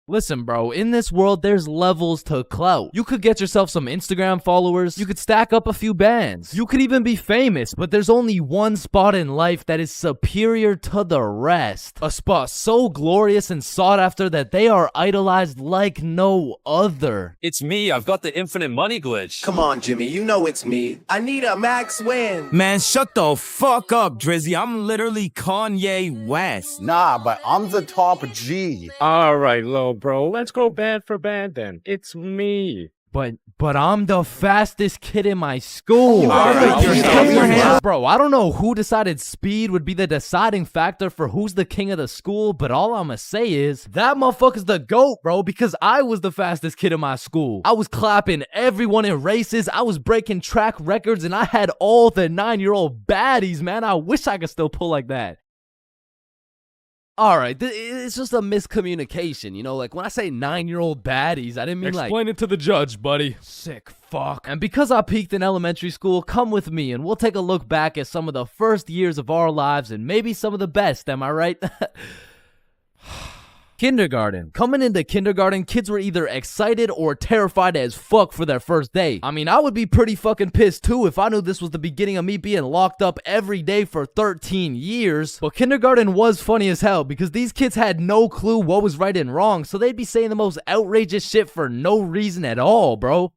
Listen, bro, in this world, there's levels to clout. You could get yourself some Instagram followers, you could stack up a few bands, you could even be famous, but there's only one spot in life that is superior to the rest. A spot so glorious and sought after that they are idolized like no other. It's me, I've got the infinite money glitch. Come on, Jimmy, you know it's me. I need a max win. Man, shut the fuck up, Drizzy. I'm literally Kanye West. Nah, but I'm the top G. All right, little bro, let's go band for band then. It's me. But I'm the fastest kid in my school. Bro, I don't know who decided speed would be the deciding factor for who's the king of the school, but all I'ma say is that motherfucker's the GOAT, bro, because I was the fastest kid in my school. I was clapping everyone in races, I was breaking track records, and I had all the 9-year-old baddies, man. I wish I could still pull like that. Alright, it's just a miscommunication, you know, like when I say 9-year-old baddies, I didn't mean like... Explain it to the judge, buddy. Sick fuck. And because I peaked in elementary school, come with me and we'll take a look back at some of the first years of our lives and maybe some of the best, am I right? Kindergarten. Coming into kindergarten, kids were either excited or terrified as fuck for their first day. I mean, I would be pretty fucking pissed too if I knew this was the beginning of me being locked up every day for 13 years. But kindergarten was funny as hell because these kids had no clue what was right and wrong, so they'd be saying the most outrageous shit for no reason at all, bro.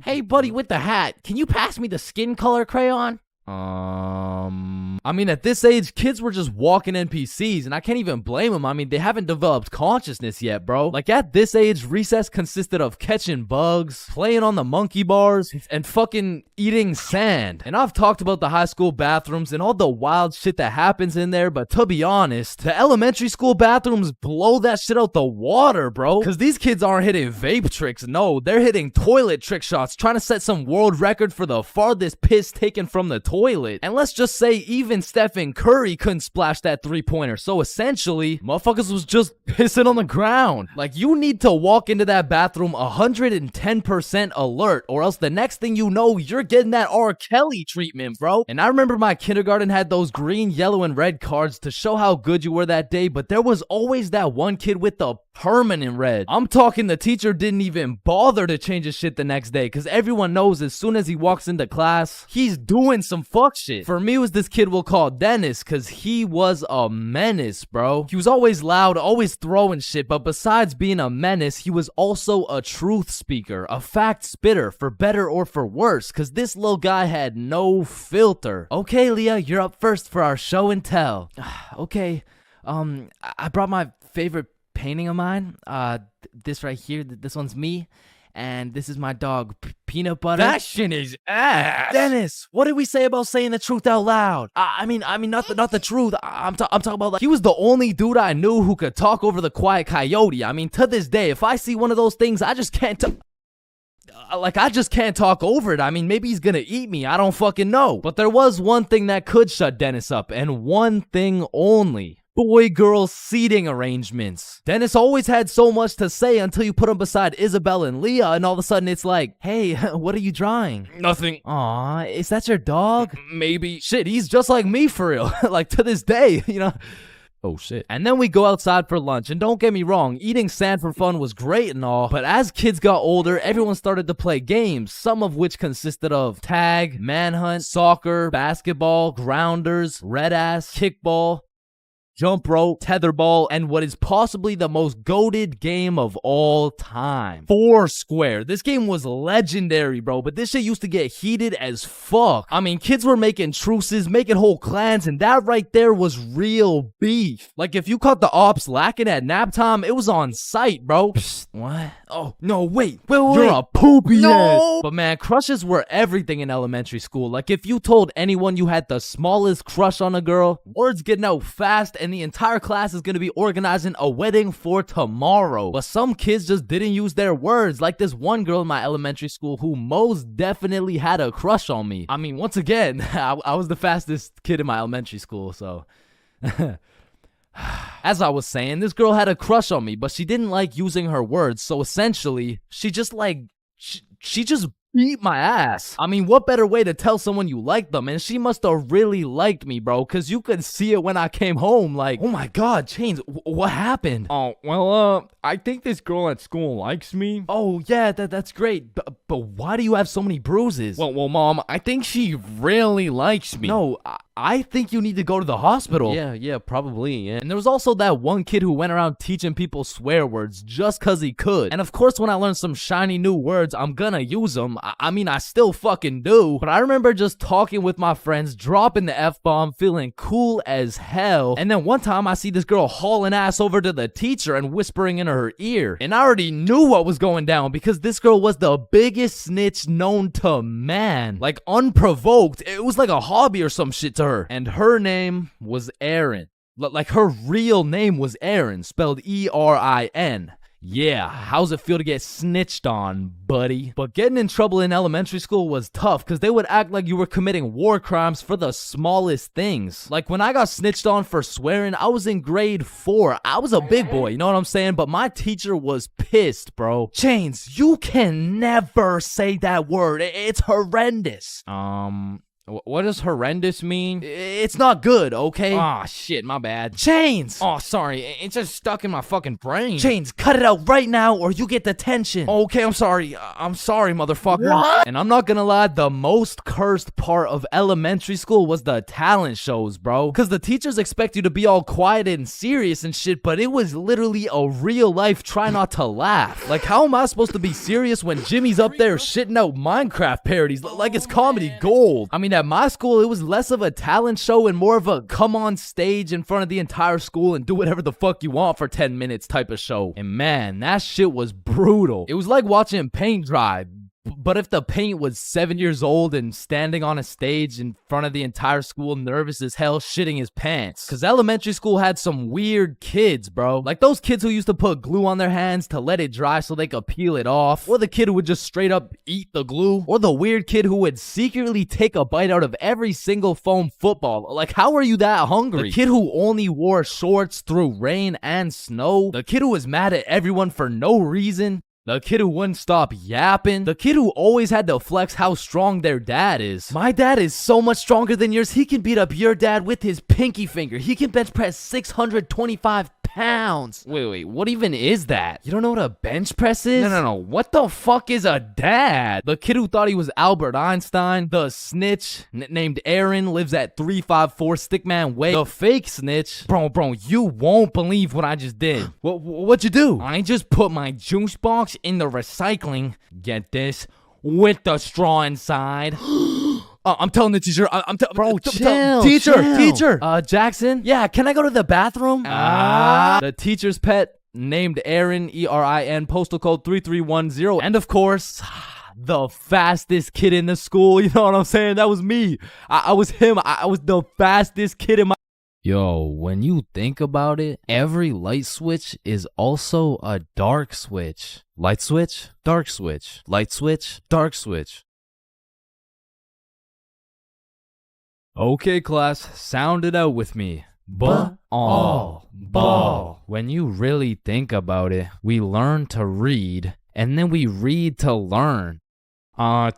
Hey, buddy with the hat, can you pass me the skin color crayon? I mean, at this age, kids were just walking NPCs, and I can't even blame them. I mean, they haven't developed consciousness yet, bro. Like, at this age, recess consisted of catching bugs, playing on the monkey bars, and fucking eating sand. And I've talked about the high school bathrooms and all the wild shit that happens in there, but to be honest, the elementary school bathrooms blow that shit out the water, bro. Because these kids aren't hitting vape tricks, no, they're hitting toilet trick shots, trying to set some world record for the farthest piss taken from the toilet. And let's just say even Stephen Curry couldn't splash that 3-pointer. So essentially, motherfuckers was just pissing on the ground. Like, you need to walk into that bathroom 110% alert, or else the next thing you know, you're getting that R. Kelly treatment, bro. And I remember my kindergarten had those green, yellow, and red cards to show how good you were that day, but there was always that one kid with the permanent red. I'm talking the teacher didn't even bother to change his shit the next day, because everyone knows as soon as he walks into class, he's doing some fuck shit. For me, it was this kid we'll call Dennis, because he was a menace, bro. He was always loud, always throwing shit, but besides being a menace, he was also a truth speaker, a fact spitter, for better or for worse, because this little guy had no filter. Okay, Leah, you're up first for our show and tell. Okay, I brought my favorite painting of mine. This right here, this one's me, and this is my dog, Peanut Butter. That shit is ass. Dennis, what did we say about saying the truth out loud? I mean, not the truth. I'm talking about, like, he was the only dude I knew who could talk over the quiet coyote. I mean, to this day, if I see one of those things, I just can't I just can't talk over it. I mean, maybe he's gonna eat me. I don't fucking know. But there was one thing that could shut Dennis up, and one thing only. Boy-girl seating arrangements. Dennis always had so much to say until you put him beside Isabel and Leah, and all of a sudden it's like, hey, what are you drawing? Nothing. Aw, is that your dog? Maybe. Shit, he's just like me for real. Like, to this day, you know? Oh shit. And then we go outside for lunch, and don't get me wrong, eating sand for fun was great and all, but as kids got older, everyone started to play games, some of which consisted of tag, manhunt, soccer, basketball, grounders, red ass, kickball, jump rope, tetherball, and what is possibly the most goated game of all time, Foursquare. This game was legendary, bro, but this shit used to get heated as fuck. I mean, kids were making truces, making whole clans, and that right there was real beef. Like, if you caught the ops lacking at nap time, it was on sight, bro. Psst, what? Oh, no, wait. You're a poopy ass. But man, crushes were everything in elementary school. Like, if you told anyone you had the smallest crush on a girl, word's getting out fast, and the entire class is gonna be organizing a wedding for tomorrow. But some kids just didn't use their words, like this one girl in my elementary school who most definitely had a crush on me. I mean, once again, I was the fastest kid in my elementary school, so... As I was saying, this girl had a crush on me, but she didn't like using her words, so essentially, she just like... She just beat my ass. I mean, what better way to tell someone you like them? And she must have really liked me, bro, because you could see it when I came home. Like, oh my God, Chains, what happened? Oh, well, I think this girl at school likes me. Oh, yeah, that's great. But why do you have so many bruises? Well, Mom, I think she really likes me. No, I think you need to go to the hospital. Yeah, probably, yeah. And there was also that one kid who went around teaching people swear words just cause he could. And of course, when I learn some shiny new words, I'm gonna use them. I mean, I still fucking do. But I remember just talking with my friends, dropping the F-bomb, feeling cool as hell. And then one time I see this girl hauling ass over to the teacher and whispering in her ear. And I already knew what was going down because this girl was the biggest snitch known to man. Like, unprovoked. It was like a hobby or some shit to her. And her name was Erin. Like, her real name was Erin, spelled E-R-I-N. Yeah, how's it feel to get snitched on, buddy? But getting in trouble in elementary school was tough because they would act like you were committing war crimes for the smallest things. Like, when I got snitched on for swearing, I was in grade 4. I was a big boy, you know what I'm saying? But my teacher was pissed, bro. Chains, you can never say that word. It's horrendous. What does horrendous mean? It's not good, okay? Ah, shit, my bad. Chains! Oh, sorry, it's just stuck in my fucking brain. Chains, cut it out right now or you get detention. Okay, I'm sorry, motherfucker. What? And I'm not gonna lie, the most cursed part of elementary school was the talent shows, bro. Cause the teachers expect you to be all quiet and serious and shit, but it was literally a real life try not to laugh. Like, how am I supposed to be serious when Jimmy's up there shitting out Minecraft parodies like it's comedy gold? I mean, at my school, it was less of a talent show and more of a come on stage in front of the entire school and do whatever the fuck you want for 10 minutes type of show. And man, that shit was brutal. It was like watching paint dry. But if the paint was 7 years old and standing on a stage in front of the entire school, nervous as hell, shitting his pants. Cause elementary school had some weird kids, bro. Like those kids who used to put glue on their hands to let it dry so they could peel it off. Or the kid who would just straight up eat the glue. Or the weird kid who would secretly take a bite out of every single foam football. Like, how are you that hungry? The kid who only wore shorts through rain and snow. The kid who was mad at everyone for no reason. The kid who wouldn't stop yapping. The kid who always had to flex how strong their dad is. My dad is so much stronger than yours. He can beat up your dad with his pinky finger. He can bench press 625 pounds. Wait, what even is that? You don't know what a bench press is? No. What the fuck is a dad? The kid who thought he was Albert Einstein. The snitch named Aaron lives at 354 Stickman Way. The fake snitch. Bro, you won't believe what I just did. What'd you do? I just put my juice box in the recycling. Get this? With the straw inside. I'm telling the teacher. Bro, chill. Teacher. Jackson. Yeah, can I go to the bathroom? The teacher's pet named Aaron, E-R-I-N, postal code 3310. And of course, the fastest kid in the school. You know what I'm saying? That was me. I was him. I was the fastest kid in my... Yo, when you think about it, every light switch is also a dark switch. Light switch, dark switch. Light switch, dark switch. Okay, class, sound it out with me. Ball. When you really think about it, we learn to read, and then we read to learn.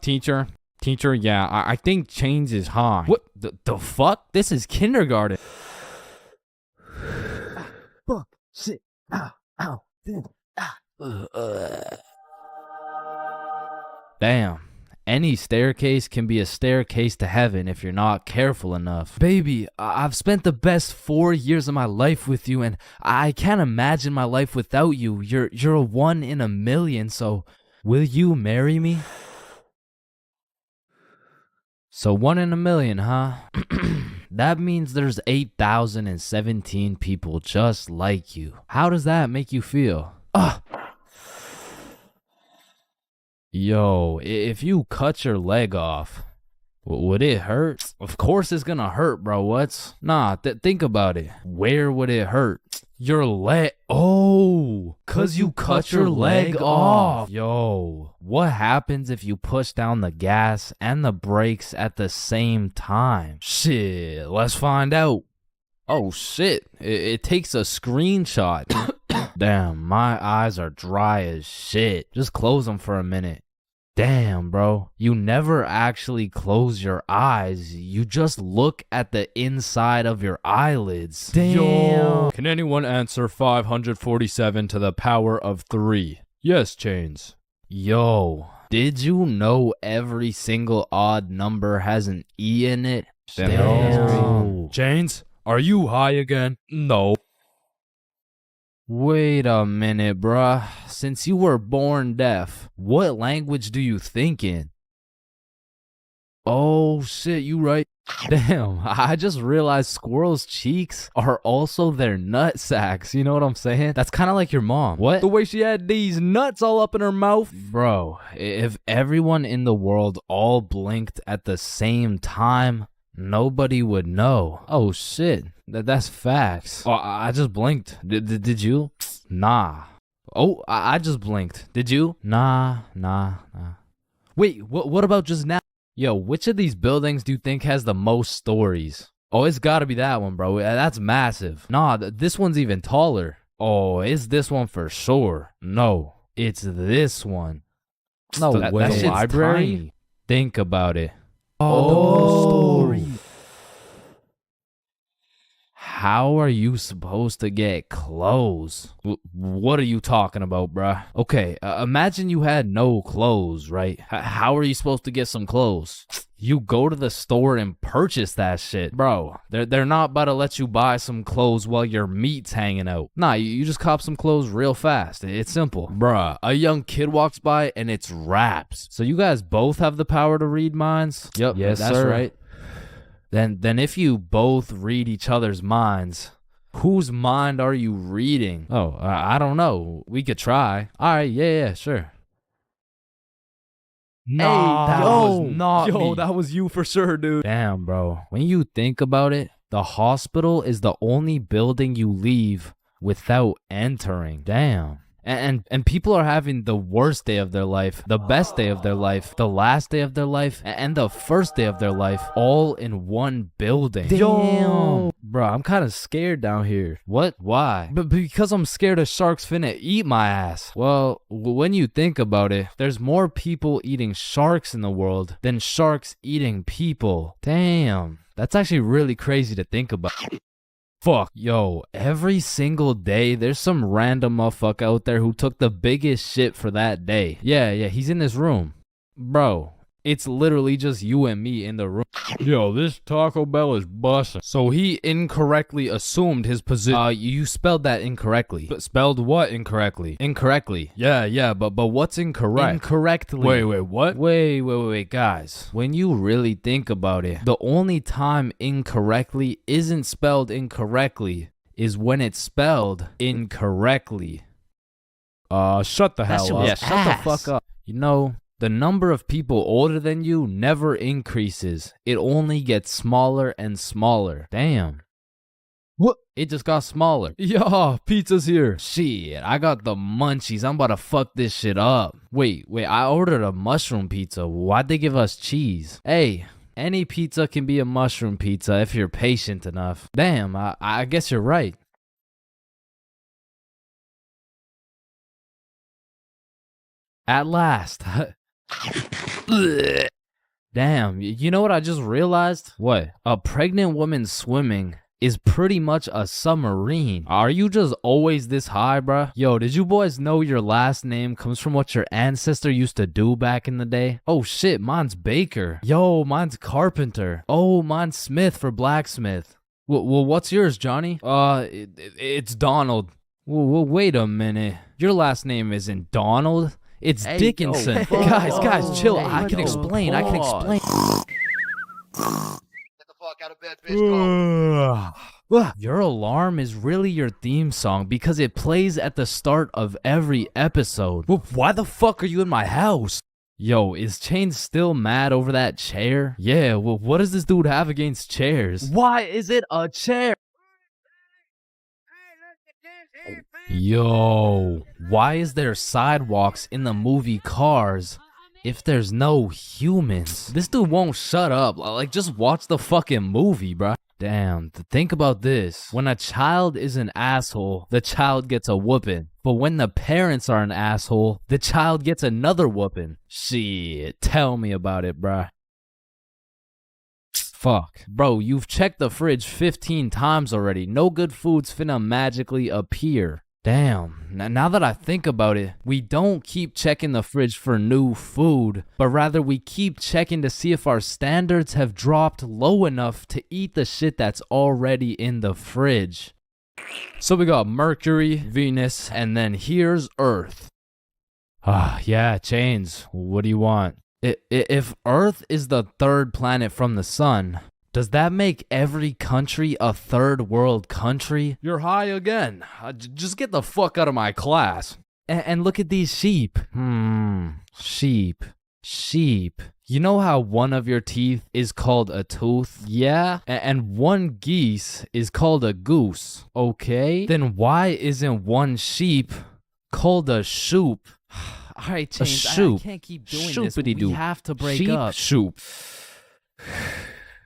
Teacher, yeah, I think Chains is high. What the fuck? This is kindergarten. Fuck, shit, ow, Damn. Any staircase can be a staircase to heaven if you're not careful enough. Baby, I've spent the best 4 years of my life with you, and I can't imagine my life without you. You're a 1 in a million, so will you marry me? So 1 in a million, huh? That means there's 8,017 people just like you. How does that make you feel? Yo, if you cut your leg off, would it hurt? Of course it's gonna hurt, bro. Nah, think about it. Where would it hurt? Your leg. Oh, cause you cut your leg off. Yo, what happens if you push down the gas and the brakes at the same time? Shit, let's find out. Oh shit, it takes a screenshot. Damn, my eyes are dry as shit. Just close them for a minute. Damn, bro. You never actually close your eyes. You just look at the inside of your eyelids. Damn. Yo. Can anyone answer 547 to the power of 3? Yes, Chains. Yo, did you know every single odd number has an E in it? Damn. Chains, are you high again? No. Wait a minute, bruh. Since you were born deaf, what language do you think in? Oh shit, you right. Damn, I just realized squirrels' cheeks are also their nut sacks. You know what I'm saying? That's kind of like your mom. What? The way she had these nuts all up in her mouth. Bro, if everyone in the world all blinked at the same time, nobody would know. Oh shit, that's facts. Oh, I just blinked. Did you? Nah. Oh, I just blinked. Did you? Nah. Wait, what about just now? Yo, which of these buildings do you think has the most stories? Oh, it's gotta be that one, bro. That's massive. Nah, this one's even taller. Oh, it's this one for sure. No, it's this one. No way. That shit's library? Tiny. Think about it. Oh, story. How are you supposed to get clothes? What are you talking about, bruh? Okay, imagine you had no clothes, right? How are you supposed to get some clothes? You go to the store and purchase that shit. Bro, they're not about to let you buy some clothes while your meat's hanging out. Nah, you just cop some clothes real fast. It's simple. Bruh, a young kid walks by and it's raps. So you guys both have the power to read minds? Yep, yes, that's sir. Right. Then if you both read each other's minds, whose mind are you reading? Oh, I don't know. We could try. All right, yeah, sure. Nah, hey, that was not me. That was you for sure, dude. Damn, bro. When you think about it, the hospital is the only building you leave without entering. Damn. And people are having the worst day of their life, the best day of their life, the last day of their life, and the first day of their life, all in one building. Damn. Bro, I'm kind of scared down here. What? Why? But because I'm scared a shark's finna eat my ass. Well, when you think about it, there's more people eating sharks in the world than sharks eating people. Damn. That's actually really crazy to think about. Fuck, yo, every single day, there's some random motherfucker out there who took the biggest shit for that day. Yeah, he's in this room. Bro, it's literally just you and me in the room. Yo, this Taco Bell is bussin'. So he incorrectly assumed his position. You spelled that incorrectly. But spelled what incorrectly? Incorrectly. Yeah, but what's incorrect? Incorrectly. Wait, what? Wait, guys. When you really think about it, the only time incorrectly isn't spelled incorrectly is when it's spelled incorrectly. Shut the hell up. Yeah, shut the fuck up. You know, the number of people older than you never increases. It only gets smaller and smaller. Damn. What? It just got smaller. Yeah, pizza's here. Shit, I got the munchies. I'm about to fuck this shit up. Wait, I ordered a mushroom pizza. Why'd they give us cheese? Hey, any pizza can be a mushroom pizza if you're patient enough. Damn, I guess you're right. At last. Damn, you know what I just realized? What? A pregnant woman swimming is pretty much a submarine. Are you just always this high, bruh? Yo, did you boys know your last name comes from what your ancestor used to do back in the day? Oh shit, mine's Baker. Yo, mine's Carpenter. Oh, mine's Smith for blacksmith. Well, what's yours, Johnny? It's Donald. Well, wait a minute. Your last name isn't Donald. It's Dickinson. Guys, chill. I can explain. Get the fuck out of bed, bitch. Go. Your alarm is really your theme song because it plays at the start of every episode. Well, why the fuck are you in my house? Yo, is Chain still mad over that chair? Yeah, well, what does this dude have against chairs? Why is it a chair? Yo, why is there sidewalks in the movie Cars if there's no humans? This dude won't shut up. Like, just watch the fucking movie, bruh. Damn, think about this. When a child is an asshole, the child gets a whooping. But when the parents are an asshole, the child gets another whooping. Shit, tell me about it, bruh. Fuck. Bro, you've checked the fridge 15 times already. No good food's finna magically appear. Damn, now that I think about it, we don't keep checking the fridge for new food, but rather we keep checking to see if our standards have dropped low enough to eat the shit that's already in the fridge. So we got Mercury, Venus, and then here's Earth. Yeah, Chains, what do you want? If Earth is the third planet from the sun, does that make every country a third world country? You're high again. Just get the fuck out of my class. And look at these sheep. Sheep. You know how one of your teeth is called a tooth? Yeah. And one geese is called a goose. Okay. Then why isn't one sheep called a shoop? All right, Chains, I can't keep doing this. We have to break up. Shoop.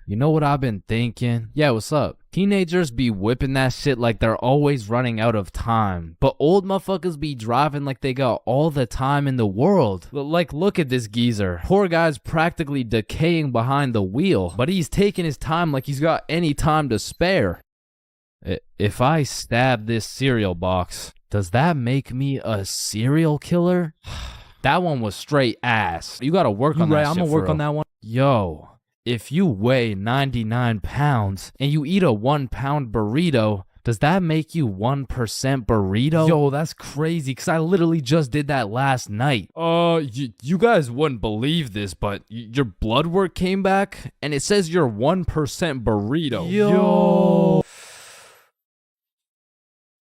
You know what I've been thinking? Yeah, what's up? Teenagers be whipping that shit like they're always running out of time. But old motherfuckers be driving like they got all the time in the world. Like, look at this geezer. Poor guy's practically decaying behind the wheel. But he's taking his time like he's got any time to spare. If I stab this cereal box, does that make me a serial killer? That one was straight ass. You gotta work on that shit. I'm gonna work on that one. Yo. If you weigh 99 pounds and you eat a 1 pound burrito, does that make you 1% burrito? Yo, that's crazy, because I literally just did that last night. You guys wouldn't believe this, but your blood work came back and it says you're 1% burrito.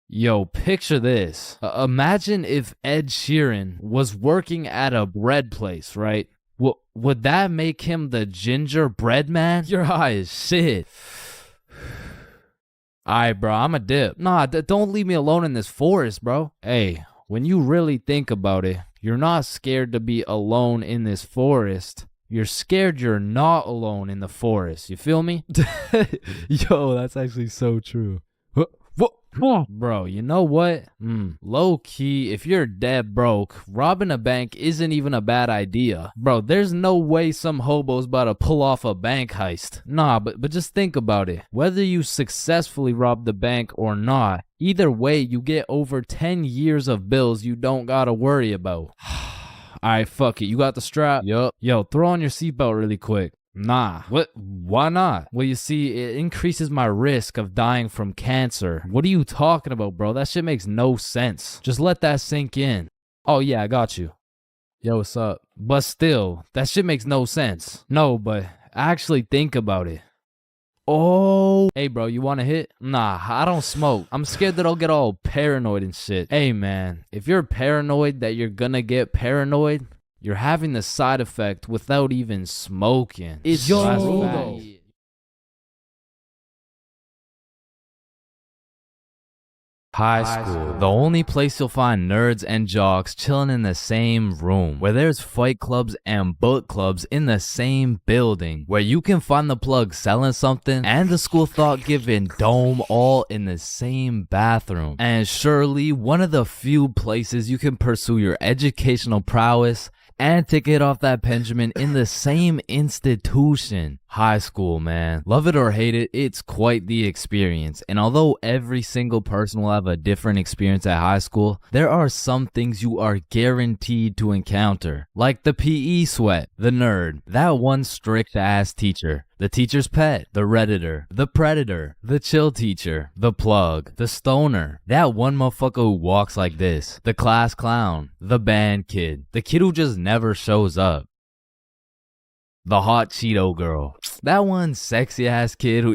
Yo, picture this. Imagine if Ed Sheeran was working at a bread place, right? Would that make him the gingerbread man? You're high as shit. Alright, bro, I'm a dip. Nah, don't leave me alone in this forest, bro. Hey, when you really think about it, you're not scared to be alone in this forest. You're scared you're not alone in the forest. You feel me? Yo, that's actually so true. Bro, you know what? Low key, if you're dead broke, robbing a bank isn't even a bad idea. Bro, there's no way some hobo's about to pull off a bank heist. Nah, but just think about it. Whether you successfully rob the bank or not, either way, you get over 10 years of bills you don't gotta worry about. Alright, fuck it. You got the strap? Yup. Yo, throw on your seatbelt really quick. Nah. What? Why not? Well, you see, it increases my risk of dying from cancer. What are you talking about, bro? That shit makes no sense. Just let that sink in. Oh, yeah, I got you. Yo, what's up? But still, that shit makes no sense. No, but actually think about it. Oh. Hey, bro, you want to hit? Nah, I don't smoke. I'm scared that I'll get all paranoid and shit. Hey, man, if you're paranoid that you're gonna get paranoid, you're having the side effect without even smoking. It's yo. High school, the only place you'll find nerds and jocks chilling in the same room, where there's fight clubs and book clubs in the same building, where you can find the plug selling something and the school thought giving dome all in the same bathroom, and surely one of the few places you can pursue your educational prowess and to get off that Benjamin in the same institution. High school, man. Love it or hate it, it's quite the experience. And although every single person will have a different experience at high school, there are some things you are guaranteed to encounter. Like the PE sweat, the nerd, that one strict ass teacher, the teacher's pet, the redditor, the predator, the chill teacher, the plug, the stoner, that one motherfucker who walks like this, the class clown, the band kid, the kid who just never shows up, the hot Cheeto girl, that one sexy ass kid who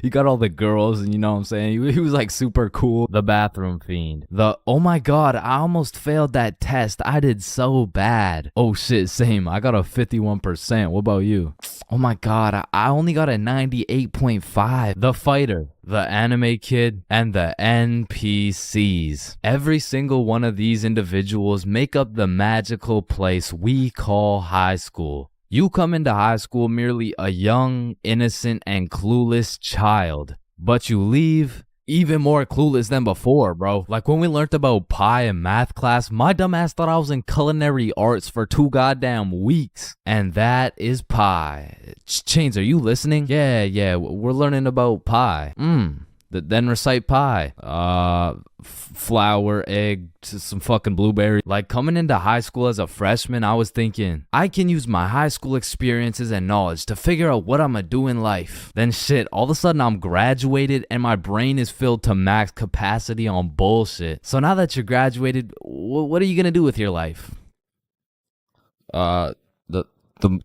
he got all the girls and you know what I'm saying, he was like super cool, the bathroom fiend, the oh my god I almost failed that test, I did so bad, oh shit same, I got a 51%, what about you? Oh my god, I only got a 98.5. The fighter, the anime kid, and the NPCs. Every single one of these individuals make up the magical place we call high school. You come into high school merely a young, innocent, and clueless child, but you leave even more clueless than before, bro. Like when we learned about pie in math class, my dumbass thought I was in culinary arts for 2 goddamn weeks. And that is pie. Chains, are you listening? Yeah, we're learning about pie. Then recite pie. Flour, egg, some fucking blueberry. Like coming into high school as a freshman, I was thinking, I can use my high school experiences and knowledge to figure out what I'm gonna do in life. Then shit, all of a sudden I'm graduated and my brain is filled to max capacity on bullshit. So now that you're graduated, what are you gonna do with your life?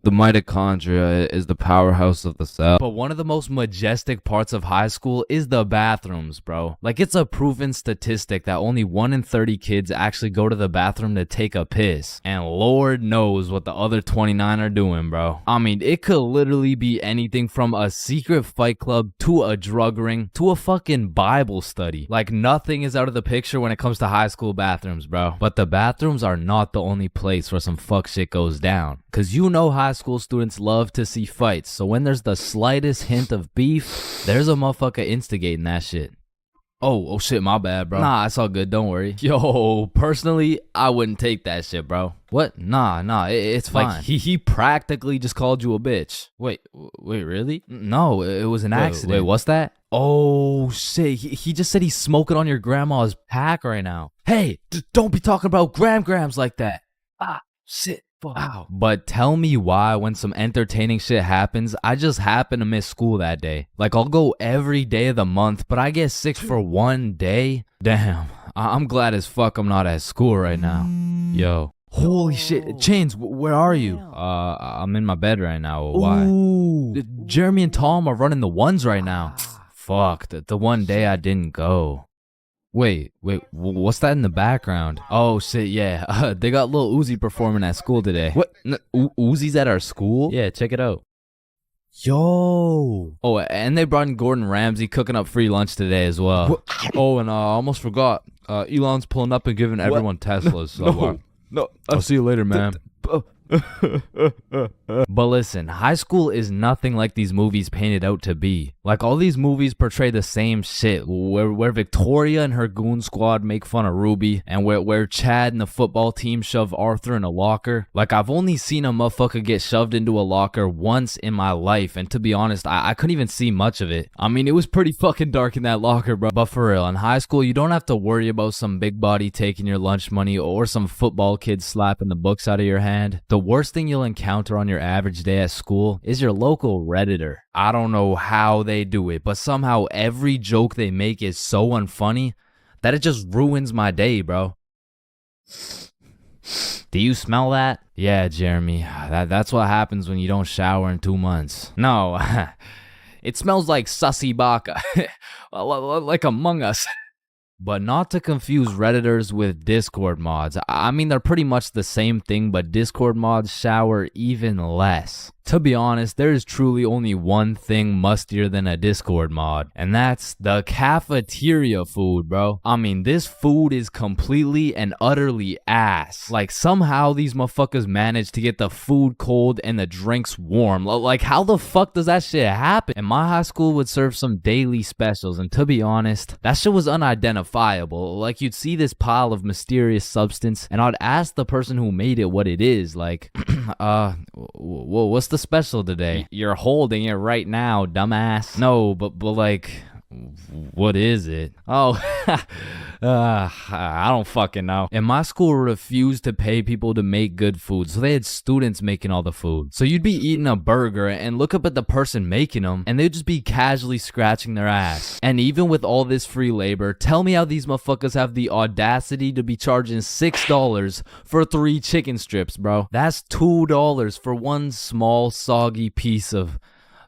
The mitochondria is the powerhouse of the cell. But one of the most majestic parts of high school is the bathrooms, bro. Like it's a proven statistic that only 1 in 30 kids actually go to the bathroom to take a piss. And Lord knows what the other 29 are doing, bro. I mean, it could literally be anything from a secret fight club to a drug ring to a fucking Bible study. Like nothing is out of the picture when it comes to high school bathrooms, bro. But the bathrooms are not the only place where some fuck shit goes down. Cause you know high school students love to see fights, so when there's the slightest hint of beef, there's a motherfucker instigating that shit. Oh shit, my bad, bro. Nah, it's all good, don't worry. Yo, personally, I wouldn't take that shit, bro. What? Nah, it's fine. Like, he practically just called you a bitch. Wait, really? No, it was an accident. Wait, what's that? Oh shit, he just said he's smoking on your grandma's pack right now. Hey, don't be talking about grams like that. Shit. Wow. But tell me why when some entertaining shit happens, I just happen to miss school that day. Like I'll go every day of the month, but I get sick for 1 day? Damn, I'm glad as fuck I'm not at school right now. Yo. Holy shit, Chains, where are you? I'm in my bed right now. Why? Ooh. Jeremy and Tom are running the ones right now. Fuck, the one day I didn't go. Wait, what's that in the background? Oh shit, yeah, they got Lil Uzi performing at school today. What? Uzi's at our school? Yeah, check it out. Yo. Oh, and they brought in Gordon Ramsay cooking up free lunch today as well. What? Oh, and I almost forgot, Elon's pulling up and giving everyone Teslas. So, no, I'll see you later, man. But listen, high school is nothing like these movies paint it out to be. Like all these movies portray the same shit, where Victoria and her goon squad make fun of Ruby, and where Chad and the football team shove Arthur in a locker. Like I've only seen a motherfucker get shoved into a locker once in my life, and to be honest, I couldn't even see much of it. I mean, it was pretty fucking dark in that locker, bro. But for real, in high school, you don't have to worry about some big body taking your lunch money or some football kid slapping the books out of your hand. The worst thing you'll encounter on your average day at school is your local Redditor. I don't know how they do it, but somehow every joke they make is so unfunny that it just ruins my day, bro. Do you smell that? Yeah, Jeremy, that's what happens when you don't shower in 2 months. No, it smells like sussy baka, like Among Us. But not to confuse Redditors with Discord mods. I mean, they're pretty much the same thing, but Discord mods shower even less. To be honest, there is truly only one thing mustier than a Discord mod, and that's the cafeteria food, bro. I mean, this food is completely and utterly ass. Like, somehow these motherfuckers manage to get the food cold and the drinks warm. Like, how the fuck does that shit happen? And my high school would serve some daily specials, and to be honest, that shit was unidentifiable. Like, you'd see this pile of mysterious substance, and I'd ask the person who made it what it is. Like, what's the special today? You're holding it right now, dumbass. No, but like, what is it? Oh, I don't fucking know. And my school refused to pay people to make good food, so they had students making all the food. So you'd be eating a burger and look up at the person making them, and they'd just be casually scratching their ass. And even with all this free labor, tell me how these motherfuckers have the audacity to be charging $6 for 3 chicken strips, bro. That's $2 for one small soggy piece of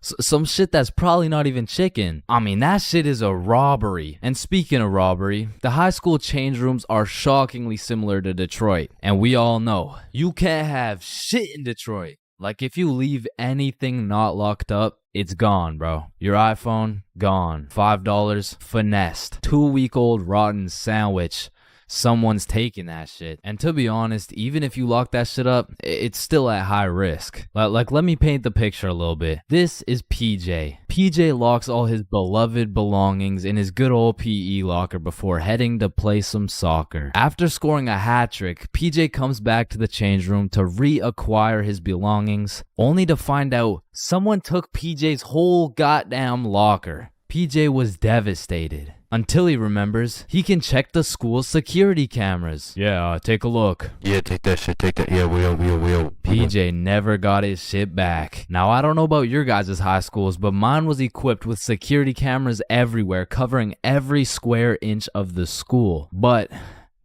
some shit that's probably not even chicken. I mean, that shit is a robbery. And speaking of robbery, the high school change rooms are shockingly similar to Detroit. And we all know, you can't have shit in Detroit. Like, if you leave anything not locked up, it's gone, bro. Your iPhone, gone. $5, finessed. 2-week-old rotten sandwich, someone's taking that shit. And to be honest, even if you lock that shit up, it's still at high risk. Like, let me paint the picture a little bit. This is PJ. PJ locks all his beloved belongings in his good old PE locker before heading to play some soccer. After scoring a hat trick, PJ comes back to the change room to reacquire his belongings, only to find out someone took PJ's whole goddamn locker. PJ was devastated. Until he remembers, he can check the school's security cameras. Yeah, take a look. Yeah, take that shit, take that. Yeah, we'll. PJ never got his shit back. Now, I don't know about your guys' high schools, but mine was equipped with security cameras everywhere, covering every square inch of the school. But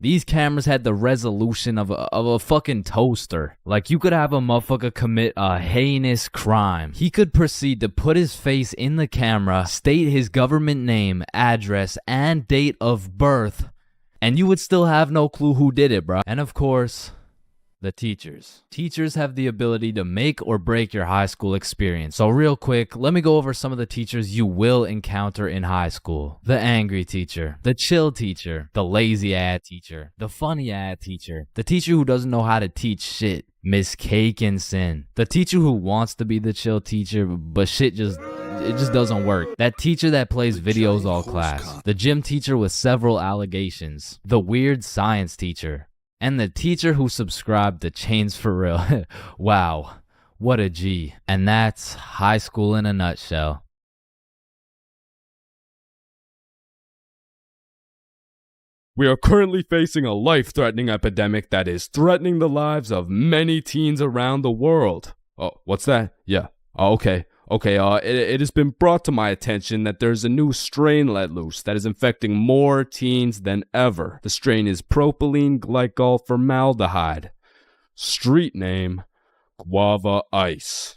these cameras had the resolution of a fucking toaster. Like, you could have a motherfucker commit a heinous crime. He could proceed to put his face in the camera, state his government name, address, and date of birth, and you would still have no clue who did it, bro. And of course, the teachers. Teachers have the ability to make or break your high school experience. So real quick, let me go over some of the teachers you will encounter in high school. The angry teacher, the chill teacher, the lazy ass teacher, the funny ass teacher, the teacher who doesn't know how to teach shit, Miss Cakinson, the teacher who wants to be the chill teacher, but shit just doesn't work. That teacher that plays videos all class, the gym teacher with several allegations, the weird science teacher, and the teacher who subscribed to ChainsFR. Wow, what a G. And that's high school in a nutshell. We are currently facing a life-threatening epidemic that is threatening the lives of many teens around the world. Oh, what's that? Yeah. Oh, okay. It has been brought to my attention that there's a new strain let loose that is infecting more teens than ever. The strain is propylene glycol formaldehyde. Street name, Guava Ice.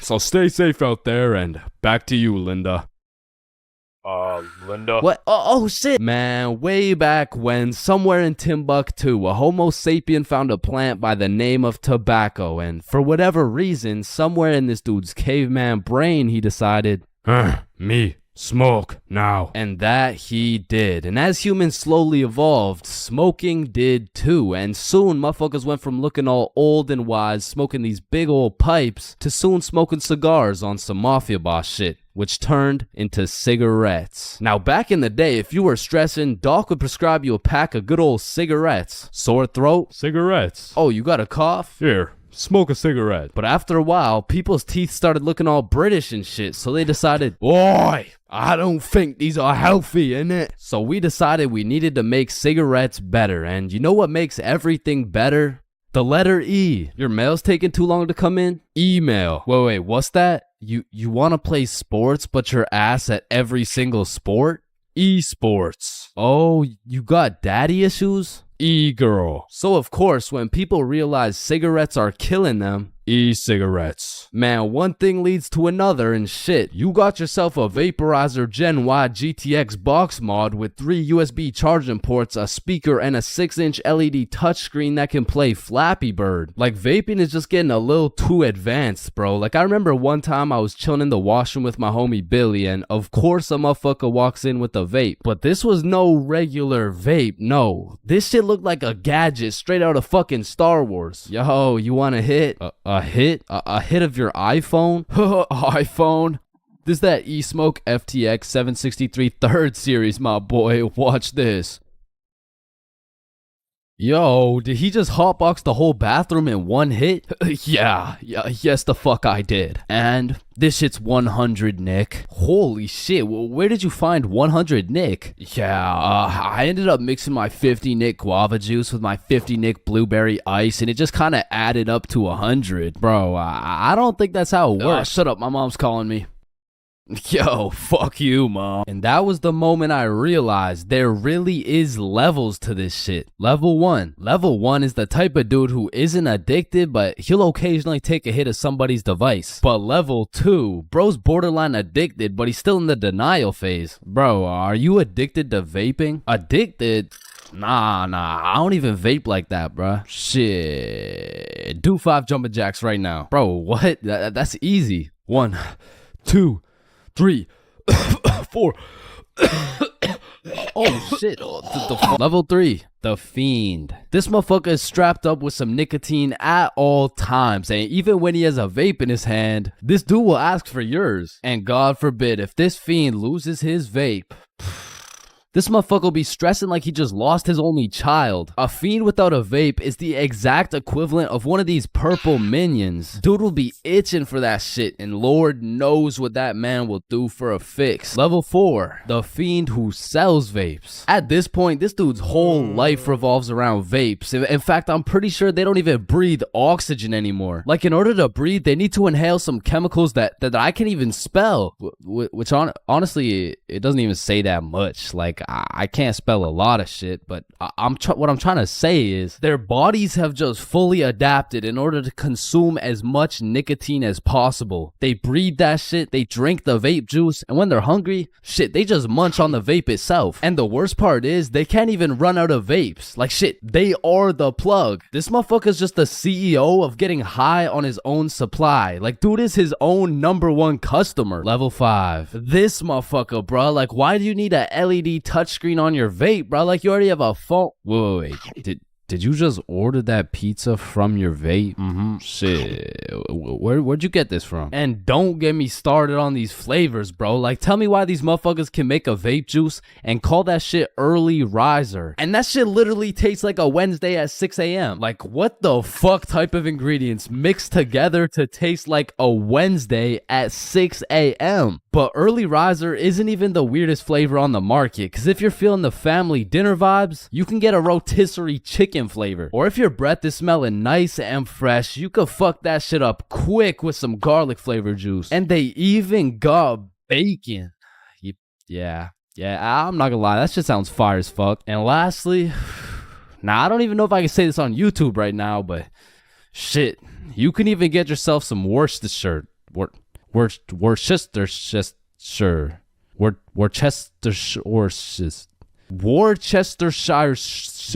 So stay safe out there, and back to you, Linda. Linda? What? Oh shit. Man, way back when, somewhere in Timbuktu, a Homo sapien found a plant by the name of tobacco, and for whatever reason, somewhere in this dude's caveman brain, he decided, Me. Smoke. Now. and that he did. And as humans slowly evolved, smoking did too. And soon, motherfuckers went from looking all old and wise, smoking these big old pipes, to soon smoking cigars on some mafia boss shit, which turned into cigarettes. Now, back in the day, if you were stressing, Doc would prescribe you a pack of good old cigarettes. Sore throat? Cigarettes. Oh, you got a cough? Here, smoke a cigarette. But after a while, people's teeth started looking all British and shit, so they decided, boy, I don't think these are healthy, innit? So we decided we needed to make cigarettes better, and you know what makes everything better? The letter E. Your mail's taking too long to come in? Email. Wait, what's that? You want to play sports, but you're ass at every single sport? Esports. Oh, you got daddy issues? E-girl. So of course, when people realize cigarettes are killing them, E-cigarettes. man, one thing leads to another and shit. You got yourself a vaporizer Gen Y GTX box mod with 3 USB charging ports, a speaker, and a 6-inch LED touchscreen that can play Flappy Bird. Like, vaping is just getting a little too advanced, bro. Like, I remember one time I was chilling in the washroom with my homie Billy, and of course a motherfucker walks in with a vape. But this was no regular vape, no. This shit looked like a gadget straight out of fucking Star Wars. Yo, you want a hit? A hit? A hit of your iPhone? iPhone? This that eSmoke FTX 763 3rd series, my boy. Watch this. Yo, did he just hotbox the whole bathroom in one hit? Yes the fuck I did. And this shit's 100 Nick. Holy shit, where did you find 100 Nick? I ended up mixing my 50 Nick guava juice with my 50 Nick blueberry ice, and it just kind of added up to 100. Bro, I don't think that's how it works. Shut up, my mom's calling me. Yo, fuck you, mom. And that was the moment I realized there really is levels to this shit. Level 1. Level 1 is the type of dude who isn't addicted, but he'll occasionally take a hit of somebody's device. But level 2, bro's borderline addicted, but he's still in the denial phase. Bro, are you addicted to vaping? Addicted? Nah, I don't even vape like that, bruh. Shit. Do 5 jumping jacks right now. Bro, what? That's easy. 1, 2, 3, 4. Oh shit. Level 3, the Fiend. This motherfucker is strapped up with some nicotine at all times, and even when he has a vape in his hand, this dude will ask for yours. And God forbid, if this Fiend loses his vape, this motherfucker will be stressing like he just lost his only child. A Fiend without a vape is the exact equivalent of one of these purple minions. Dude will be itching for that shit, and Lord knows what that man will do for a fix. Level 4, the Fiend who sells vapes. At this point, this dude's whole life revolves around vapes. In fact, I'm pretty sure they don't even breathe oxygen anymore. Like, in order to breathe, they need to inhale some chemicals that I can't even spell. Which honestly, it doesn't even say that much. Like, I can't spell a lot of shit, but what I'm trying to say is their bodies have just fully adapted in order to consume as much nicotine as possible. They breathe that shit, they drink the vape juice, and when they're hungry, shit, they just munch on the vape itself. And the worst part is they can't even run out of vapes. Like shit, they are the plug. This motherfucker's just the CEO of getting high on his own supply. Like, dude is his own #1 customer. Level 5, this motherfucker, bro. Like, why do you need a LED touchscreen on your vape, bro? Like, you already have a phone. Wait. Did you just order that pizza from your vape? Shit. Where'd you get this from? And don't get me started on these flavors, bro. Like, tell me why these motherfuckers can make a vape juice and call that shit early riser. And that shit literally tastes like a Wednesday at 6 a.m. Like, what the fuck type of ingredients mixed together to taste like a Wednesday at 6 a.m.? But early riser isn't even the weirdest flavor on the market, because if you're feeling the family dinner vibes, you can get a rotisserie chicken flavor. Or if your breath is smelling nice and fresh, you could fuck that shit up quick with some garlic flavor juice. And they even got bacon. Yeah, I'm not gonna lie, that shit sounds fire as fuck. And lastly, now I don't even know if I can say this on YouTube right now, but shit, you can even get yourself some Worcestershire. But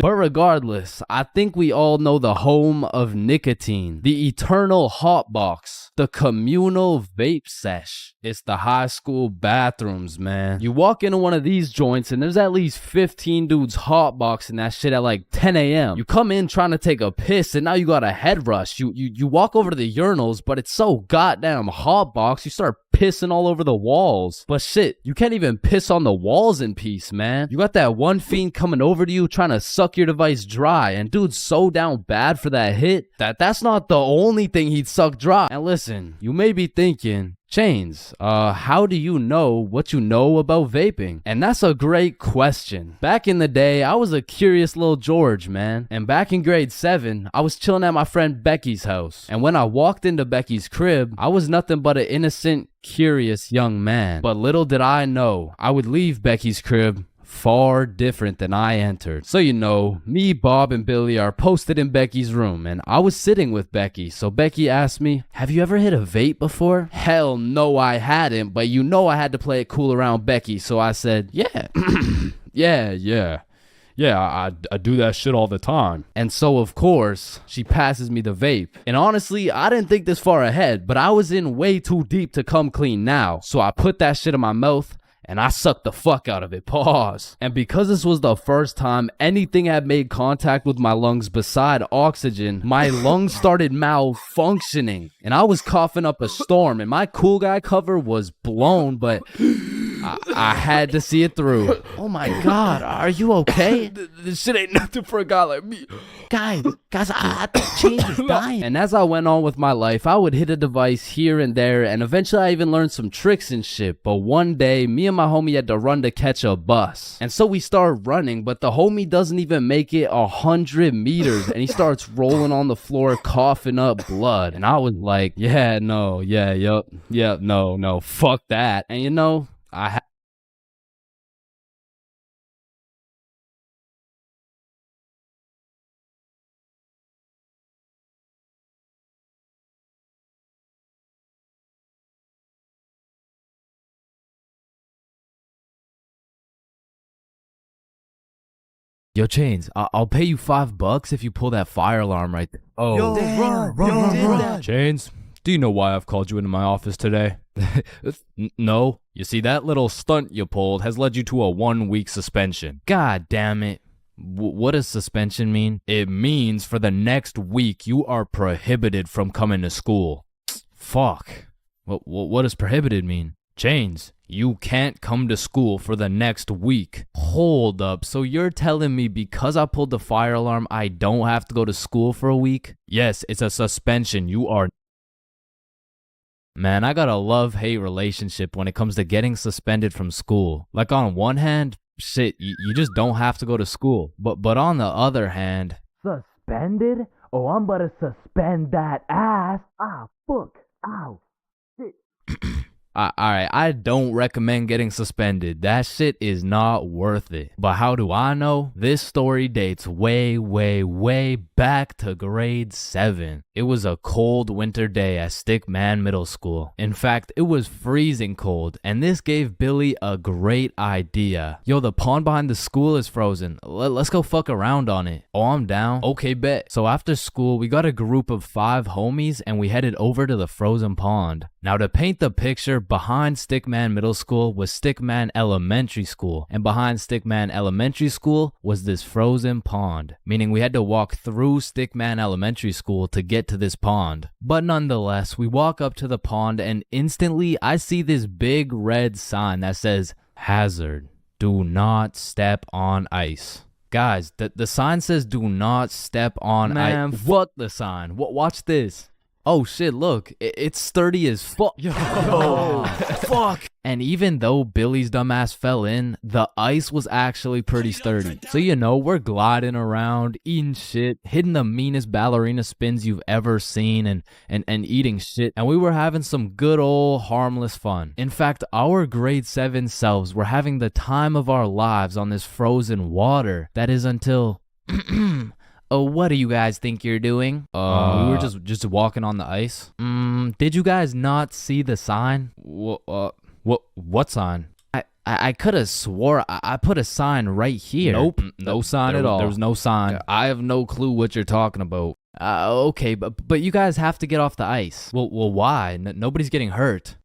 regardless, I think we all know the home of nicotine, the eternal hot box, the communal vape sesh. It's the high school bathrooms, man. You walk into one of these joints and there's at least 15 dudes hotboxing that shit at like 10 a.m. You come in trying to take a piss and now you got a head rush. You walk over to the urinals, but it's so goddamn hotbox, you start pissing all over the walls. But shit, you can't even piss on the walls in peace, man. You got that one fiend coming over to you trying to suck your device dry, and dude's so down bad for that hit that's not the only thing he'd suck dry. And listen, you may be thinking, Chains, how do you know what you know about vaping? And that's a great question. Back in the day, I was a curious little George, man. And back in grade 7, I was chilling at my friend Becky's house. And when I walked into Becky's crib, I was nothing but an innocent, curious young man. But little did I know, I would leave Becky's crib far different than I entered. So you know, me, Bob, and Billy are posted in Becky's room, and I was sitting with Becky. So Becky asked me, have you ever hit a vape before? Hell no, I hadn't, but you know I had to play it cool around Becky, so I said, yeah. Yeah, I do that shit all the time. And so, of course, she passes me the vape. And honestly, I didn't think this far ahead, but I was in way too deep to come clean now. So I put that shit in my mouth, and I sucked the fuck out of it. Pause. And because this was the first time anything had made contact with my lungs beside oxygen, my lungs started malfunctioning. And I was coughing up a storm, and my cool guy cover was blown, but I had to see it through. Oh my God, are you okay? This shit ain't nothing for a guy like me. Guys, I think Chains is dying. And as I went on with my life, I would hit a device here and there, and eventually I even learned some tricks and shit. But one day, me and my homie had to run to catch a bus. And so we start running, but the homie doesn't even make it 100 meters, and he starts rolling on the floor, coughing up blood. And I was like, no, fuck that. And you know, Yo, Chains, I'll pay you $5 if you pull that fire alarm right there. Oh, Chains, Do you know why I've called you into my office today? No. You see, that little stunt you pulled has led you to a 1-week suspension. God damn it. What does suspension mean? It means for the next week you are prohibited from coming to school. Fuck. What does prohibited mean? Chains, you can't come to school for the next week. Hold up, so you're telling me because I pulled the fire alarm, I don't have to go to school for a week? Yes, it's a suspension. You are... Man, I got a love-hate relationship when it comes to getting suspended from school. Like, on one hand, shit, you just don't have to go to school. But on the other hand... Suspended? Oh, I'm about to suspend that ass. Ah, fuck. Ow. Shit. Alright, I don't recommend getting suspended. That shit is not worth it. But how do I know? This story dates way, way, way back to grade 7. It was a cold winter day at Stickman Middle School. In fact, it was freezing cold, and this gave Billy a great idea. Yo, the pond behind the school is frozen. Let's go fuck around on it. Oh, I'm down. Okay, bet. So after school, we got a group of 5 homies, and we headed over to the frozen pond. Now, to paint the picture, behind Stickman Middle School was Stickman Elementary School, and behind Stickman Elementary School was this frozen pond, meaning we had to walk through Stickman Elementary School to get to this pond. But nonetheless, we walk up to the pond and instantly I see this big red sign that says, "Hazard, do not step on ice." Guys, the sign says do not step on ice. Man, fuck the sign. Watch this. Oh shit, look, it's sturdy as fuck. Yo, fuck. And even though Billy's dumbass fell in, the ice was actually pretty sturdy. So you know, we're gliding around, eating shit, hitting the meanest ballerina spins you've ever seen, and eating shit. And we were having some good old harmless fun. In fact, our grade 7 selves were having the time of our lives on this frozen water. That is until... Oh, what do you guys think you're doing? We were just walking on the ice. Did you guys not see the sign? What sign? I could have swore I put a sign right here. Nope, no sign at all. There was no sign. I have no clue what you're talking about. Okay, but you guys have to get off the ice. Well, why? Nobody's getting hurt.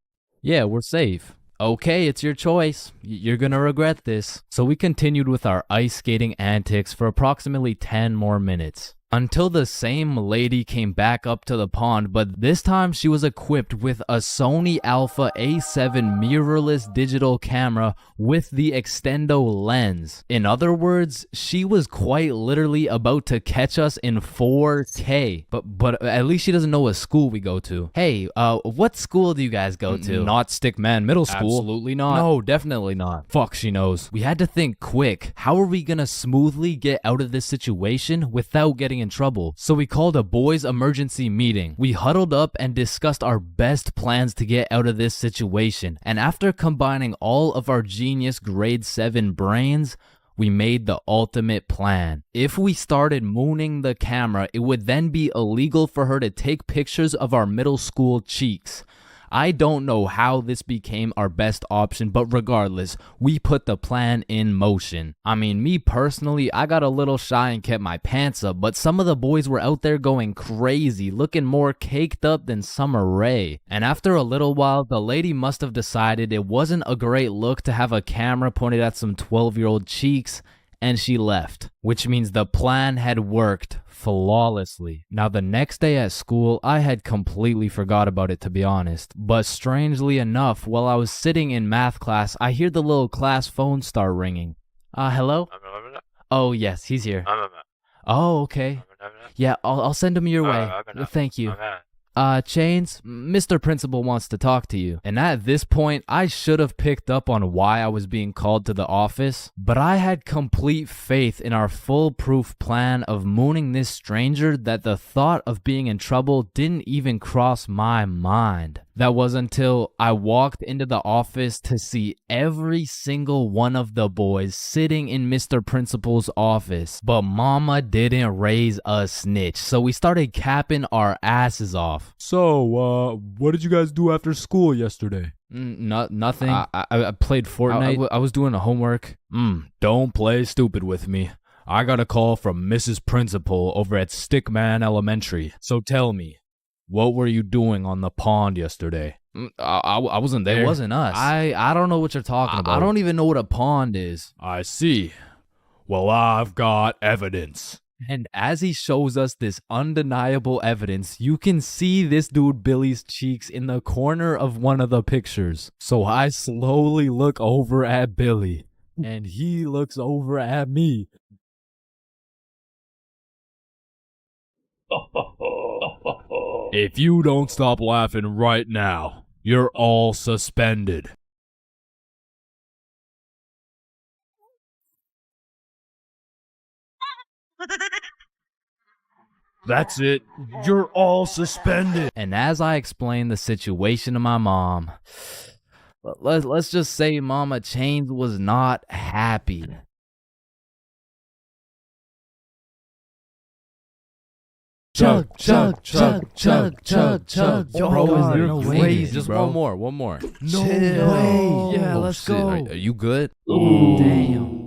Yeah, we're safe. Okay, it's your choice. You're gonna regret this. So we continued with our ice skating antics for approximately 10 more minutes. Until the same lady came back up to the pond, but this time she was equipped with a Sony Alpha A7 mirrorless digital camera with the extendo lens. In other words, she was quite literally about to catch us in 4K. But at least she doesn't know what school we go to. Hey, what school do you guys go to? Not Stickman Middle School. Absolutely not. No, definitely not. Fuck, she knows. We had to think quick. How are we gonna smoothly get out of this situation without getting in trouble? So we called a boys emergency meeting. We huddled up and discussed our best plans to get out of this situation. And after combining all of our genius grade 7 brains, we made the ultimate plan. If we started mooning the camera, it would then be illegal for her to take pictures of our middle school cheeks. I don't know how this became our best option, but regardless, we put the plan in motion. I mean, me personally, I got a little shy and kept my pants up, but some of the boys were out there going crazy, looking more caked up than Summer Rae. And after a little while, the lady must have decided it wasn't a great look to have a camera pointed at some 12-year-old cheeks, and she left. Which means the plan had worked flawlessly. Now, the next day at school, I had completely forgot about it, to be honest. But strangely enough, while I was sitting in math class, I hear the little class phone start ringing. Hello? Oh, yes, he's here. Oh, okay. Yeah, I'll send him your way. Thank you. Chains, Mr. Principal wants to talk to you. And at this point, I should have picked up on why I was being called to the office, but I had complete faith in our foolproof plan of mooning this stranger that the thought of being in trouble didn't even cross my mind. That was until I walked into the office to see every single one of the boys sitting in Mr. Principal's office. But mama didn't raise a snitch, so we started capping our asses off. So, what did you guys do after school yesterday? Nothing. I played Fortnite. I was doing a homework. Don't play stupid with me. I got a call from Mrs. Principal over at Stickman Elementary. So tell me, What were you doing on the pond yesterday? I wasn't there. It wasn't us. I don't know what you're talking about. I don't even know what a pond is. I see. Well, I've got evidence. And as he shows us this undeniable evidence, you can see this dude Billy's cheeks in the corner of one of the pictures. So I slowly look over at Billy, and he looks over at me. If you don't stop laughing right now, you're all suspended. That's it. You're all suspended. And as I explained the situation to my mom, let's just say Mama Chains was not happy. Chug, chug, chug, chug, chug, chug. Yo, Bro, God, you're no way. crazy, Just bro. one more. No way. Yeah, Oh, let's shit. go. Are you good? Ooh. Damn.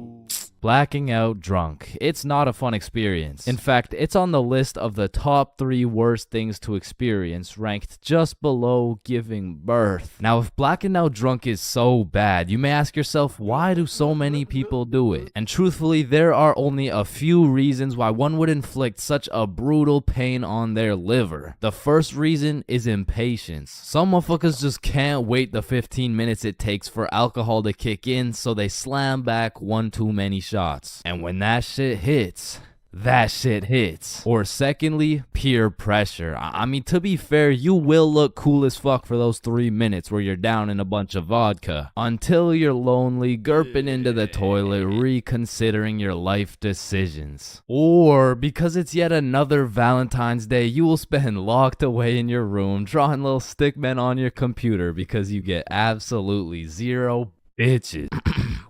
Blacking out drunk. It's not a fun experience. In fact, it's on the list of the top 3 worst things to experience, ranked just below giving birth. Now, if blacking out drunk is so bad, you may ask yourself, why do so many people do it? And truthfully, there are only a few reasons why one would inflict such a brutal pain on their liver. The first reason is impatience. Some motherfuckers just can't wait the 15 minutes it takes for alcohol to kick in, so they slam back one too many shots. And when that shit hits, that shit hits. Or secondly, peer pressure. I mean, to be fair, you will look cool as fuck for those 3 minutes where you're down in a bunch of vodka, until you're lonely, gurping into the toilet, reconsidering your life decisions. Or, because it's yet another Valentine's Day, you will spend locked away in your room, drawing little stickmen on your computer because you get absolutely zero bitches.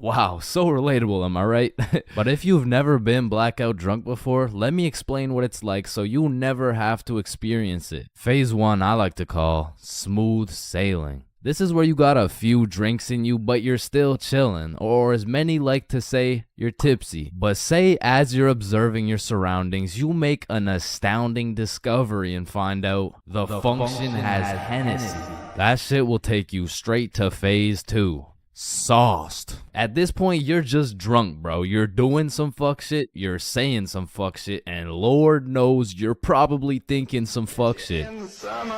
Wow, so relatable, am I right? But if you've never been blackout drunk before, let me explain what it's like so you'll never have to experience it. Phase 1 I like to call smooth sailing. This is where you got a few drinks in you, but you're still chilling, or as many like to say, you're tipsy. But say as you're observing your surroundings, you make an astounding discovery and find out the function has Hennessy. That shit will take you straight to phase 2. Sauced. At this point, you're just drunk, bro. You're doing some fuck shit, you're saying some fuck shit, and Lord knows you're probably thinking some fuck shit.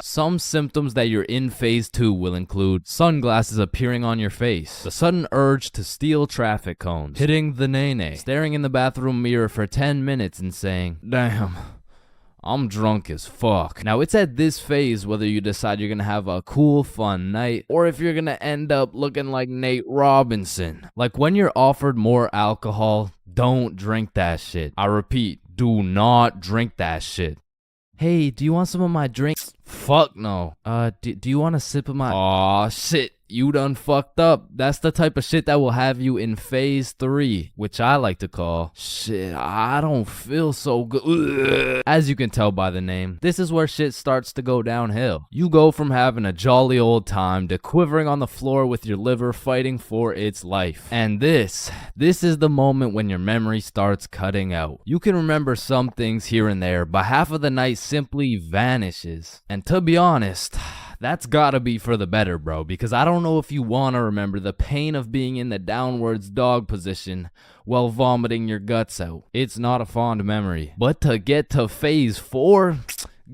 Some symptoms that you're in phase 2 will include sunglasses appearing on your face, the sudden urge to steal traffic cones, hitting the nene, staring in the bathroom mirror for 10 minutes and saying, damn, I'm drunk as fuck. Now, it's at this phase whether you decide you're gonna have a cool, fun night, or if you're gonna end up looking like Nate Robinson. Like, when you're offered more alcohol, don't drink that shit. I repeat, do not drink that shit. Hey, do you want some of my drink? Fuck no. Do you want a sip of my— Aw, shit. You done fucked up. That's the type of shit that will have you in phase 3, which I like to call, shit, I don't feel so good. Ugh. As you can tell by the name, this is where shit starts to go downhill. You go from having a jolly old time to quivering on the floor with your liver fighting for its life. And this is the moment when your memory starts cutting out. You can remember some things here and there, but half of the night simply vanishes. And to be honest, that's gotta be for the better, bro, because I don't know if you wanna remember the pain of being in the downwards dog position while vomiting your guts out. It's not a fond memory. But to get to phase 4,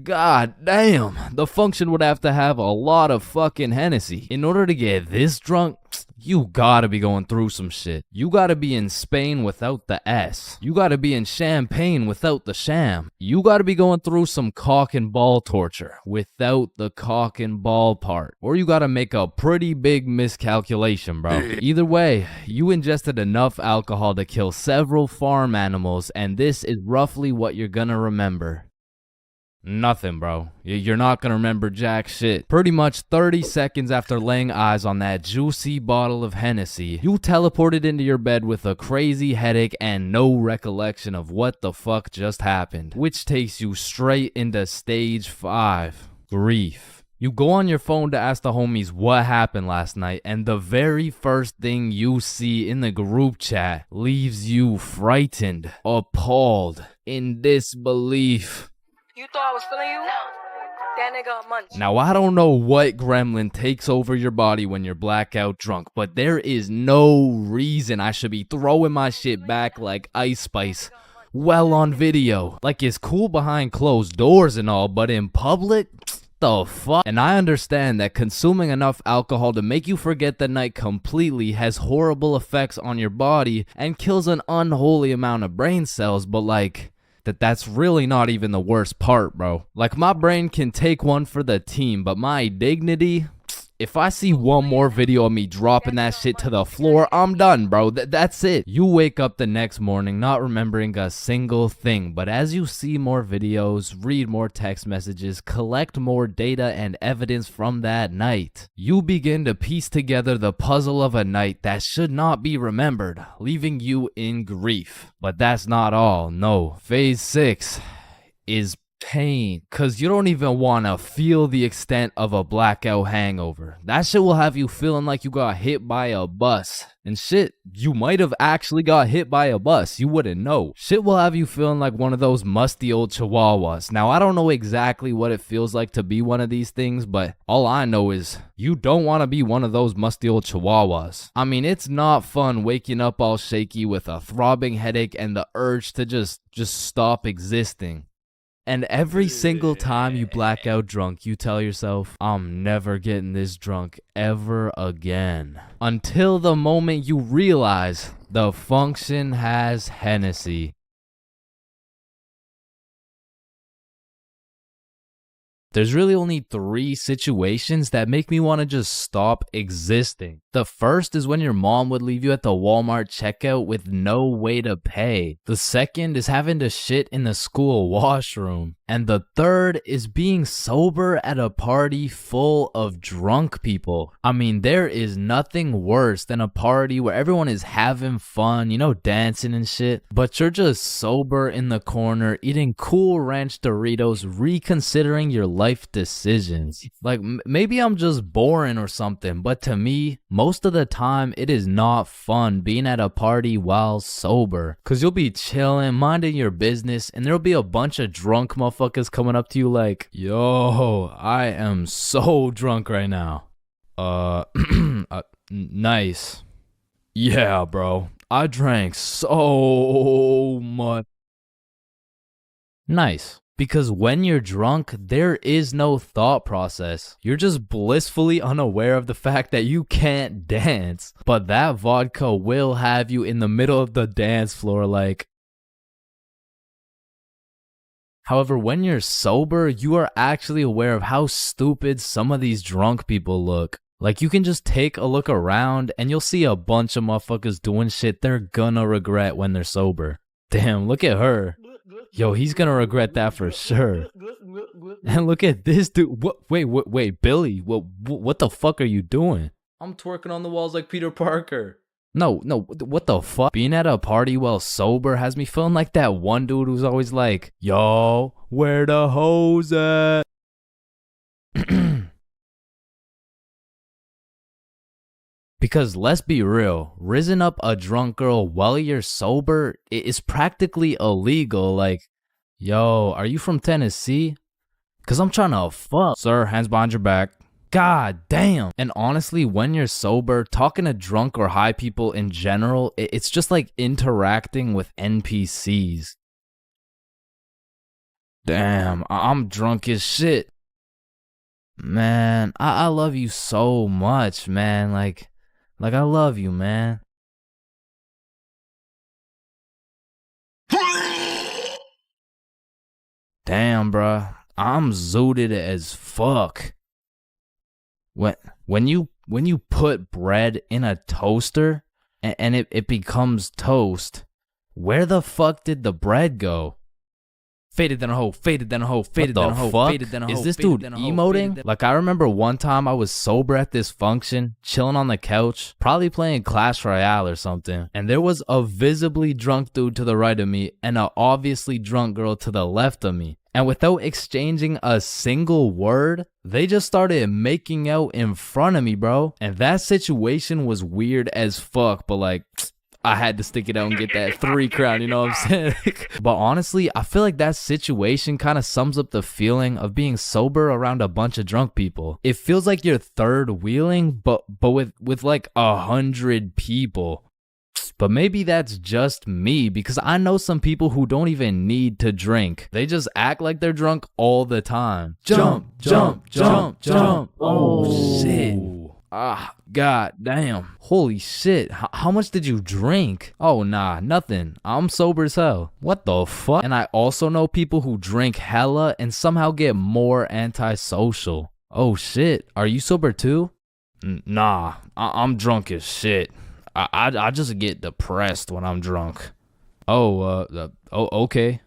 god damn, the function would have to have a lot of fucking Hennessy. In order to get this drunk, you gotta be going through some shit. You gotta be in Spain without the S. You gotta be in Champagne without the sham. You gotta be going through some cock and ball torture without the cock and ball part. Or you gotta make a pretty big miscalculation, bro. Either way, you ingested enough alcohol to kill several farm animals, and this is roughly what you're gonna remember. Nothing, bro. You're not gonna remember jack shit. Pretty much 30 seconds after laying eyes on that juicy bottle of Hennessy, you teleported into your bed with a crazy headache and no recollection of what the fuck just happened, which takes you straight into stage 5, grief. You go on your phone to ask the homies what happened last night, and the very first thing you see in the group chat leaves you frightened, appalled, in disbelief. You thought I was feeling you? Now, I don't know what gremlin takes over your body when you're blackout drunk, but there is no reason I should be throwing my shit back like Ice Spice. Well, on video. Like, it's cool behind closed doors and all, but in public? The fuck? And I understand that consuming enough alcohol to make you forget the night completely has horrible effects on your body and kills an unholy amount of brain cells, but like, that's really not even the worst part, bro. Like, my brain can take one for the team, but my dignity, if I see one more video of me dropping that shit to the floor, I'm done, bro. That's it. You wake up the next morning not remembering a single thing, but as you see more videos, read more text messages, collect more data and evidence from that night, you begin to piece together the puzzle of a night that should not be remembered, leaving you in grief. But that's not all. No. Phase 6 is pain, cause you don't even want to feel the extent of a blackout hangover. That shit will have you feeling like you got hit by a bus. And shit, you might have actually got hit by a bus. You wouldn't know. Shit will have you feeling like one of those musty old chihuahuas. Now, I don't know exactly what it feels like to be one of these things, but all I know is you don't want to be one of those musty old chihuahuas. I mean, it's not fun waking up all shaky with a throbbing headache and the urge to just stop existing. And every single time you black out drunk, you tell yourself, I'm never getting this drunk ever again. Until the moment you realize the function has Hennessy. There's really only 3 situations that make me want to just stop existing. The first is when your mom would leave you at the Walmart checkout with no way to pay. The second is having to shit in the school washroom. And the third is being sober at a party full of drunk people. I mean, there is nothing worse than a party where everyone is having fun, you know, dancing and shit, but you're just sober in the corner, eating Cool Ranch Doritos, reconsidering your life decisions. Like, maybe I'm just boring or something, but to me, most of the time, it is not fun being at a party while sober. Cause you'll be chilling, minding your business, and there'll be a bunch of drunk motherfuckers coming up to you like, yo, I am so drunk right now. Nice. Yeah, bro. I drank so much. Nice. Because when you're drunk, there is no thought process. You're just blissfully unaware of the fact that you can't dance. But that vodka will have you in the middle of the dance floor like. However, when you're sober, you are actually aware of how stupid some of these drunk people look. Like, you can just take a look around and you'll see a bunch of motherfuckers doing shit they're gonna regret when they're sober. Damn, look at her. Yo, he's gonna regret that for sure. And look at this dude. Wait, Billy. What the fuck are you doing? I'm twerking on the walls like Peter Parker. No, what the fuck? Being at a party while sober has me feeling like that one dude who's always like, yo, where the hoes at? Because let's be real, rizzing up a drunk girl while you're sober is practically illegal. Like, yo, are you from Tennessee? Cause I'm trying to fuck. Sir, hands behind your back. God damn. And honestly, when you're sober, talking to drunk or high people in general, it's just like interacting with NPCs. Damn, I'm drunk as shit. Man, I love you so much, man. Like I love you, man. Damn, bruh. I'm zooted as fuck. When you put bread in a toaster and it becomes toast, where the fuck did the bread go? Faded than a hoe, faded than a hoe, faded than a hoe, faded than a hoe. Is this dude emoting? Like, I remember one time I was sober at this function, chilling on the couch, probably playing Clash Royale or something, and there was a visibly drunk dude to the right of me and a obviously drunk girl to the left of me. And without exchanging a single word, they just started making out in front of me, bro. And that situation was weird as fuck, but like, I had to stick it out and get that 3 crown, you know what I'm saying? But honestly, I feel like that situation kind of sums up the feeling of being sober around a bunch of drunk people. It feels like you're third wheeling, but with like 100 people. But maybe that's just me, because I know some people who don't even need to drink. They just act like they're drunk all the time. Jump, jump, jump, jump. Oh, shit. Ah, god damn. Holy shit. How much did you drink? Oh, nah, nothing. I'm sober as hell. What the fuck? And I also know people who drink hella and somehow get more antisocial. Oh, shit. Are you sober too? Nah, I'm drunk as shit. I just get depressed when I'm drunk. Oh, okay.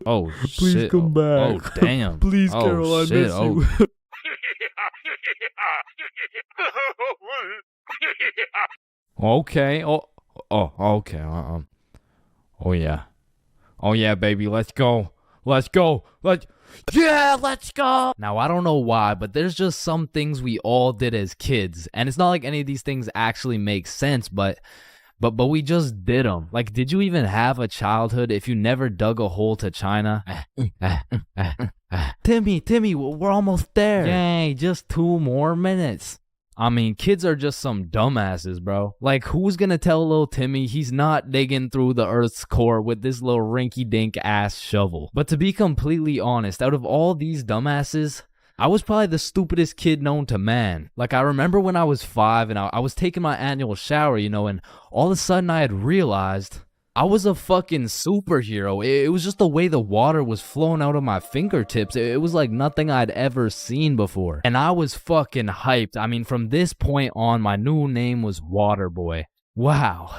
Oh, Please shit. come back. Oh, damn. Please, Oh, Carol, I shit. miss Oh. you. Okay. Okay. Oh yeah. Oh yeah, baby. Let's go. Let's go. Yeah, let's go. Now, I don't know why, but there's just some things we all did as kids, and it's not like any of these things actually make sense, but we just did them. Like, did you even have a childhood if you never dug a hole to China? Timmy, we're almost there. Yay, just 2 more minutes. I mean, kids are just some dumbasses, bro. Like, who's gonna tell little Timmy he's not digging through the Earth's core with this little rinky-dink ass shovel? But to be completely honest, out of all these dumbasses, I was probably the stupidest kid known to man. Like, I remember when I was 5 and I was taking my annual shower, you know, and all of a sudden I had realized I was a fucking superhero. It was just the way the water was flowing out of my fingertips. It was like nothing I'd ever seen before. And I was fucking hyped. I mean, from this point on, my new name was Waterboy. Wow.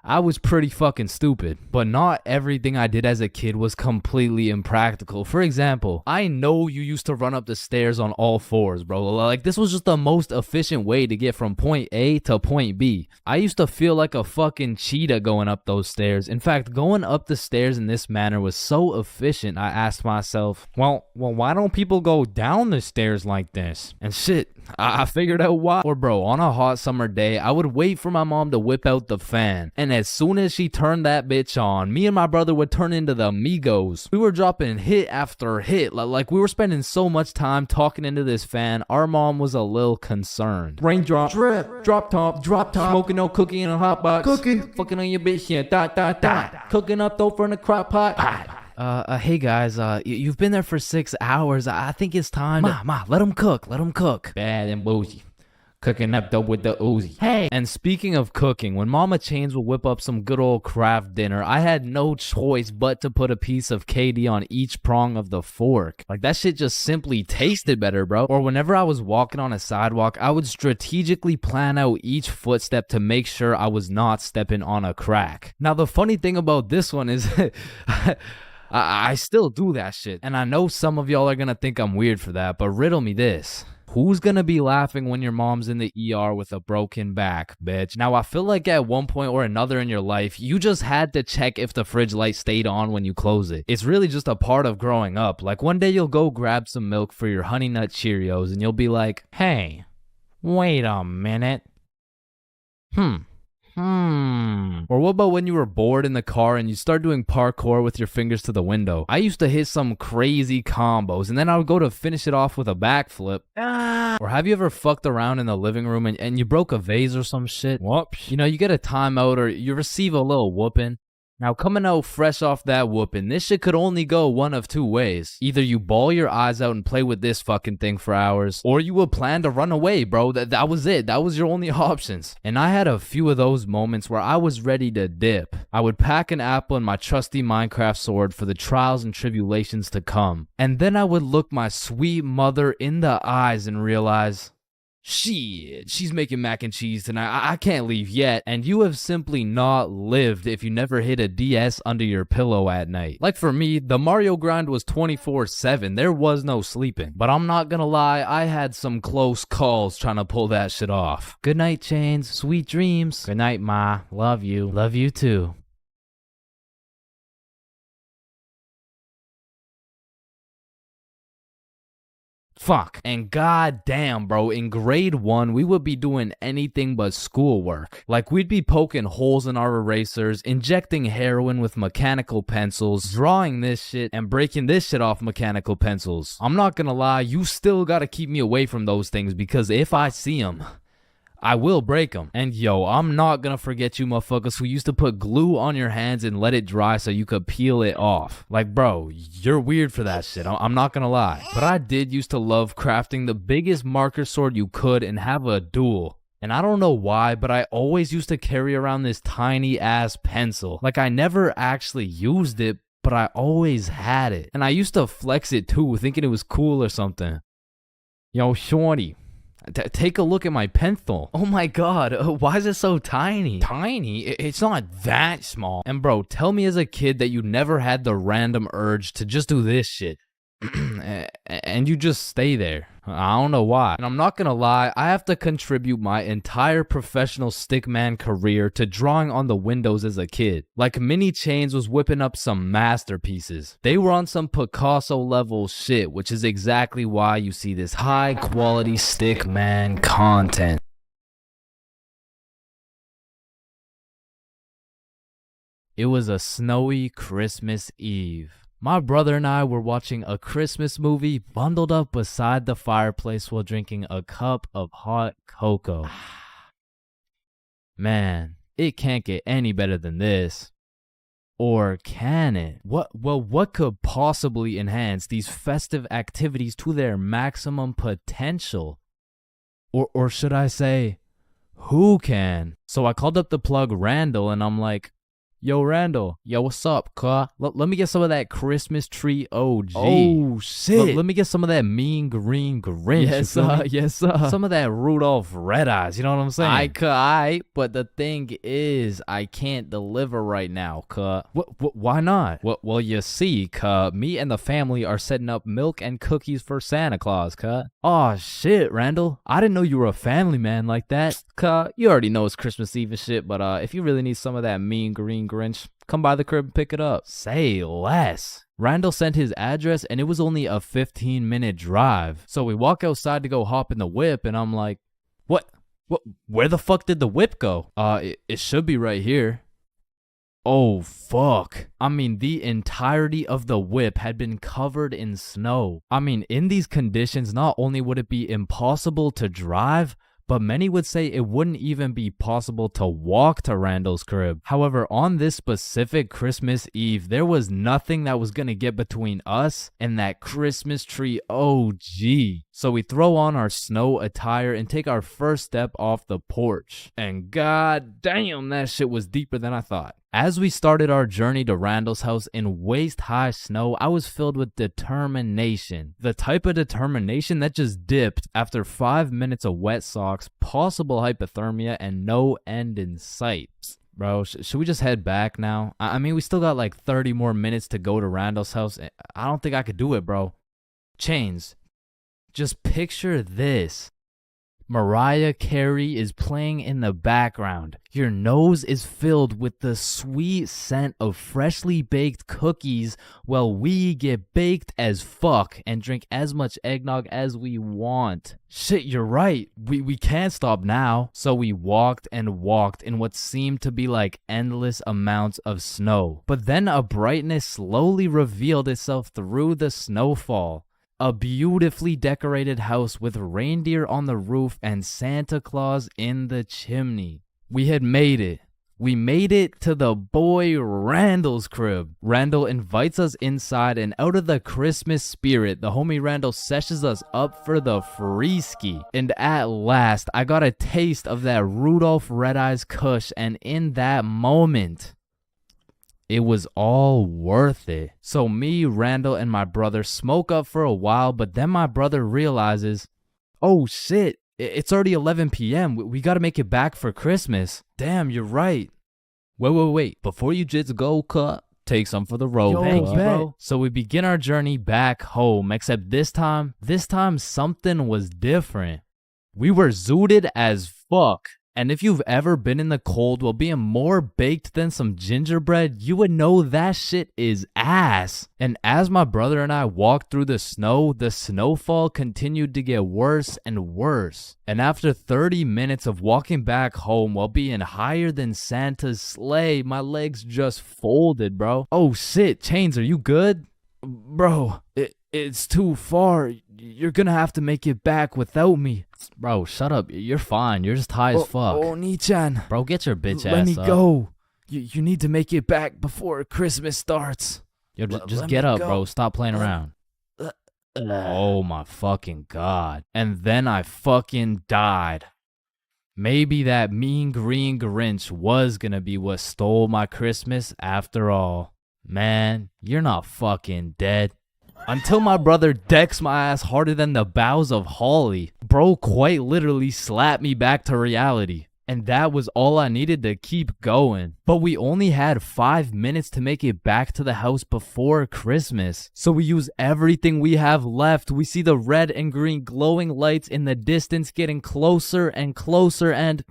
I was pretty fucking stupid, but not everything I did as a kid was completely impractical. For example, I know you used to run up the stairs on all 4s, bro. Like, this was just the most efficient way to get from point A to point B. I used to feel like a fucking cheetah going up those stairs. In fact, going up the stairs in this manner was so efficient, I asked myself, well, why don't people go down the stairs like this? And shit, I figured out why. Or bro, on a hot summer day, I would wait for my mom to whip out the fan, and as soon as she turned that bitch on, me and my brother would turn into the Migos. We were dropping hit after hit, like we were spending so much time talking into this fan, our mom was a little concerned. Raindrop, drip, drop top, smoking no cookie in a hot box, fucking on your bitch, yeah, cooking up dope from the crock pot. Hey guys, you've been there for 6 hours. I think it's time. Ma, let them cook. Bad and bougie. Cooking up dope with the Uzi. Hey! And speaking of cooking, when Mama Chains would whip up some good old craft dinner, I had no choice but to put a piece of KD on each prong of the fork. Like, that shit just simply tasted better, bro. Or whenever I was walking on a sidewalk, I would strategically plan out each footstep to make sure I was not stepping on a crack. Now, the funny thing about this one is I still do that shit. And I know some of y'all are gonna think I'm weird for that, but riddle me this. Who's gonna be laughing when your mom's in the ER with a broken back, bitch? Now, I feel like at one point or another in your life, you just had to check if the fridge light stayed on when you close it. It's really just a part of growing up. Like, one day you'll go grab some milk for your Honey Nut Cheerios and you'll be like, hey, wait a minute. Or what about when you were bored in the car and you start doing parkour with your fingers to the window? I used to hit some crazy combos and then I would go to finish it off with a backflip. Or have you ever fucked around in the living room and you broke a vase or some shit? Whoops. You know, you get a timeout or you receive a little whooping. Now, coming out fresh off that whooping, this shit could only go one of 2 ways. Either you bawl your eyes out and play with this fucking thing for hours, or you would plan to run away, bro. That was it. That was your only options. And I had a few of those moments where I was ready to dip. I would pack an apple and my trusty Minecraft sword for the trials and tribulations to come. And then I would look my sweet mother in the eyes and realize, shit, she's making mac and cheese tonight. I can't leave yet. And you have simply not lived if you never hid a DS under your pillow at night. Like for me, the Mario grind was 24/7. There was no sleeping. But I'm not gonna lie, I had some close calls trying to pull that shit off. Good night, Chains. Sweet dreams. Good night, Ma. Love you. Love you too. Fuck. And goddamn, bro, in grade 1, we would be doing anything but schoolwork. Like, we'd be poking holes in our erasers, injecting heroin with mechanical pencils, drawing this shit, and breaking this shit off mechanical pencils. I'm not gonna lie, you still gotta keep me away from those things, because if I see them, I will break them. And yo, I'm not gonna forget you motherfuckers who used to put glue on your hands and let it dry so you could peel it off. Like, bro, you're weird for that shit. I'm not gonna lie. But I did used to love crafting the biggest marker sword you could and have a duel. And I don't know why, but I always used to carry around this tiny ass pencil. Like, I never actually used it, but I always had it. And I used to flex it too, thinking it was cool or something. Yo, shorty, take a look at my pencil. Oh my god, why is it so tiny? Tiny? It's not that small. And bro, tell me as a kid that you never had the random urge to just do this shit. And you just stay there. I don't know why. And I'm not gonna lie, I have to contribute my entire professional stickman career to drawing on the windows as a kid. Like, Mini Chains was whipping up some masterpieces. They were on some Picasso level shit, which is exactly why you see this high quality stickman content. It was a snowy Christmas Eve. My brother and I were watching a Christmas movie bundled up beside the fireplace while drinking a cup of hot cocoa. Man, it can't get any better than this. Or can it? What could possibly enhance these festive activities to their maximum potential? Or should I say, who can? So I called up the plug Randall and I'm like, yo, Randall. Yo, what's up, cuh? Let me get some of that Christmas tree OG. Oh, shit. Let me get some of that mean green Grinch. Yes, yes, some of that Rudolph Red Eyes, you know what I'm saying? But the thing is, I can't deliver right now, cuh. Why not? Well, you see, cuh, me and the family are setting up milk and cookies for Santa Claus, cuh. Aw, shit, Randall. I didn't know you were a family man like that. Cuh, you already know it's Christmas Eve and shit, but if you really need some of that mean green Grinch, come by the crib and pick it up. Say less. Randall sent his address and it was only a 15-minute drive. So we walk outside to go hop in the whip and I'm like, what? Where the fuck did the whip go? It should be right here. Oh, fuck. I mean, the entirety of the whip had been covered in snow. I mean, in these conditions, not only would it be impossible to drive, but many would say it wouldn't even be possible to walk to Randall's crib. However, on this specific Christmas Eve, there was nothing that was gonna get between us and that Christmas tree OG. So we throw on our snow attire and take our first step off the porch. And god damn, that shit was deeper than I thought. As we started our journey to Randall's house in waist-high snow, I was filled with determination. The type of determination that just dipped after 5 minutes of wet socks, possible hypothermia, and no end in sight. Bro, should we just head back now? I mean, we still got like 30 more minutes to go to Randall's house. I don't think I could do it, bro. Chains, just picture this. Mariah Carey is playing in the background. Your nose is filled with the sweet scent of freshly baked cookies while we get baked as fuck and drink as much eggnog as we want. Shit, you're right. We can't stop now. So we walked and walked in what seemed to be like endless amounts of snow. But then a brightness slowly revealed itself through the snowfall. A beautifully decorated house with reindeer on the roof and Santa Claus in the chimney. We had made it. We made it to the boy Randall's crib. Randall invites us inside, and out of the Christmas spirit, the homie Randall sessions us up for the free ski. And at last, I got a taste of that Rudolph Red Eyes Kush, and in that moment, it was all worth it. So me, Randall, and my brother smoke up for a while, but then my brother realizes, oh shit, it's already 11 p.m. We gotta make it back for Christmas. Damn, you're right. Wait. Before you just go, cut, take some for the road. Thank you, bro. So we begin our journey back home, except this time something was different. We were zooted as fuck. And if you've ever been in the cold while being more baked than some gingerbread, you would know that shit is ass. And as my brother and I walked through the snowfall continued to get worse and worse. And after 30 minutes of walking back home while being higher than Santa's sleigh, my legs just folded, bro. Oh shit, Chains, are you good? Bro, it's too far. You're gonna have to make it back without me. Bro, shut up. You're fine. You're just high as fuck. Oh, Nichan. Bro, get your bitch ass up. Let me go. You need to make it back before Christmas starts. Yo, just get up, bro. Stop playing around. Oh my fucking god. And then I fucking died. Maybe that mean green Grinch was gonna be what stole my Christmas after all. Man, you're not fucking dead. Until my brother decks my ass harder than the boughs of holly. Bro quite literally slapped me back to reality. And that was all I needed to keep going. But we only had 5 minutes to make it back to the house before Christmas. So we use everything we have left. We see the red and green glowing lights in the distance getting closer and closer, and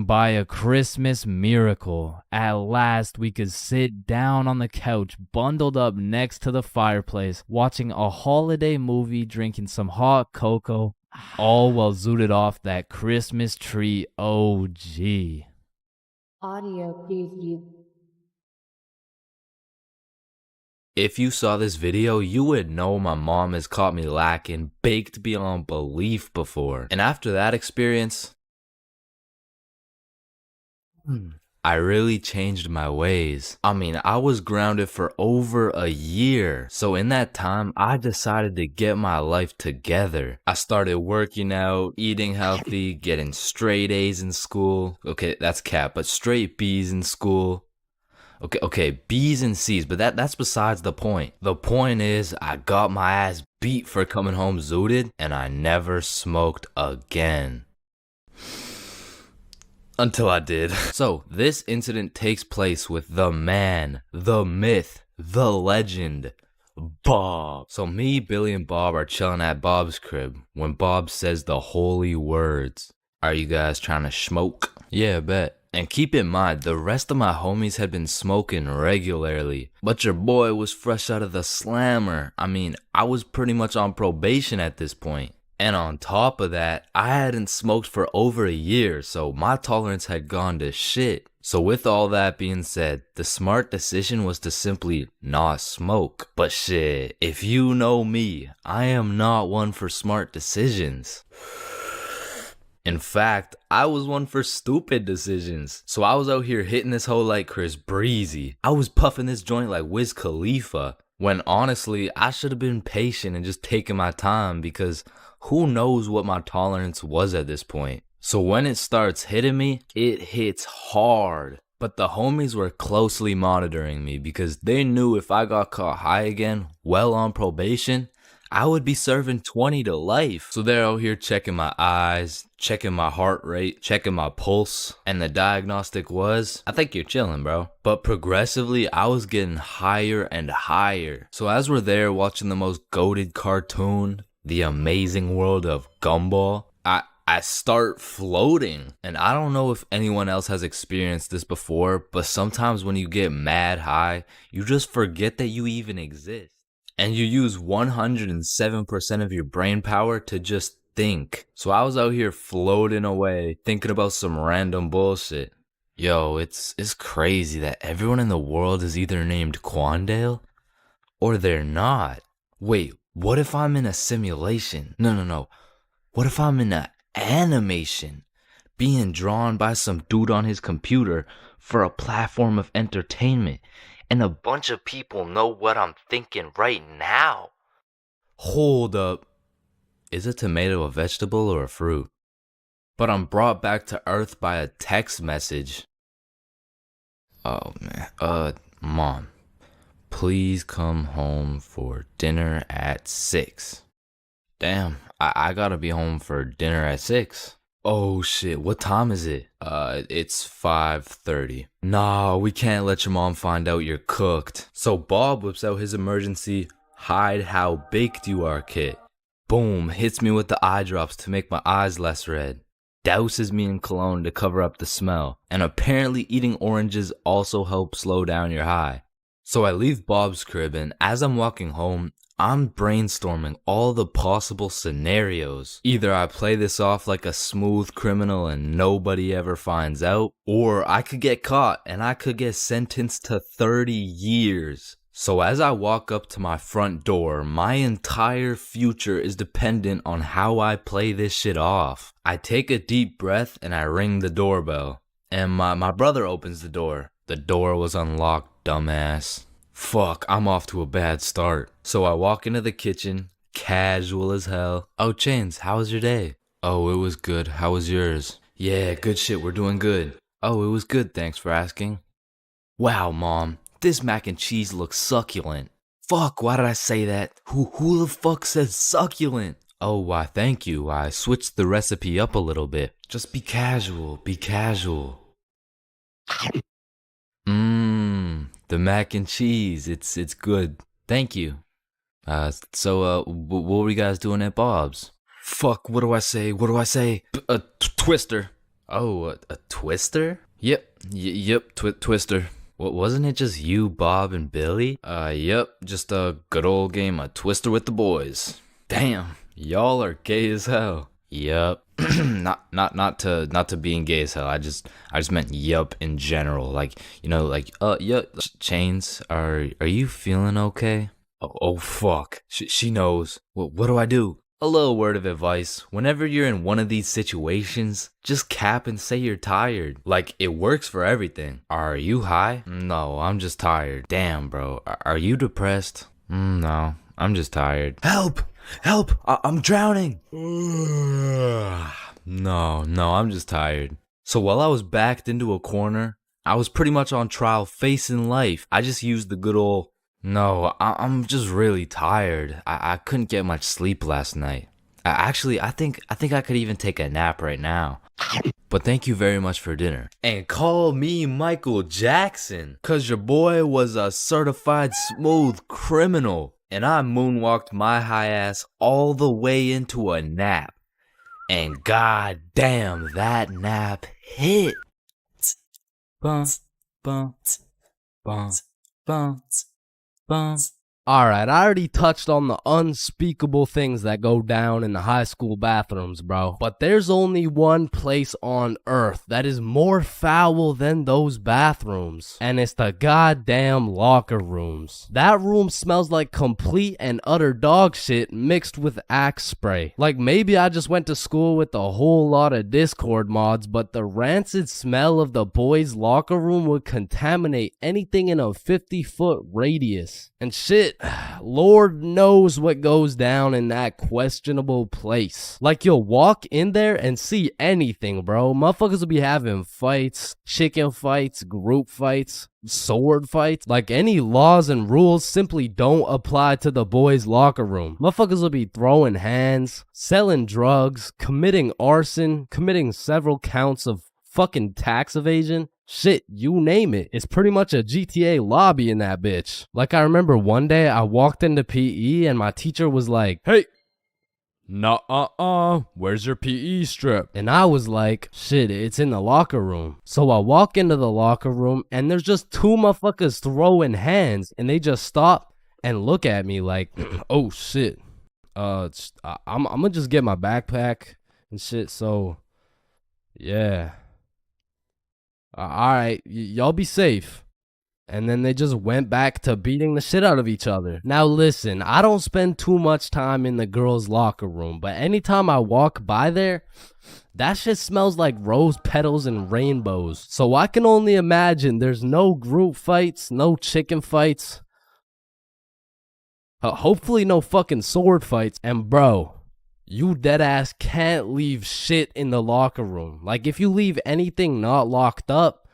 by a Christmas miracle, at last we could sit down on the couch, bundled up next to the fireplace, watching a holiday movie, drinking some hot cocoa, all while zooted off that Christmas tree OG. Audio preview. If you saw this video, you would know my mom has caught me lacking, baked beyond belief before. And after that experience, I really changed my ways. I mean, I was grounded for over a year. So in that time, I decided to get my life together. I started working out, eating healthy, getting straight A's in school. Okay, that's cap, but straight B's in school. Okay, B's and C's, but that's besides the point. The point is, I got my ass beat for coming home zooted, and I never smoked again. Until I did. So, this incident takes place with the man, the myth, the legend, Bob. So me, Billy, and Bob are chilling at Bob's crib when Bob says the holy words. Are you guys trying to smoke? Yeah, bet. And keep in mind, the rest of my homies had been smoking regularly. But your boy was fresh out of the slammer. I mean, I was pretty much on probation at this point. And on top of that, I hadn't smoked for over a year, so my tolerance had gone to shit. So with all that being said, the smart decision was to simply not smoke. But shit, if you know me, I am not one for smart decisions. In fact, I was one for stupid decisions. So I was out here hitting this hoe like Chris Breezy. I was puffing this joint like Wiz Khalifa. When honestly, I should have been patient and just taken my time, because who knows what my tolerance was at this point. So when it starts hitting me, it hits hard. But the homies were closely monitoring me because they knew if I got caught high again, well on probation, I would be serving 20 to life. So they're out here checking my eyes, checking my heart rate, checking my pulse. And the diagnostic was, I think you're chilling, bro. But progressively, I was getting higher and higher. So as we're there watching the most goated cartoon, The Amazing World of Gumball, I start floating. And I don't know if anyone else has experienced this before, but sometimes when you get mad high, you just forget that you even exist. And you use 107% of your brain power to just think. So I was out here floating away, thinking about some random bullshit. Yo, it's crazy that everyone in the world is either named Quandale or they're not. Wait, what if I'm in a simulation? No. What if I'm in an animation being drawn by some dude on his computer for a platform of entertainment, and a bunch of people know what I'm thinking right now? Hold up. Is a tomato a vegetable or a fruit? But I'm brought back to earth by a text message. Oh man. Mom, please come home for dinner at 6. Damn, I gotta be home for dinner at 6. Oh shit, what time is it? It's 5:30. Nah, we can't let your mom find out you're cooked. So Bob whips out his emergency hide how baked you are kit. Boom, hits me with the eye drops to make my eyes less red. douses me in cologne to cover up the smell. And apparently eating oranges also helps slow down your high. So I leave Bob's crib, and as I'm walking home, I'm brainstorming all the possible scenarios. Either I play this off like a smooth criminal and nobody ever finds out, or I could get caught and I could get sentenced to 30 years. So as I walk up to my front door, my entire future is dependent on how I play this shit off. I take a deep breath and I ring the doorbell. And my brother opens the door. The door was unlocked, dumbass. Fuck, I'm off to a bad start. So I walk into the kitchen, casual as hell. Oh, Chains, how was your day? Oh, it was good. How was yours? Yeah, good shit, we're doing good. Oh, it was good, thanks for asking. Wow, Mom, this mac and cheese looks succulent. Fuck, why did I say that? Who the fuck says succulent? Oh, why, thank you. I switched the recipe up a little bit. Just be casual, be casual. The mac and cheese, it's good. Thank you. So what were you guys doing at Bob's? Fuck, what do I say? A twister. Oh, a twister? Yep, twister. What, wasn't it just you, Bob, and Billy? Yep, just a good old game of Twister with the boys. Damn, y'all are gay as hell. Yup. not to being gay as hell. I just meant yup in general. Like, you know, like yup. Chains, are you feeling okay? Oh fuck. She knows. What do I do? A little word of advice. Whenever you're in one of these situations, just cap and say you're tired. Like, it works for everything. Are you high? No, I'm just tired. Damn, bro. Are you depressed? No, I'm just tired. Help! I'm drowning. No, I'm just tired. So while I was backed into a corner, I was pretty much on trial facing life. I just used the good old, no, I'm just really tired. I couldn't get much sleep last night. I think I could even take a nap right now. But thank you very much for dinner. And call me Michael Jackson, cause your boy was a certified smooth criminal. And I moonwalked my high ass all the way into a nap. And god damn, that nap hit. Bounce, bounce, bounce, bounce, bounce. Alright, I already touched on the unspeakable things that go down in the high school bathrooms, bro. But there's only one place on earth that is more foul than those bathrooms. And it's the goddamn locker rooms. That room smells like complete and utter dog shit mixed with Axe spray. Like, maybe I just went to school with a whole lot of Discord mods, but the rancid smell of the boys' locker room would contaminate anything in a 50-foot radius. And shit, Lord knows what goes down in that questionable place. Like, you'll walk in there and see anything, bro. Motherfuckers will be having fights, chicken fights, group fights, sword fights. Like, any laws and rules simply don't apply to the boys' locker room. Motherfuckers will be throwing hands, selling drugs, committing arson, committing several counts of fucking tax evasion. Shit, you name it. It's pretty much a GTA lobby in that bitch. Like, I remember one day I walked into PE and my teacher was like, "Hey, where's your PE strip?" And I was like, shit, it's in the locker room. So I walk into the locker room and there's just two motherfuckers throwing hands, and they just stop and look at me like, oh shit. I'm gonna just get my backpack and shit, so yeah. Alright, y'all be safe. And then they just went back to beating the shit out of each other. Now listen, I don't spend too much time in the girls' locker room, but anytime I walk by there, that shit smells like rose petals and rainbows. So I can only imagine there's no group fights, no chicken fights. Hopefully no fucking sword fights. And bro, you deadass can't leave shit in the locker room. Like, if you leave anything not locked up,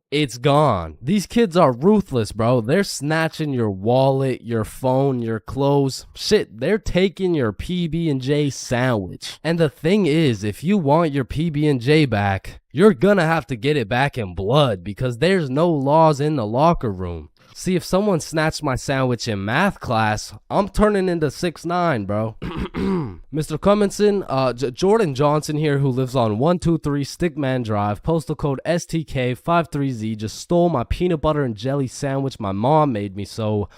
it's gone. These kids are ruthless, bro. They're snatching your wallet, your phone, your clothes. Shit, they're taking your PB&J sandwich. And the thing is, if you want your PB&J back, you're gonna have to get it back in blood, because there's no laws in the locker room. See, if someone snatched my sandwich in math class, I'm turning into 6'9", bro. Mr. Cumminson, Jordan Johnson here, who lives on 123 Stickman Drive, postal code STK53Z, just stole my peanut butter and jelly sandwich my mom made me, so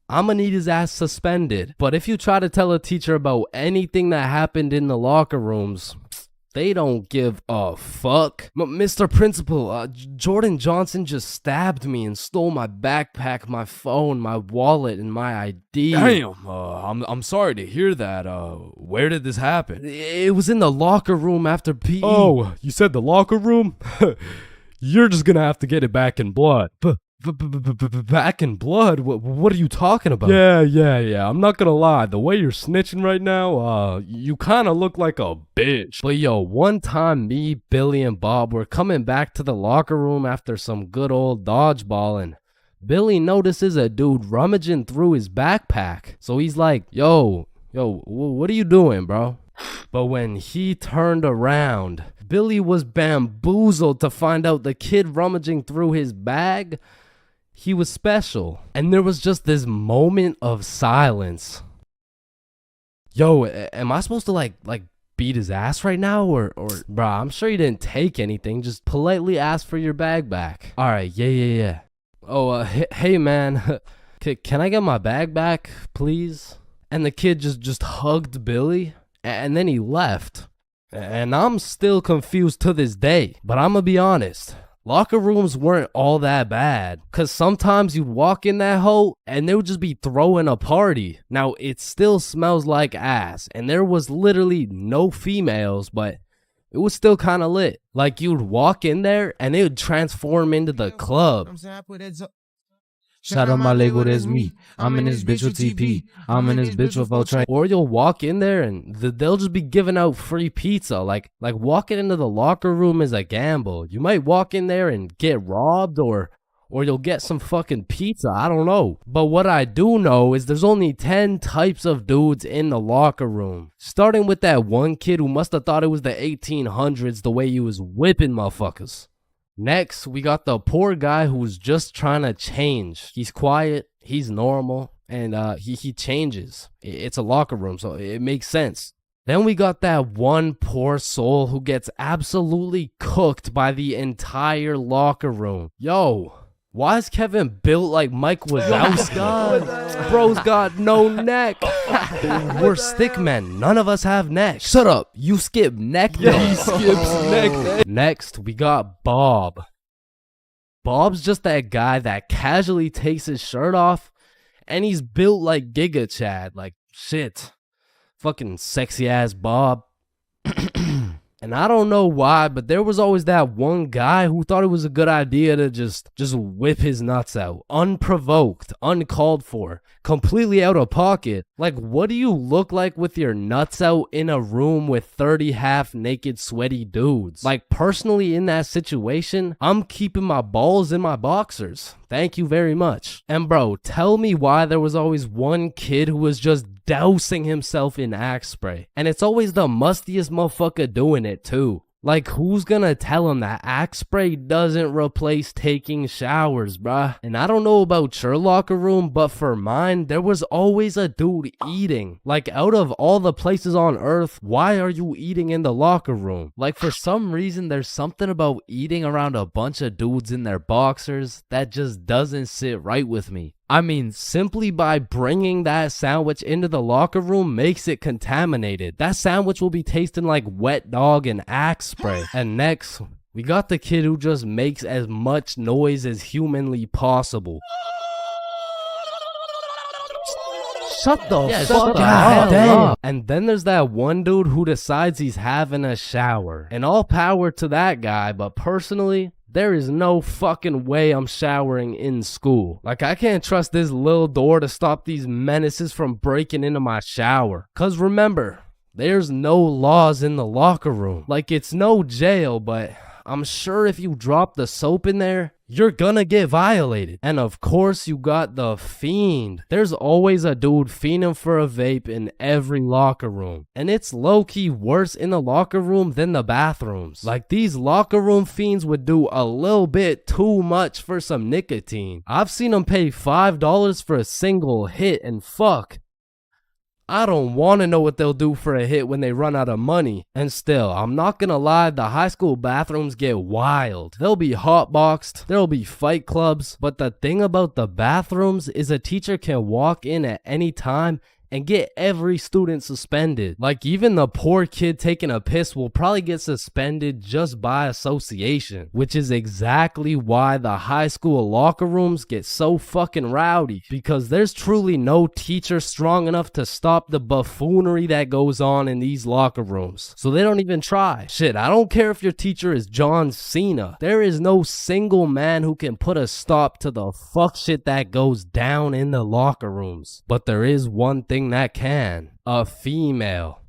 I'ma need his ass suspended. But if you try to tell a teacher about anything that happened in the locker rooms, they don't give a fuck. Mr. Principal, Jordan Johnson just stabbed me and stole my backpack, my phone, my wallet, and my ID. Damn, I'm sorry to hear that. Where did this happen? It was in the locker room after PE. Oh, you said the locker room? You're just gonna have to get it back in blood. Back in blood? What are you talking about? Yeah. I'm not gonna lie. The way you're snitching right now, you kind of look like a bitch. But yo, one time me, Billy, and Bob were coming back to the locker room after some good old dodgeball, and Billy notices a dude rummaging through his backpack. So he's like, yo, what are you doing, bro? But when he turned around, Billy was bamboozled to find out the kid rummaging through his bag, he was special. And there was just this moment of silence. Yo, am I supposed to like beat his ass right now? Or bruh, I'm sure he didn't take anything. Just politely ask for your bag back. All right, yeah. Oh, hey man, can I get my bag back, please? And the kid just hugged Billy, and then he left. And I'm still confused to this day. But I'm gonna be honest, locker rooms weren't all that bad. Cause sometimes you'd walk in that hole and they would just be throwing a party. Now it still smells like ass, and there was literally no females, but it was still kind of lit. Like you'd walk in there and it would transform into the club. Shout out my label, that's me. I'm in this bitch with TP. I'm in this bitch with Ultra. Or you'll walk in there and they'll just be giving out free pizza. Like walking into the locker room is a gamble. You might walk in there and get robbed, or you'll get some fucking pizza. I don't know. But what I do know is there's only 10 types of dudes in the locker room. Starting with that one kid who must have thought it was the 1800s the way he was whipping motherfuckers. Next, we got the poor guy who's just trying to change. He's quiet, he's normal, and he changes. It's a locker room, so it makes sense. Then we got that one poor soul who gets absolutely cooked by the entire locker room. Yo, why is Kevin built like Mike Wazowski? Bro's got no neck. We're stick men. None of us have neck. Shut up. You skip neck day. Yeah, he skips neck day. Next, we got Bob. Bob's just that guy that casually takes his shirt off, and he's built like Giga Chad. Like, shit. Fucking sexy ass Bob. And I don't know why, but there was always that one guy who thought it was a good idea to just whip his nuts out. Unprovoked, uncalled for, completely out of pocket. Like, what do you look like with your nuts out in a room with 30 half-naked sweaty dudes? Like, personally in that situation, I'm keeping my balls in my boxers. Thank you very much. And bro, tell me why there was always one kid who was just dousing himself in Axe spray. And it's always the mustiest motherfucker doing it too. Like, who's gonna tell him that Axe spray doesn't replace taking showers, bruh? And I don't know about your locker room, but for mine, there was always a dude eating. Like, out of all the places on earth, why are you eating in the locker room? Like, for some reason, there's something about eating around a bunch of dudes in their boxers that just doesn't sit right with me. I mean, simply by bringing that sandwich into the locker room makes it contaminated. That sandwich will be tasting like wet dog and Axe spray. And next, we got the kid who just makes as much noise as humanly possible. Shut the fuck up. And then there's that one dude who decides he's having a shower. And all power to that guy, but personally, there is no fucking way I'm showering in school. Like, I can't trust this little door to stop these menaces from breaking into my shower. Cause remember, there's no laws in the locker room. Like, it's no jail, but I'm sure if you drop the soap in there, you're gonna get violated. And of course you got the fiend. There's always a dude fiending for a vape in every locker room. And it's low-key worse in the locker room than the bathrooms. Like, these locker room fiends would do a little bit too much for some nicotine. I've seen them pay $5 for a single hit, and fuck, I don't want to know what they'll do for a hit when they run out of money. And still, I'm not gonna lie, the high school bathrooms get wild. They'll be hotboxed, there'll be fight clubs, but the thing about the bathrooms is a teacher can walk in at any time and get every student suspended. Like, even the poor kid taking a piss will probably get suspended just by association, which is exactly why the high school locker rooms get so fucking rowdy, because there's truly no teacher strong enough to stop the buffoonery that goes on in these locker rooms. So they don't even try. Shit, I don't care if your teacher is John Cena. There is no single man who can put a stop to the fuck shit that goes down in the locker rooms. But there is one thing that can: a female.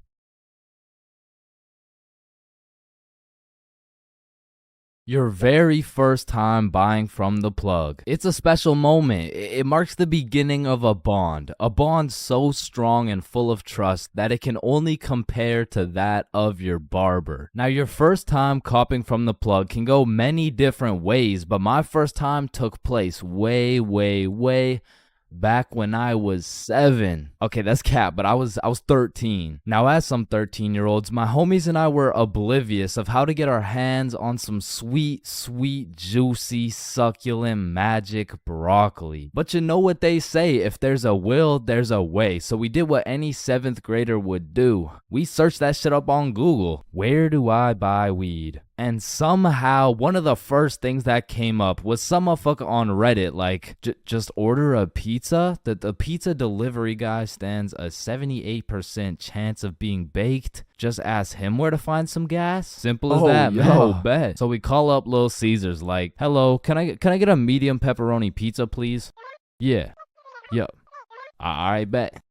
Your very first time buying from the plug. It's a special moment. It marks the beginning of a bond so strong and full of trust that it can only compare to that of your barber. Now, your first time copping from the plug can go many different ways, but my first time took place way back when I was 7. Okay, that's cap, but I was 13. Now, as some 13-year-olds, my homies and I were oblivious of how to get our hands on some sweet, juicy, succulent, magic broccoli. But you know what they say, if there's a will, there's a way. So we did what any 7th grader would do. We searched that shit up on Google. Where do I buy weed? And somehow, one of the first things that came up was some motherfucker on Reddit like, just order a pizza? The pizza delivery guy stands a 78% chance of being baked. Just ask him where to find some gas. Simple as that, man. yeah. Bet. So we call up Little Caesars like, hello, can I get a medium pepperoni pizza, please? Yeah. Yup. I bet.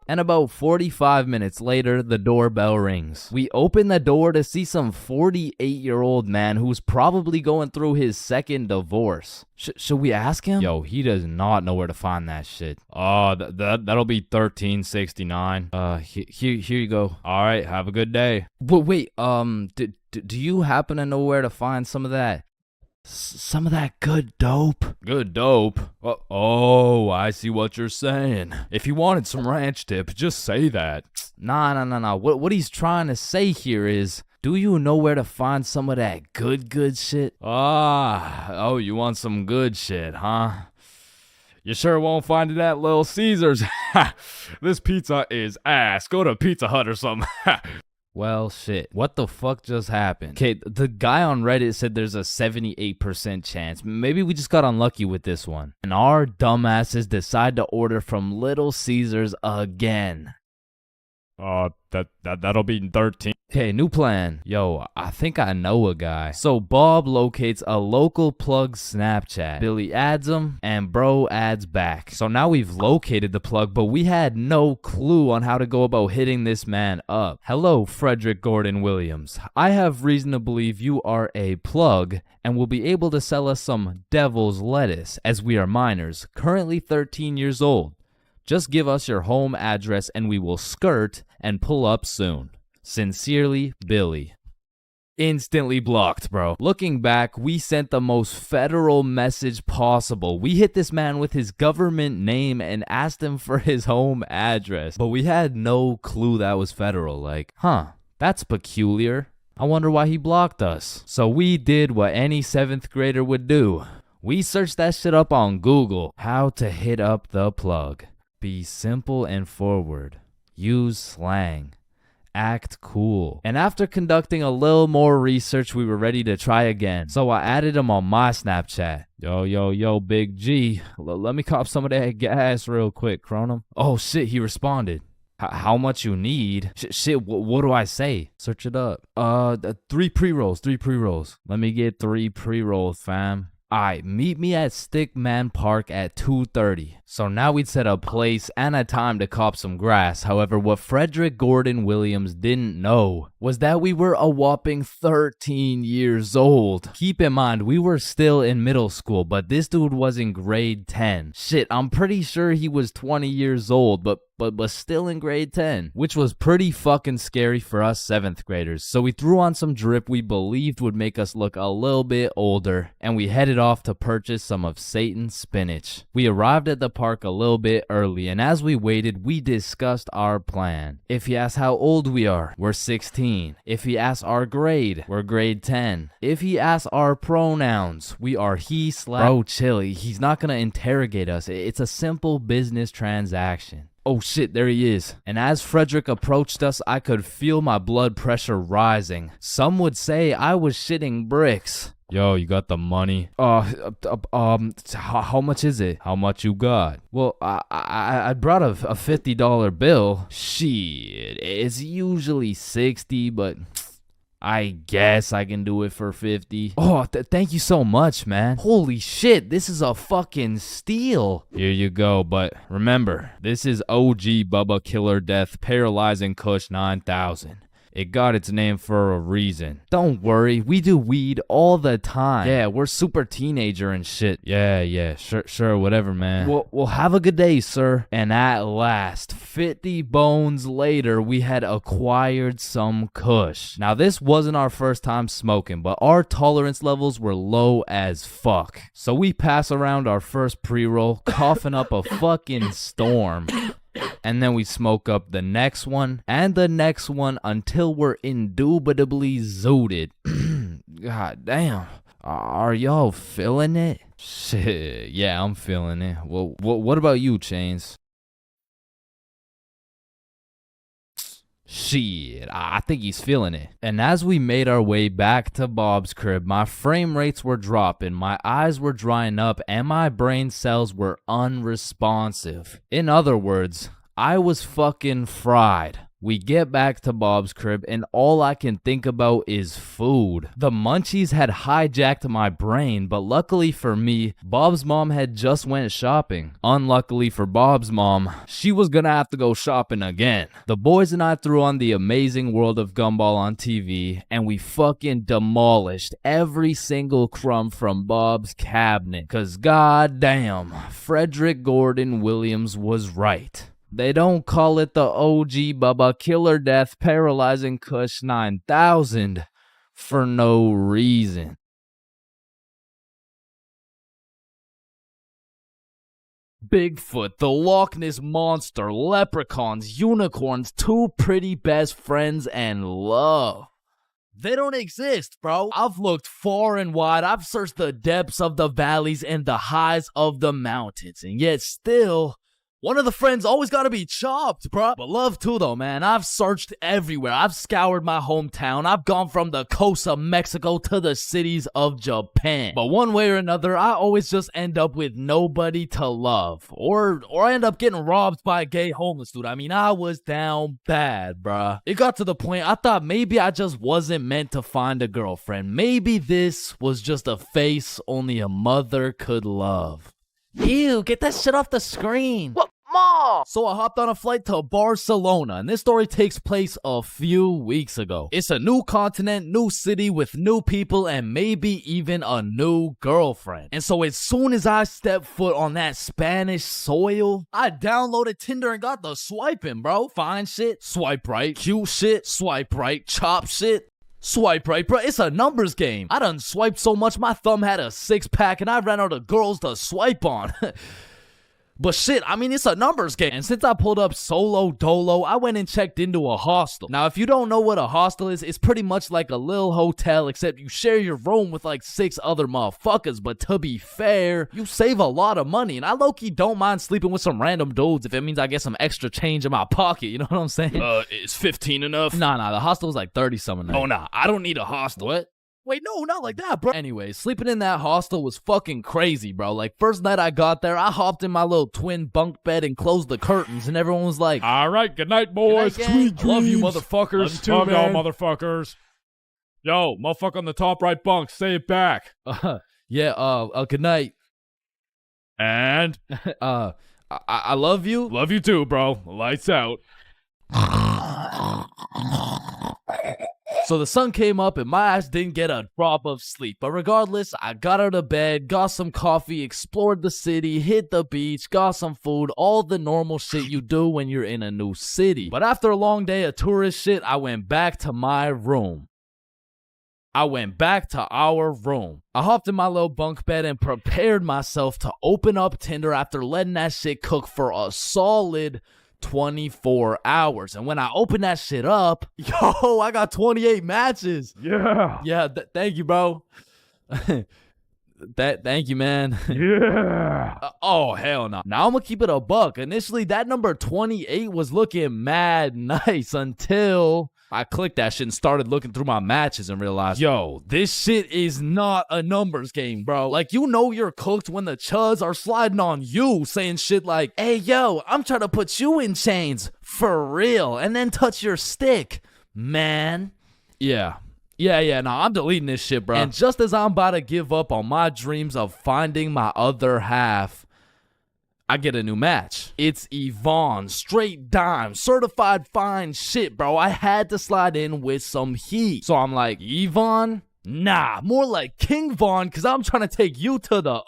And about 45 minutes later, the doorbell rings. We open the door to see some 48-year-old man who's probably going through his second divorce. Should we ask him? Yo, he does not know where to find that shit. That'll be $13.69. Here you go. All right, have a good day. But wait, do you happen to know where to find some of that? Some of that good dope? Good dope? Oh, I see what you're saying. If you wanted some ranch dip, just say that. Nah. What he's trying to say here is, do you know where to find some of that good shit? Oh, you want some good shit, huh? You sure won't find it at Little Caesars. This pizza is ass. Go to Pizza Hut or something. Well, shit. What the fuck just happened? Okay, the guy on Reddit said there's a 78% chance. Maybe we just got unlucky with this one. And our dumbasses decide to order from Little Caesars again. That'll be 13. Okay, new plan. Yo, I think I know a guy. So Bob locates a local plug Snapchat. Billy adds him, and bro adds back. So now we've located the plug, but we had no clue on how to go about hitting this man up. Hello, Frederick Gordon Williams. I have reason to believe you are a plug and will be able to sell us some devil's lettuce, as we are minors, currently 13 years old. Just give us your home address and we will skirt and pull up soon. Sincerely, Billy. Instantly blocked, bro. Looking back, we sent the most federal message possible. We hit this man with his government name and asked him for his home address. But we had no clue that was federal. Like, that's peculiar. I wonder why he blocked us. So we did what any 7th grader would do. We searched that shit up on Google. How to hit up the plug. Be simple and forward. Use slang. Act cool. And after conducting a little more research, we were ready to try again. So I added him on my Snapchat. Yo, Big G. Let me cop some of that gas real quick, Cronum. Oh shit, he responded. How much you need? Shit, what do I say? Search it up. 3 pre-rolls. Let me get 3 pre-rolls, fam. Alright, meet me at Stickman Park at 2:30. So now we'd set a place and a time to cop some grass. However, what Frederick Gordon Williams didn't know was that we were a whopping 13 years old. Keep in mind, we were still in middle school, but this dude was in grade 10. Shit, I'm pretty sure he was 20 years old, but still in grade 10, which was pretty fucking scary for us 7th graders. So we threw on some drip we believed would make us look a little bit older, and we headed off to purchase some of Satan's spinach. We arrived at the park a little bit early, and as we waited, we discussed our plan. If he asks how old we are, we're 16. If he asks our grade, we're grade 10. If he asks our pronouns, we are he / Bro, chill, he's not gonna interrogate us. It's a simple business transaction. Oh shit, there he is. And as Frederick approached us, I could feel my blood pressure rising. Some would say I was shitting bricks. Yo, you got the money? How much is it? How much you got? Well, I brought a $50 bill. Shit, it's usually 60, but I guess I can do it for 50. Oh, thank you so much, man. Holy shit, this is a fucking steal. Here you go, but remember, this is OG Bubba Killer Death Paralyzing Kush 9000. It got its name for a reason. Don't worry, we do weed all the time. Yeah, we're super teenager and shit. Yeah, sure, whatever, man. Well, have a good day, sir. And at last, 50 bones later, we had acquired some kush. Now, this wasn't our first time smoking, but our tolerance levels were low as fuck. So we pass around our first pre-roll, coughing up a fucking storm. And then we smoke up the next one and the next one until we're indubitably zooted. God damn. Are y'all feeling it? Shit, yeah, I'm feeling it. Well, what about you, Chains? Shit, I think he's feeling it. And as we made our way back to Bob's crib, my frame rates were dropping, my eyes were drying up, and my brain cells were unresponsive. In other words, I was fucking fried. We get back to Bob's crib and all I can think about is food. The munchies had hijacked my brain, but luckily for me, Bob's mom had just went shopping. Unluckily for Bob's mom, she was gonna have to go shopping again. The boys and I threw on the Amazing World of Gumball on TV and we fucking demolished every single crumb from Bob's cabinet. Cause goddamn, Frederick Gordon Williams was right. They don't call it the OG Bubba Killer Death Paralyzing Kush 9000 for no reason. Bigfoot, the Loch Ness Monster, leprechauns, unicorns, two pretty best friends, and love. They don't exist, bro. I've looked far and wide. I've searched the depths of the valleys and the highs of the mountains, and yet still, one of the friends always gotta be chopped, bro. But love too, though, man. I've searched everywhere. I've scoured my hometown. I've gone from the coast of Mexico to the cities of Japan. But one way or another, I always just end up with nobody to love. Or I end up getting robbed by a gay homeless dude. I mean, I was down bad, bruh. It got to the point I thought maybe I just wasn't meant to find a girlfriend. Maybe this was just a face only a mother could love. Ew, get that shit off the screen. What? Mom! So I hopped on a flight to Barcelona, and this story takes place a few weeks ago. It's a new continent, new city with new people, and maybe even a new girlfriend. And so as soon as I stepped foot on that Spanish soil, I downloaded Tinder and got the swiping, bro. Fine shit, swipe right. Cute shit, swipe right. Chop shit, swipe right, bro. It's a numbers game. I done swiped so much my thumb had a 6-pack and I ran out of girls to swipe on. But shit, I mean, it's a numbers game. And since I pulled up solo dolo, I went and checked into a hostel. Now, if you don't know what a hostel is, it's pretty much like a little hotel, except you share your room with like 6 other motherfuckers. But to be fair, you save a lot of money. And I low-key don't mind sleeping with some random dudes if it means I get some extra change in my pocket. You know what I'm saying? Is 15 enough? Nah, the hostel's like 30-something. Oh, nah, I don't need a hostel. What? Wait, no, not like that, bro. Anyway, sleeping in that hostel was fucking crazy, bro. Like, first night I got there, I hopped in my little twin bunk bed and closed the curtains, and everyone was like, all right, good night, boys. Good night, gang. Sweet love you, motherfuckers. Love you too, man. Y'all, motherfuckers. Yo, motherfucker on the top right bunk, say it back. Good night. And I love you. love you too, bro. Lights out. So the sun came up and my ass didn't get a drop of sleep. But regardless, I got out of bed, got some coffee, explored the city, hit the beach, got some food, all the normal shit you do when you're in a new city. But after a long day of tourist shit, I went back to my room. I went back to our room. I hopped in my little bunk bed and prepared myself to open up Tinder after letting that shit cook for a solid 24 hours. And when I opened that shit up, yo, I got 28 matches. Yeah. Yeah, thank you, bro. Thank you, man. Yeah. Oh, hell no. Now I'm gonna keep it a buck. Initially, that number 28 was looking mad nice until I clicked that shit and started looking through my matches and realized, yo, this shit is not a numbers game, bro. Like, you know you're cooked when the chuds are sliding on you, saying shit like, hey, yo, I'm trying to put you in chains for real, and then touch your stick, man. Yeah, nah, I'm deleting this shit, bro. And just as I'm about to give up on my dreams of finding my other half, I get a new match. It's Yvonne, straight dime, certified fine shit, bro. I had to slide in with some heat. So I'm like, Yvonne? Nah, more like King Von, because I'm trying to take you to the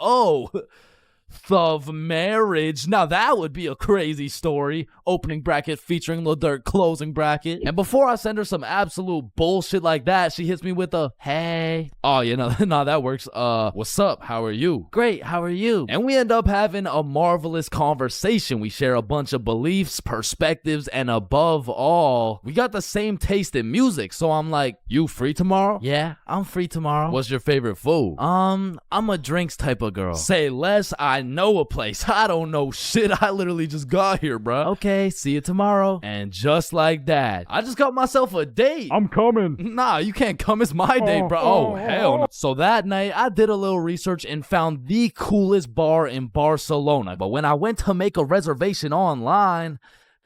of marriage. Now that would be a crazy story. Opening bracket featuring Lil Durk, closing bracket. And before I send her some absolute bullshit like that, she hits me with a, hey. Oh, you know, nah, that works. What's up? How are you? Great, how are you? And we end up having a marvelous conversation. We share a bunch of beliefs, perspectives, and above all, we got the same taste in music. So I'm like, you free tomorrow? Yeah, I'm free tomorrow. What's your favorite food? I'm a drinks type of girl. Say less, I know a place. I don't know shit. I literally just got here, bro. Okay, see you tomorrow. And just like that, I just got myself a date. I'm coming. Nah, you can't come. It's my date, bro. Oh, hell no. So that night, I did a little research and found the coolest bar in Barcelona. But when I went to make a reservation online,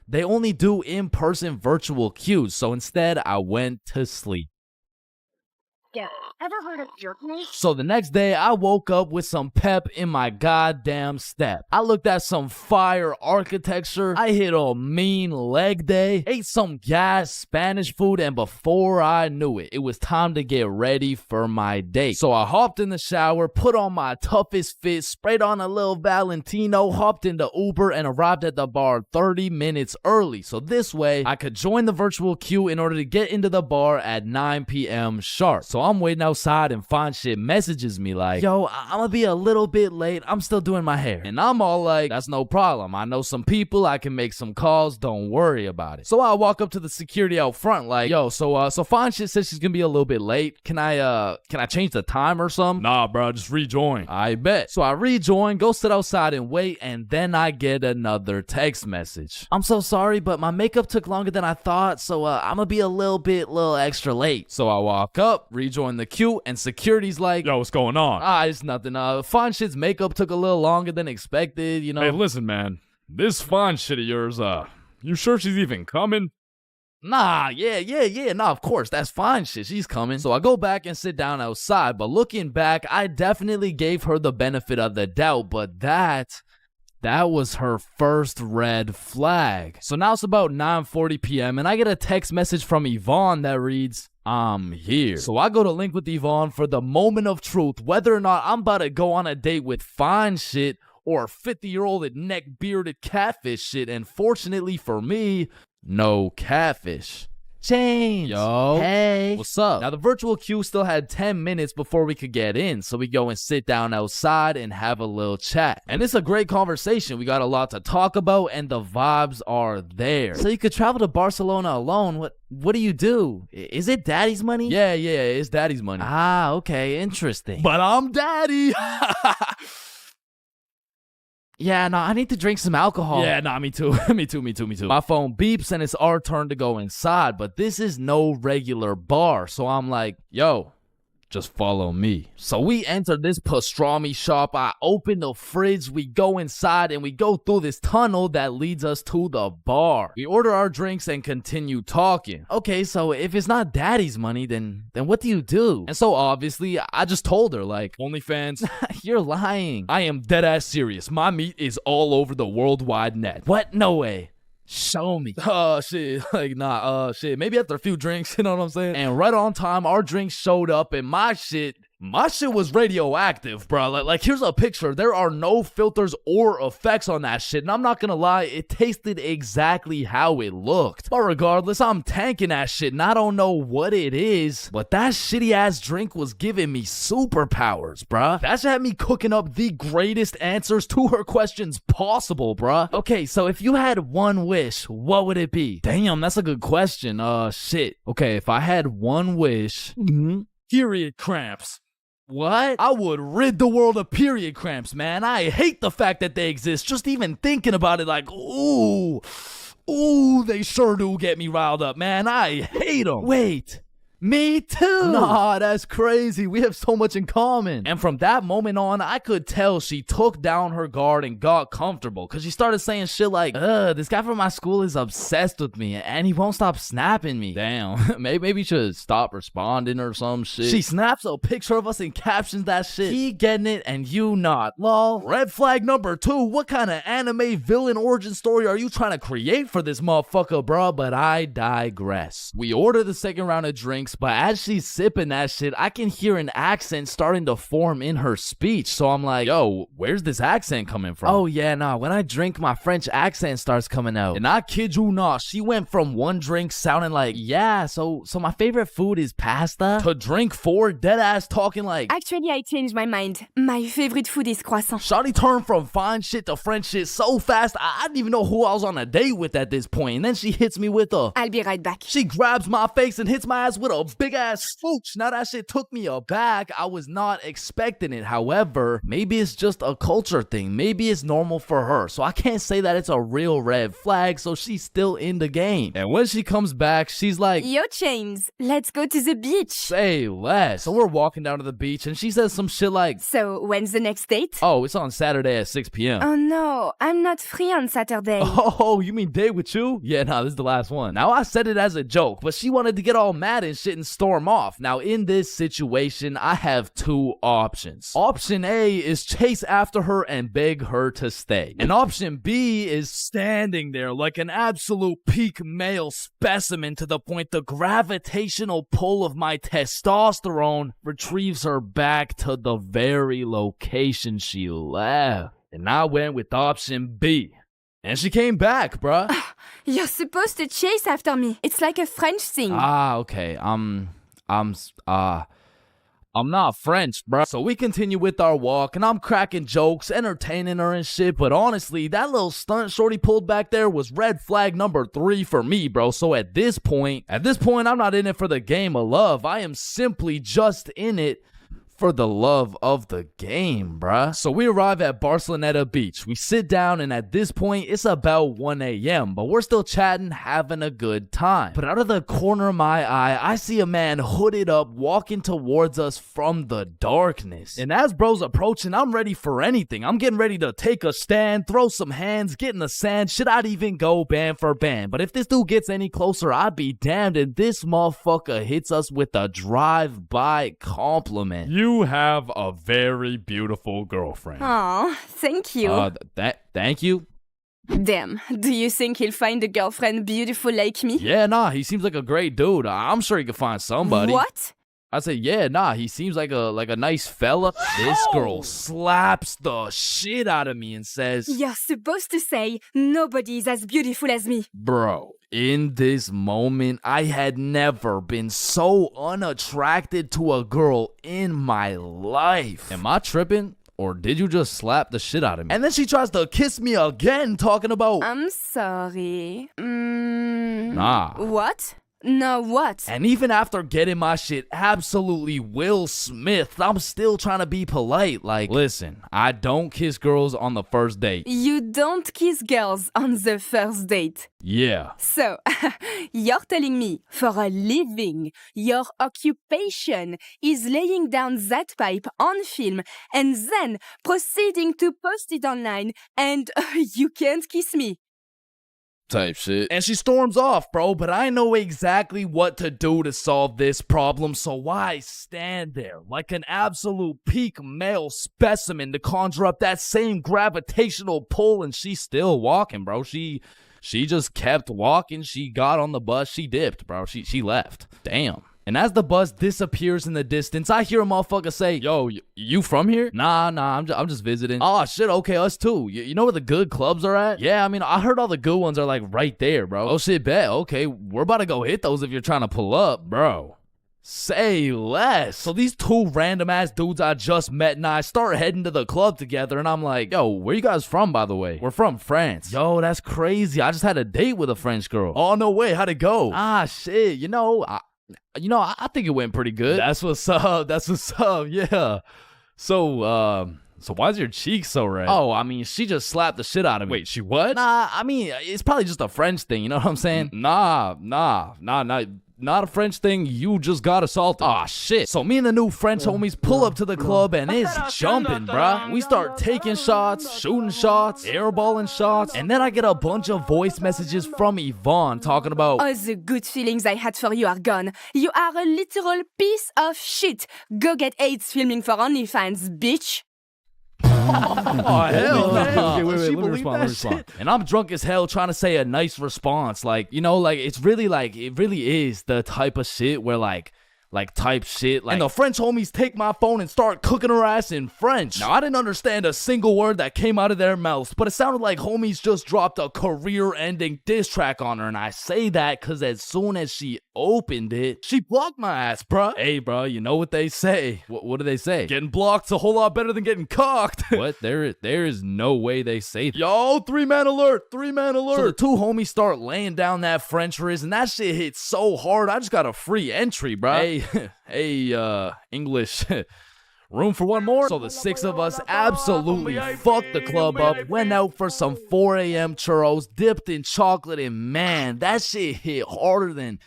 they only do in-person virtual queues. So instead, I went to sleep. Yeah. Ever heard of jerk meat? So the next day, I woke up with some pep in my goddamn step. I looked at some fire architecture. I hit a mean leg day, ate some gas Spanish food, and before I knew it, it was time to get ready for my date. So I hopped in the shower, put on my toughest fit, sprayed on a little Valentino, hopped into Uber, and arrived at the bar 30 minutes early. So this way, I could join the virtual queue in order to get into the bar at 9 p.m. sharp. So I'm waiting outside and Fine Shit messages me like, yo, I'm gonna be a little bit late. I'm still doing my hair. And I'm all like, that's no problem. I know some people. I can make some calls. Don't worry about it. So I walk up to the security out front like, yo, so Fine Shit says she's gonna be a little bit late. Can I change the time or something? Nah, bro, just rejoin. I bet. So I rejoin, go sit outside and wait, and then I get another text message. I'm so sorry, but my makeup took longer than I thought, so I'm gonna be a little extra late. So I walk up, rejoin the queue, and security's like, yo, what's going on? It's nothing. Fine Shit's makeup took a little longer than expected, you know. Hey, listen, man. This Fine Shit of yours, you sure she's even coming? Nah, nah, of course, that's Fine Shit. She's coming. So I go back and sit down outside, but looking back, I definitely gave her the benefit of the doubt, but that was her first red flag. So now it's about 9:40 p.m. and I get a text message from Yvonne that reads, I'm here. So I go to link with Yvonne for the moment of truth, whether or not I'm about to go on a date with Fine Shit or 50-year-old neck-bearded catfish shit. And fortunately for me, no catfish. Chains. Yo. Hey. What's up? Now, the virtual queue still had 10 minutes before we could get in, so we go and sit down outside and have a little chat. And it's a great conversation. We got a lot to talk about, and the vibes are there. So you could travel to Barcelona alone. What do you do? Is it daddy's money? Yeah, it's daddy's money. Ah, okay, interesting. But I'm daddy. Yeah, no, I need to drink some alcohol. Yeah, nah, me too. me too. My phone beeps and it's our turn to go inside, but this is no regular bar. So I'm like, yo, Just follow me. So we enter this pastrami shop, I open the fridge, we go inside, and we go through this tunnel that leads us to the bar. We order our drinks and continue talking. Okay, so if it's not daddy's money, then what do you do? And so obviously, I just told her, like, OnlyFans. you're lying. I am dead ass serious. My meat is all over the worldwide net. What? No way. Show me. Shit. Like, nah, shit. Maybe after a few drinks, you know what I'm saying? And right on time, our drinks showed up, and my shit was radioactive, bro. Like, here's a picture. There are no filters or effects on that shit. And I'm not gonna lie, it tasted exactly how it looked. But regardless, I'm tanking that shit, and I don't know what it is, but that shitty ass drink was giving me superpowers, bruh. That shit had me cooking up the greatest answers to her questions possible, bruh. Okay, so if you had one wish, what would it be? Damn, that's a good question. Shit. Okay, if I had one wish, period cramps. What? I would rid the world of period cramps, man. I hate the fact that they exist. Just even thinking about it, like, ooh, they sure do get me riled up, man. I hate them. Wait. Me too. Nah, that's crazy. We have so much in common. And from that moment on, I could tell she took down her guard and got comfortable, because she started saying shit like, this guy from my school is obsessed with me and he won't stop snapping me. Damn, maybe you should stop responding or some shit. She snaps a picture of us and captions that shit. He getting it and you not. Lol. Red flag number 2. What kind of anime villain origin story are you trying to create for this motherfucker, bruh? But I digress. We order the second round of drinks, but as she's sipping that shit, I can hear an accent starting to form in her speech. So I'm like, yo, where's this accent coming from? Oh yeah, nah, when I drink, my French accent starts coming out. And I kid you not, she went from one drink sounding like, yeah, so my favorite food is pasta, to drink 4 dead ass talking like, Actually, I changed my mind. My favorite food is croissant. Shawty turned from fine shit to French shit so fast, I didn't even know who I was on a date with at this point. And then she hits me with a, I'll be right back. She grabs my face and hits my ass with a big ass smooch. Now that shit took me aback. I was not expecting it. However, maybe it's just a culture thing. Maybe it's normal for her. So I can't say that it's a real red flag. So she's still in the game. And when she comes back, she's like, Yo, Chains, let's go to the beach. Say less. So we're walking down to the beach and she says some shit like, So when's the next date? Oh, it's on Saturday at 6 p.m. Oh no, I'm not free on Saturday. Oh, you mean date with you? Yeah, nah, this is the last one. Now I said it as a joke, but she wanted to get all mad and shit and storm off. Now in this situation, I have 2 options. Option A is chase after her and beg her to stay. And option B is standing there like an absolute peak male specimen to the point the gravitational pull of my testosterone retrieves her back to the very location she left. And I went with option B. And she came back, bruh. You're supposed to chase after me. It's like a French thing. Okay. I'm not French, bruh. So we continue with our walk, and I'm cracking jokes, entertaining her and shit. But honestly, that little stunt shorty pulled back there was red flag number 3 for me, bro. So at this point, I'm not in it for the game of love. I am simply just in it for the love of the game, bruh. So we arrive at Barceloneta Beach. We sit down, and at this point, it's about 1 a.m., but we're still chatting, having a good time. But out of the corner of my eye, I see a man hooded up walking towards us from the darkness. And as bro's approaching, I'm ready for anything. I'm getting ready to take a stand, throw some hands, get in the sand. Shit, I'd even go band for band. But if this dude gets any closer, I'd be damned. And this motherfucker hits us with a drive-by compliment. You have a very beautiful girlfriend. Oh, thank you. Thank you. Damn, do you think he'll find a girlfriend beautiful like me? Yeah, nah, he seems like a great dude. I'm sure he could find somebody. What? I said, yeah, nah, he seems like a nice fella. This girl slaps the shit out of me and says, You're supposed to say, nobody's as beautiful as me. Bro, in this moment, I had never been so unattracted to a girl in my life. Am I tripping? Or did you just slap the shit out of me? And then she tries to kiss me again, talking about, I'm sorry. Nah. What? Now what? And even after getting my shit absolutely Will Smith, I'm still trying to be polite. Like, listen, I don't kiss girls on the first date. You don't kiss girls on the first date. Yeah. So, you're telling me, for a living, your occupation is laying down that pipe on film and then proceeding to post it online, and you can't kiss me. Type shit. And she storms off, bro, but I know exactly what to do to solve this problem, so why stand there like an absolute peak male specimen to conjure up that same gravitational pull? And she's still walking, bro. She just kept walking. She got on the bus. She dipped, bro. She left. Damn. And as the bus disappears in the distance, I hear a motherfucker say, yo, you from here? Nah, I'm just visiting. Oh, shit, okay, us too. You know where the good clubs are at? Yeah, I mean, I heard all the good ones are like right there, bro. Oh, shit, bet. Okay, we're about to go hit those if you're trying to pull up, bro. Say less. So these two random ass dudes I just met and I start heading to the club together, and I'm like, yo, where you guys from, by the way? We're from France. Yo, that's crazy. I just had a date with a French girl. Oh, no way. How'd it go? Ah, shit. I think it went pretty good. That's what's up. Yeah. So why's your cheek so red? Oh, I mean, she just slapped the shit out of me. Wait, she what? Nah, I mean, it's probably just a French thing. You know what I'm saying? Nah. Not a French thing. You just got assaulted. Aw, shit. So me and the new French homies pull up to the club and it's jumping, bruh. We start taking shots, shooting shots, airballing shots, and then I get a bunch of voice messages from Yvonne talking about, All the good feelings I had for you are gone. You are a literal piece of shit. Go get AIDS filming for OnlyFans, bitch. oh, hell no. Wait, She let me believed respond, that let me respond. shit? And I'm drunk as hell trying to say a nice response. Like, it really is the type of shit where type shit. And the French homies take my phone and start cooking her ass in French. Now, I didn't understand a single word that came out of their mouths, but it sounded like homies just dropped a career-ending diss track on her. And I say that because as soon as she opened it, she blocked my ass, bruh. Hey, bruh, you know what they say. What do they say? Getting blocked's a whole lot better than getting cocked. What? There is no way they say that. Yo, 3-man alert. So the two homies start laying down that French frizz, and that shit hit so hard, I just got a free entry, bruh. Hey, English, room for one more? So the six of us absolutely fucked the club up, went out for some 4 a.m. churros, dipped in chocolate, and man, that shit hit harder than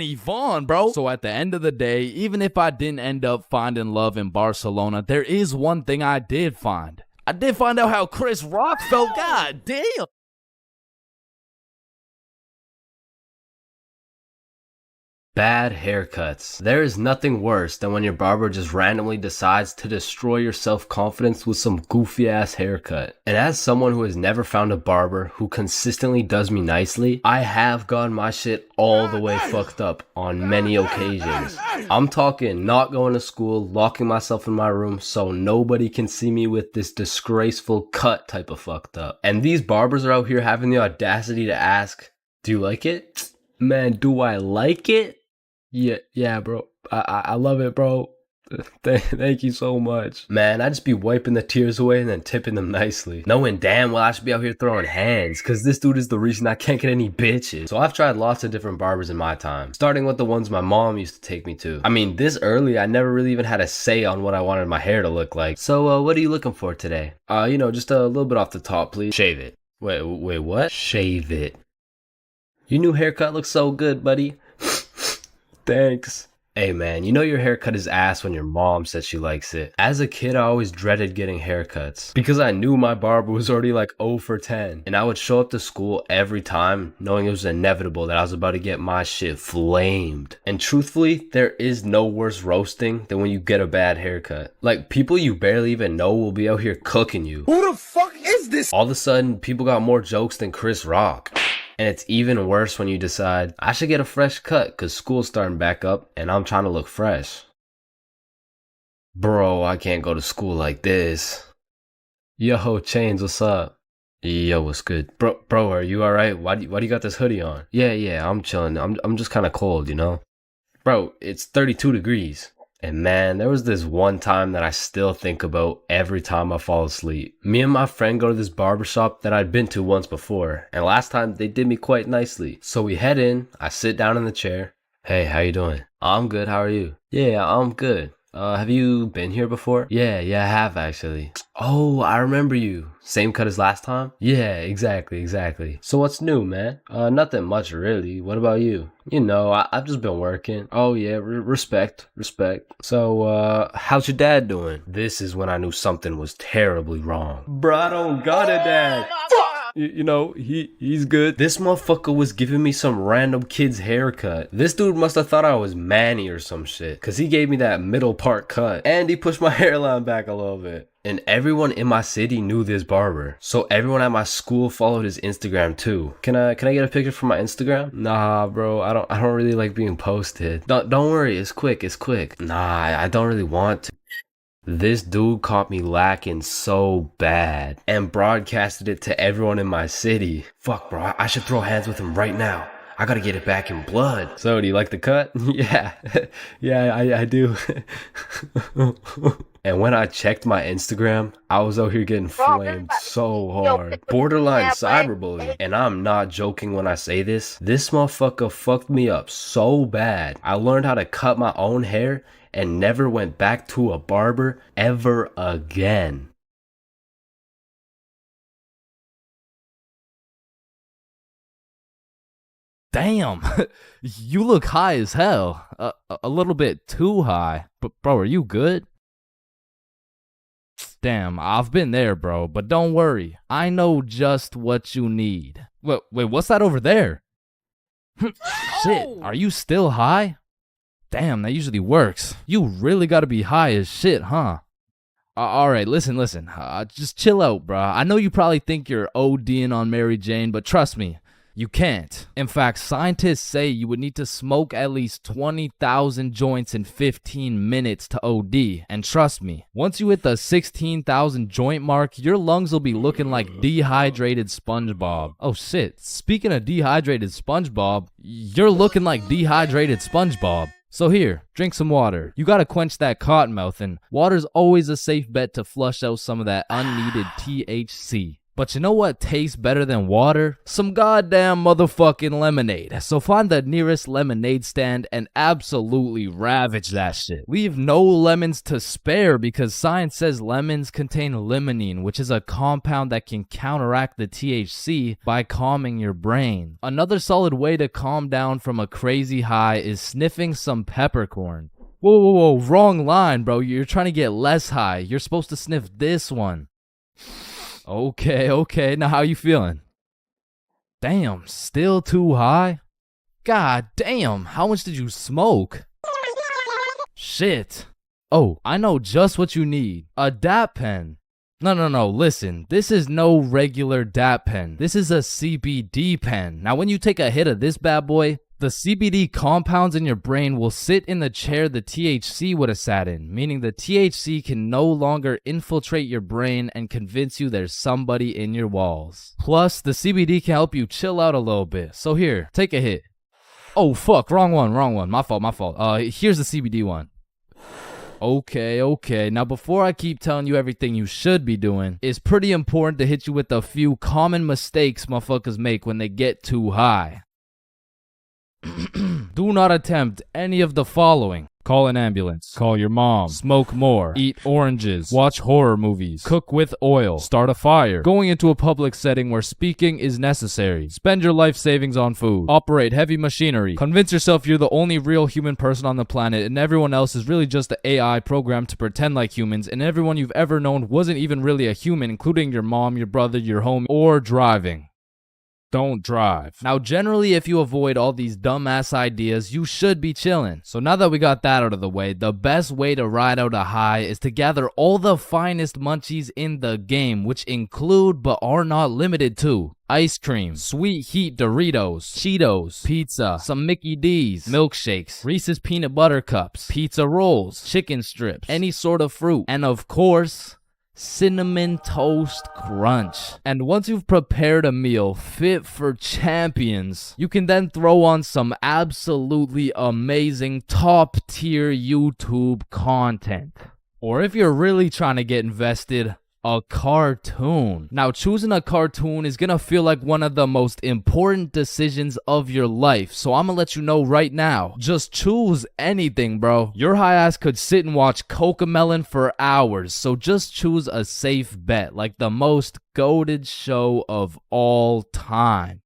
Yvonne, bro. So at the end of the day, even if I didn't end up finding love in Barcelona, there is one thing I did find. I did find out how Chris Rock felt. God damn. Bad haircuts. There is nothing worse than when your barber just randomly decides to destroy your self-confidence with some goofy ass haircut. And as someone who has never found a barber who consistently does me nicely, I have gotten my shit all the way fucked up on many occasions. I'm talking not going to school, locking myself in my room so nobody can see me with this disgraceful cut type of fucked up. And these barbers are out here having the audacity to ask, do you like it? Man, do I like it? Yeah, bro. I love it, bro. Thank you so much. Man, I just be wiping the tears away and then tipping them nicely. Knowing damn well I should be out here throwing hands, cause this dude is the reason I can't get any bitches. So I've tried lots of different barbers in my time, starting with the ones my mom used to take me to. I mean, this early, I never really even had a say on what I wanted my hair to look like. So, what are you looking for today? Just a little bit off the top, please. Shave it. Wait, what? Shave it. Your new haircut looks so good, buddy. Thanks. Hey man, you know your haircut is ass when your mom says she likes it. As a kid, I always dreaded getting haircuts because I knew my barber was already like 0 for 10. And I would show up to school every time knowing it was inevitable that I was about to get my shit flamed. And truthfully, there is no worse roasting than when you get a bad haircut. Like, people you barely even know will be out here cooking you. Who the fuck is this? All of a sudden, people got more jokes than Chris Rock. And it's even worse when you decide, I should get a fresh cut because school's starting back up and I'm trying to look fresh. Bro, I can't go to school like this. Yo, Chains, what's up? Yo, what's good? Bro, are you alright? Why do you got this hoodie on? Yeah, I'm chilling. I'm just kind of cold, you know? Bro, it's 32 degrees. And man, there was this one time that I still think about every time I fall asleep. Me and my friend go to this barbershop that I'd been to once before, and last time they did me quite nicely. So we head in, I sit down in the chair. Hey, how you doing? I'm good, how are you? Yeah, I'm good. Have you been here before? Yeah, I have actually. Oh, I remember you. Same cut as last time? Yeah, exactly. So what's new, man? Nothing much really. What about you? You know, I've just been working. Oh yeah, respect. So, how's your dad doing? This is when I knew something was terribly wrong. Bruh, I don't got a dad. You know, he's good. This motherfucker was giving me some random kid's haircut. This dude must have thought I was Manny or some shit, cause he gave me that middle part cut and he pushed my hairline back a little bit. And everyone in my city knew this barber, so everyone at my school followed his Instagram too. Can I get a picture from my Instagram? Nah, bro, I don't really like being posted. Don't worry, it's quick. Nah, I don't really want to. This dude caught me lacking so bad and broadcasted it to everyone in my city. Fuck, bro, I should throw hands with him right now. I gotta get it back in blood. So, do you like the cut? Yeah, I do. And when I checked my Instagram, I was out here getting flamed so hard. Borderline cyberbullying. And I'm not joking when I say this. This motherfucker fucked me up so bad. I learned how to cut my own hair and never went back to a barber ever again. Damn, you look high as hell. A little bit too high. But bro, are you good? Damn, I've been there, bro, but don't worry. I know just what you need. Wait, what's that over there? Shit, are you still high? Damn, that usually works. You really gotta be high as shit, huh? Alright, listen. Just chill out, bro. I know you probably think you're ODing on Mary Jane, but trust me, you can't. In fact, scientists say you would need to smoke at least 20,000 joints in 15 minutes to OD. And trust me, once you hit the 16,000 joint mark, your lungs will be looking like dehydrated SpongeBob. Oh shit, speaking of dehydrated SpongeBob, you're looking like dehydrated SpongeBob. So here, drink some water. You gotta quench that cottonmouth, and water's always a safe bet to flush out some of that unneeded THC. But you know what tastes better than water? Some goddamn motherfucking lemonade. So find the nearest lemonade stand and absolutely ravage that shit. Leave no lemons to spare because science says lemons contain limonene, which is a compound that can counteract the THC by calming your brain. Another solid way to calm down from a crazy high is sniffing some peppercorn. Whoa, wrong line, bro. You're trying to get less high. You're supposed to sniff this one. Okay, now how you feeling? Damn, still too high? God damn, how much did you smoke? Shit. Oh, I know just what you need. A DAP pen. No, listen, this is no regular DAP pen. This is a CBD pen. Now when you take a hit of this bad boy, the CBD compounds in your brain will sit in the chair the THC would have sat in, meaning the THC can no longer infiltrate your brain and convince you there's somebody in your walls. Plus, the CBD can help you chill out a little bit. So here, take a hit. Oh fuck, wrong one. My fault. Here's the CBD one. Okay. Now before I keep telling you everything you should be doing, it's pretty important to hit you with a few common mistakes motherfuckers make when they get too high. Do not attempt any of the following. Call an ambulance. Call your mom. Smoke more. Eat oranges. Watch horror movies. Cook with oil. Start a fire. Going into a public setting where speaking is necessary. Spend your life savings on food. Operate heavy machinery. Convince yourself you're the only real human person on the planet and everyone else is really just an AI programmed to pretend like humans, and everyone you've ever known wasn't even really a human, including your mom, your brother, your homie, or driving. Don't drive. Now, generally, if you avoid all these dumbass ideas, you should be chilling. So now that we got that out of the way, the best way to ride out a high is to gather all the finest munchies in the game, which include, but are not limited to, ice cream, sweet heat Doritos, Cheetos, pizza, some Mickey D's, milkshakes, Reese's peanut butter cups, pizza rolls, chicken strips, any sort of fruit, and of course, Cinnamon Toast Crunch. And once you've prepared a meal fit for champions, you can then throw on some absolutely amazing top tier YouTube content. Or if you're really trying to get invested, a cartoon. Now, choosing a cartoon is gonna feel like one of the most important decisions of your life, so I'm gonna let you know right now, just choose anything, bro. Your high ass could sit and watch Cocomelon for hours, so just choose a safe bet, like the most goated show of all time.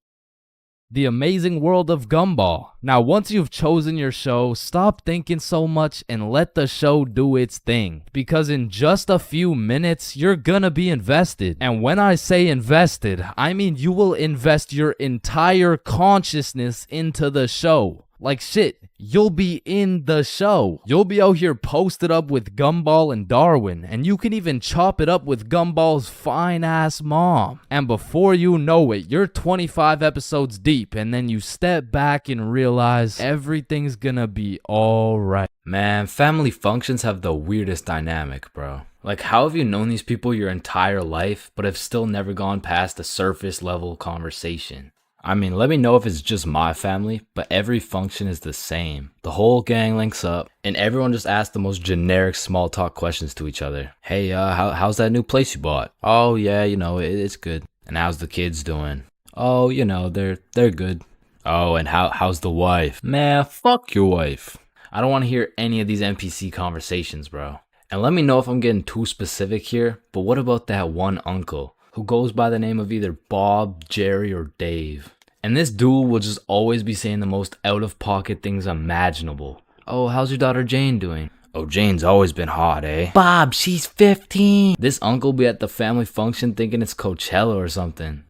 The Amazing World of Gumball. Now, once you've chosen your show, stop thinking so much and let the show do its thing. Because in just a few minutes, you're gonna be invested. And when I say invested, I mean you will invest your entire consciousness into the show. Like shit, you'll be in the show. You'll be out here posted up with Gumball and Darwin, and you can even chop it up with Gumball's fine ass mom. And before you know it, you're 25 episodes deep, and then you step back and realize everything's gonna be alright. Man, family functions have the weirdest dynamic, bro. Like, how have you known these people your entire life, but have still never gone past the surface level conversation? I mean, let me know if it's just my family, but every function is the same. The whole gang links up, and everyone just asks the most generic small talk questions to each other. Hey, how's that new place you bought? Oh, yeah, it's good. And how's the kids doing? Oh, they're good. Oh, and how's the wife? Man, fuck your wife. I don't want to hear any of these NPC conversations, bro. And let me know if I'm getting too specific here, but what about that one uncle who goes by the name of either Bob, Jerry, or Dave? And this dude will just always be saying the most out-of-pocket things imaginable. Oh, how's your daughter Jane doing? Oh, Jane's always been hot, eh? Bob, she's 15. This uncle be at the family function thinking it's Coachella or something.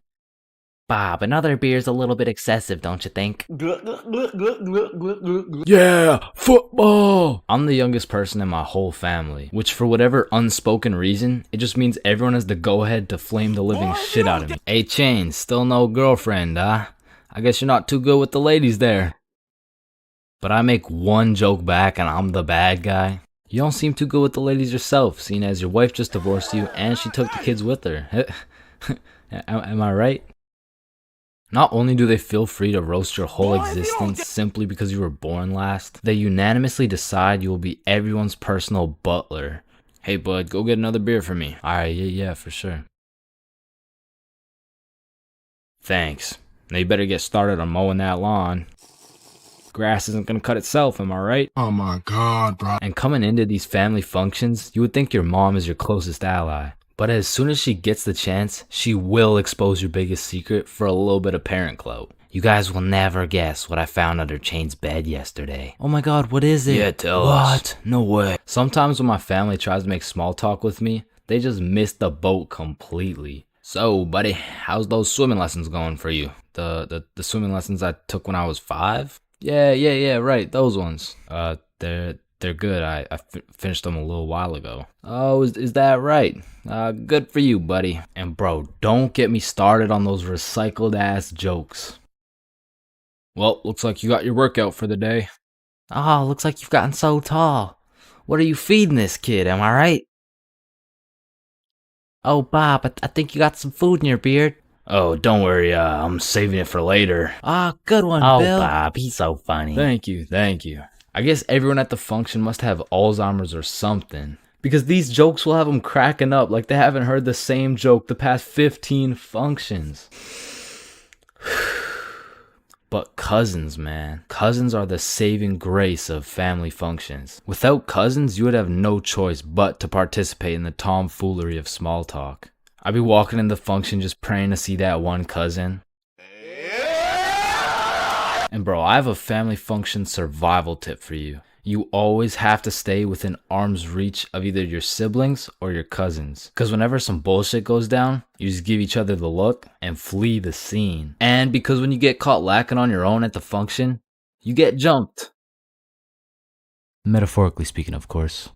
Bob, another beer's a little bit excessive, don't you think? Yeah, football! I'm the youngest person in my whole family, which for whatever unspoken reason, it just means everyone has the go-ahead to flame the living shit out of me. Hey, Chains, still no girlfriend, huh? I guess you're not too good with the ladies there. But I make one joke back and I'm the bad guy. You don't seem too good with the ladies yourself, seeing as your wife just divorced you and she took the kids with her. Am I right? Not only do they feel free to roast your whole existence simply because you were born last, they unanimously decide you will be everyone's personal butler. Hey bud, go get another beer for me. Alright, yeah, for sure. Thanks. Now you better get started on mowing that lawn. Grass isn't gonna cut itself, am I right? Oh my god, bro. And coming into these family functions, you would think your mom is your closest ally. But as soon as she gets the chance, she will expose your biggest secret for a little bit of parent clout. You guys will never guess what I found under Chain's bed yesterday. Oh my god, what is it? Yeah, tell us. What? No way. Sometimes when my family tries to make small talk with me, they just miss the boat completely. So, buddy, how's those swimming lessons going for you? The swimming lessons I took when I was 5? Yeah, right, those ones. They're good. I finished them a little while ago. Oh, is that right? Good for you, buddy. And bro, don't get me started on those recycled ass jokes. Well, looks like you got your workout for the day. Oh, looks like you've gotten so tall. What are you feeding this kid, am I right? Oh, Bob, I think you got some food in your beard. Oh, don't worry, I'm saving it for later. Ah, good one, Bill. Oh, Bob, he's so funny. Thank you. I guess everyone at the function must have Alzheimer's or something, because these jokes will have them cracking up like they haven't heard the same joke the past 15 functions. But cousins, man. Cousins are the saving grace of family functions. Without cousins, you would have no choice but to participate in the tomfoolery of small talk. I'd be walking in the function just praying to see that one cousin. And bro, I have a family function survival tip for you. You always have to stay within arm's reach of either your siblings or your cousins. Because whenever some bullshit goes down, you just give each other the look and flee the scene. And because when you get caught lacking on your own at the function, you get jumped. Metaphorically speaking, of course.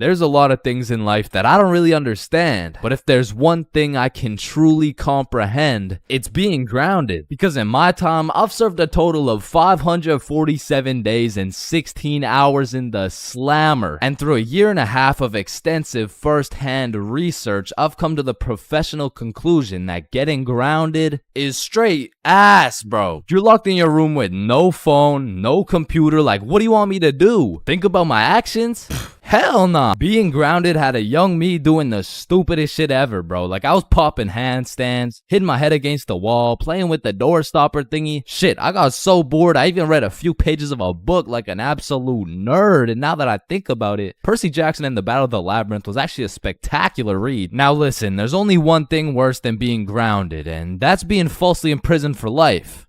There's a lot of things in life that I don't really understand, but if there's one thing I can truly comprehend, it's being grounded. Because in my time, I've served a total of 547 days and 16 hours in the slammer. And through a year and a half of extensive first-hand research, I've come to the professional conclusion that getting grounded is straight ass, bro. You're locked in your room with no phone, no computer. Like, what do you want me to do? Think about my actions? Hell nah. Being grounded had a young me doing the stupidest shit ever, bro. Like, I was popping handstands, hitting my head against the wall, playing with the door stopper thingy. Shit, I got so bored, I even read a few pages of a book like an absolute nerd. And now that I think about it, Percy Jackson and the Battle of the Labyrinth was actually a spectacular read. Now listen, there's only one thing worse than being grounded, and that's being falsely imprisoned for life.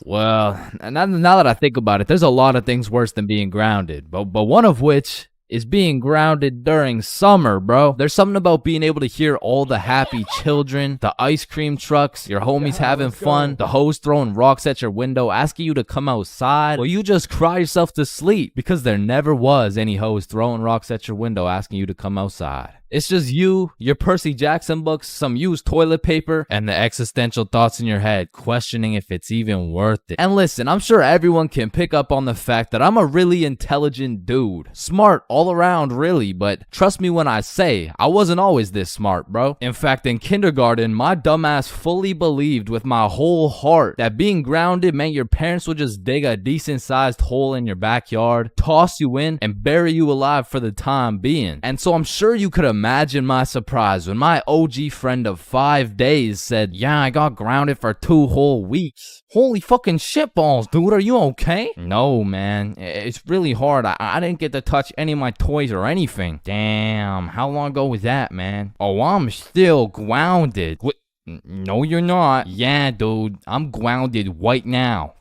Well, now that I think about it, there's a lot of things worse than being grounded, but one of which is being grounded during summer, bro. There's something about being able to hear all the happy children, the ice cream trucks, your homies having fun, the hoes throwing rocks at your window, asking you to come outside, or you just cry yourself to sleep because there never was any hoes throwing rocks at your window asking you to come outside. It's just you, your Percy Jackson books, some used toilet paper, and the existential thoughts in your head questioning if it's even worth it. And listen, I'm sure everyone can pick up on the fact that I'm a really intelligent dude. Smart all around, really, but trust me when I say, I wasn't always this smart, bro. In fact, in kindergarten, my dumbass fully believed with my whole heart that being grounded meant your parents would just dig a decent-sized hole in your backyard, toss you in, and bury you alive for the time being. And so I'm sure you could imagine my surprise when my OG friend of 5 days said, yeah, I got grounded for 2 whole weeks. Holy fucking shitballs, dude, are you okay? No, man, it's really hard. I didn't get to touch any of my toys or anything. Damn, how long ago was that, man? Oh, I'm still grounded. What? No, you're not. Yeah, dude, I'm grounded right now.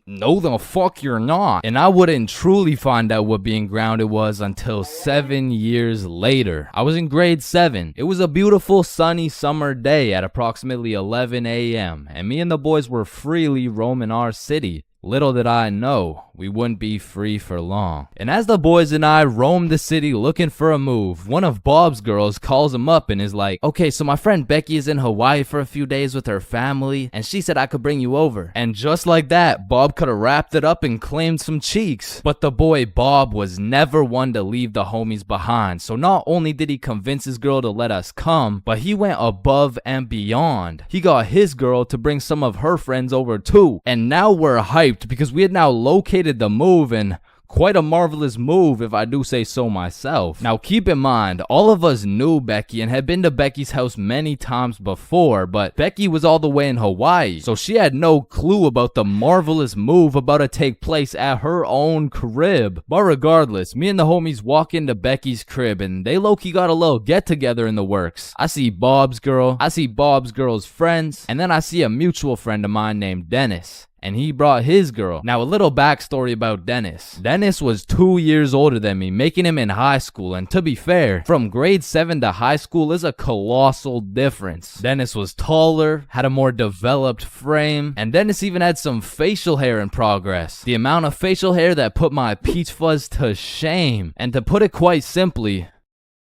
No, the fuck you're not. And I wouldn't truly find out what being grounded was until 7 years later. I was in grade 7. It was a beautiful sunny summer day at approximately 11 a.m. and me and the boys were freely roaming our city. Little did I know, we wouldn't be free for long. And as the boys and I roamed the city looking for a move, one of Bob's girls calls him up and is like, okay, so my friend Becky is in Hawaii for a few days with her family, and she said I could bring you over. And just like that, Bob could have wrapped it up and claimed some cheeks. But the boy Bob was never one to leave the homies behind, so not only did he convince his girl to let us come, but he went above and beyond. He got his girl to bring some of her friends over too, and now we're hyped because we had now located the move, and quite a marvelous move if I do say so myself. Now keep in mind, all of us knew Becky and had been to Becky's house many times before, but Becky was all the way in Hawaii, so she had no clue about the marvelous move about to take place at her own crib. But regardless, me and the homies walk into Becky's crib and they low-key got a little get-together in the works. I see Bob's girl, I see Bob's girl's friends, and then I see a mutual friend of mine named Dennis. And he brought his girl. Now, a little backstory about Dennis. Dennis was 2 years older than me, making him in high school. And to be fair, from grade 7 to high school is a colossal difference. Dennis was taller, had a more developed frame, and Dennis even had some facial hair in progress. The amount of facial hair that put my peach fuzz to shame. And to put it quite simply,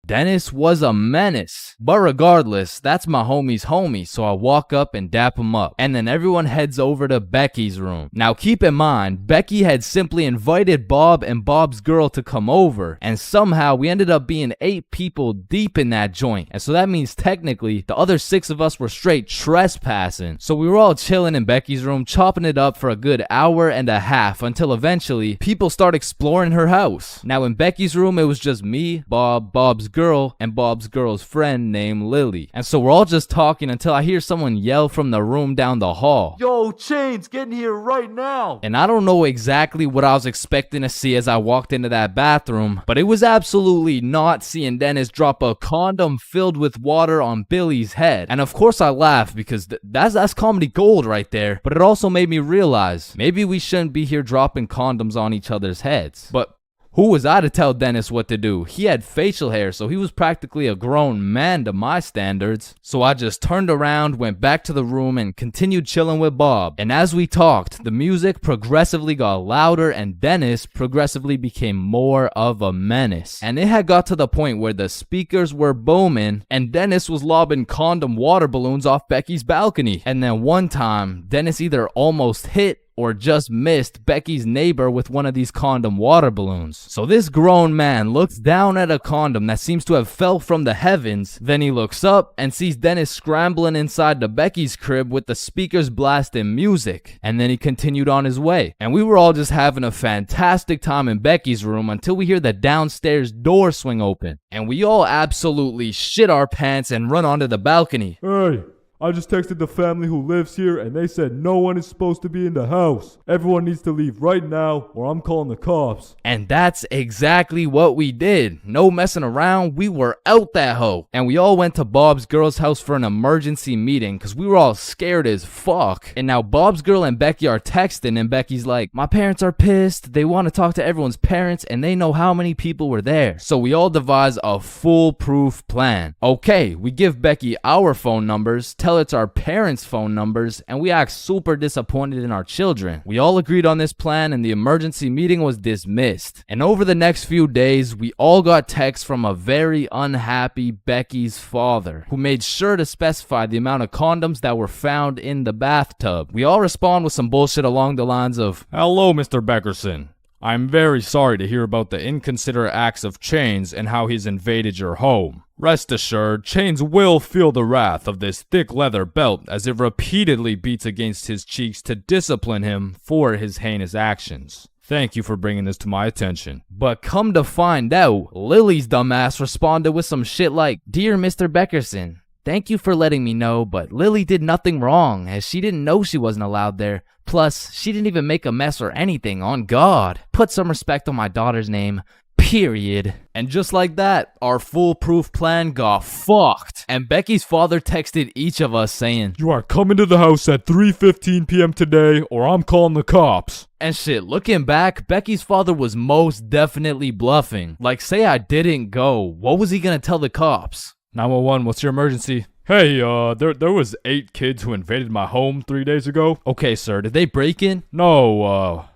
Dennis was a menace. But regardless, that's my homie's homie, so I walk up and dap him up. And then everyone heads over to Becky's room. Now keep in mind, Becky had simply invited Bob and Bob's girl to come over, and somehow we ended up being 8 people deep in that joint. And so that means technically, the other 6 of us were straight trespassing. So we were all chilling in Becky's room, chopping it up for a good hour and a half, until eventually, people start exploring her house. Now in Becky's room, it was just me, Bob, Bob's girl, and Bob's girl's friend named Lily. And so we're all just talking until I hear someone yell from the room down the hall, "Yo, Chains, get in here right now!" And I don't know exactly what I was expecting to see as I walked into that bathroom, but it was absolutely not seeing Dennis drop a condom filled with water on Billy's head. And of course I laughed because that's comedy gold right there, but it also made me realize maybe we shouldn't be here dropping condoms on each other's heads. But Who was I to tell Dennis what to do? He had facial hair, so he was practically a grown man to my standards. So I just turned around, went back to the room, and continued chilling with Bob. And as we talked, the music progressively got louder and Dennis progressively became more of a menace. And it had got to the point where the speakers were booming and Dennis was lobbing condom water balloons off Becky's balcony. And then one time, Dennis either almost hit or just missed Becky's neighbor with one of these condom water balloons. So this grown man looks down at a condom that seems to have fell from the heavens. Then he looks up and sees Dennis scrambling inside the Becky's crib with the speakers blasting music. And then he continued on his way. And we were all just having a fantastic time in Becky's room until we hear the downstairs door swing open. And we all absolutely shit our pants and run onto the balcony. Hey, I just texted the family who lives here and they said no one is supposed to be in the house. Everyone needs to leave right now or I'm calling the cops. And that's exactly what we did. No messing around, we were out that hoe. And we all went to Bob's girl's house for an emergency meeting because we were all scared as fuck. And now Bob's girl and Becky are texting and Becky's like, my parents are pissed, they want to talk to everyone's parents and they know how many people were there. So we all devise a foolproof plan. Okay, we give Becky our phone numbers, tell it's our parents' phone numbers, and we act super disappointed in our children. We all agreed on this plan and the emergency meeting was dismissed. And over the next few days, we all got texts from a very unhappy Becky's father, who made sure to specify the amount of condoms that were found in the bathtub. We all respond with some bullshit along the lines of, hello, Mr. Beckerson. I'm very sorry to hear about the inconsiderate acts of Chains and how he's invaded your home. Rest assured, Chains will feel the wrath of this thick leather belt as it repeatedly beats against his cheeks to discipline him for his heinous actions. Thank you for bringing this to my attention. But come to find out, Lily's dumbass responded with some shit like, Dear Mr. Beckerson, thank you for letting me know, but Lily did nothing wrong as she didn't know she wasn't allowed there. Plus, she didn't even make a mess or anything, on God. Put some respect on my daughter's name. Period. And just like that, our foolproof plan got fucked. And Becky's father texted each of us saying, you are coming to the house at 3:15 p.m. today or I'm calling the cops. And shit, looking back, Becky's father was most definitely bluffing. Like, say I didn't go, what was he gonna tell the cops? 911, what's your emergency? Hey, there was 8 kids who invaded my home 3 days ago. Okay, sir, did they break in? No,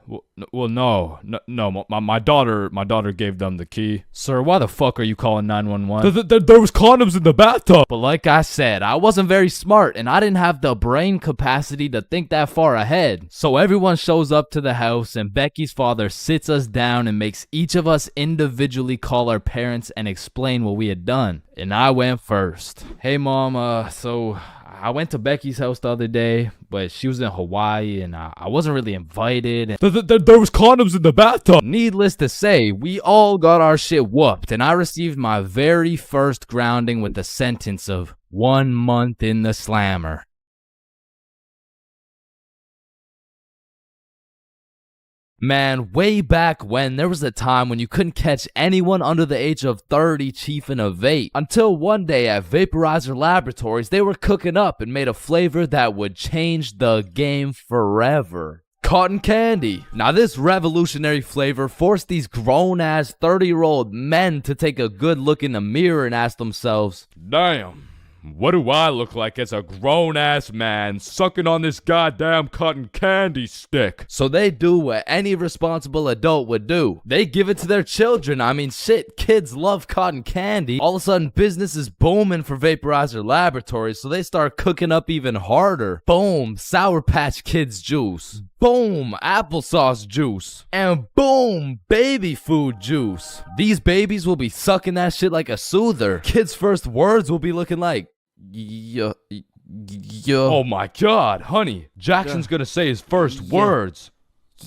no. My daughter gave them the key. Sir, why the fuck are you calling 911? There was condoms in the bathtub. But like I said, I wasn't very smart and I didn't have the brain capacity to think that far ahead. So everyone shows up to the house and Becky's father sits us down and makes each of us individually call our parents and explain what we had done. And I went first. Hey mom, so I went to Becky's house the other day, but she was in Hawaii and I wasn't really invited. And there was condoms in the bathtub. Needless to say, we all got our shit whooped and I received my very first grounding with the sentence of 1 month in the slammer. Man, way back when, there was a time when you couldn't catch anyone under the age of 30 chiefing a vape. Until one day at Vaporizer Laboratories, they were cooking up and made a flavor that would change the game forever. Cotton candy. Now this revolutionary flavor forced these grown-ass 30-year-old men to take a good look in the mirror and ask themselves, damn. What do I look like as a grown-ass man sucking on this goddamn cotton candy stick? So they do what any responsible adult would do. They give it to their children. I mean, shit, kids love cotton candy. All of a sudden, business is booming for Vaporizer Laboratories, so they start cooking up even harder. Boom, Sour Patch Kids juice. Boom, applesauce juice. And boom, baby food juice. These babies will be sucking that shit like a soother. Kids' first words will be looking like, yo. Oh my god, honey. Jackson's gonna say his first words.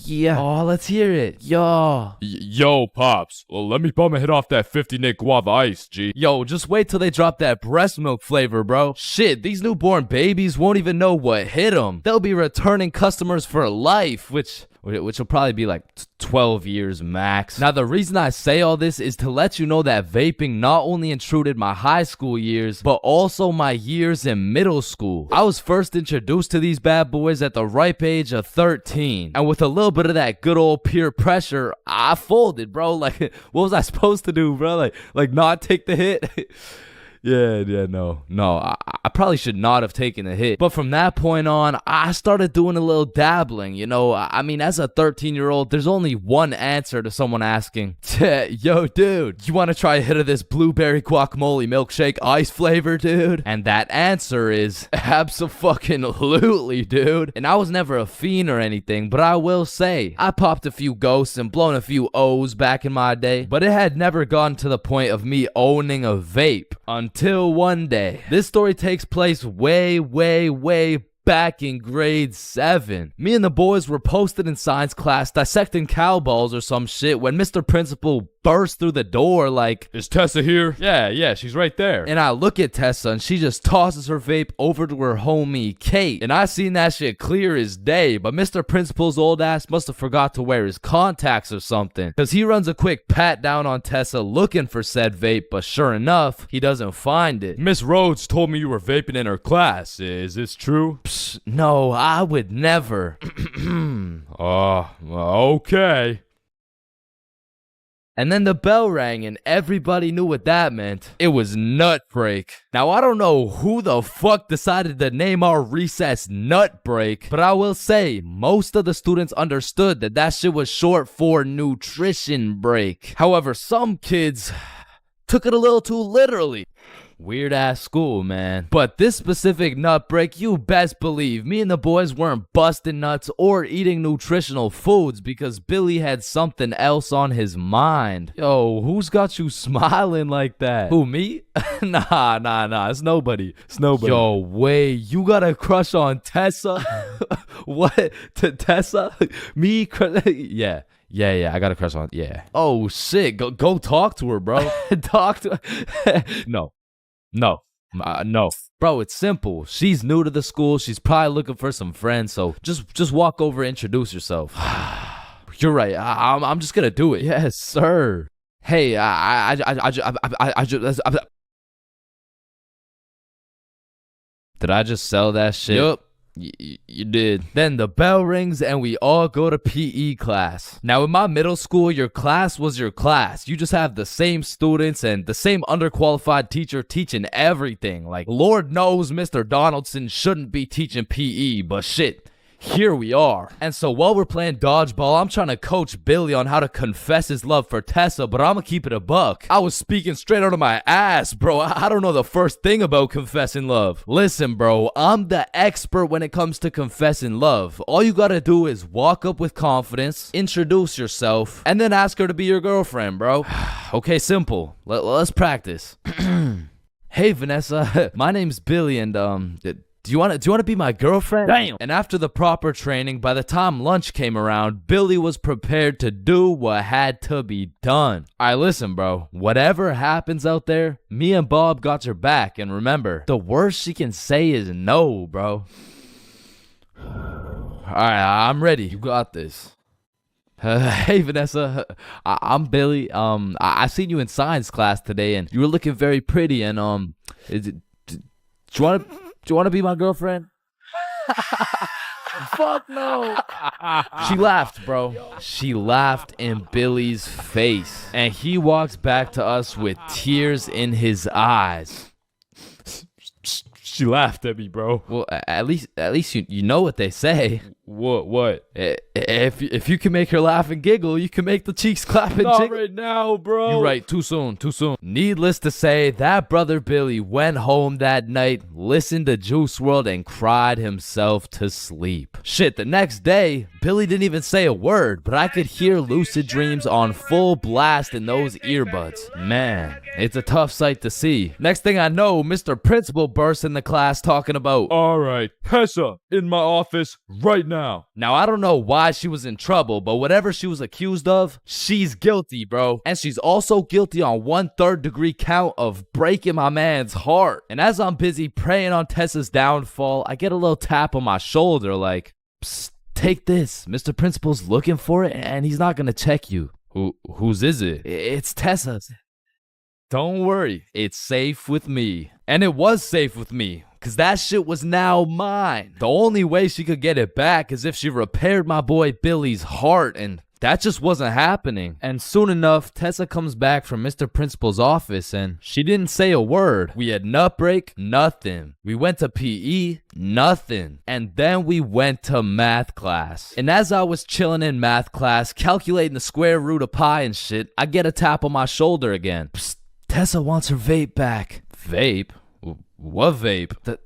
Yeah. Oh, let's hear it. Yo. Yo, Pops. Well, let me bum my head off that 50 Nick Guava Ice, G. Yo, just wait till they drop that breast milk flavor, bro. Shit, these newborn babies won't even know what hit them. They'll be returning customers for life, which which will probably be like 12 years max. Now, the reason I say all this is to let you know that vaping not only intruded my high school years, but also my years in middle school. I was first introduced to these bad boys at the ripe age of 13. And with a little bit of that good old peer pressure, I folded, bro. Like, what was I supposed to do, bro? Like not take the hit? No, I probably should not have taken the hit. But from that point on, I started doing a little dabbling, you know. I mean, as a 13-year-old, there's only one answer to someone asking, yo, dude, you want to try a hit of this blueberry guacamole milkshake ice flavor, dude? And that answer is abso-fucking-lutely, dude. And I was never a fiend or anything, but I will say, I popped a few ghosts and blown a few O's back in my day, but it had never gotten to the point of me owning a vape until one day. This story takes place way back in grade 7. Me and the boys were posted in science class dissecting cow balls or some shit when Mr. Principal burst through the door like, "Is Tessa here?" Yeah, she's right there. And I look at Tessa and she just tosses her vape over to her homie Kate. And I seen that shit clear as day, but Mr. Principal's old ass must have forgot to wear his contacts or something, cause he runs a quick pat down on Tessa looking for said vape, but sure enough, he doesn't find it. "Miss Rhodes told me you were vaping in her class. Is this true?" Psst, no, I would never. Okay. And then the bell rang and everybody knew what that meant. It was nut break. Now, I don't know who the fuck decided to name our recess nut break, but I will say most of the students understood that that shit was short for nutrition break. However, some kids took it a little too literally. Weird ass school, man. But this specific nut break, you best believe me and the boys weren't busting nuts or eating nutritional foods because Billy had something else on his mind. Yo, who's got you smiling like that? Who, me? Nah. It's nobody. Yo, wait, you got a crush on Tessa? What? Tessa? Me? Yeah. Yeah, I got a crush on. Yeah. Oh shit, go talk to her, bro. Talk to her. No. Bro, it's simple. She's new to the school. She's probably looking for some friends. So just walk over and introduce yourself. You're right. I'm just gonna do it. Yes, sir. Hey, did I just sell that shit? Yup. You did. Then the bell rings and we all go to PE class. Now in my middle school, your class was your class. You just have the same students and the same underqualified teacher teaching everything. Like, Lord knows Mr. Donaldson shouldn't be teaching PE, but shit, here we are. And so while we're playing dodgeball, I'm trying to coach Billy on how to confess his love for Tessa, but I'm gonna keep it a buck. I was speaking straight out of my ass, bro. I don't know the first thing about confessing love. Listen, bro, I'm the expert when it comes to confessing love. All you gotta do is walk up with confidence, introduce yourself, and then ask her to be your girlfriend, bro. Okay, simple. Let's practice. Hey, Vanessa. My name's Billy, and Do you want to be my girlfriend? Damn. And after the proper training, by the time lunch came around, Billy was prepared to do what had to be done. Alright, listen, bro. Whatever happens out there, me and Bob got your back. And remember, the worst she can say is no, bro. Alright, I'm ready. You got this. Hey, Vanessa. I'm Billy. I seen you in science class today, and you were looking very pretty. And do you want to be my girlfriend? Fuck no. She laughed, bro. She laughed in Billy's face. And he walks back to us with tears in his eyes. She laughed at me, bro. Well, at least you know what they say. What? If you can make her laugh and giggle, you can make the cheeks clap and Not jiggle. right now, bro. You're right. Too soon. Needless to say, that brother Billy went home that night, listened to Juice WRLD, and cried himself to sleep. Shit, the next day, Billy didn't even say a word, but I could hear Lucid Dreams on full blast in those earbuds. Man, it's a tough sight to see. Next thing I know, Mr. Principal bursts in the class talking about, all right, Tessa, in my office right now. Now, I don't know why she was in trouble, but whatever she was accused of, she's guilty, bro. And she's also guilty on 1/3 degree count of breaking my man's heart. And as I'm busy praying on Tessa's downfall, I get a little tap on my shoulder like, psst, take this. Mr. Principal's looking for it and he's not gonna check you. Whose is it? It's Tessa's. Don't worry, it's safe with me. And it was safe with me, cause that shit was now mine. The only way she could get it back is if she repaired my boy Billy's heart, and that just wasn't happening. And soon enough, Tessa comes back from Mr. Principal's office and she didn't say a word. We had nut break, nothing. We went to PE, nothing. And then we went to math class. And as I was chilling in math class, calculating the square root of pi and shit, I get a tap on my shoulder again. Psst, Tessa wants her vape back. Vape? What vape?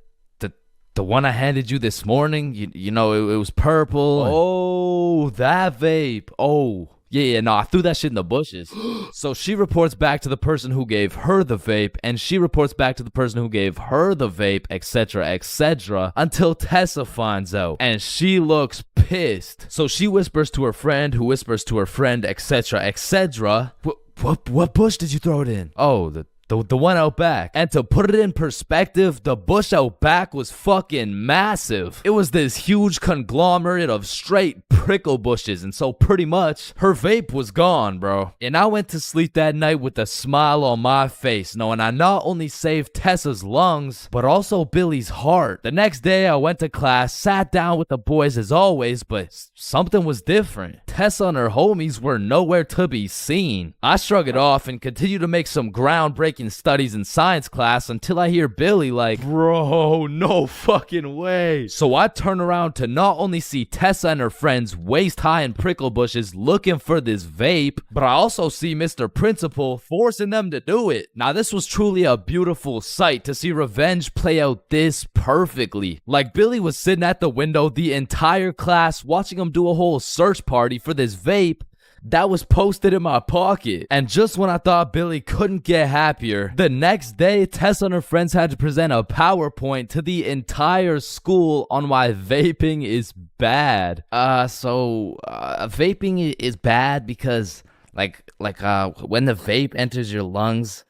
The one I handed you this morning, you know, it was purple. Oh, that vape. Oh, yeah, no, I threw that shit in the bushes. So she reports back to the person who gave her the vape, and she reports back to the person who gave her the vape, etc., until Tessa finds out, and she looks pissed. So she whispers to her friend, who whispers to her friend, etc. What bush did you throw it in? Oh, the one out back. And to put it in perspective, the bush out back was fucking massive. It was this huge conglomerate of straight prickle bushes, and so pretty much her vape was gone, bro. And I went to sleep that night with a smile on my face, knowing I not only saved Tessa's lungs, but also Billy's heart. The next day I went to class, sat down with the boys as always, but something was different. Tessa and her homies were nowhere to be seen. I shrugged it off and continued to make some groundbreaking studies in science class until I hear Billy like, bro, no fucking way. So I turn around to not only see Tessa and her friends waist high in prickle bushes looking for this vape, but I also see Mr. Principal forcing them to do it. Now this was truly a beautiful sight to see revenge play out this perfectly. Like Billy was sitting at the window the entire class watching him do a whole search party for this vape that was posted in my pocket. And just when I thought Billy couldn't get happier, the next day Tessa and her friends had to present a PowerPoint to the entire school on why vaping is bad. Vaping is bad because like when the vape enters your lungs,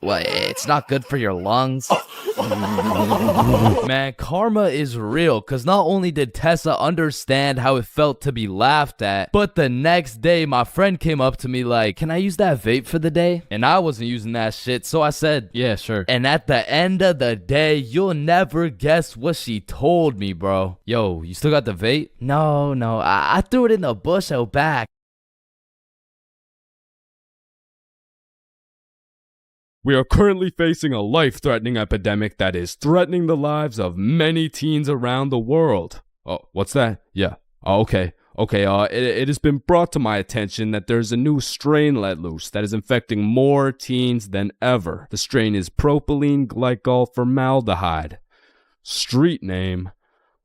well, it's not good for your lungs. Man, karma is real, because not only did Tessa understand how it felt to be laughed at, but the next day my friend came up to me like, can I use that vape for the day? And I wasn't using that shit, so I said, yeah, sure. And at the end of the day, you'll never guess what she told me, bro. Yo, you still got the vape? No, I threw it in the bush out back. We are currently facing a life-threatening epidemic that is threatening the lives of many teens around the world. Oh, what's that? Yeah. Oh, okay. It has been brought to my attention that there's a new strain let loose that is infecting more teens than ever. The strain is propylene glycol formaldehyde. Street name,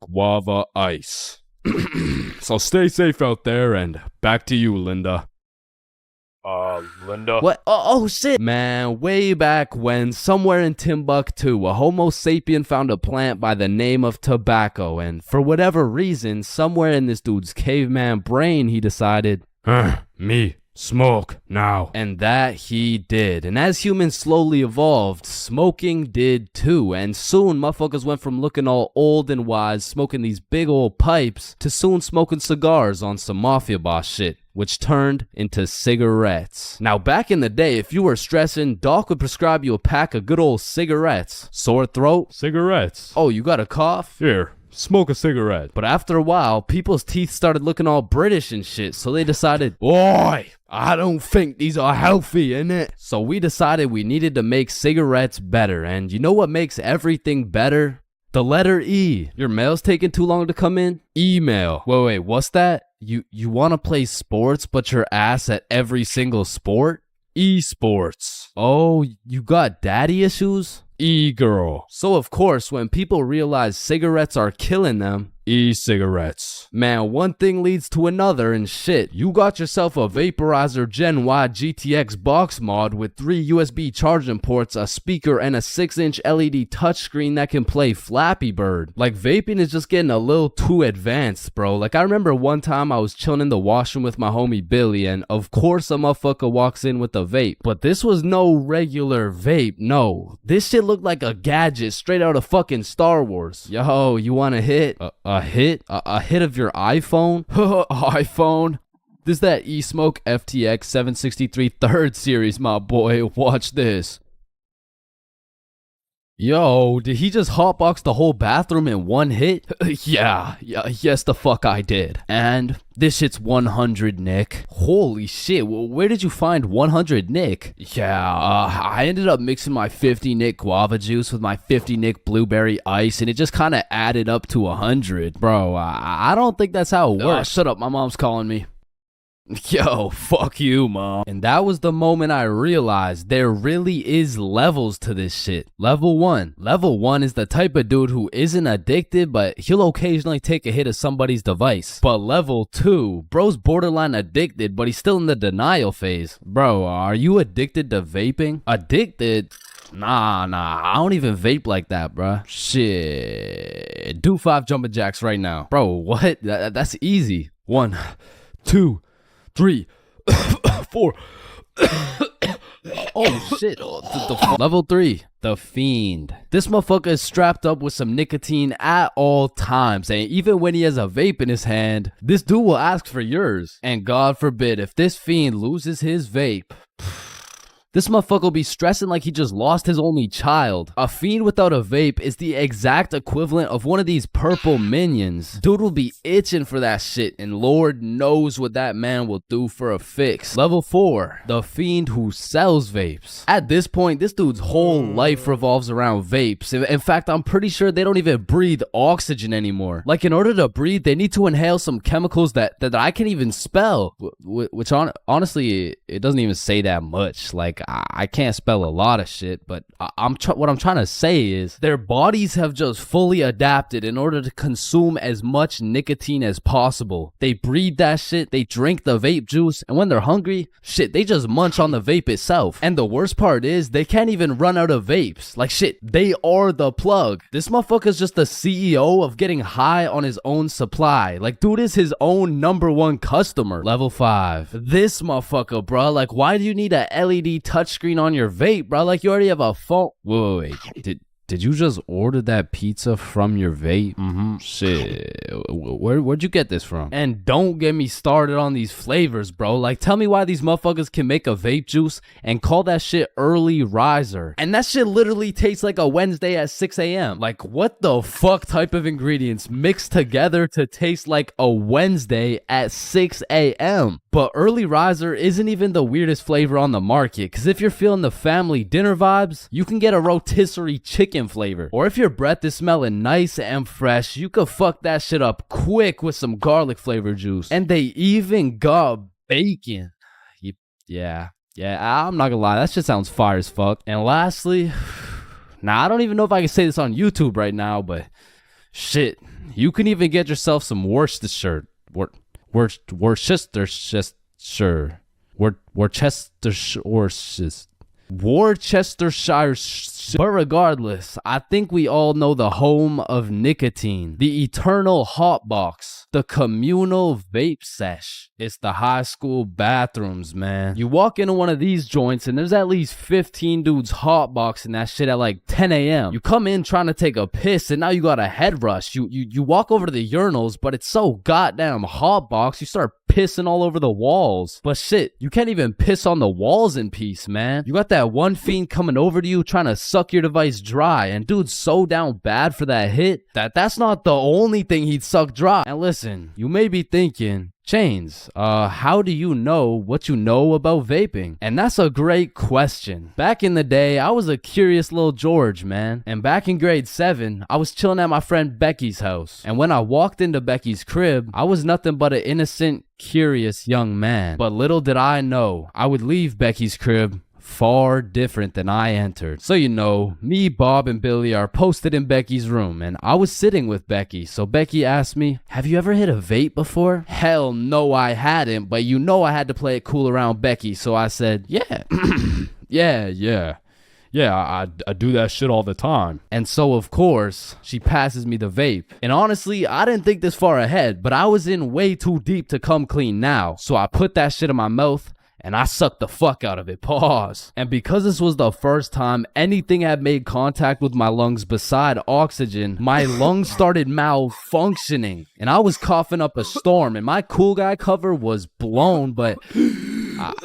Guava Ice. So stay safe out there, and back to you, Linda. Linda? What? Oh shit! Man, way back when, somewhere in Timbuktu, a Homo sapien found a plant by the name of tobacco, and for whatever reason, somewhere in this dude's caveman brain, he decided, Me. Smoke. Now. And that he did. And as humans slowly evolved, smoking did too. And soon, motherfuckers went from looking all old and wise, smoking these big old pipes, to soon smoking cigars on some mafia boss shit, which turned into cigarettes. Now, back in the day, if you were stressing, Doc would prescribe you a pack of good old cigarettes. Sore throat? Cigarettes. Oh, you got a cough? Here, smoke a cigarette. But after a while, people's teeth started looking all British and shit, so they decided, oi, I don't think these are healthy, innit? So we decided we needed to make cigarettes better, and you know what makes everything better? The letter E. Your mail's taking too long to come in? Email. Wait, what's that? You want to play sports, but you're ass at every single sport? Esports. Oh, you got daddy issues? E-girl. So of course, when people realize cigarettes are killing them, e-cigarettes. Man, one thing leads to another, and shit, you got yourself a Vaporizer Gen Y GTX box mod with 3 USB charging ports, a speaker, and a 6-inch LED touchscreen that can play Flappy Bird. Like, vaping is just getting a little too advanced, bro. Like, I remember one time I was chilling in the washroom with my homie Billy, and of course a motherfucker walks in with a vape. But this was no regular vape, no. This shit looked like a gadget straight out of fucking Star Wars. Yo, you wanna hit? A hit? A hit of your iPhone? iPhone? This is that eSmoke FTX 763 3rd series, my boy. Watch this. Yo, did he just hotbox the whole bathroom in one hit? Yes the fuck I did. And this shit's 100 Nick. Holy shit, where did you find 100 Nick? I ended up mixing my 50 Nick guava juice with my 50 Nick blueberry ice, and it just kind of added up to 100. Bro, I don't think that's how it works. Shut up, my mom's calling me. Yo, fuck you, mom. And that was the moment I realized there really is levels to this shit. Level 1. Level 1 is the type of dude who isn't addicted, but he'll occasionally take a hit of somebody's device. But level 2, bro's borderline addicted, but he's still in the denial phase. Bro, are you addicted to vaping? Addicted? Nah, I don't even vape like that, bruh. Shit. Do 5 jumping jacks right now. Bro, what? That's easy. 1, 2, 3, 4. Oh shit. Level 3, the fiend. This motherfucker is strapped up with some nicotine at all times, and even when he has a vape in his hand, this dude will ask for yours. And God forbid, if this fiend loses his vape, this motherfucker will be stressing like he just lost his only child. A fiend without a vape is the exact equivalent of one of these purple minions. Dude will be itching for that shit, and Lord knows what that man will do for a fix. Level 4, the fiend who sells vapes. At this point, this dude's whole life revolves around vapes. In fact, I'm pretty sure they don't even breathe oxygen anymore. Like, in order to breathe, they need to inhale some chemicals that I can't even spell. Which honestly, it doesn't even say that much. Like, I can't spell a lot of shit, but what I'm trying to say is their bodies have just fully adapted in order to consume as much nicotine as possible. They breathe that shit, they drink the vape juice, and when they're hungry, shit, they just munch on the vape itself. And the worst part is they can't even run out of vapes. Like shit, they are the plug. This motherfucker's just the CEO of getting high on his own supply. Like, dude is his own #1 customer. Level 5, this motherfucker, bro. Like, why do you need a LED touchscreen on your vape, bro? Like, you already have a phone. Wait. Did you just order that pizza from your vape? Shit. Where'd you get this from? And don't get me started on these flavors, bro. Like, tell me why these motherfuckers can make a vape juice and call that shit early riser. And that shit literally tastes like a Wednesday at 6 a.m. Like, what the fuck type of ingredients mixed together to taste like a Wednesday at 6 a.m.? But early riser isn't even the weirdest flavor on the market, because if you're feeling the family dinner vibes, you can get a rotisserie chicken flavor. Or if your breath is smelling nice and fresh, you could fuck that shit up quick with some garlic flavor juice. And they even got bacon. Yeah, I'm not gonna lie, that shit sounds fire as fuck. And lastly, now I don't even know if I can say this on YouTube right now, but shit, you can even get yourself some Worcestershire. But regardless, I think we all know the home of nicotine, the eternal hot box, the communal vape sesh. It's the high school bathrooms, man. You walk into one of these joints and there's at least 15 dudes hotboxing that shit at like 10 a.m. You come in trying to take a piss and now you got a head rush. You walk over to the urinals, but it's so goddamn hotbox, you start pissing all over the walls. But shit, you can't even piss on the walls in peace, man. You got that one fiend coming over to you trying to suck your device dry, and dude's so down bad for that hit that's not the only thing he'd suck dry. And listen, you may be thinking, Chains, how do you know what you know about vaping? And that's a great question. Back in the day, I was a curious little George, man. And back in grade 7, I was chilling at my friend Becky's house. And when I walked into Becky's crib, I was nothing but an innocent, curious young man. But little did I know, I would leave Becky's crib far different than I entered. So, you know, me, Bob, and Billy are posted in Becky's room, and I was sitting with Becky. So Becky asked me, have you ever hit a vape before? Hell no, I hadn't, but you know I had to play it cool around Becky, so I said, yeah. Yeah, I do that shit all the time. And so, of course, she passes me the vape. And honestly, I didn't think this far ahead, but I was in way too deep to come clean now. So I put that shit in my mouth, and I sucked the fuck out of it. Pause. And because this was the first time anything had made contact with my lungs beside oxygen, my lungs started malfunctioning, and I was coughing up a storm, and my cool guy cover was blown, but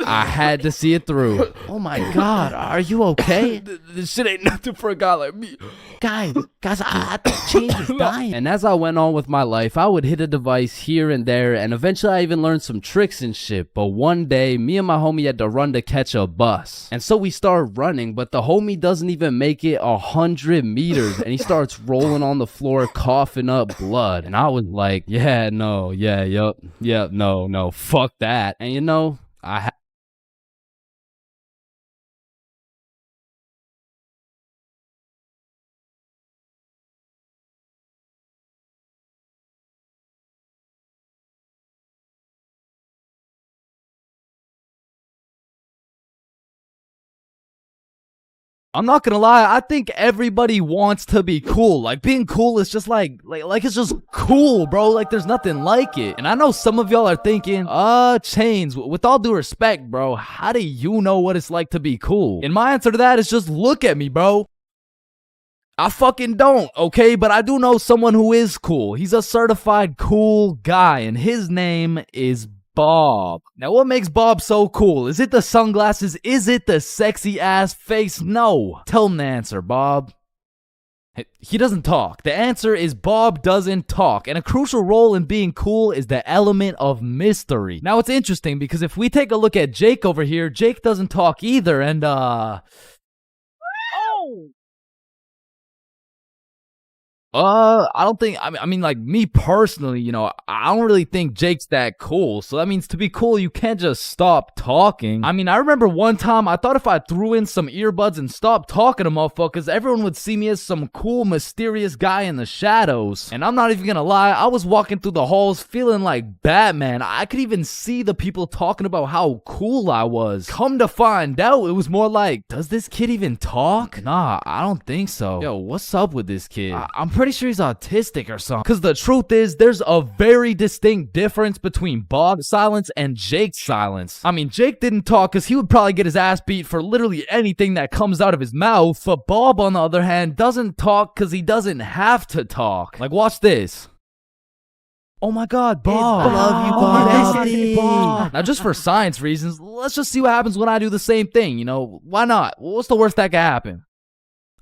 I had to see it through. Oh my God, are you okay? This shit ain't nothing for a guy like me. Guys, I think Chains is dying. And as I went on with my life, I would hit a device here and there, and eventually I even learned some tricks and shit. But one day, me and my homie had to run to catch a bus. And so we started running, but the homie doesn't even make it 100 meters, and he starts rolling on the floor, coughing up blood. And I was like, yeah, no, no, fuck that. And you know, I'm not gonna lie, I think everybody wants to be cool. Like, being cool is just like it's just cool, bro. Like, there's nothing like it. And I know some of y'all are thinking, Chains, with all due respect, bro, how do you know what it's like to be cool? And my answer to that is just look at me, bro. I fucking don't, okay? But I do know someone who is cool. He's a certified cool guy, and his name is Bob. Now, what makes Bob so cool? Is it the sunglasses? Is it the sexy ass face? No. Tell him the answer, Bob. He doesn't talk. The answer is Bob doesn't talk. And a crucial role in being cool is the element of mystery. Now, it's interesting because if we take a look at Jake over here, Jake doesn't talk either, and I don't think, I mean, like, me personally, you know, I don't really think Jake's that cool. So that means to be cool, you can't just stop talking. I mean, I remember one time I thought if I threw in some earbuds and stopped talking to motherfuckers, everyone would see me as some cool, mysterious guy in the shadows. And I'm not even gonna lie, I was walking through the halls feeling like Batman. I could even see the people talking about how cool I was. Come to find out, it was more like, does this kid even talk? Nah, I don't think so. Yo, what's up with this kid? I'm pretty sure he's autistic or something. Because the truth is, there's a very distinct difference between Bob's silence and Jake's silence. I mean, Jake didn't talk because he would probably get his ass beat for literally anything that comes out of his mouth. But Bob, on the other hand, doesn't talk because he doesn't have to talk. Like, watch this. Oh my God, Bob. I love you, Bob. Now, just for science reasons, let's just see what happens when I do the same thing. You know, why not? What's the worst that could happen?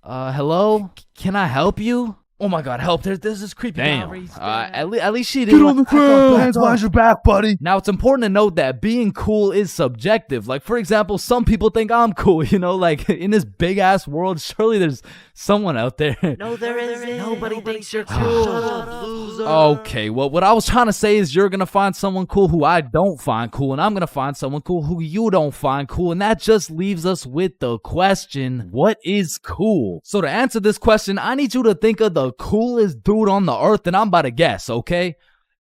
Hello? Can I help you? Oh my God, help. There's this creepy guy. At least she didn't. Get on the ground. Hands behind your back, buddy. Now, it's important to note that being cool is subjective. Like, for example, some people think I'm cool, you know? Like, in this big-ass world, surely there's someone out there. No, there isn't. Nobody thinks you're cool. Shut up, loser. Okay, well, what I was trying to say is you're gonna find someone cool who I don't find cool, and I'm gonna find someone cool who you don't find cool, and that just leaves us with the question, what is cool? So to answer this question, I need you to think of the coolest dude on the earth, and I'm about to guess, okay?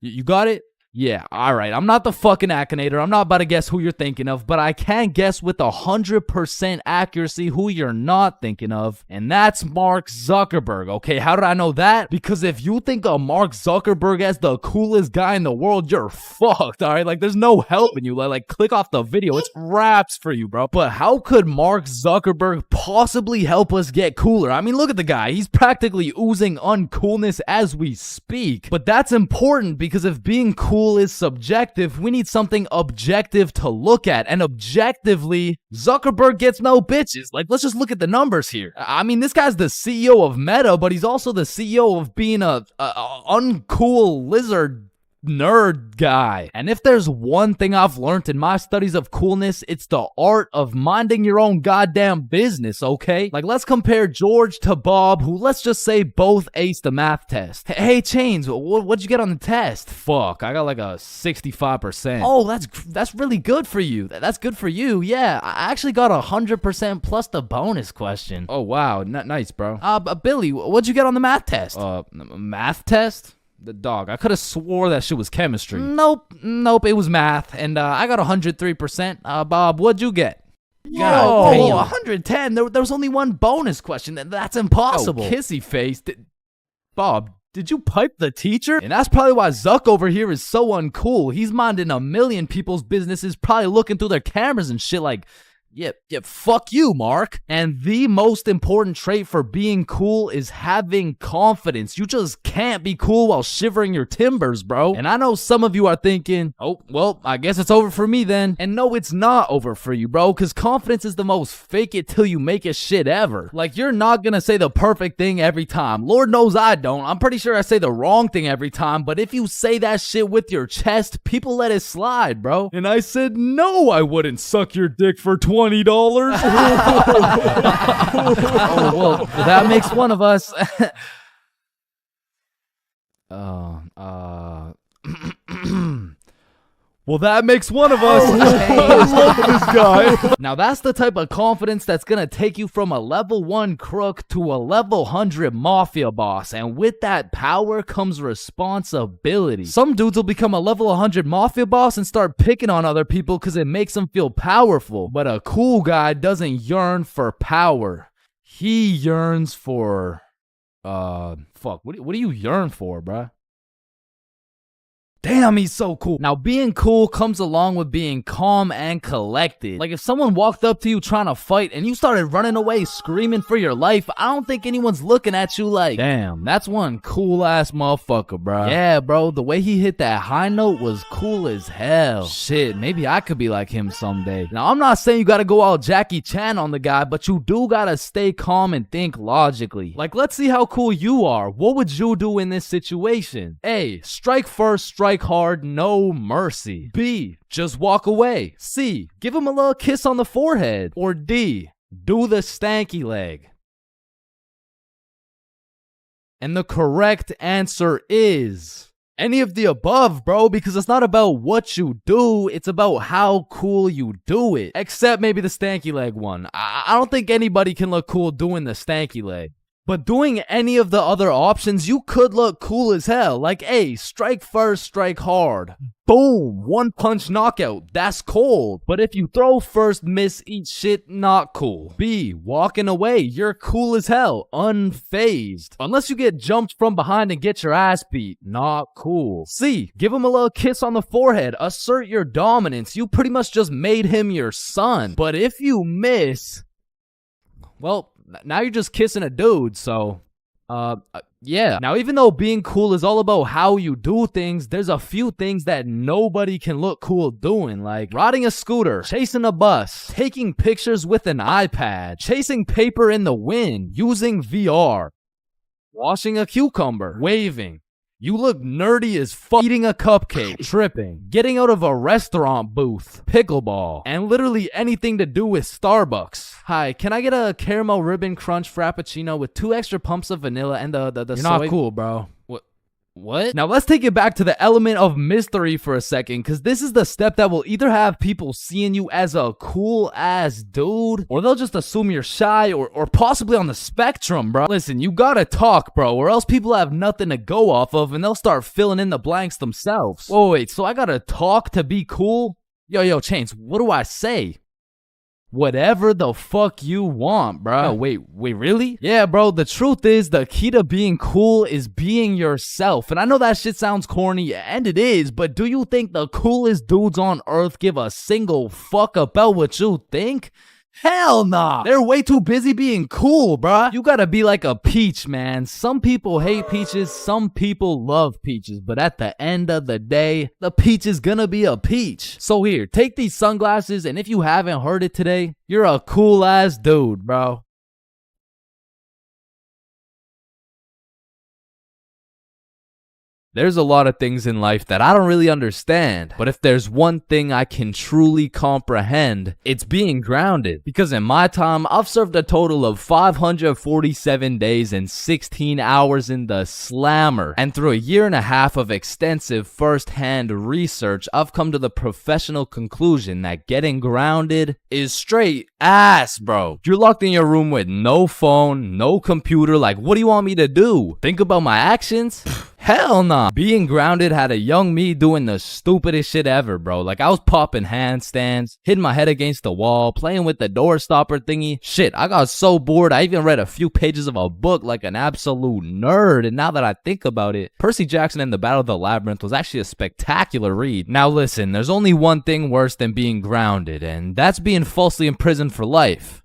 You got it? Yeah, alright. I'm not the fucking Akinator. I'm not about to guess who you're thinking of, but I can guess with 100% accuracy who you're not thinking of, and that's Mark Zuckerberg, okay? How did I know that? Because if you think of Mark Zuckerberg as the coolest guy in the world, you're fucked, alright? Like, there's no helping you. Like, click off the video. It's wraps for you, bro. But how could Mark Zuckerberg possibly help us get cooler? I mean, look at the guy. He's practically oozing uncoolness as we speak. But that's important because if being cool is subjective, we need something objective to look at, and objectively, Zuckerberg gets no bitches. Like, let's just look at the numbers here. I mean, this guy's the CEO of Meta, but he's also the CEO of being a uncool lizard nerd guy. And if there's one thing I've learned in my studies of coolness, it's the art of minding your own goddamn business, okay? Like, let's compare George to Bob, who, let's just say, both aced the math test. Hey, Chains, what'd you get on the test? Fuck, I got like a 65%. Oh, that's really good for you. That's good for you, yeah. I actually got 100% plus the bonus question. Oh, wow, nice, bro. Billy, what'd you get on the math test? Math test? The dog. I could have swore that shit was chemistry. Nope, it was math, and I got 103%. Bob, what'd you get? Whoa, 110. There was only one bonus question. That's impossible. Oh, kissy face. Bob, Did you pipe the teacher? And that's probably why Zuck over here is so uncool. He's minding a million people's businesses, probably looking through their cameras and shit like, yeah, fuck you, Mark. And the most important trait for being cool is having confidence. You just can't be cool while shivering your timbers, bro. And I know some of you are thinking, oh, well, I guess it's over for me then. And no, it's not over for you, bro, because confidence is the most fake it till you make it shit ever. Like, you're not gonna say the perfect thing every time. Lord knows I don't. I'm pretty sure I say the wrong thing every time, but if you say that shit with your chest, people let it slide, bro. And I said, no, I wouldn't suck your dick for $20. Oh, well, that makes one of us. Well, that makes one of us. I love this guy. Now, that's the type of confidence that's gonna take you from a level 1 crook to a level 100 mafia boss. And with that power comes responsibility. Some dudes will become a level 100 mafia boss and start picking on other people because it makes them feel powerful. But a cool guy doesn't yearn for power. He yearns for... fuck, what do you yearn for, bruh? Damn, he's so cool. Now, being cool comes along with being calm and collected. Like, if someone walked up to you trying to fight and you started running away screaming for your life, I don't think anyone's looking at you like, damn, that's one cool-ass motherfucker, bro. Yeah, bro, the way he hit that high note was cool as hell. Shit, maybe I could be like him someday. Now, I'm not saying you gotta go all Jackie Chan on the guy, but you do gotta stay calm and think logically. Like, let's see how cool you are. What would you do in this situation? A, strike first, strike hard, no mercy. B, just walk away. C, give him a little kiss on the forehead. Or D, do the stanky leg. And the correct answer is any of the above, bro, because it's not about what you do, it's about how cool you do it. Except maybe the stanky leg one. I don't think anybody can look cool doing the stanky leg. But doing any of the other options, you could look cool as hell. Like, A, strike first, strike hard. Boom, one punch knockout. That's cold. But if you throw first, miss, eat shit, not cool. B, walking away. You're cool as hell. Unfazed. Unless you get jumped from behind and get your ass beat. Not cool. C, give him a little kiss on the forehead. Assert your dominance. You pretty much just made him your son. But if you miss, well, now you're just kissing a dude, so, yeah. Now, even though being cool is all about how you do things, there's a few things that nobody can look cool doing, like riding a scooter, chasing a bus, taking pictures with an iPad, chasing paper in the wind, using VR, washing a cucumber, waving. You look nerdy as fuck, eating a cupcake, tripping, getting out of a restaurant booth, pickleball, and literally anything to do with Starbucks. Hi, can I get a caramel ribbon crunch frappuccino with 2 extra pumps of vanilla and the You're soy? not cool, bro. What? Now let's take it back to the element of mystery for a second, because this is the step that will either have people seeing you as a cool ass dude, or they'll just assume you're shy or possibly on the spectrum, bro. Listen, you gotta talk, bro, or else people have nothing to go off of and they'll start filling in the blanks themselves. Whoa, wait, so I gotta talk to be cool? Yo, Chains, what do I say? Whatever the fuck you want, bro. Oh, wait, really? Yeah, bro, the truth is the key to being cool is being yourself. And I know that shit sounds corny, and it is, but do you think the coolest dudes on earth give a single fuck about what you think? Hell nah. They're way too busy being cool, bruh. You gotta be like a peach, man. Some people hate peaches, some people love peaches, but at the end of the day, the peach is gonna be a peach. So here, take these sunglasses, and if you haven't heard it today, you're a cool ass dude, bro. There's a lot of things in life that I don't really understand, but if there's one thing I can truly comprehend, it's being grounded. Because in my time, I've served a total of 547 days and 16 hours in the slammer. And through a year and a half of extensive first-hand research, I've come to the professional conclusion that getting grounded is straight ass, bro. You're locked in your room with no phone, no computer, like what do you want me to do? Think about my actions? Hell nah. Being grounded had a young me doing the stupidest shit ever, bro. Like, I was popping handstands, hitting my head against the wall, playing with the door stopper thingy. Shit, I got so bored, I even read a few pages of a book like an absolute nerd. And now that I think about it, Percy Jackson and the Battle of the Labyrinth was actually a spectacular read. Now listen, there's only one thing worse than being grounded, and that's being falsely imprisoned for life.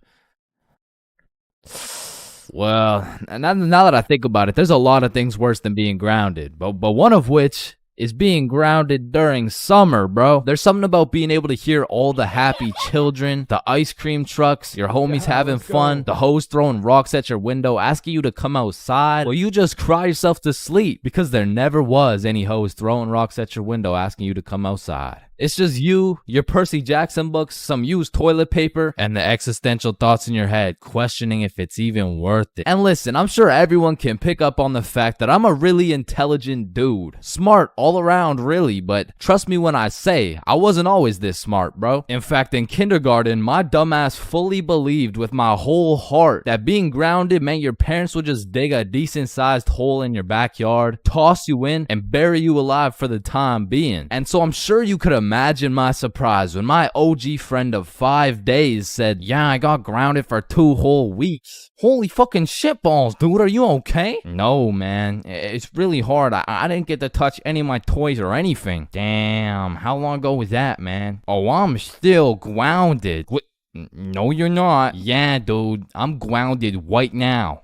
Well, now that I think about it, there's a lot of things worse than being grounded, but one of which is being grounded during summer, bro. There's something about being able to hear all the happy children, the ice cream trucks, your homies having fun, the hoes throwing rocks at your window, asking you to come outside, or you just cry yourself to sleep because there never was any hoes throwing rocks at your window asking you to come outside. It's just you, your Percy Jackson books, some used toilet paper, and the existential thoughts in your head, questioning if it's even worth it. And listen, I'm sure everyone can pick up on the fact that I'm a really intelligent dude. Smart all around, really, but trust me when I say, I wasn't always this smart, bro. In fact, in kindergarten, my dumbass fully believed with my whole heart that being grounded meant your parents would just dig a decent-sized hole in your backyard, toss you in, and bury you alive for the time being. And so I'm sure you could imagine my surprise when my OG friend of 5 days said, yeah, I got grounded for 2 whole weeks. Holy fucking shitballs, dude, are you okay? No, man, it's really hard. I didn't get to touch any of my toys or anything. Damn, how long ago was that, man? Oh, I'm still grounded. What? No, you're not. Yeah, dude, I'm grounded right now.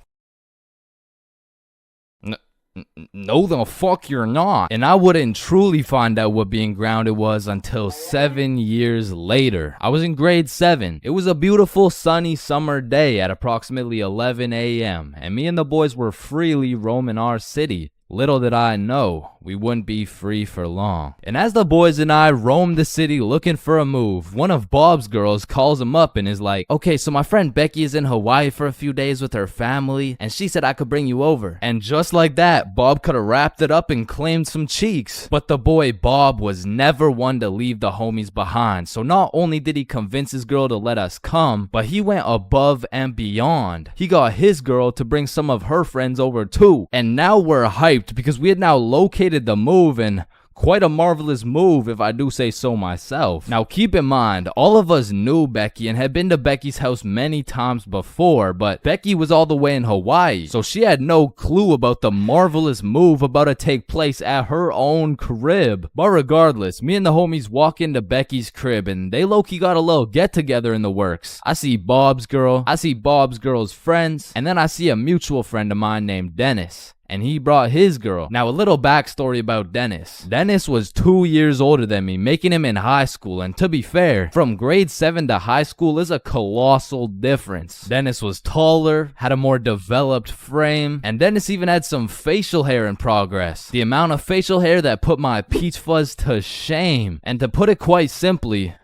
No, the fuck you're not. And I wouldn't truly find out what being grounded was until 7 years later. I was in grade 7. It was a beautiful sunny summer day at approximately 11 a.m. and me and the boys were freely roaming our city. Little did I know, we wouldn't be free for long. And as the boys and I roamed the city looking for a move, one of Bob's girls calls him up and is like, okay, so my friend Becky is in Hawaii for a few days with her family, and she said I could bring you over. And just like that, Bob could have wrapped it up and claimed some cheeks. But the boy Bob was never one to leave the homies behind, so not only did he convince his girl to let us come, but he went above and beyond. He got his girl to bring some of her friends over too, and now we're hyped because we had now located the move, and quite a marvelous move if I do say so myself. Now keep in mind, all of us knew Becky and had been to Becky's house many times before, but Becky was all the way in Hawaii, so she had no clue about the marvelous move about to take place at her own crib. But regardless, me and the homies walk into Becky's crib and they low-key got a little get-together in the works. I see Bob's girl, I see Bob's girl's friends, and then I see a mutual friend of mine named Dennis. And he brought his girl. Now, a little backstory about Dennis. Dennis was 2 years older than me, making him in high school. And to be fair, from grade 7 to high school is a colossal difference. Dennis was taller, had a more developed frame, and Dennis even had some facial hair in progress. The amount of facial hair that put my peach fuzz to shame. And to put it quite simply,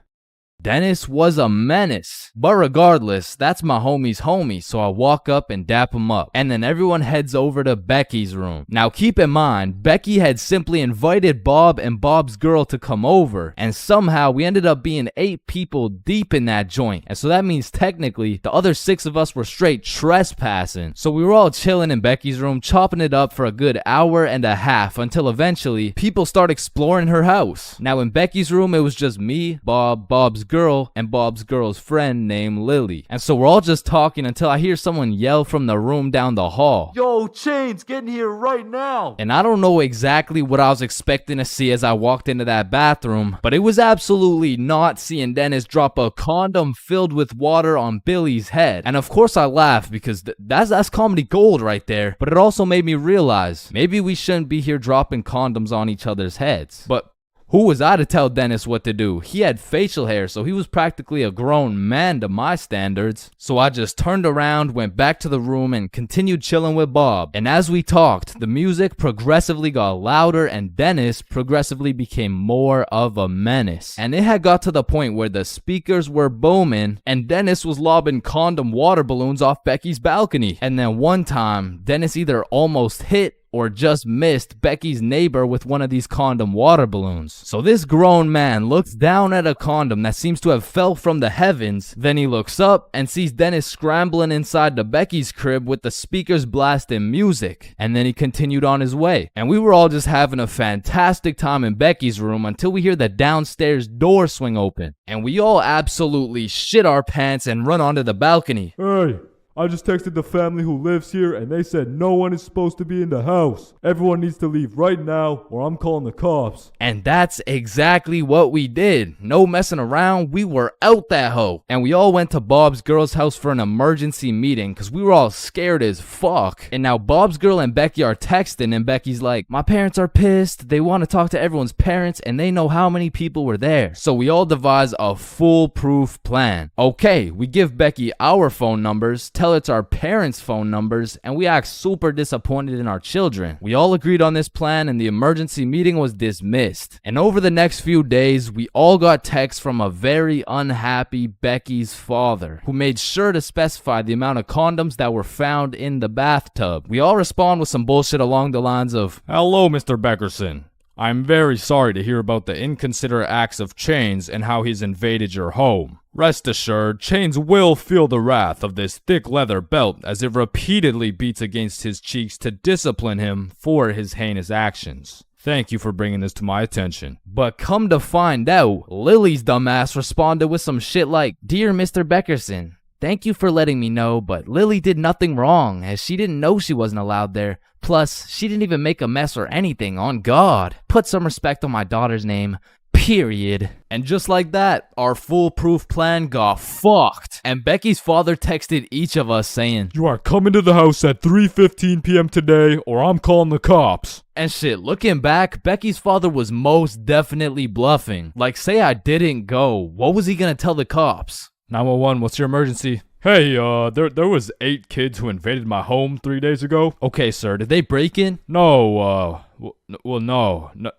Dennis was a menace. But regardless, that's my homie's homie, so I walk up and dap him up. And then everyone heads over to Becky's room. Now keep in mind, Becky had simply invited Bob and Bob's girl to come over, and somehow we ended up being 8 people deep in that joint. And so that means technically, the other 6 of us were straight trespassing. So we were all chilling in Becky's room, chopping it up for a good hour and a half, until eventually, people start exploring her house. Now in Becky's room, it was just me, Bob, Bob's girl, and Bob's girl's friend named Lily. And so we're all just talking until I hear someone yell from the room down the hall, "Yo, Chains, get in here right now!" And I don't know exactly what I was expecting to see as I walked into that bathroom, but it was absolutely not seeing Dennis drop a condom filled with water on Billy's head. And of course I laughed because that's comedy gold right there, but it also made me realize maybe we shouldn't be here dropping condoms on each other's heads. But who was I to tell Dennis what to do? He had facial hair, so he was practically a grown man to my standards. So I just turned around, went back to the room, and continued chilling with Bob. And as we talked, the music progressively got louder, and Dennis progressively became more of a menace. And it had got to the point where the speakers were booming, and Dennis was lobbing condom water balloons off Becky's balcony. And then one time, Dennis either almost hit or just missed Becky's neighbor with one of these condom water balloons. So this grown man looks down at a condom that seems to have fell from the heavens. Then he looks up and sees Dennis scrambling inside the Becky's crib with the speakers blasting music. And then he continued on his way. And we were all just having a fantastic time in Becky's room until we hear the downstairs door swing open. And we all absolutely shit our pants and run onto the balcony. Hey, I just texted the family who lives here and they said no one is supposed to be in the house. Everyone needs to leave right now or I'm calling the cops. And that's exactly what we did. No messing around, we were out that hoe. And we all went to Bob's girl's house for an emergency meeting because we were all scared as fuck. And now Bob's girl and Becky are texting and Becky's like, my parents are pissed. They want to talk to everyone's parents and they know how many people were there. So we all devise a foolproof plan. Okay, we give Becky our phone numbers, tell it's our parents' phone numbers, and we act super disappointed in our children. We all agreed on this plan and the emergency meeting was dismissed. And over the next few days, we all got texts from a very unhappy Becky's father, who made sure to specify the amount of condoms that were found in the bathtub. We all respond with some bullshit along the lines of, Hello, Mr. Beckerson. I'm very sorry to hear about the inconsiderate acts of Chains and how he's invaded your home. Rest assured, Chains will feel the wrath of this thick leather belt as it repeatedly beats against his cheeks to discipline him for his heinous actions. Thank you for bringing this to my attention. But come to find out, Lily's dumbass responded with some shit like, Dear Mr. Beckerson, thank you for letting me know, but Lily did nothing wrong as she didn't know she wasn't allowed there. Plus, she didn't even make a mess or anything, on God. Put some respect on my daughter's name. Period. And just like that, our foolproof plan got fucked. And Becky's father texted each of us saying, You are coming to the house at 3:15 p.m. today or I'm calling the cops. And shit, looking back, Becky's father was most definitely bluffing. Like, say I didn't go, what was he gonna tell the cops? 911, what's your emergency? Hey, there was 8 kids who invaded my home 3 days ago. Okay, sir, did they break in? No,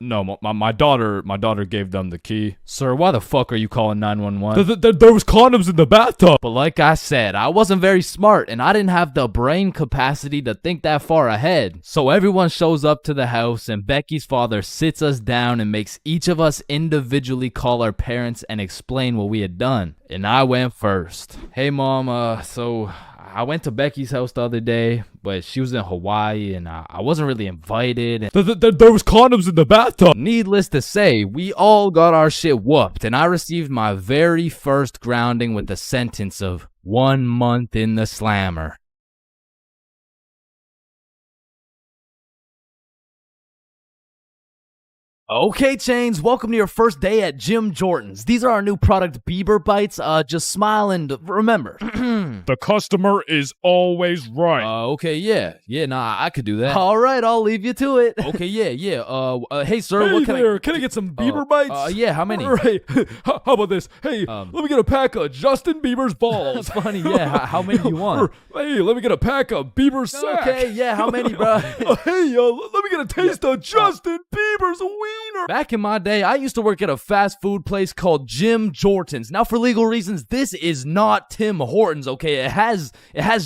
no, my daughter gave them the key. Sir, why the fuck are you calling 911? There was condoms in the bathtub. But like I said, I wasn't very smart and I didn't have the brain capacity to think that far ahead. So everyone shows up to the house and Becky's father sits us down and makes each of us individually call our parents and explain what we had done. And I went first. Hey mom, so I went to Becky's house the other day, but she was in Hawaii and I wasn't really invited. And there was condoms in the bathtub. Needless to say, we all got our shit whooped and I received my very first grounding with the sentence of 1 month in the slammer. Okay, Chains, welcome to your first day at Jim Jordan's. These are our new product, Bieber Bites. Just smile and remember. The customer is always right. Okay, yeah, nah, I could do that. All right, I'll leave you to it. Okay, yeah. Hey, sir, what can I get some Bieber Bites? Yeah, how many? Right. How about this? Hey, let me get a pack of Justin Bieber's balls. Funny, yeah. How many do you want? Hey, let me get a pack of Bieber's sack. Okay, yeah, how many, bro? Hey, let me get a taste of Justin Bieber's wiener. Back in my day, I used to work at a fast food place called Jim Jordan's. Now, for legal reasons, this is not Tim Hortons, okay? It has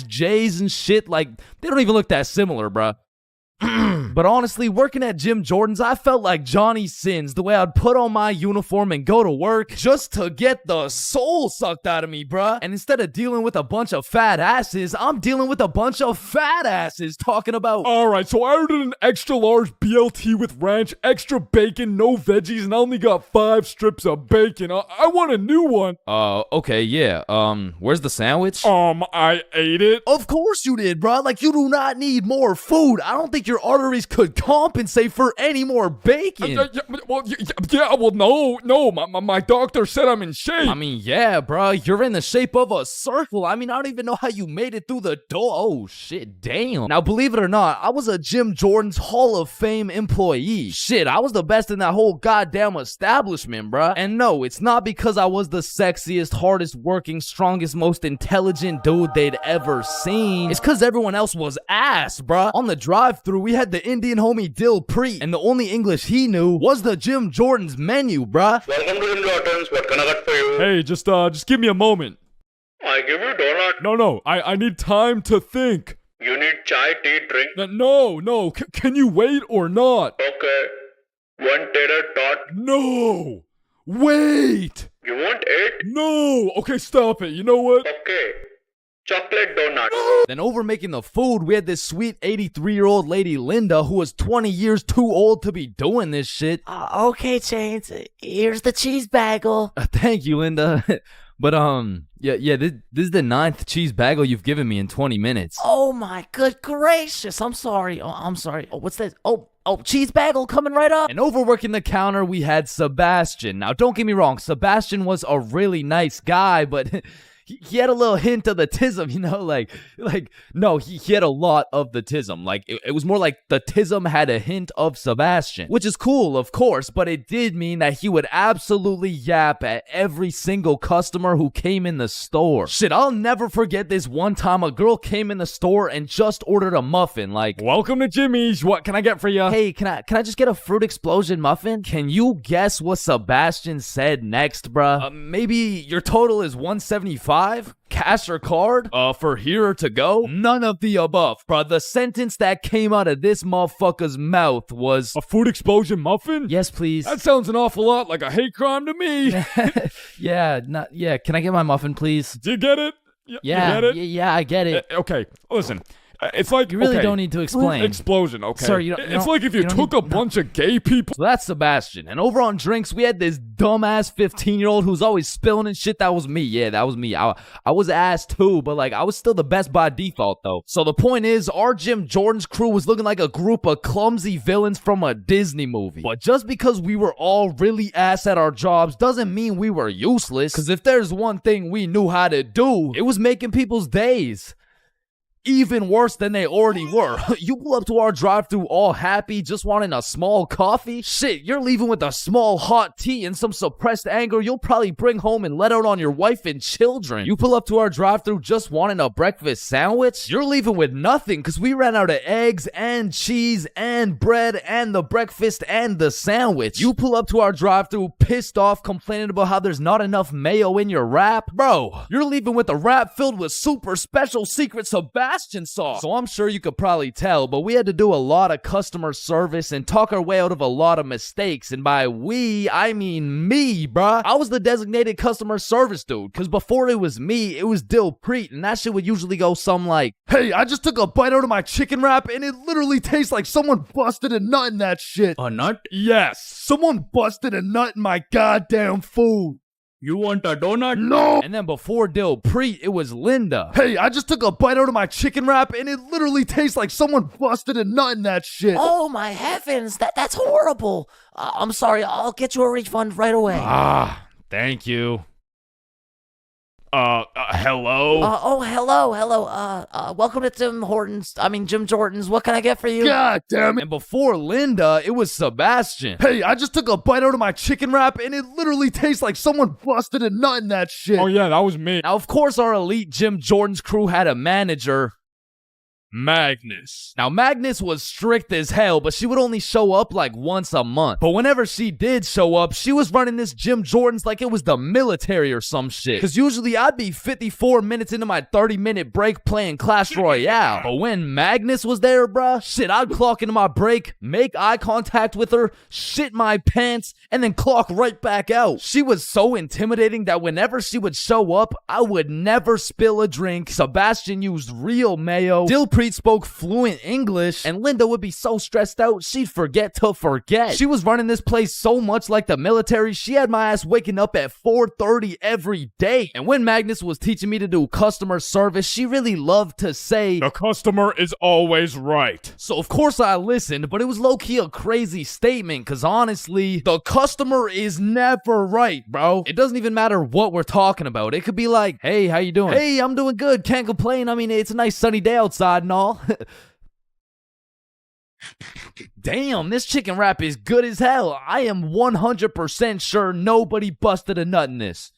J's and shit. Like, they don't even look that similar, bruh. But honestly, working at Jim Jordan's, I felt like Johnny Sins, the way I'd put on my uniform and go to work just to get the soul sucked out of me, bruh. And instead of dealing with a bunch of fat asses, I'm dealing with a bunch of fat asses talking about... Alright, so I ordered an extra large BLT with ranch, extra bacon, no veggies, and I only got 5 strips of bacon. I want a new one. Okay, yeah. Where's the sandwich? I ate it. Of course you did, bruh. Like, you do not need more food. I don't think your arteries could compensate for any more bacon. No, my doctor said I'm in shape. I mean, yeah, bro, you're in the shape of a circle. I mean, I don't even know how you made it through the door. Oh, shit, damn. Now, believe it or not, I was a Jim Jordan's Hall of Fame employee. Shit, I was the best in that whole goddamn establishment, bro. And no, it's not because I was the sexiest, hardest working, strongest, most intelligent dude they'd ever seen. It's because everyone else was ass, bro. On the drive-thru, we had the Indian homie Dill Preet, and the only English he knew was the Jim Jordan's menu, bruh. Welcome to Jim Jordan's. What can I get for you? Hey, just give me a moment. I give you donut. No, I need time to think. You need chai, tea, drink? No. Can you wait or not? Okay. One tater tot? No! Wait! You want it? No! Okay, stop it. You know what? Okay. Chocolate donut. Then over making the food, we had this sweet 83-year-old lady Linda who was 20 years too old to be doing this shit. Okay, Chains, here's the cheese bagel. Thank you, Linda. But this is the 9th cheese bagel you've given me in 20 minutes. Oh my good gracious, I'm sorry. I'm sorry. What's this? Oh, cheese bagel coming right up. And overworking the counter, we had Sebastian. Now, don't get me wrong, Sebastian was a really nice guy, but he had a little hint of the tism, you know, no, he had a lot of the tism. Like, it was more like the tism had a hint of Sebastian, which is cool, of course, but it did mean that he would absolutely yap at every single customer who came in the store. Shit, I'll never forget this one time a girl came in the store and just ordered a muffin, like, welcome to Jimmy's, what can I get for you? Hey, can I just get a fruit explosion muffin? Can you guess what Sebastian said next, bruh? Maybe your total is $175? Cash or card? For here or to go? None of the above, bruh. The sentence that came out of this motherfucker's mouth was, a food explosion muffin? Yes, please. That sounds an awful lot like a hate crime to me. Yeah, can I get my muffin, please? Do you get it? Yeah, you get it? Yeah, I get it. Okay, listen. It's like, you really don't need to explain. Explosion, okay? Sir, it's like if you took a bunch of gay people. So that's Sebastian. And over on drinks, we had this dumbass 15-year-old who's always spilling and shit. That was me. Yeah, that was me. I was ass too, but like I was still the best by default though. So the point is, our Jim Jordan's crew was looking like a group of clumsy villains from a Disney movie. But just because we were all really ass at our jobs doesn't mean we were useless. Because if there's one thing we knew how to do, it was making people's days even worse than they already were. You pull up to our drive-thru all happy, just wanting a small coffee? Shit, you're leaving with a small hot tea and some suppressed anger you'll probably bring home and let out on your wife and children. You pull up to our drive-thru just wanting a breakfast sandwich? You're leaving with nothing because we ran out of eggs and cheese and bread and the breakfast and the sandwich. You pull up to our drive-thru pissed off, complaining about how there's not enough mayo in your wrap? Bro, you're leaving with a wrap filled with super special secret Sebastian sauce. So I'm sure you could probably tell, but we had to do a lot of customer service and talk our way out of a lot of mistakes. And by we, I mean me, bruh. I was the designated customer service dude, because before it was me, it was Dilpreet, and that shit would usually go something like, hey, I just took a bite out of my chicken wrap, and it literally tastes like someone busted a nut in that shit. A nut? Yes, someone busted a nut in my goddamn food. You want a donut? No! And then before Dilpreet, it was Linda. Hey, I just took a bite out of my chicken wrap and it literally tastes like someone busted a nut in that shit. Oh my heavens, that's horrible. I'm sorry, I'll get you a refund right away. Thank you. Hello? Hello. Welcome to Jim Jordan's. What can I get for you? God damn it. And before Linda, it was Sebastian. Hey, I just took a bite out of my chicken wrap and it literally tastes like someone busted a nut in that shit. Oh yeah, that was me. Now, of course, our elite Jim Jordan's crew had a manager, Magnus. Now, Magnus was strict as hell, but she would only show up like once a month. But whenever she did show up, she was running this Jim Jordan's like it was the military or some shit. Because usually I'd be 54 minutes into my 30-minute break playing Clash Royale. But when Magnus was there, bruh, shit, I'd clock into my break, make eye contact with her, shit my pants, and then clock right back out. She was so intimidating that whenever she would show up, I would never spill a drink. Sebastian used real mayo. Dilpreet spoke fluent English, and Linda would be so stressed out she'd forget to forget. She was running this place so much like the military, she had my ass waking up at 4:30 every day. And when Magnus was teaching me to do customer service, she really loved to say, the customer is always right. So of course I listened, but it was low-key a crazy statement, because honestly, the customer is never right, bro. It doesn't even matter what we're talking about. It could be like, hey, how you doing? Hey, I'm doing good, can't complain. I mean, it's a nice sunny day outside and all. Damn, this chicken wrap is good as hell. I am 100% sure nobody busted a nut in this.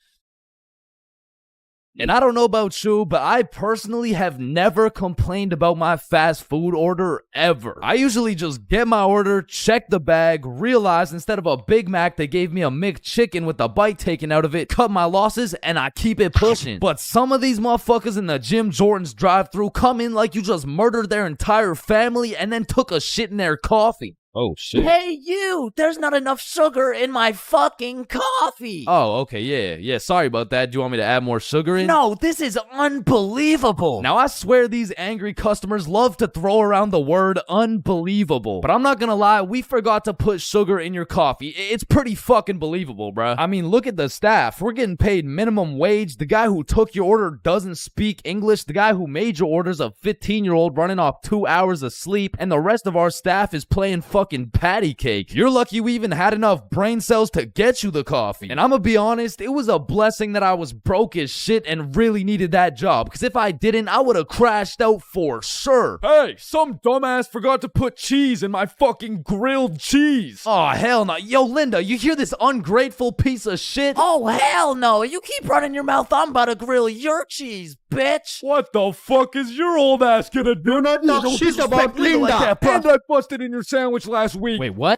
And I don't know about you, but I personally have never complained about my fast food order ever. I usually just get my order, check the bag, realize instead of a Big Mac, they gave me a McChicken with a bite taken out of it, cut my losses, and I keep it pushing. But some of these motherfuckers in the Jim Jordan's drive-thru come in like you just murdered their entire family and then took a shit in their coffee. Oh, shit. Hey, you! There's not enough sugar in my fucking coffee! Oh, okay, yeah. Sorry about that. Do you want me to add more sugar in? No, this is unbelievable! Now, I swear these angry customers love to throw around the word unbelievable. But I'm not gonna lie, we forgot to put sugar in your coffee. It's pretty fucking believable, bruh. I mean, look at the staff. We're getting paid minimum wage. The guy who took your order doesn't speak English. The guy who made your order's a 15-year-old running off 2 hours of sleep. And the rest of our staff is playing fucking patty cake. You're lucky we even had enough brain cells to get you the coffee. And I'm gonna be honest, it was a blessing that I was broke as shit and really needed that job, because if I didn't, I would have crashed out for sure. Hey, some dumbass forgot to put cheese in my fucking grilled cheese. Oh, hell no. Yo, Linda, you hear this ungrateful piece of shit? Oh, hell no! You keep running your mouth, I'm about to grill your cheese, bitch! What the fuck is your old ass gonna do? Not talk shit about Linda. Like that, bro. And I busted in your sandwich last week. Wait, what?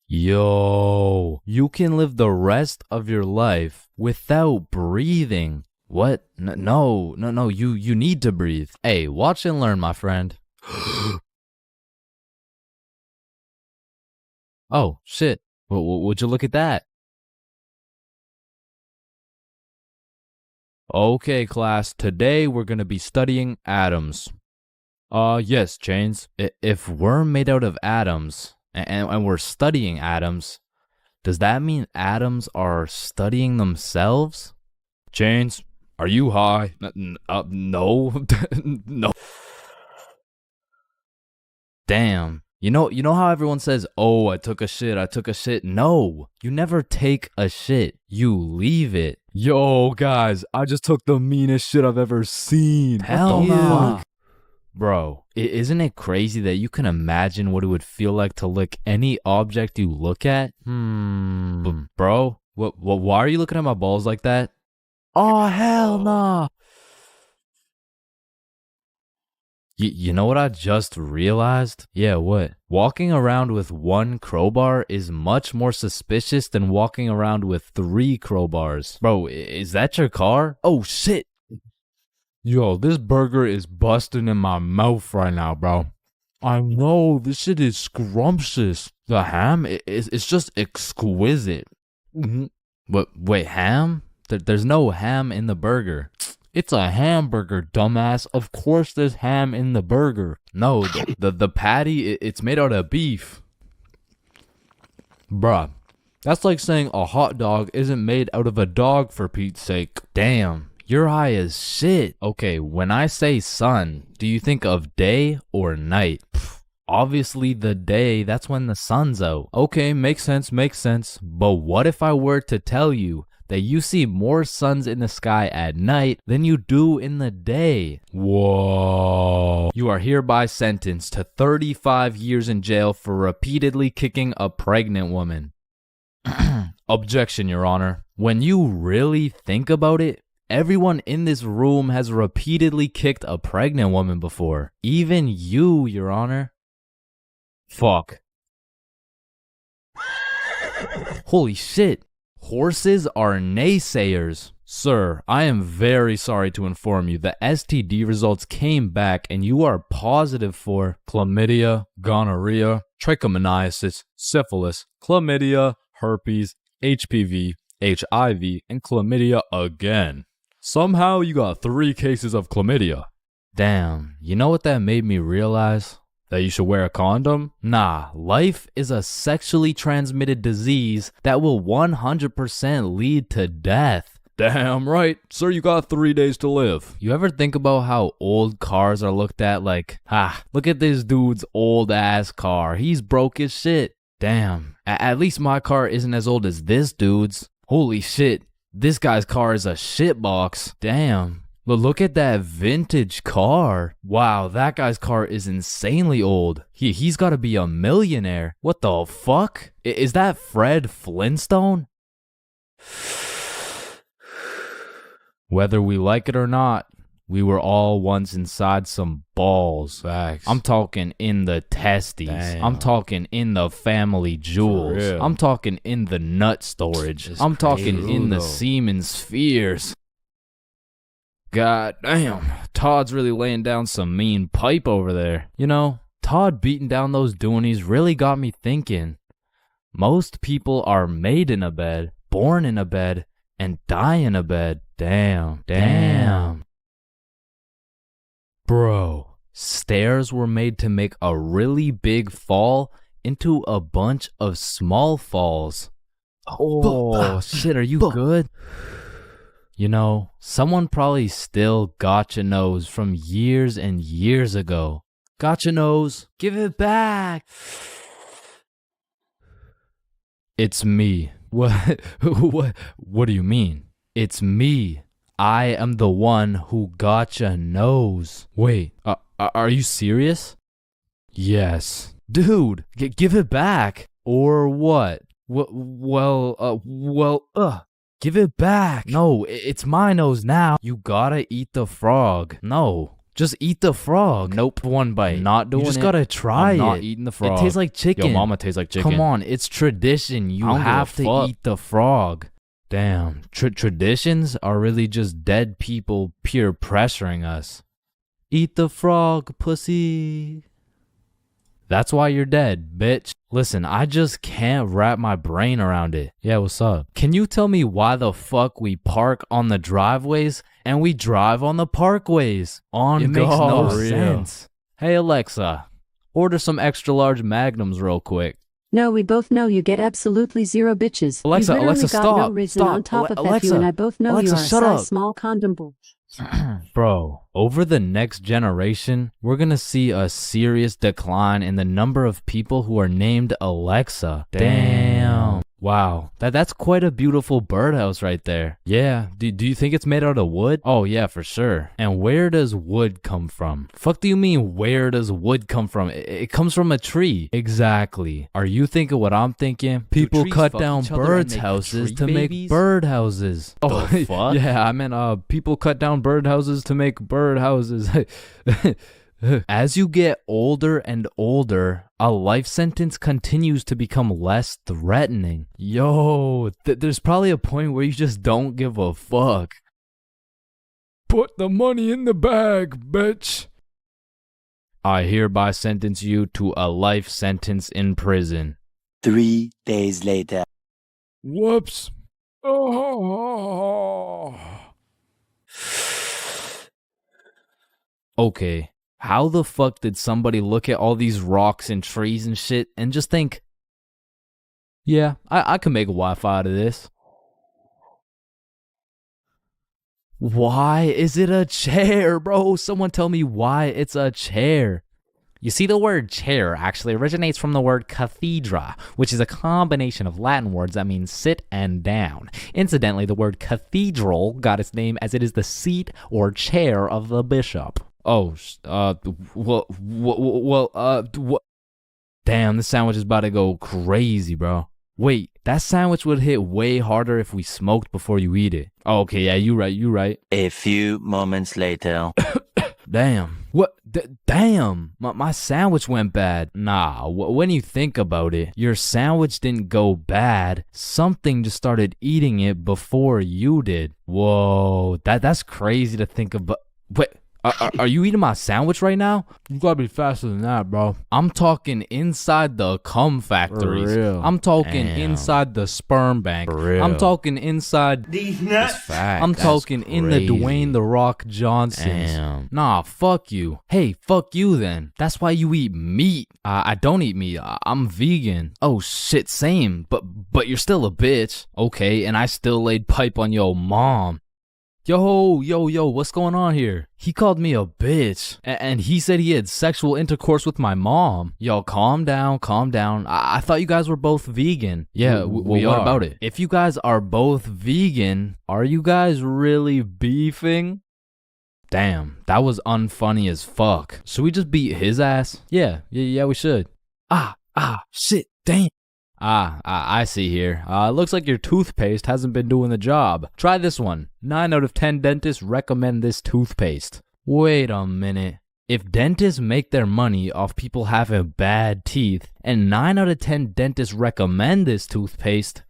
Yo, you can live the rest of your life without breathing. What? No, you need to breathe. Hey, watch and learn, my friend. Oh, shit. Would you look at that? Okay, class, today we're gonna be studying atoms. Yes, Chains. If we're made out of atoms, and we're studying atoms, does that mean atoms are studying themselves? Chains, are you high? No. No. Damn. You know how everyone says, oh, I took a shit? No, you never take a shit. You leave it. Yo, guys, I just took the meanest shit I've ever seen. Hell no. Bro, isn't it crazy that you can imagine what it would feel like to lick any object you look at? Bro, why are you looking at my balls like that? Oh, hell no! You know what I just realized? Yeah, what? Walking around with one crowbar is much more suspicious than walking around with 3 crowbars. Bro, is that your car? Oh, shit. Yo, this burger is busting in my mouth right now, bro. I know, this shit is scrumptious. The ham is just exquisite. Wait, ham? There's no ham in the burger. It's a hamburger, dumbass. Of course there's ham in the burger. No, the patty, it's made out of beef. Bruh, that's like saying a hot dog isn't made out of a dog, for Pete's sake. Damn, you're high as shit. Okay, when I say sun, do you think of day or night? Obviously the day, that's when the sun's out. Okay, makes sense. But what if I were to tell you that you see more suns in the sky at night than you do in the day? Whoa. You are hereby sentenced to 35 years in jail for repeatedly kicking a pregnant woman. Objection, Your Honor. When you really think about it, everyone in this room has repeatedly kicked a pregnant woman before. Even you, Your Honor. Fuck. Holy shit. Horses are naysayers. Sir, I am very sorry to inform you the STD results came back and you are positive for chlamydia, gonorrhea, trichomoniasis, syphilis, chlamydia, herpes, HPV, HIV, and chlamydia again. Somehow you got 3 cases of chlamydia. Damn, you know what that made me realize? That you should wear a condom? Nah, life is a sexually transmitted disease that will 100% lead to death. Damn right. Sir, you got 3 days to live. You ever think about how old cars are looked at like, look at this dude's old ass car. He's broke as shit. Damn, at least my car isn't as old as this dude's. Holy shit, this guy's car is a shitbox. Damn. Look at that vintage car. Wow, that guy's car is insanely old. He's got to be a millionaire. What the fuck? Is that Fred Flintstone? Whether we like it or not, we were all once inside some balls. Facts. I'm talking in the testes. Damn. I'm talking in the family jewels. I'm talking in the nut storage. I'm talking in the semen spheres. God damn, Todd's really laying down some mean pipe over there. You know, Todd beating down those doonies really got me thinking. Most people are made in a bed, born in a bed, and die in a bed. Damn. Bro, stairs were made to make a really big fall into a bunch of small falls. Oh, shit, are you good? You know, someone probably still gotcha knows from years and years ago. Gotcha knows, give it back. It's me. What do you mean? It's me. I am the one who gotcha knows. Wait, are you serious? Yes. Dude, give it back. Or what? Give it back. No, it's my nose now. You gotta eat the frog. No, just eat the frog. Nope, one bite. Not doing it. You just gotta try it. I'm not eating the frog. It tastes like chicken. Yo, mama tastes like chicken. Come on, it's tradition. You have to eat the frog. Damn, traditions are really just dead people peer pressuring us. Eat the frog, pussy. That's why you're dead, bitch. Listen, I just can't wrap my brain around it. Yeah, what's up? Can you tell me why the fuck we park on the driveways and we drive on the parkways? It makes no sense. Hey, Alexa, order some extra large magnums real quick. No, we both know you get absolutely zero bitches. Alexa, you literally Alexa, got stop. No reason on top of that, you and I both know Alexa, you are a shut size up. small condom bull. Bro, over the next generation, we're gonna see a serious decline in the number of people who are named Alexa. Damn. Wow, that's quite a beautiful birdhouse right there. Yeah, do you think it's made out of wood? Oh yeah, for sure. And where does wood come from? Fuck do you mean where does wood come from? It comes from a tree. Exactly. Are you thinking what I'm thinking? People cut down birds' houses to make bird houses. Oh, fuck? Yeah, I meant people cut down bird houses to make bird houses. As you get older and older, a life sentence continues to become less threatening. Yo, there's probably a point where you just don't give a fuck. Put the money in the bag, bitch. I hereby sentence you to a life sentence in prison. 3 days later. Whoops. Oh. Okay. How the fuck did somebody look at all these rocks and trees and shit and just think, yeah, I can make a Wi-Fi out of this? Why is it a chair, bro? Someone tell me why it's a chair. You see, the word chair actually originates from the word cathedra, which is a combination of Latin words that mean sit and down. Incidentally, the word cathedral got its name as it is the seat or chair of the bishop. Oh, damn, this sandwich is about to go crazy, bro. Wait, that sandwich would hit way harder if we smoked before you eat it. Oh, okay, yeah, you right. A few moments later. Damn. What? Damn. My sandwich went bad. Nah, when you think about it, your sandwich didn't go bad. Something just started eating it before you did. Whoa, that's crazy to think about. Wait. Are you eating my sandwich right now? You gotta be faster than that, bro. I'm talking inside the cum factories. For real. I'm talking inside the sperm bank. For real. I'm talking inside These nuts. I'm talking in the Dwayne The Rock Johnsons. Damn. Nah, fuck you. Hey, fuck you then. That's why you eat meat. I don't eat meat. I'm vegan. Oh shit, same. But you're still a bitch. Okay, and I still laid pipe on your mom. Yo, what's going on here? He called me a bitch, and he said he had sexual intercourse with my mom. Yo, calm down. I thought you guys were both vegan. Yeah, we are. What about it? If you guys are both vegan, are you guys really beefing? Damn, that was unfunny as fuck. Should we just beat his ass? Yeah, we should. Shit, damn. I see here. Looks like your toothpaste hasn't been doing the job. Try this one. 9 out of 10 dentists recommend this toothpaste. Wait a minute. If dentists make their money off people having bad teeth, and 9 out of 10 dentists recommend this toothpaste,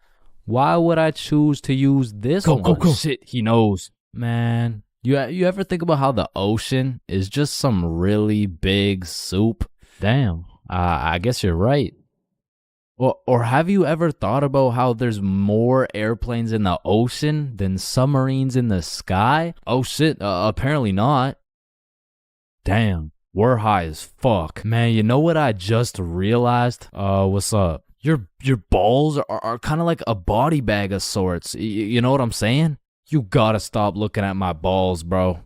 why would I choose to use this one? Go. Shit, he knows. Man, you ever think about how the ocean is just some really big soup? Damn, I guess you're right. Or have you ever thought about how there's more airplanes in the ocean than submarines in the sky? Oh shit, apparently not. Damn, we're high as fuck. Man, you know what I just realized? What's up? Your balls are kind of like a body bag of sorts. You know what I'm saying? You gotta stop looking at my balls, bro.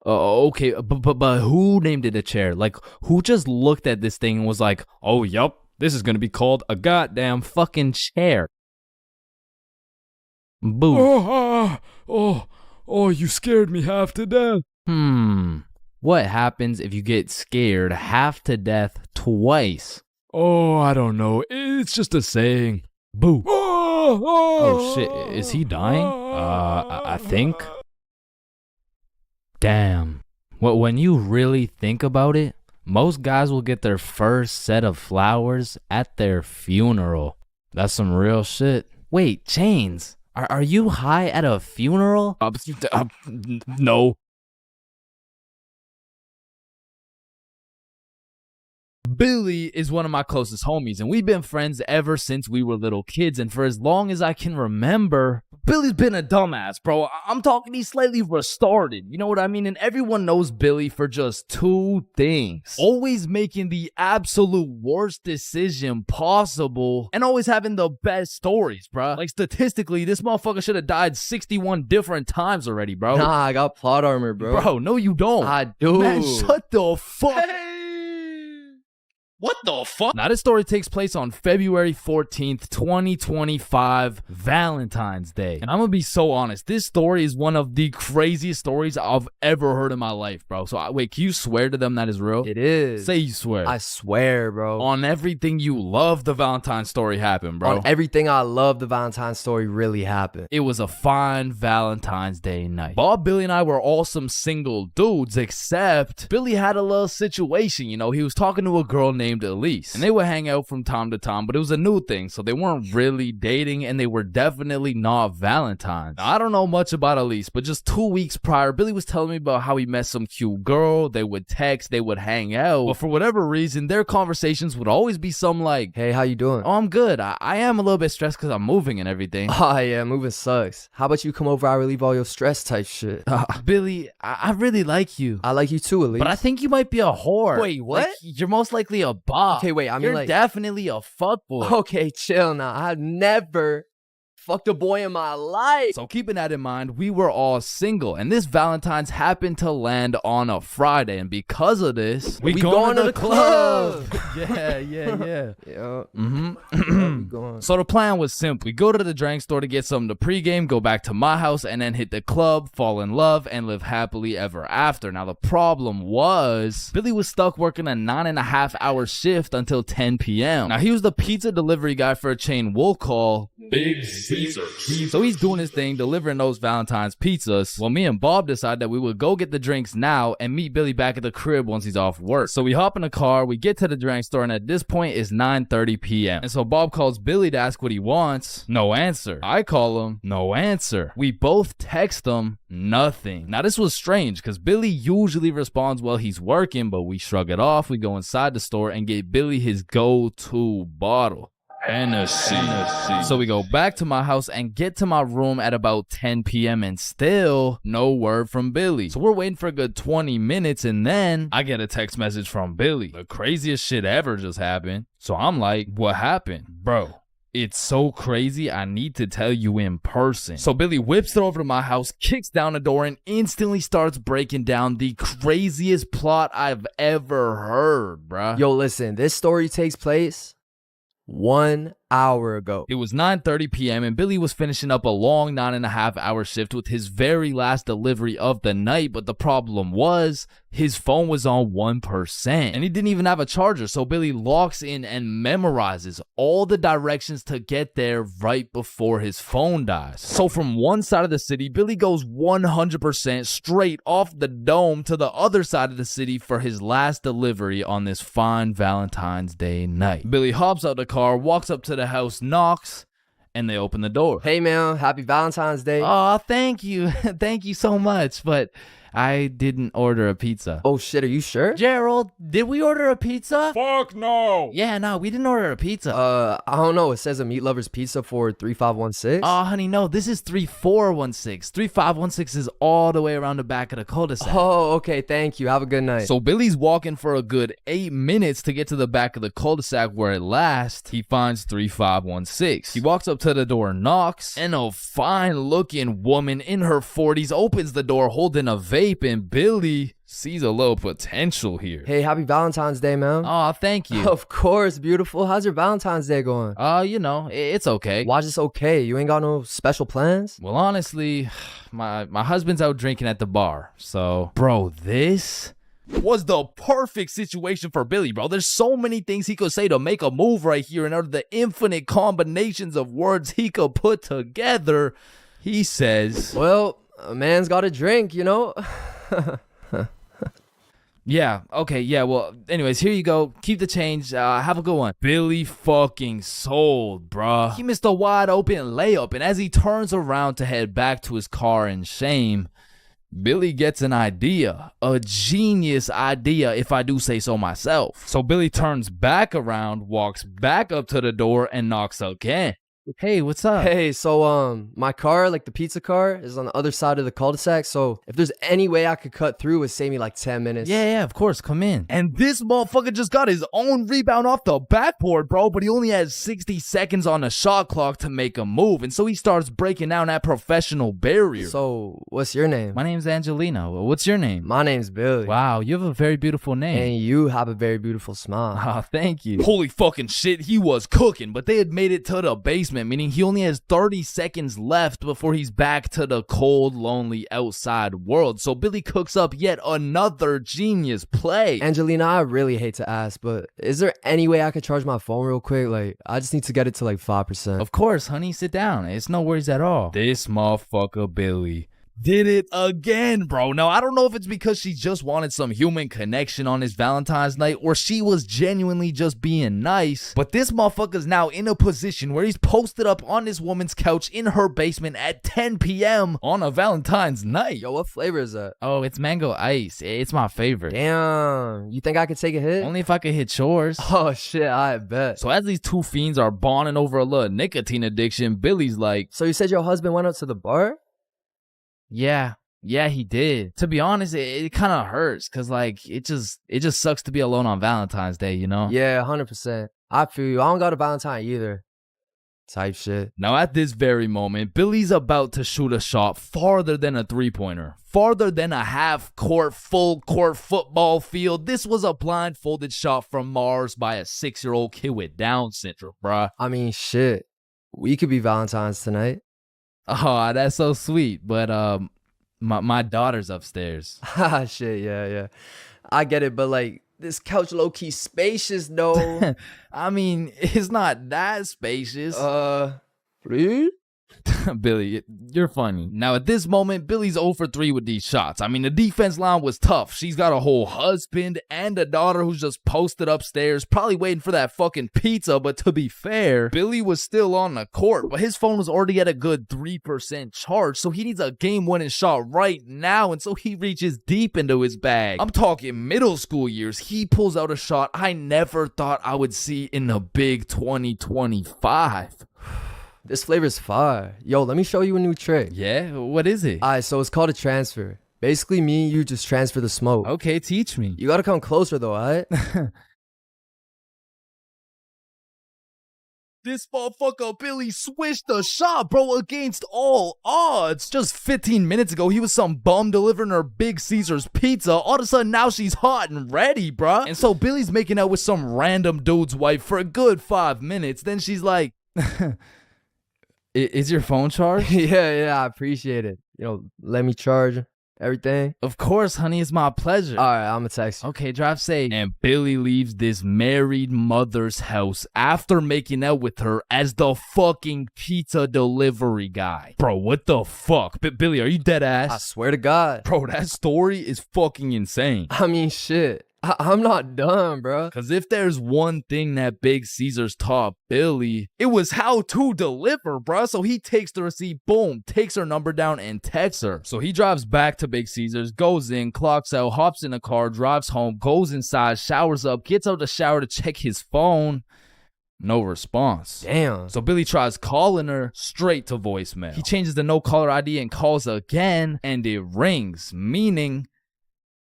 Okay, but who named it a chair? Like, who just looked at this thing and was like, oh, yup. This is gonna be called a goddamn fucking chair. Boo. Oh, you scared me half to death. What happens if you get scared half to death twice? Oh, I don't know. It's just a saying. Boo. Oh shit, is he dying? I think. Damn. When you really think about it, most guys will get their first set of flowers at their funeral. That's some real shit. Wait, Chains, are you high at a funeral? No. Billy is one of my closest homies, and we've been friends ever since we were little kids, and for as long as I can remember, Billy's been a dumbass, bro. I'm talking he's slightly retarded, you know what I mean? And everyone knows Billy for just 2 things. Always making the absolute worst decision possible, and always having the best stories, bro. Like, statistically, this motherfucker should have died 61 different times already, bro. Nah, I got plot armor, bro. Bro, no you don't. I do. Man, shut the fuck. What the fuck? Now, this story takes place on February 14th, 2025, Valentine's Day. And I'm gonna be so honest, this story is one of the craziest stories I've ever heard in my life, bro. So, wait, can you swear to them that is real? It is. Say you swear. I swear, bro. On everything you love, the Valentine's story happened, bro. On everything I love, the Valentine's story really happened. It was a fine Valentine's Day night. Bob, Billy, and I were all some single dudes, except Billy had a little situation, you know. He was talking to a girl named Elise, and they would hang out from time to time, but it was a new thing, so they weren't really dating, and they were definitely not Valentines. Now, I don't know much about Elise, but just 2 weeks prior, Billy was telling me about how he met some cute girl. They would text, they would hang out, but for whatever reason, their conversations would always be some like, hey, how you doing? Oh, I'm good. I am a little bit stressed because I'm moving and everything. Oh yeah, moving sucks. How about you come over, I relieve all your stress type shit. Billy, I really like you. I like you too, Elise. But I think you might be a whore. Wait, what? Like, you're most likely a bop. Okay, wait, I mean, you're like, definitely a fuckboy. Okay, chill now. I've never fucked a boy in my life. So keeping that in mind, we were all single, and this Valentine's happened to land on a Friday, and because of this, we going to the club. Yeah. Yeah. So the plan was simple. We go to the drink store to get something to pregame, go back to my house, and then hit the club, fall in love, and live happily ever after. Now the problem was, Billy was stuck working a 9.5-hour shift until 10 p.m. Now he was the pizza delivery guy for a chain we'll call Big Caesar. So he's doing his thing, delivering those Valentine's pizzas. Well, me and Bob decided that we would go get the drinks now and meet Billy back at the crib once he's off work. So we hop in the car, we get to the drink store, and at this point it's 9:30 p.m. And so Bob calls Billy to ask what he wants. No answer. I call him. No answer. We both text him. Nothing. Now this was strange because Billy usually responds while he's working, but we shrug it off. We go inside the store and get Billy his go-to bottle. Hennessy. So we go back to my house and get to my room at about 10 p.m. and still no word from Billy. So we're waiting for a good 20 minutes and then I get a text message from Billy. The craziest shit ever just happened. So I'm like, what happened? Bro, it's so crazy, I need to tell you in person. So Billy whips it over to my house, kicks down the door, and instantly starts breaking down the craziest plot I've ever heard, bruh. Yo, listen, this story takes place 1 hour ago. It was 9:30 p.m. and Billy was finishing up a long 9.5-hour shift with his very last delivery of the night, but the problem was his phone was on 1% and he didn't even have a charger, so Billy locks in and memorizes all the directions to get there right before his phone dies. So from one side of the city, Billy goes 100% straight off the dome to the other side of the city for his last delivery on this fine Valentine's Day night. Billy hops out the car, walks up to the house, knocks, and they open the door. Hey man, happy Valentine's Day. Oh, thank you. Thank you so much, but I didn't order a pizza. Oh shit, are you sure? Gerald, did we order a pizza? Fuck no! Yeah, no, we didn't order a pizza. I don't know. It says a Meat Lover's Pizza for 3516. Oh, honey, no, this is 3416. 3516 is all the way around the back of the cul-de-sac. Oh, okay, thank you. Have a good night. So Billy's walking for a good 8 minutes to get to the back of the cul-de-sac where at last he finds 3516. He walks up to the door, knocks, and a fine-looking woman in her 40s opens the door holding a vape, and Billy sees a little potential here. Hey, happy Valentine's Day, man. Oh, thank you. Of course, beautiful. How's your Valentine's Day going? You know, it's okay. Why's this okay? You ain't got no special plans? Well, honestly, my husband's out drinking at the bar, so... Bro, this was the perfect situation for Billy, bro. There's so many things he could say to make a move right here, and out of the infinite combinations of words he could put together, he says... Well, a man's got a drink, you know? Yeah, okay, yeah, well, anyways, here you go. Keep the change. Have a good one. Billy fucking sold, bruh. He missed a wide open layup, and as he turns around to head back to his car in shame, Billy gets an idea. A genius idea, if I do say so myself. So Billy turns back around, walks back up to the door, and knocks again. Hey, what's up? Hey, so my car, like the pizza car, is on the other side of the cul-de-sac. So if there's any way I could cut through, it would save me like 10 minutes. Yeah, of course, come in. And this motherfucker just got his own rebound off the backboard, bro, but he only has 60 seconds on the shot clock to make a move, and so he starts breaking down that professional barrier. So what's your name? My name's Angelina. What's your name? My name's Billy. Wow, you have a very beautiful name. And you have a very beautiful smile. Oh, thank you. Holy fucking shit, he was cooking, but they had made it to the basement, meaning he only has 30 seconds left before he's back to the cold, lonely outside world. So Billy cooks up yet another genius play. Angelina, I really hate to ask, but is there any way I could charge my phone real quick? Like, I just need to get it to like 5%. Of course, honey, sit down. It's no worries at all. This motherfucker Billy did it again, bro. Now, I don't know if it's because she just wanted some human connection on his Valentine's night or she was genuinely just being nice, but this motherfucker's now in a position where he's posted up on this woman's couch in her basement at 10 p.m. on a Valentine's night. Yo, what flavor is that? Oh, it's mango ice. It's my favorite. Damn. You think I could take a hit? Only if I could hit yours. Oh, shit, I bet. So as these two fiends are bonding over a little nicotine addiction, Billy's like, so you said your husband went out to the bar? Yeah, he did. To be honest, it kind of hurts because, like, it just sucks to be alone on Valentine's Day, you know? Yeah, 100%. I feel you. I don't got a Valentine either. Type shit. Now, at this very moment, Billy's about to shoot a shot farther than a three-pointer, farther than a half-court, full-court football field. This was a blindfolded shot from Mars by a 6-year-old kid with Down syndrome, bruh. I mean, shit. We could be Valentines tonight. Oh, that's so sweet, but my daughter's upstairs. Ha, shit, yeah. I get it, but like this couch low-key spacious though. I mean, it's not that spacious. Please? Billy, you're funny. Now, at this moment, Billy's 0 for 3 with these shots. I mean, the defense line was tough. She's got a whole husband and a daughter who's just posted upstairs, probably waiting for that fucking pizza. But to be fair, Billy was still on the court, but his phone was already at a good 3% charge, so he needs a game-winning shot right now, and so he reaches deep into his bag. I'm talking middle school years. He pulls out a shot I never thought I would see in the big 2025. This flavor's fire. Yo, let me show you a new trick. Yeah? What is it? Alright, so it's called a transfer. Basically, me and you just transfer the smoke. Okay, teach me. You gotta come closer though, alright? This motherfucker Billy switched the shot, bro, against all odds. Just 15 minutes ago, he was some bum delivering her Big Caesar's pizza. All of a sudden, now she's hot and ready, bruh. And so Billy's making out with some random dude's wife for a good 5 minutes. Then she's like, Is your phone charged? Yeah, I appreciate it. Let me charge everything. Of course, honey, it's my pleasure. All right, I'm gonna text you. Okay, drive safe. And Billy leaves this married mother's house after making out with her as the fucking pizza delivery guy. Bro, what the fuck? Billy, are you dead ass? I swear to God. Bro, that story is fucking insane. I mean, shit. I'm not done, bro. Because if there's one thing that Big Caesar's taught Billy, it was how to deliver, bro. So he takes the receipt, boom, takes her number down and texts her. So he drives back to Big Caesar's, goes in, clocks out, hops in a car, drives home, goes inside, showers up, gets out the shower to check his phone. No response. Damn. So Billy tries calling her, straight to voicemail. He changes the no caller ID and calls again, and it rings, meaning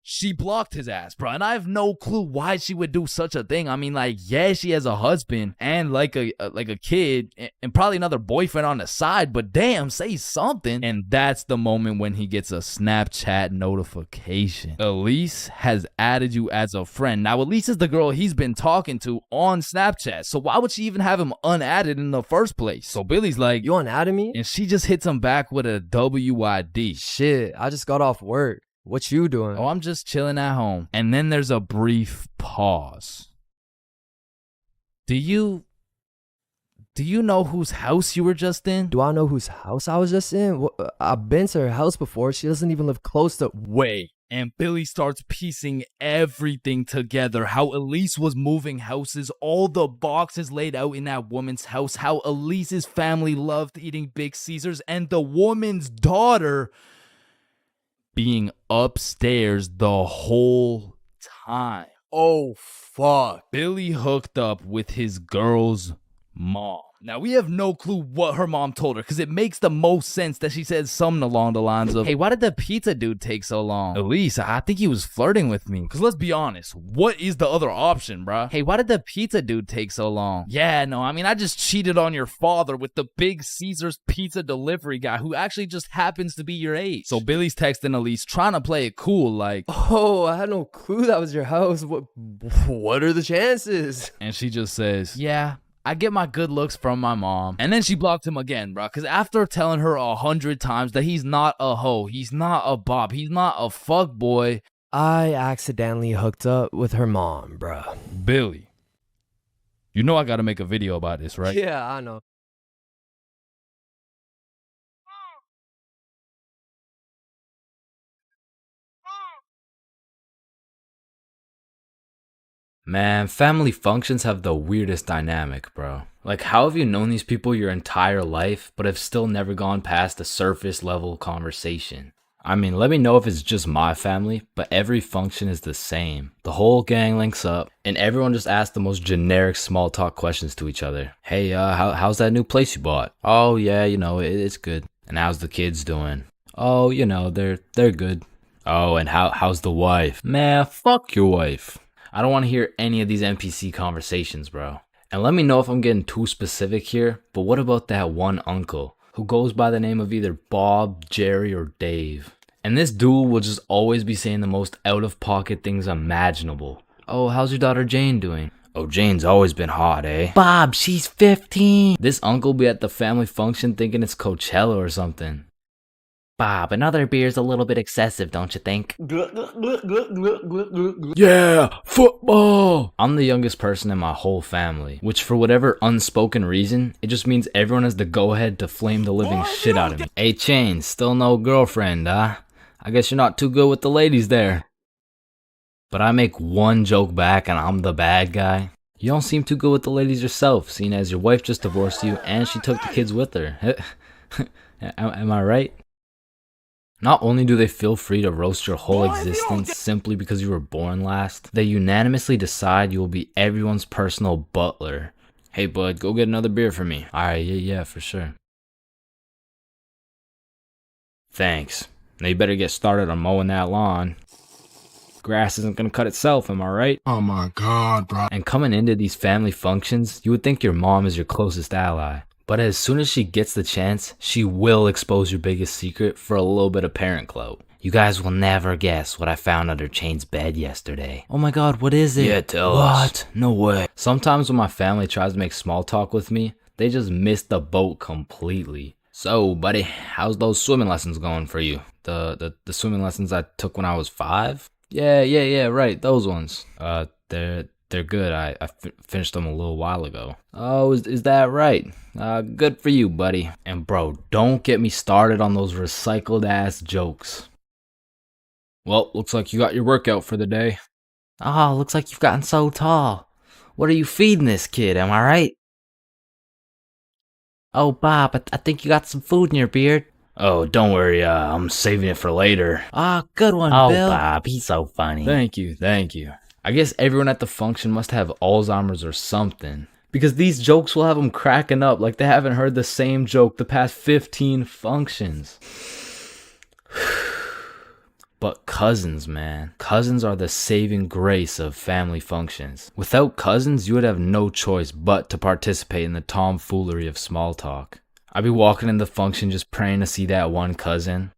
she blocked his ass, bro. And I have no clue why she would do such a thing. I mean, like, yeah, she has a husband and like a kid and probably another boyfriend on the side, but damn, say something. And that's the moment when he gets a Snapchat notification. Elise has added you as a friend. Now, Elise is the girl he's been talking to on Snapchat, so why would she even have him unadded in the first place? So Billy's like, you unadded me? And she just hits him back with a WID. Shit, I just got off work. What you doing? Oh, I'm just chilling at home. And then there's a brief pause. Do you know whose house you were just in? Do I know whose house I was just in? I've been to her house before. She doesn't even live close to... Wait. And Billy starts piecing everything together. How Elise was moving houses, all the boxes laid out in that woman's house, how Elise's family loved eating Big Caesars, and the woman's daughter being upstairs the whole time. Oh, fuck. Billy hooked up with his girl's mom. Now, we have no clue what her mom told her, because it makes the most sense that she said something along the lines of, hey, why did the pizza dude take so long? Elise, I think he was flirting with me. Because let's be honest, what is the other option, bruh? Hey, why did the pizza dude take so long? Yeah, no, I mean, I just cheated on your father with the Big Caesar's pizza delivery guy who actually just happens to be your age. So Billy's texting Elise, trying to play it cool, like, oh, I had no clue that was your house. What are the chances? And she just says, yeah, I get my good looks from my mom. And then she blocked him again, bro. Because after telling her 100 times that he's not a hoe, he's not a bop, he's not a fuck boy, I accidentally hooked up with her mom, bro. Billy, you know I gotta make a video about this, right? Yeah, I know. Man, family functions have the weirdest dynamic, bro. Like, how have you known these people your entire life, but have still never gone past the surface level conversation? I mean, let me know if it's just my family, but every function is the same. The whole gang links up, and everyone just asks the most generic small talk questions to each other. Hey, how's that new place you bought? Oh, yeah, it's good. And how's the kids doing? Oh, they're good. Oh, and how's the wife? Man, fuck your wife. I don't want to hear any of these NPC conversations, bro. And let me know if I'm getting too specific here, but what about that one uncle who goes by the name of either Bob, Jerry, or Dave? And this dude will just always be saying the most out-of-pocket things imaginable. Oh, how's your daughter Jane doing? Oh, Jane's always been hot, eh? Bob, she's 15. This uncle be at the family function thinking it's Coachella or something. Bob, another beer's a little bit excessive, don't you think? Yeah, football! I'm the youngest person in my whole family, which for whatever unspoken reason, it just means everyone has the go-ahead to flame the living shit out of me. Hey, Chains, still no girlfriend, huh? I guess you're not too good with the ladies there. But I make one joke back and I'm the bad guy. You don't seem too good with the ladies yourself, seeing as your wife just divorced you and she took the kids with her. Am I right? Not only do they feel free to roast your whole existence simply because you were born last, they unanimously decide you will be everyone's personal butler. Hey bud, go get another beer for me. Alright, yeah, for sure. Thanks. Now you better get started on mowing that lawn. Grass isn't gonna cut itself, am I right? Oh my god, bro. And coming into these family functions, you would think your mom is your closest ally. But as soon as she gets the chance, she will expose your biggest secret for a little bit of parent clout. You guys will never guess what I found under Chain's bed yesterday. Oh my god, what is it? Yeah, tell us. What? No way. Sometimes when my family tries to make small talk with me, They just missed the boat completely. So, buddy, how's those swimming lessons going for you? The swimming lessons I took when I was 5? Yeah, right, those ones. They're good. I finished them a little while ago. Oh, is that right? Good for you, buddy. And bro, don't get me started on those recycled ass jokes. Well, looks like you got your workout for the day. Oh, looks like you've gotten so tall. What are you feeding this kid, am I right? Oh, Bob, I think you got some food in your beard. Oh, don't worry, I'm saving it for later. Ah, good one, Oh, Bill. Bob, he's so funny. Thank you. I guess everyone at the function must have Alzheimer's or something, because these jokes will have them cracking up like they haven't heard the same joke the past 15 functions. But cousins, man. Cousins are the saving grace of family functions. Without cousins, you would have no choice but to participate in the tomfoolery of small talk. I'd be walking in the function just praying to see that one cousin.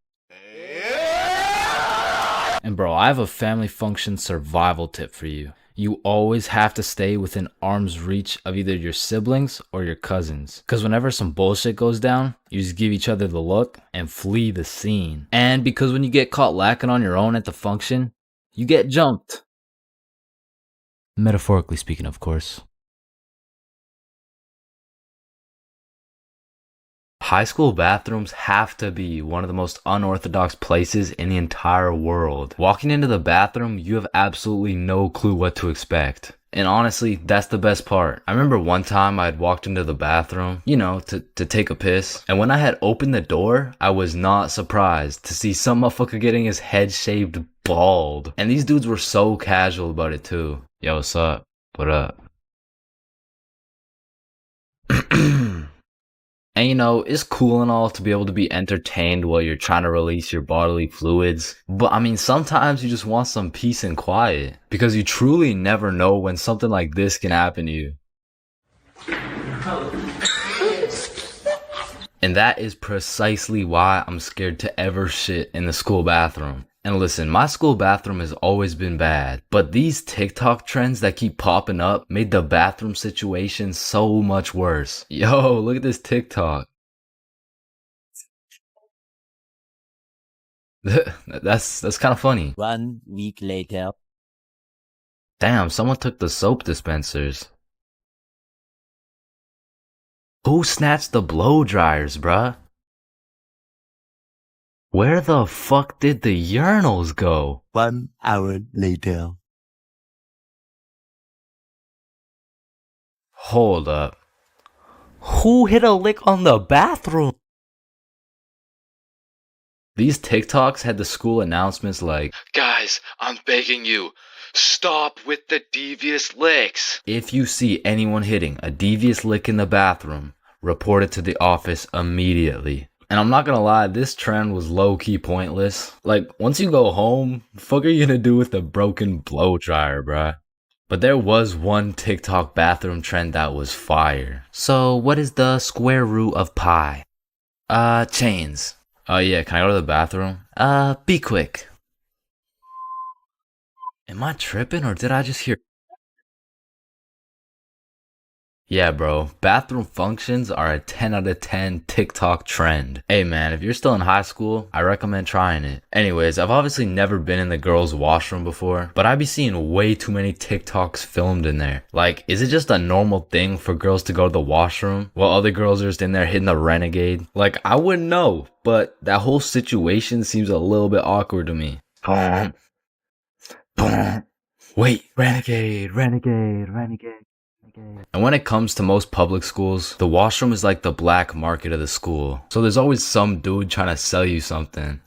And bro, I have a family function survival tip for you. You always have to stay within arm's reach of either your siblings or your cousins. Because whenever some bullshit goes down, you just give each other the look and flee the scene. And because when you get caught lacking on your own at the function, you get jumped. Metaphorically speaking, of course. High school bathrooms have to be one of the most unorthodox places in the entire world. Walking into the bathroom, you have absolutely no clue what to expect. And honestly, that's the best part. I remember one time I had walked into the bathroom, to take a piss. And when I had opened the door, I was not surprised to see some motherfucker getting his head shaved bald. And these dudes were so casual about it too. Yo, what's up? What up? And it's cool and all to be able to be entertained while you're trying to release your bodily fluids. But I mean, sometimes you just want some peace and quiet. Because you truly never know when something like this can happen to you. And that is precisely why I'm scared to ever shit in the school bathroom. And listen, my school bathroom has always been bad, but these TikTok trends that keep popping up made the bathroom situation so much worse. Yo, look at this TikTok. That's kind of funny. 1 week later. Damn, someone took the soap dispensers. Who snatched the blow dryers, bruh? Where the fuck did the urinals go? 1 hour later. Hold up. Who hit a lick on the bathroom? These TikToks had the school announcements like, "Guys, I'm begging you, stop with the devious licks." If you see anyone hitting a devious lick in the bathroom, report it to the office immediately. And I'm not gonna lie, this trend was low-key pointless. Like, once you go home, the fuck are you gonna do with the broken blow dryer, bruh? But there was one TikTok bathroom trend that was fire. So, what is the square root of pi? Chains. Yeah, can I go to the bathroom? Be quick. Am I tripping or did I just hear? Yeah, bro, bathroom functions are a 10 out of 10 TikTok trend. Hey man, if you're still in high school, I recommend trying it. Anyways, I've obviously never been in the girls' washroom before, but I be seeing way too many TikToks filmed in there. Like, is it just a normal thing for girls to go to the washroom while other girls are just in there hitting the renegade? Like, I wouldn't know, but that whole situation seems a little bit awkward to me. Wait, renegade. And when it comes to most public schools, the washroom is like the black market of the school. So there's always some dude trying to sell you something.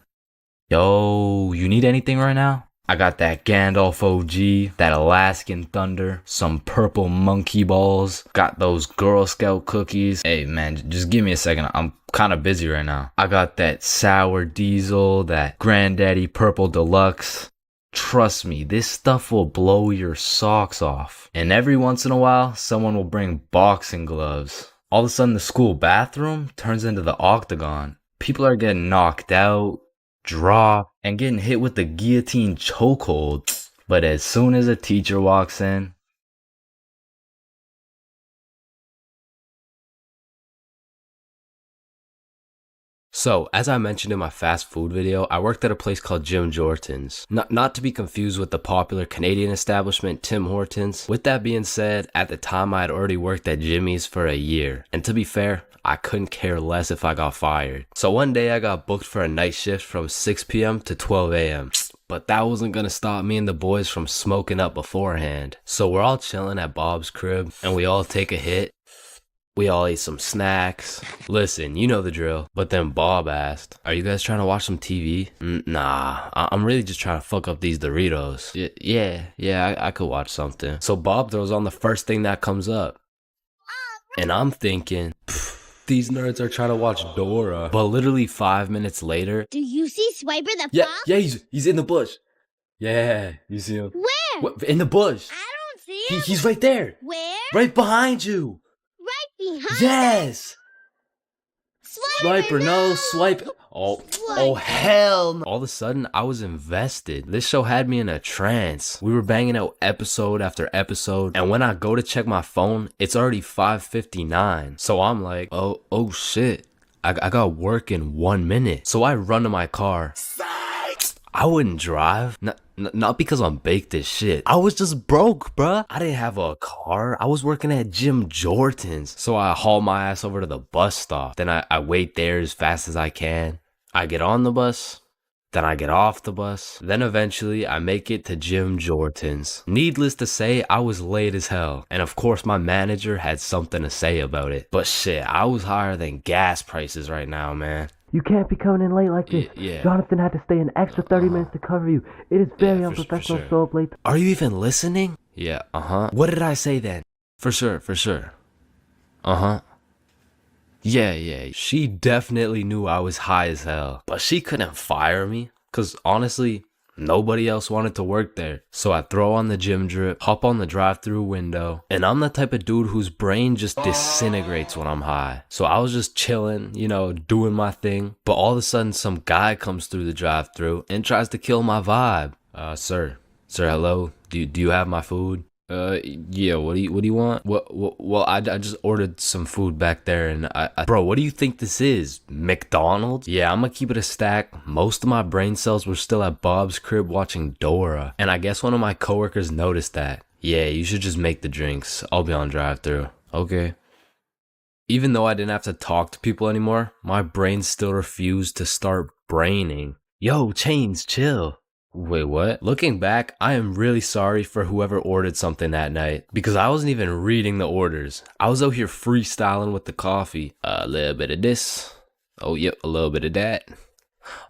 Yo, you need anything right now? I got that Gandalf OG, that Alaskan Thunder, some purple monkey balls, got those Girl Scout cookies. Hey man, just give me a second, I'm kind of busy right now. I got that Sour Diesel, that Granddaddy Purple Deluxe. Trust me, this stuff will blow your socks off. And every once in a while, someone will bring boxing gloves. All of a sudden, the school bathroom turns into the octagon. People are getting knocked out, dropped, and getting hit with the guillotine chokehold. But as soon as a teacher walks in, So, as I mentioned in my fast food video, I worked at a place called Jim Jordan's. Not to be confused with the popular Canadian establishment Tim Hortons. With that being said, at the time I had already worked at Jimmy's for a year. And to be fair, I couldn't care less if I got fired. So one day I got booked for a night shift from 6 p.m. to 12 a.m. But that wasn't gonna stop me and the boys from smoking up beforehand. So we're all chilling at Bob's crib and we all take a hit. We all ate some snacks. Listen, you know the drill. But then Bob asked, "Are you guys trying to watch some TV?" Nah, I'm really just trying to fuck up these Doritos. Yeah, I could watch something. So Bob throws on the first thing that comes up. And I'm thinking, these nerds are trying to watch Dora. But literally 5 minutes later. Do you see Swiper the Yeah, fox? yeah, he's in the bush. Yeah, you see him? Where? What, in the bush. I don't see him. He's right there. Where? Right behind you. Right behind Yes. Swiper, no, swipe. Oh, hell no. All of a sudden, I was invested. This show had me in a trance. We were banging out episode after episode. And when I go to check my phone, it's already 5:59. So I'm like, oh shit. I got work in 1 minute. So I run to my car. I wouldn't drive. Not because I'm baked as shit. I was just broke, bruh. I didn't have a car. I was working at Jim Jordan's. So I haul my ass over to the bus stop. Then I wait there as fast as I can. I get on the bus. Then I get off the bus. Then eventually I make it to Jim Jordan's. Needless to say, I was late as hell. And of course my manager had something to say about it. But shit, I was higher than gas prices right now, man. You can't be coming in late like this. Yeah. Jonathan had to stay an extra 30 minutes to cover you. It is very unprofessional to show up late. Are you even listening? Yeah, What did I say then? For sure. Yeah. She definitely knew I was high as hell. But she couldn't fire me. Cause honestly, nobody else wanted to work there. So I throw on the gym drip, hop on the drive-through window, and I'm the type of dude whose brain just disintegrates when I'm high. So I was just chilling, doing my thing. But all of a sudden, some guy comes through the drive-through and tries to kill my vibe. Sir, hello? Do you have my food? Yeah, what do you want? Well, I just ordered some food back there and bro, what do you think this is? McDonald's? Yeah, I'm gonna keep it a stack. Most of my brain cells were still at Bob's crib watching Dora. And I guess one of my coworkers noticed that. Yeah, you should just make the drinks. I'll be on drive-through. Okay. Even though I didn't have to talk to people anymore, my brain still refused to start braining. Yo, Chains, chill. Wait, what? Looking back, I am really sorry for whoever ordered something that night because I wasn't even reading the orders. I was out here freestyling with the coffee. A little bit of this. Oh, yep, a little bit of that.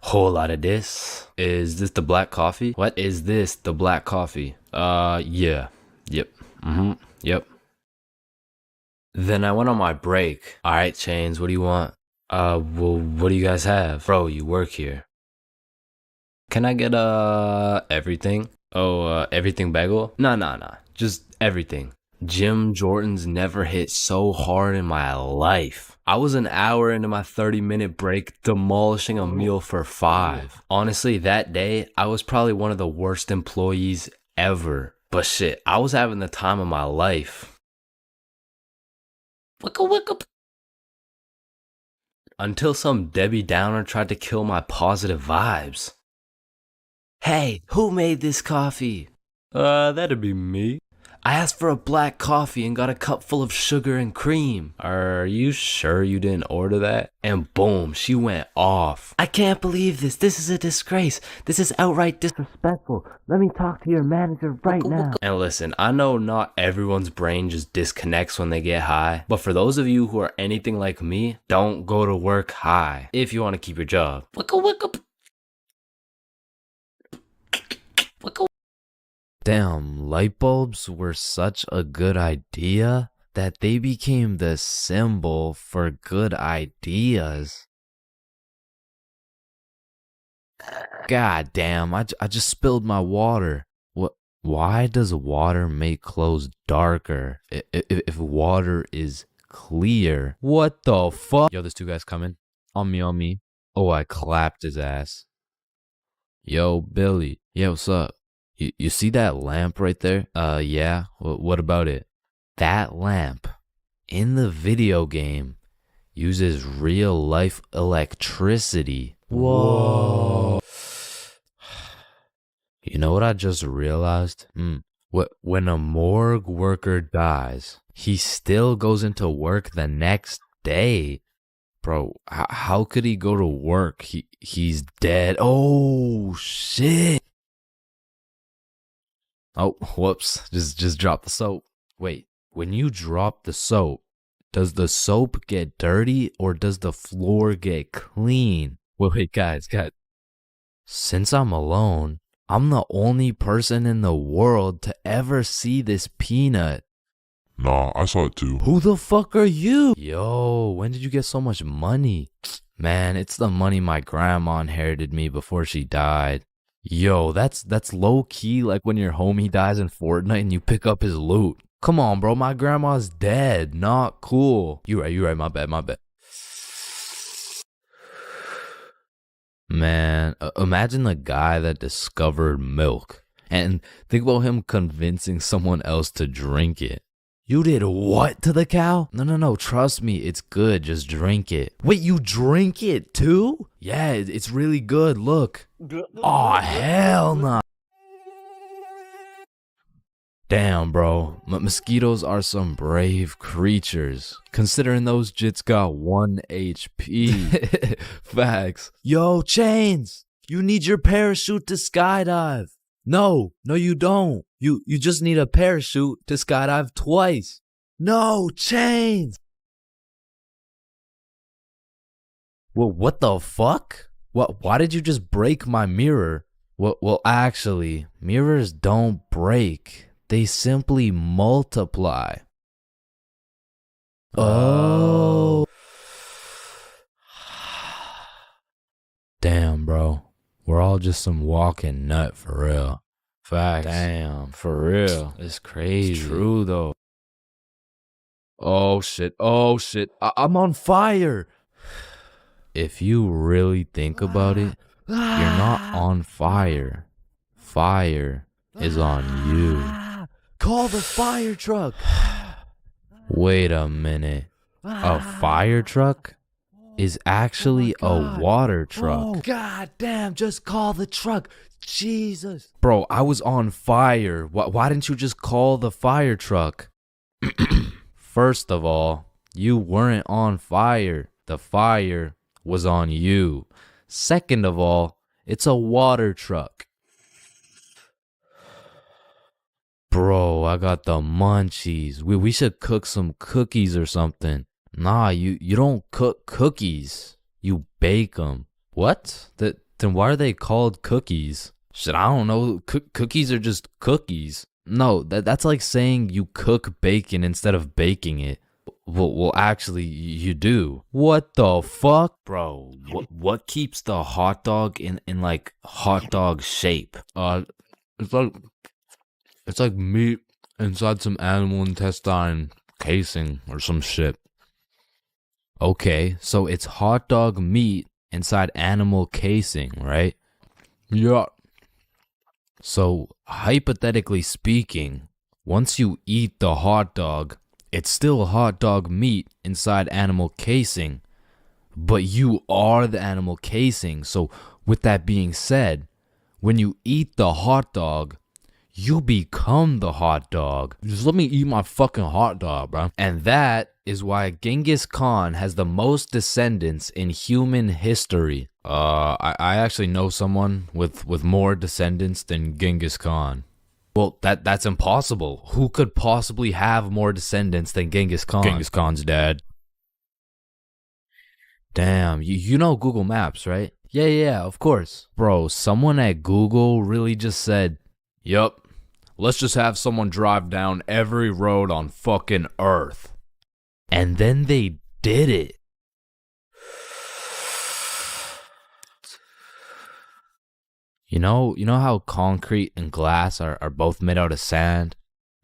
Whole lot of this. Is this the black coffee? What is this, the black coffee? Yeah. Yep. Yep. Then I went on my break. All right, Chains, what do you want? Well, what do you guys have? Bro, you work here. Can I get, everything? Oh, everything bagel? Nah. Just everything. Jim Jordan's never hit so hard in my life. I was an hour into my 30-minute break demolishing a meal for 5. Honestly, that day, I was probably one of the worst employees ever. But shit, I was having the time of my life. Wicka. Until some Debbie Downer tried to kill my positive vibes. Hey, who made this coffee? That'd be me. I asked for a black coffee and got a cup full of sugar and cream. Are you sure you didn't order that? And boom, she went off. I can't believe this. This is a disgrace. This is outright disrespectful. Let me talk to your manager right now. And listen, I know not everyone's brain just disconnects when they get high. But for those of you who are anything like me, don't go to work high if you want to keep your job. Wicka. Damn, light bulbs were such a good idea that they became the symbol for good ideas. God damn, I just spilled my water. What? Why does water make clothes darker if water is clear? What the fuck? Yo, there's 2 guys coming. On me. Oh, I clapped his ass. Yo, Billy. Yeah, what's up? You see that lamp right there? Yeah. What about it? That lamp in the video game uses real life electricity. Whoa. You know what I just realized? When a morgue worker dies, he still goes into work the next day. Bro, how could he go to work? He's dead. Oh, shit. Oh, whoops. Just dropped the soap. Wait, when you drop the soap, does the soap get dirty or does the floor get clean? Wait, guys. Since I'm alone, I'm the only person in the world to ever see this peanut. Nah, I saw it too. Who the fuck are you? Yo, when did you get so much money? Man, it's the money my grandma inherited me before she died. Yo, that's low key like when your homie dies in Fortnite and you pick up his loot. Come on, bro, my grandma's dead. Not cool. You right, my bad. Man, imagine the guy that discovered milk and think about him convincing someone else to drink it. You did what to the cow? No, trust me, it's good, just drink it. Wait, you drink it too? Yeah, it's really good, look. Aw, hell nah. Damn, bro, mosquitoes are some brave creatures, considering those jits got 1 HP. Facts. Yo, Chains, you need your parachute to skydive. No, you don't. You just need a parachute to skydive twice. No, Chains. Well, what the fuck? Why did you just break my mirror? Well, actually, mirrors don't break. They simply multiply. Oh. Damn, bro. We're all just some walking nut for real. Facts. Damn, for real. It's crazy. It's true, though. Oh, shit. I'm on fire. If you really think about it, you're not on fire. Fire is on you. Call the fire truck. Wait a minute. A fire truck is actually a water truck. Oh, god damn, just call the truck. Jesus. Bro, I was on fire. Why didn't you just call the fire truck? First of all, you weren't on fire. The fire was on you. Second of all, it's a water truck. Bro, I got the munchies. We should cook some cookies or something. Nah, you don't cook cookies. You bake them. What? Then why are they called cookies? Shit, I don't know. Cookies are just cookies. No, that's like saying you cook bacon instead of baking it. Well, actually, you do. What the fuck? Bro, what keeps the hot dog in like hot dog shape? It's like meat inside some animal intestine casing or some shit. Okay, so it's hot dog meat inside animal casing, right? Yeah. So, hypothetically speaking, once you eat the hot dog, it's still hot dog meat inside animal casing, but you are the animal casing. So, with that being said, when you eat the hot dog, you become the hot dog. Just let me eat my fucking hot dog, bro. And that is why Genghis Khan has the most descendants in human history. I actually know someone with more descendants than Genghis Khan. Well, that's impossible. Who could possibly have more descendants than Genghis Khan? Genghis Khan's dad. Damn, you know Google Maps, right? Yeah, of course. Bro, someone at Google really just said, yup. Let's just have someone drive down every road on fucking Earth. And then they did it. You know how concrete and glass are both made out of sand?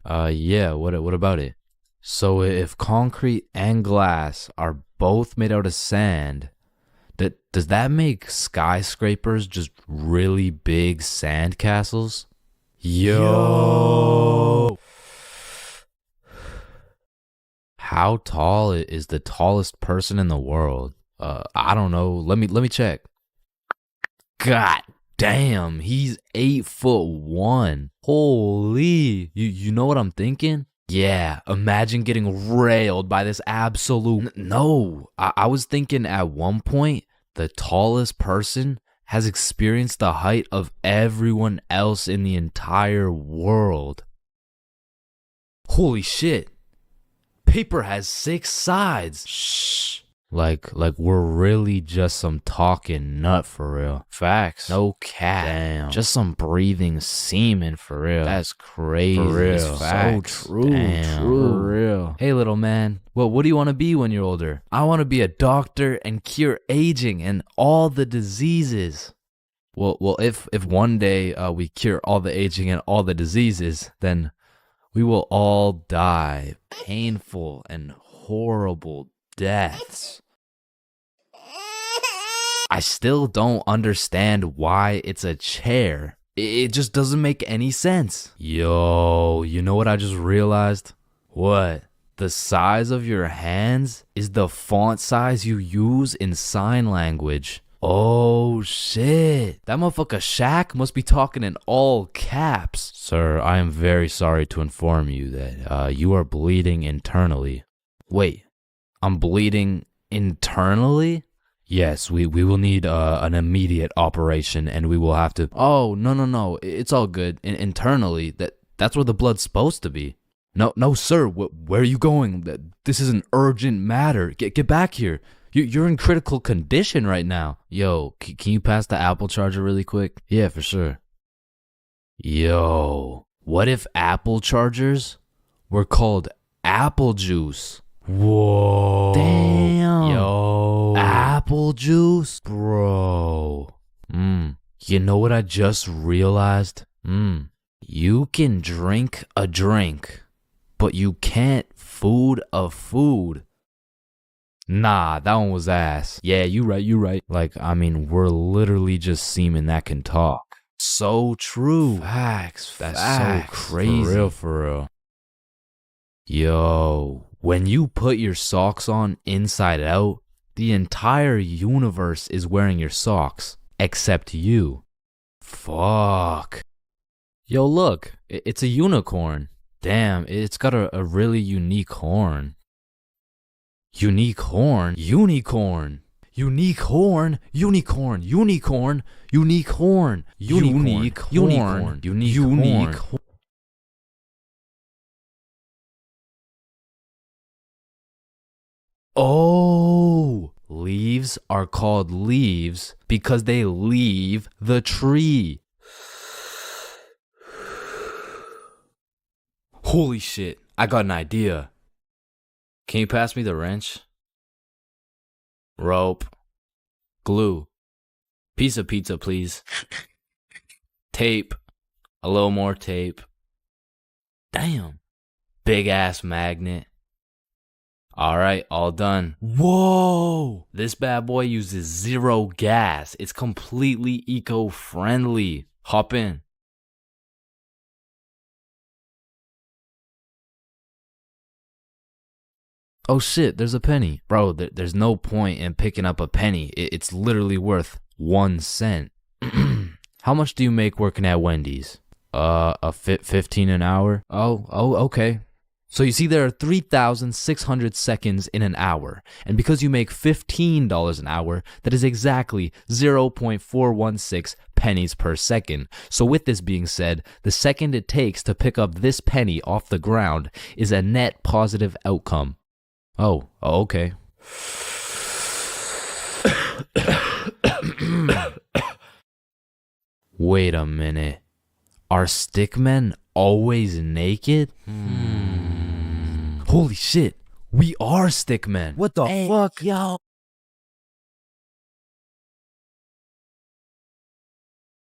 Yeah, what about it? So if concrete and glass are both made out of sand, does that make skyscrapers just really big sand castles? Yo! How tall is the tallest person in the world? I don't know. Let me check. God damn, he's 8'1". Holy, you know what I'm thinking? Yeah, imagine getting railed by this absolute. No, I was thinking at one point the tallest person has experienced the height of everyone else in the entire world. Holy shit. Paper has 6 sides. Shh. Like we're really just some talking nut for real. Facts. No cap. Damn. Just some breathing semen for real. That's crazy. For real. Facts. So true. Damn. True. For real. Hey little man, what do you want to be when you're older? I want to be a doctor and cure aging and all the diseases. Well, if one day we cure all the aging and all the diseases, then we will all die painful and horrible deaths. I still don't understand why it's a chair. It just doesn't make any sense. Yo, you know what I just realized? What? The size of your hands is the font size you use in sign language. Oh shit. That motherfucker Shaq must be talking in all caps. Sir, I am very sorry to inform you that you are bleeding internally. Wait, I'm bleeding internally? Yes, we will need an immediate operation and we will have to... Oh, no, it's all good. Internally, that's where the blood's supposed to be. No, sir, where are you going? This is an urgent matter. Get back here. You're in critical condition right now. Yo, can you pass the Apple charger really quick? Yeah, for sure. Yo, what if Apple chargers were called apple juice? Whoa. Damn. Yo. Apple juice? Bro. You know what I just realized? You can drink a drink, but you can't food a food. Nah, that one was ass. Yeah, you right. Like, I mean, we're literally just semen that can talk. So true. Facts. That's so crazy. For real. Yo, when you put your socks on inside out, the entire universe is wearing your socks, except you. Fuck. Yo, look, it's a unicorn. Damn, it's got a really unique horn. Unique horn? Unicorn. Unique horn. Unicorn. Unicorn. Unique horn. Unique horn. Unique horn. Oh, leaves are called leaves because they leave the tree. Holy shit, I got an idea. Can you pass me the wrench? Rope. Glue. Piece of pizza, please. Tape. A little more tape. Damn. Big ass magnet. Alright, all done. Whoa! This bad boy uses 0 gas. It's completely eco-friendly. Hop in. Oh shit, there's a penny. Bro, there's no point in picking up a penny. It's literally worth 1 cent. How much do you make working at Wendy's? 15 an hour? Oh, okay. So you see there are 3,600 seconds in an hour. And because you make $15 an hour, that is exactly 0.416 pennies per second. So with this being said, the second it takes to pick up this penny off the ground is a net positive outcome. Oh, okay. Wait a minute. Are stickmen always naked? Holy shit, we are stickmen. What the fuck? Yo.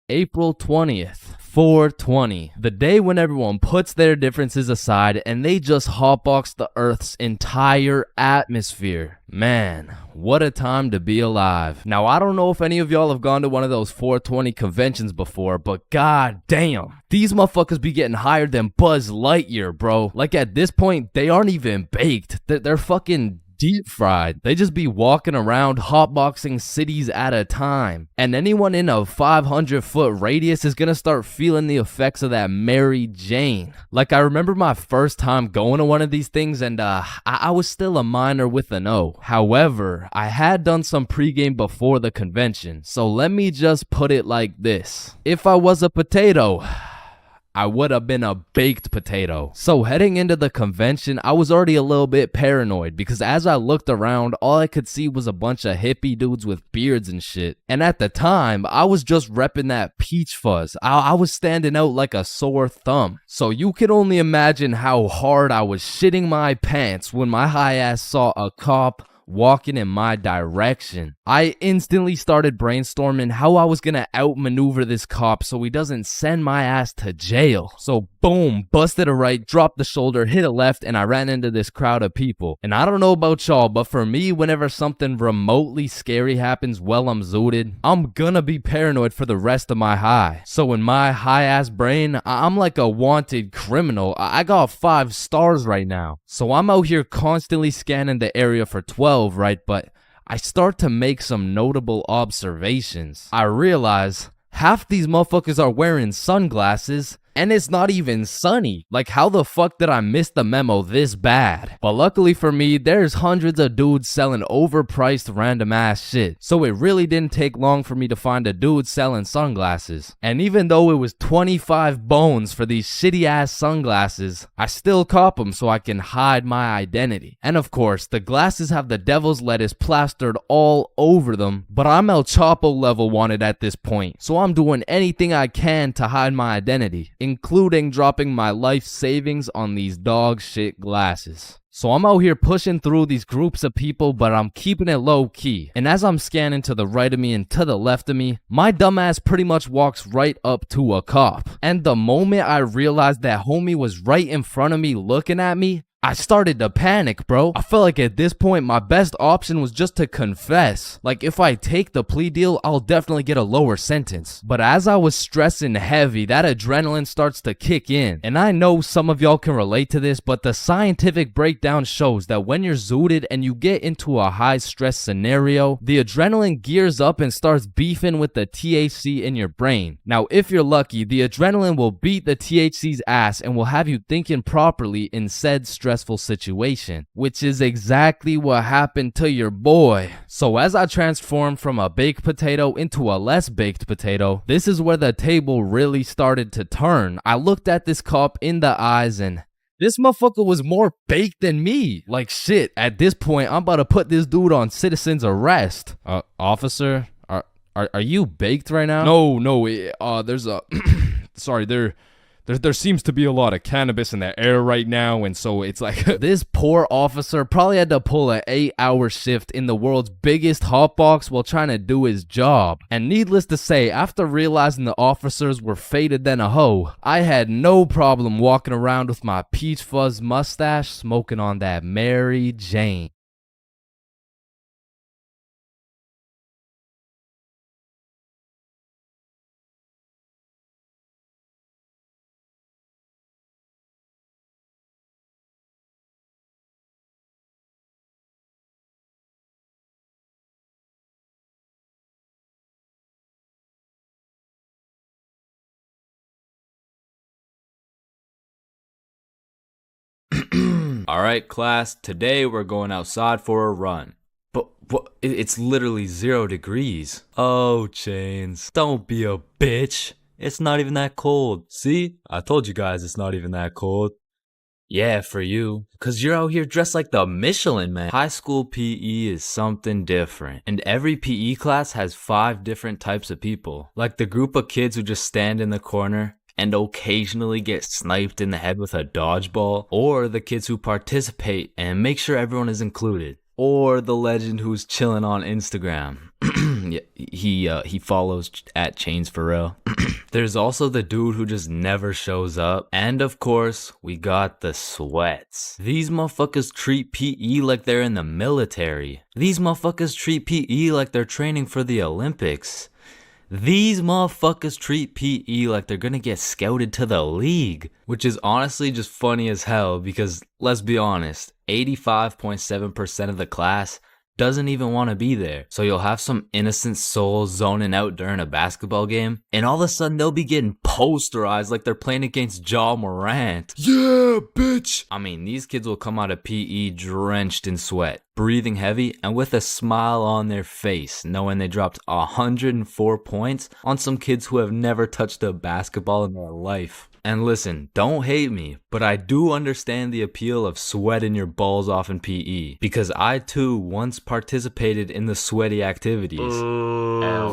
April 20th. 420, the day when everyone puts their differences aside and they just hotbox the Earth's entire atmosphere. Man, what a time to be alive. Now, I don't know if any of y'all have gone to one of those 420 conventions before, but god damn, these motherfuckers be getting higher than Buzz Lightyear, bro. Like, at this point, they aren't even baked. They're fucking deep fried. They just be walking around hotboxing cities at a time. And anyone in a 500-foot radius is gonna start feeling the effects of that Mary Jane. Like, I remember my first time going to one of these things, and I was still a minor with an O. However, I had done some pregame before the convention. So let me just put it like this. If I was a potato, I would have been a baked potato. So heading into the convention, I was already a little bit paranoid because as I looked around, all I could see was a bunch of hippie dudes with beards and shit. And at the time, I was just repping that peach fuzz. I was standing out like a sore thumb. So you can only imagine how hard I was shitting my pants when my high ass saw a cop walking in my direction. I instantly started brainstorming how I was gonna outmaneuver this cop so he doesn't send my ass to jail. So boom, busted a right, dropped the shoulder, hit a left, and I ran into this crowd of people. And I don't know about y'all, but for me, whenever something remotely scary happens while I'm zooted, I'm gonna be paranoid for the rest of my high. So in my high ass brain, I'm like a wanted criminal. I got 5 stars right now. So I'm out here constantly scanning the area for 12, right? But I start to make some notable observations. I realize half these motherfuckers are wearing sunglasses, and it's not even sunny. Like, how the fuck did I miss the memo this bad? But luckily for me, there's hundreds of dudes selling overpriced random ass shit. So it really didn't take long for me to find a dude selling sunglasses. And even though it was 25 bones for these shitty ass sunglasses, I still cop them so I can hide my identity. And of course, the glasses have the devil's lettuce plastered all over them, but I'm El Chapo level wanted at this point. So I'm doing anything I can to hide my identity, including dropping my life savings on these dog shit glasses. So I'm out here pushing through these groups of people, but I'm keeping it low key. And as I'm scanning to the right of me and to the left of me, my dumbass pretty much walks right up to a cop. And the moment I realized that homie was right in front of me looking at me, I started to panic, bro. I felt like at this point, my best option was just to confess. Like, if I take the plea deal, I'll definitely get a lower sentence. But as I was stressing heavy, that adrenaline starts to kick in. And I know some of y'all can relate to this, but the scientific breakdown shows that when you're zooted and you get into a high stress scenario, the adrenaline gears up and starts beefing with the THC in your brain. Now, if you're lucky, the adrenaline will beat the THC's ass and will have you thinking properly in said stressful situation, which is exactly what happened to your boy. So as I transformed from a baked potato into a less baked potato, this is where the table really started to turn. I looked at this cop in the eyes and this motherfucker was more baked than me. Like, shit, at this point, I'm about to put this dude on citizen's arrest. Officer, are you baked right now? No, there's a sorry, there seems to be a lot of cannabis in the air right now, and so it's like this poor officer probably had to pull an 8-hour shift in the world's biggest hotbox while trying to do his job. And needless to say, after realizing the officers were faded than a hoe, I had no problem walking around with my peach fuzz mustache smoking on that Mary Jane. Alright, class, today we're going outside for a run. But it's literally 0 degrees. Oh, Chains, don't be a bitch. It's not even that cold. See? I told you guys it's not even that cold. Yeah, for you. Cause you're out here dressed like the Michelin Man. High school PE is something different. And every PE class has 5 different types of people. Like the group of kids who just stand in the corner and occasionally get sniped in the head with a dodgeball, or the kids who participate and make sure everyone is included, or the legend who's chilling on Instagram. Yeah, he follows at ChainsFR. There's also the dude who just never shows up. And of course, we got the sweats. These motherfuckers treat PE like they're in the military. These motherfuckers treat PE like they're training for the Olympics. These motherfuckers treat PE like they're gonna get scouted to the league. Which is honestly just funny as hell because, let's be honest, 85.7% of the class doesn't even want to be there. So you'll have some innocent soul zoning out during a basketball game, and all of a sudden they'll be getting posterized like they're playing against Ja Morant. Yeah, bitch! I mean, these kids will come out of PE drenched in sweat, breathing heavy, and with a smile on their face, knowing they dropped 104 points on some kids who have never touched a basketball in their life. And listen, don't hate me, but I do understand the appeal of sweating your balls off in PE, because I too once participated in the sweaty activities. Ow.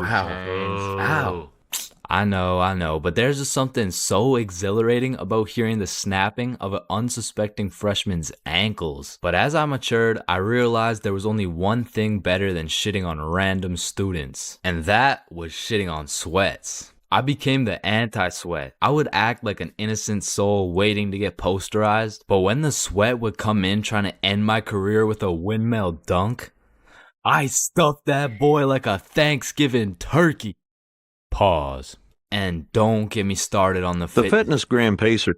I know, but there's just something so exhilarating about hearing the snapping of an unsuspecting freshman's ankles. But as I matured, I realized there was only one thing better than shitting on random students, and that was shitting on sweats. I became the anti-sweat. I would act like an innocent soul waiting to get posterized, but when the sweat would come in trying to end my career with a windmill dunk, I stuffed that boy like a Thanksgiving turkey. Pause. And don't get me started on the fitness gram pacer.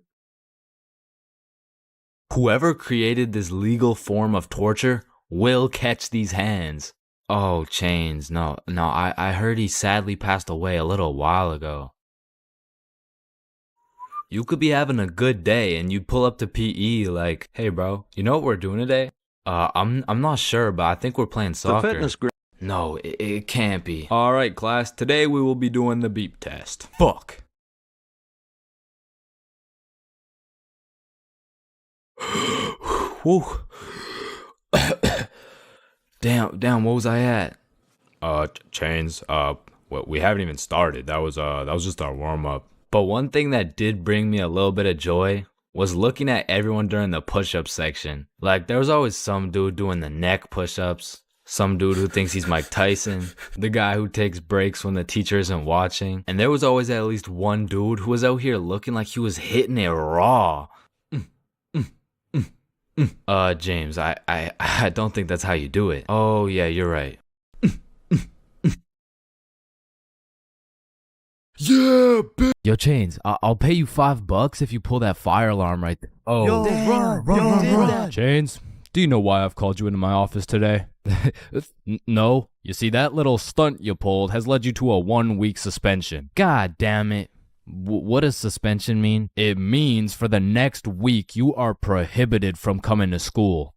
Whoever created this legal form of torture will catch these hands. Oh, Chains, no, I heard he sadly passed away a little while ago. You could be having a good day and you pull up to PE like, hey bro, you know what we're doing today? I'm not sure, but I think we're playing soccer. No, it can't be. Alright class, today we will be doing the beep test. Fuck. Whew. Damn, what was I at? Chains, we haven't even started. That was just our warm-up. But one thing that did bring me a little bit of joy was looking at everyone during the push-up section. Like, there was always some dude doing the neck push-ups, some dude who thinks he's Mike Tyson, the guy who takes breaks when the teacher isn't watching, and there was always at least one dude who was out here looking like he was hitting it raw. James, I don't think that's how you do it. Oh, yeah, you're right. Yeah, bitch. Yo, Chains, I'll pay you $5 if you pull that fire alarm right there. Oh, Yo, run. Chains, do you know why I've called you into my office today? No. You see, that little stunt you pulled has led you to a 1-week suspension. God damn it. What does suspension mean? It means for the next week you are prohibited from coming to school.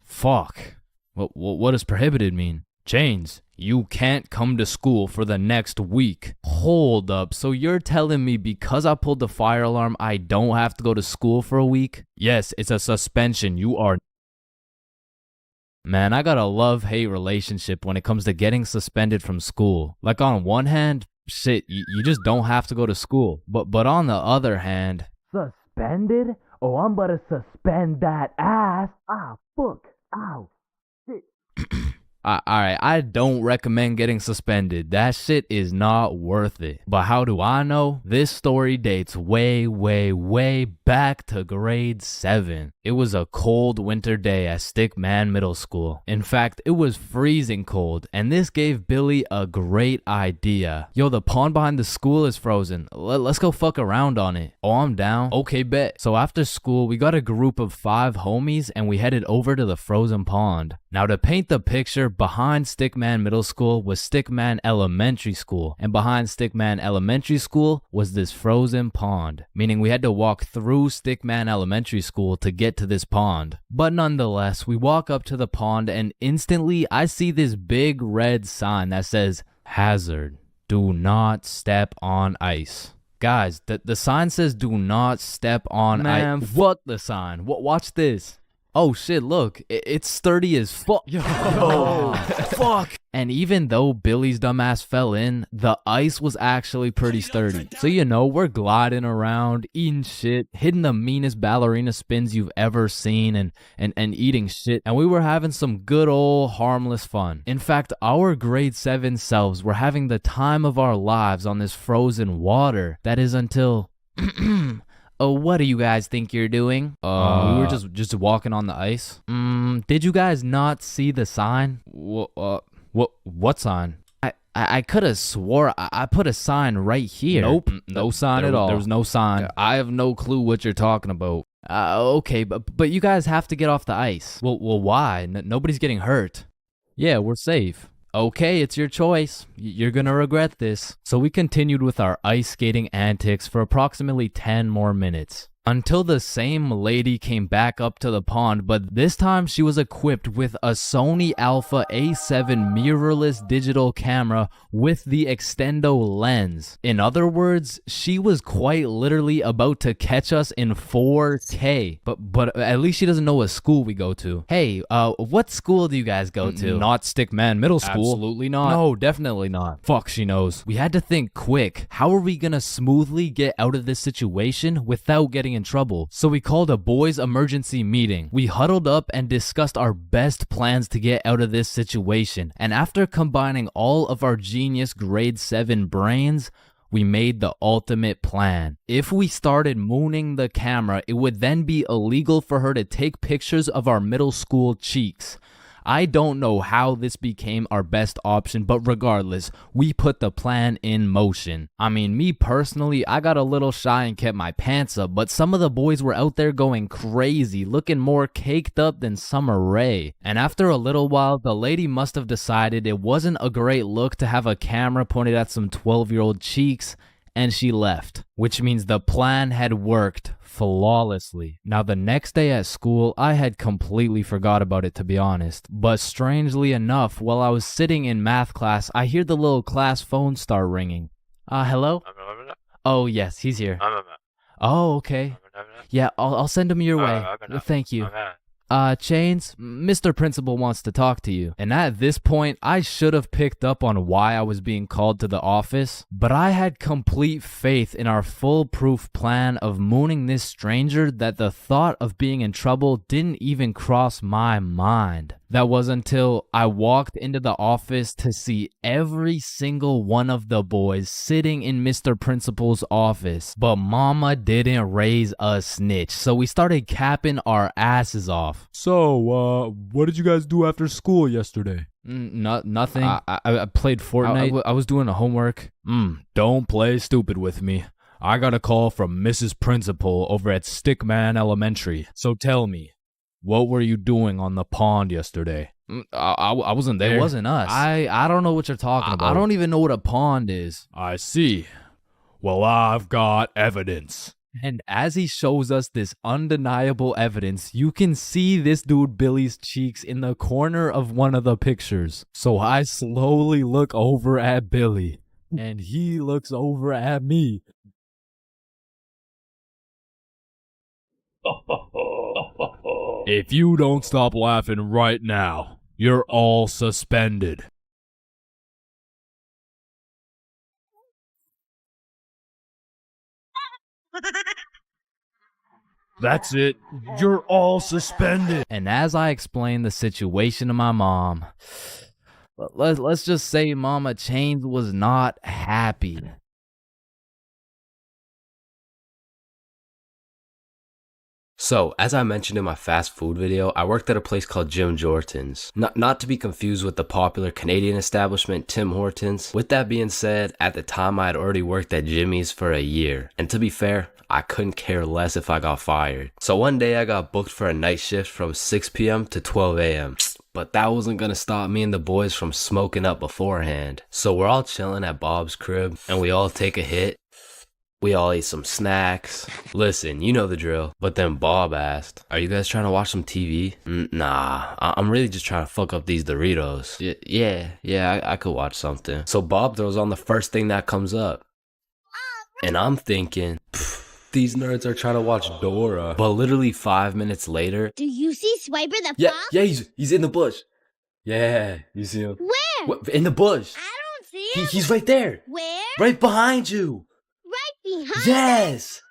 Fuck. What does prohibited mean? Chains, you can't come to school for the next week. Hold up, so you're telling me because I pulled the fire alarm, I don't have to go to school for a week? Yes, it's a suspension. You are... Man, I got a love-hate relationship when it comes to getting suspended from school. Like, on one hand, shit, you just don't have to go to school. But on the other hand... Suspended? Oh, I'm about to suspend that ass. Ah, fuck. Ow. Shit. Alright, I don't recommend getting suspended. That shit is not worth it. But how do I know? This story dates way back to grade 7. It was a cold winter day at Stickman Middle School. In fact, it was freezing cold, and this gave Billy a great idea. Yo, the pond behind the school is frozen. Let's go fuck around on it. Oh, I'm down. Okay, bet. So after school, we got a group of 5 homies, and we headed over to the frozen pond. Now, to paint the picture, behind Stickman Middle School was Stickman Elementary School, and behind Stickman Elementary School was this frozen pond, meaning we had to walk through Stickman Elementary School to get to this pond. But nonetheless, we walk up to the pond and instantly I see this big red sign that says, "Hazard, do not step on ice." Guys, the sign says do not step on ice. Man, Fuck the sign. Watch this. Oh shit, look, it's sturdy as fuck. Yo, fuck. And even though Billy's dumbass fell in, the ice was actually pretty sturdy. So you know, we're gliding around, eating shit, hitting the meanest ballerina spins you've ever seen, and eating shit. And we were having some good old harmless fun. In fact, our grade 7 selves were having the time of our lives on this frozen water. That is until... Oh, what do you guys think you're doing? We were just walking on the ice. Did you guys not see the sign? What sign? I could have swore I put a sign right here. Nope, no sign at all. There was no sign. I have no clue what you're talking about. Okay, but you guys have to get off the ice. Well, why? Nobody's getting hurt. Yeah, we're safe. Okay, it's your choice. You're gonna regret this. So we continued with our ice skating antics for approximately 10 more minutes. Until the same lady came back up to the pond, but this time she was equipped with a Sony Alpha A7 mirrorless digital camera with the extendo lens. In other words, she was quite literally about to catch us in 4K. But at least she doesn't know what school we go to. Hey, what school do you guys go to? Not Stickman Middle School. Absolutely not. No, definitely not. Fuck, she knows. We had to think quick. How are we gonna smoothly get out of this situation without getting in trouble? So we called a boys' emergency meeting. We huddled up and discussed our best plans to get out of this situation. And after combining all of our genius grade 7 brains, we made the ultimate plan. If we started mooning the camera, it would then be illegal for her to take pictures of our middle school cheeks. I don't know how this became our best option, but regardless, we put the plan in motion. I mean, me personally, I got a little shy and kept my pants up, but some of the boys were out there going crazy, looking more caked up than Summer Rae. And after a little while, the lady must have decided it wasn't a great look to have a camera pointed at some 12-year-old cheeks, and she left, which means the plan had worked flawlessly. Now, the next day at school, I had completely forgot about it, to be honest. But strangely enough, while I was sitting in math class, I hear the little class phone start ringing. Hello? Oh, yes, he's here. Oh, okay. Yeah, I'll send him your way. Thank you. Chains, Mr. Principal wants to talk to you. And at this point, I should have picked up on why I was being called to the office, but I had complete faith in our foolproof plan of mooning this stranger that the thought of being in trouble didn't even cross my mind. That was until I walked into the office to see every single one of the boys sitting in Mr. Principal's office. But mama didn't raise a snitch, so we started capping our asses off. So, what did you guys do after school yesterday? Nothing. I played Fortnite. I was doing the homework. Don't play stupid with me. I got a call from Mrs. Principal over at Stickman Elementary. So tell me, what were you doing on the pond yesterday? I wasn't there. It wasn't us. I don't know what you're talking about. I don't even know what a pond is. I see. Well, I've got evidence. And as he shows us this undeniable evidence, you can see this dude Billy's cheeks in the corner of one of the pictures. So I slowly look over at Billy, and he looks over at me. If you don't stop laughing right now, you're all suspended. That's it. You're all suspended. And as I explained the situation to my mom, let's just say Mama Chains was not happy. So, as I mentioned in my fast food video, I worked at a place called Jim Jordan's. Not to be confused with the popular Canadian establishment Tim Hortons. With that being said, at the time I had already worked at Jimmy's for a year. And to be fair, I couldn't care less if I got fired. So one day I got booked for a night shift from 6 p.m. to 12 a.m. But that wasn't gonna stop me and the boys from smoking up beforehand. So we're all chilling at Bob's crib and we all take a hit. We all ate some snacks. Listen, you know the drill. But then Bob asked, "Are you guys trying to watch some TV?" Nah, I'm really just trying to fuck up these Doritos. Yeah, I could watch something. So Bob throws on the first thing that comes up. And I'm thinking, These nerds are trying to watch Dora. But literally 5 minutes later. Do you see Swiper the Yeah, fox? yeah, he's in the bush. Yeah, you see him? Where? What, in the bush. I don't see him. He's right there. Where? Right behind you. Right behind. Yes.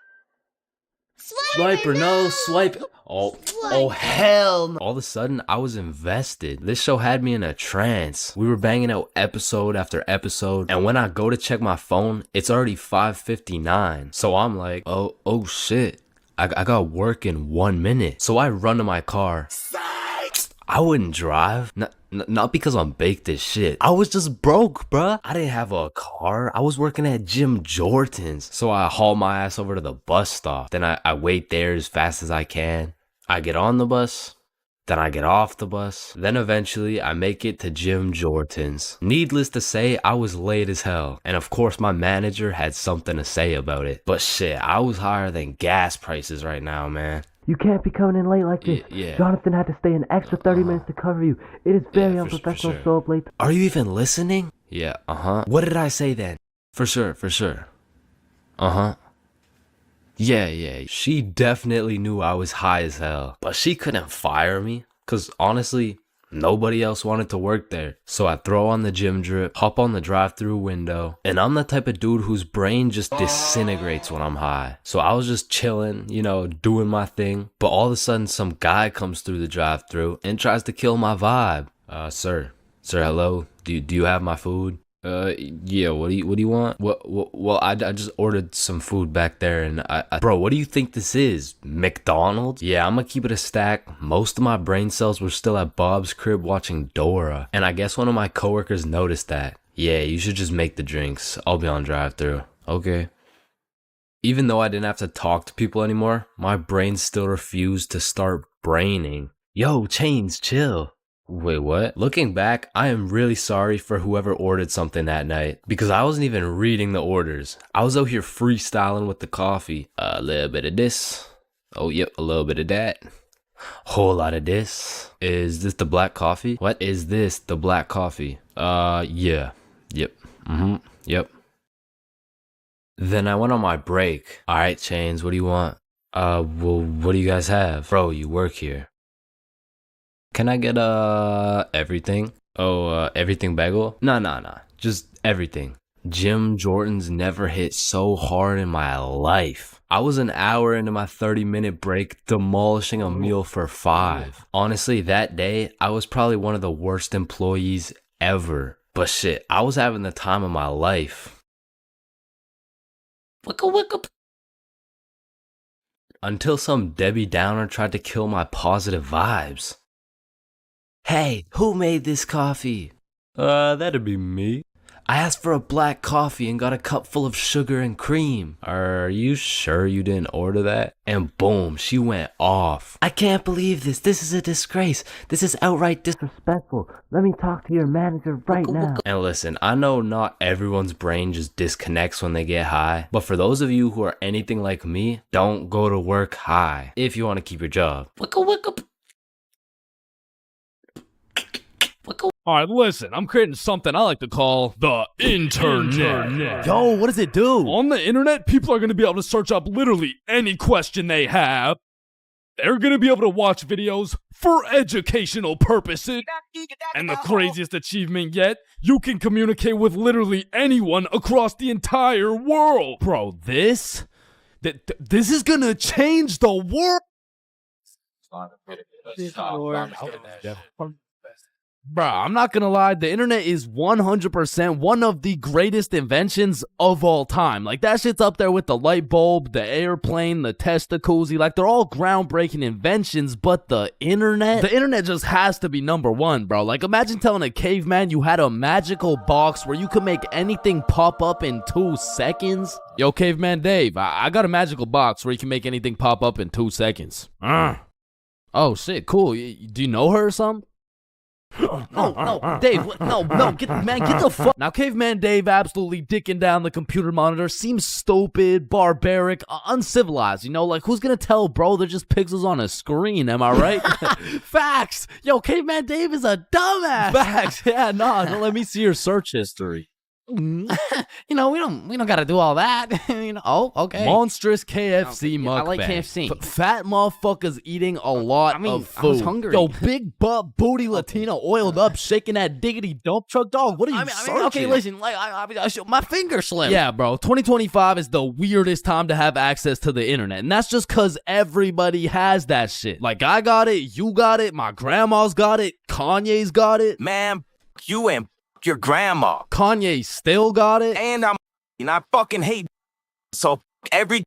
Swiper, no, swipe. Oh, hell no. All of a sudden, I was invested. This show had me in a trance. We were banging out episode after episode. And when I go to check my phone, it's already 5:59. So I'm like, oh shit. I got work in 1 minute. So I run to my car. I wouldn't drive. Not because I'm baked as shit. I was just broke, bruh. I didn't have a car. I was working at Jim Jordan's. So I haul my ass over to the bus stop. Then I wait there as fast as I can. I get on the bus. Then I get off the bus. Then eventually I make it to Jim Jordan's. Needless to say, I was late as hell. And of course my manager had something to say about it. But shit, I was higher than gas prices right now, man. You can't be coming in late like this. Yeah. Jonathan had to stay an extra 30 minutes to cover you. It is very unprofessional to show up late. Are you even listening? Yeah, What did I say then? For sure. Yeah. She definitely knew I was high as hell. But she couldn't fire me. Cause honestly, nobody else wanted to work there. So I throw on the gym drip, hop on the drive-thru window, and I'm the type of dude whose brain just disintegrates when I'm high. So I was just chilling, doing my thing. But all of a sudden, some guy comes through the drive-thru and tries to kill my vibe. Sir, hello? Do you have my food? Yeah, what do you want? Well, I just ordered some food back there and Bro, what do you think this is? McDonald's? Yeah, I'm gonna keep it a stack. Most of my brain cells were still at Bob's crib watching Dora. And I guess one of my coworkers noticed that. Yeah, you should just make the drinks. I'll be on drive-thru. Okay. Even though I didn't have to talk to people anymore, my brain still refused to start braining. Yo, Chains, chill. Wait, what? Looking back, I am really sorry for whoever ordered something that night because I wasn't even reading the orders. I was out here freestyling with the coffee. A little bit of this. Oh, yep, a little bit of that. Whole lot of this. Is this the black coffee? What is this, the black coffee? Yeah. Yep. Yep. Then I went on my break. All right, Chains, what do you want? Well, what do you guys have? Bro, you work here. Can I get, everything? Oh, everything bagel? Nah. Just everything. Jim Jordan's never hit so hard in my life. I was an hour into my 30-minute break demolishing a meal for 5. Honestly, that day, I was probably one of the worst employees ever. But shit, I was having the time of my life. Wicka. Until some Debbie Downer tried to kill my positive vibes. Hey, who made this coffee? That'd be me. I asked for a black coffee and got a cup full of sugar and cream. Are you sure you didn't order that? And boom, she went off. I can't believe this. This is a disgrace. This is outright disrespectful. Let me talk to your manager right now. And listen, I know not everyone's brain just disconnects when they get high. But for those of you who are anything like me, don't go to work high if you want to keep your job. Wicka. Alright, listen, I'm creating something I like to call the internet. Yo, what does it do? On the internet, people are going to be able to search up literally any question they have. They're going to be able to watch videos for educational purposes. And the craziest achievement yet, you can communicate with literally anyone across the entire world. Bro, this is going to change the world. Bro, I'm not gonna lie, the internet is 100% one of the greatest inventions of all time. Like, that shit's up there with the light bulb, the airplane, the Testacuzzi. Like, they're all groundbreaking inventions, but the internet just has to be number one, bro. Like, imagine telling a caveman you had a magical box where you could make anything pop up in 2 seconds. Yo, Caveman Dave, I got a magical box where you can make anything pop up in 2 seconds. Oh, shit, cool. Do you know her or something? No, Dave, no, get the fuck. Now, Caveman Dave absolutely dicking down the computer monitor seems stupid, barbaric, uncivilized, like, who's gonna tell, bro? They're just pixels on a screen, am I right? Facts. Yo, Caveman Dave is a dumbass. Facts. Yeah, no, let me see your search history. You know, we don't gotta do all that. You know, oh, okay. Monstrous KFC mukbang. I like KFC. Fat motherfuckers eating a lot of food. I was hungry. Yo, big butt booty Latina oiled up, shaking that diggity dump truck, dog. What are you searching? Okay, listen, like my finger slipped. Yeah, bro. 2025 is the weirdest time to have access to the internet, and that's just cause everybody has that shit. Like I got it, you got it, my grandma's got it, Kanye's got it. Man, you and your grandma. Kanye still got it. And I fucking hate so every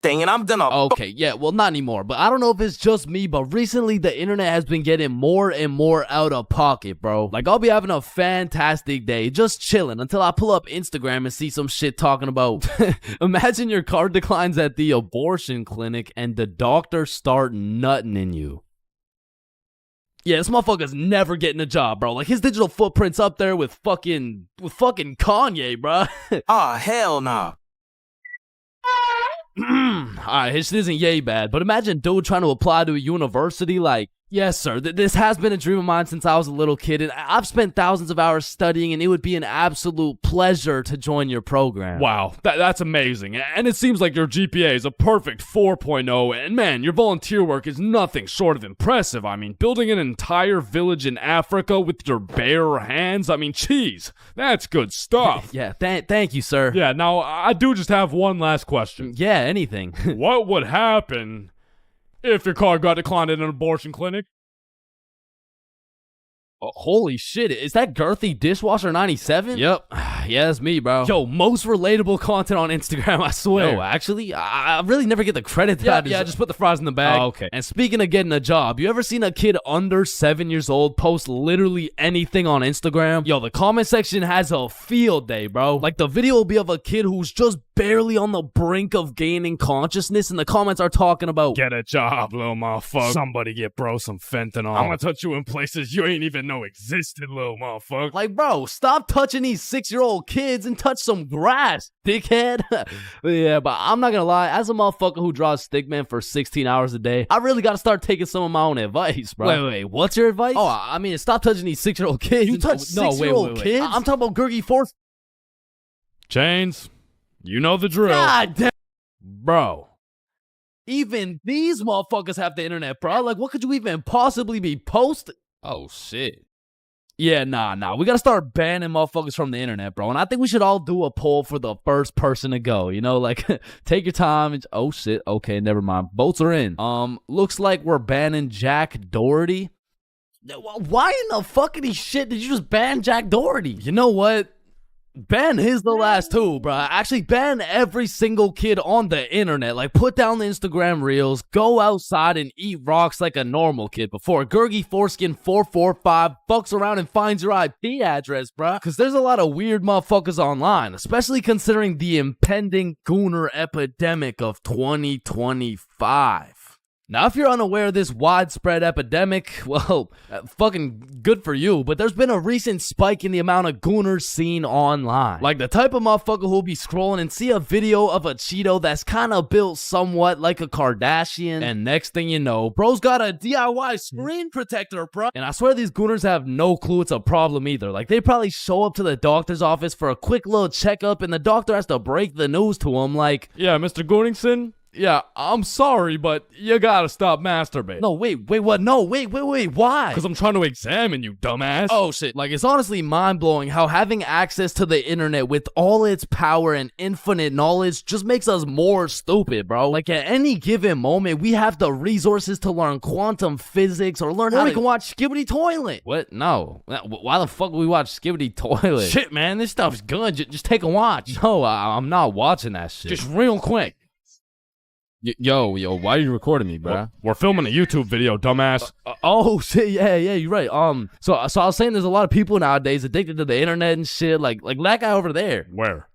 thing, and I'm gonna. Okay, yeah, well, not anymore, but I don't know if it's just me, but recently the internet has been getting more and more out of pocket, bro. Like, I'll be having a fantastic day, just chilling, until I pull up Instagram and see some shit talking about, imagine your car declines at the abortion clinic and the doctor start nutting in you. Yeah, this motherfucker's never getting a job, bro. Like, his digital footprint's up there with fucking Kanye, bro. Ah, hell nah. Alright, his shit isn't yay bad, but imagine dude trying to apply to a university like, yes, sir, this has been a dream of mine since I was a little kid, and I've spent thousands of hours studying, and it would be an absolute pleasure to join your program. Wow, that's amazing. And it seems like your GPA is a perfect 4.0, and man, your volunteer work is nothing short of impressive. I mean, building an entire village in Africa with your bare hands, I mean, geez, that's good stuff. Yeah, thank you, sir. Yeah, now, I do just have one last question. Yeah, anything. What would happen if your car got declined at an abortion clinic? Oh, holy shit, is that girthy dishwasher 97? Yep, yeah, that's me, bro. Yo, most relatable content on Instagram, I swear. No, actually, I really never get the credit that Yeah, just put the fries in the bag. Oh, okay. And speaking of getting a job, you ever seen a kid under 7 years old post literally anything on Instagram? Yo, the comment section has a field day, bro. Like, the video will be of a kid who's just barely on the brink of gaining consciousness, and the comments are talking about, get a job, little motherfucker. Somebody get bro some fentanyl. I'm gonna touch you in places you ain't even know existed, little motherfucker. Like, bro, stop touching these 6-year-old kids and touch some grass, dickhead. Yeah, but I'm not gonna lie, as a motherfucker who draws stickman for 16 hours a day, I really gotta start taking some of my own advice, bro. Wait, what's your advice? Oh, I mean, stop touching these 6-year-old kids. You touch 6-year-old kids? I'm talking about Gurgi Force. Chains, you know the drill. God damn. Bro. Even these motherfuckers have the internet, bro. Like, what could you even possibly be posting? Oh, shit. Yeah, nah. We gotta start banning motherfuckers from the internet, bro. And I think we should all do a poll for the first person to go. You know, like, take your time. And, oh, shit. Okay, never mind. Votes are in. Looks like we're banning Jack Doherty. Why in the fuckity shit did you just ban Jack Doherty? You know what? Ban his the last two, bro. Actually, ban every single kid on the internet. Like, put down the Instagram reels, go outside and eat rocks like a normal kid before Gurgi Foreskin 445 fucks around and finds your IP address, bro. Because there's a lot of weird motherfuckers online, especially considering the impending gooner epidemic of 2025. Now, if you're unaware of this widespread epidemic, well, fucking good for you, but there's been a recent spike in the amount of gooners seen online. Like the type of motherfucker who'll be scrolling and see a video of a Cheeto that's kind of built somewhat like a Kardashian, and next thing you know, bro's got a DIY screen protector, bro. And I swear these gooners have no clue it's a problem either. Like, they probably show up to the doctor's office for a quick little checkup, and the doctor has to break the news to him like, yeah, Mr. Gooningson? Yeah, I'm sorry, but you gotta stop masturbating. No, wait, what? No, wait, why? Because I'm trying to examine you, dumbass. Oh, shit. Like, it's honestly mind-blowing how having access to the internet with all its power and infinite knowledge just makes us more stupid, bro. Like, at any given moment, we have the resources to learn quantum physics or learn how we can watch Skibbity Toilet. What? No. Why the fuck would we watch Skibbity Toilet? Shit, man, this stuff's good. Just take a watch. No, I'm not watching that shit. Just real quick. Yo, why are you recording me, bro? We're filming a YouTube video, dumbass. Oh shit, yeah, you're right. So I was saying there's a lot of people nowadays addicted to the internet and shit, like that guy over there. Where?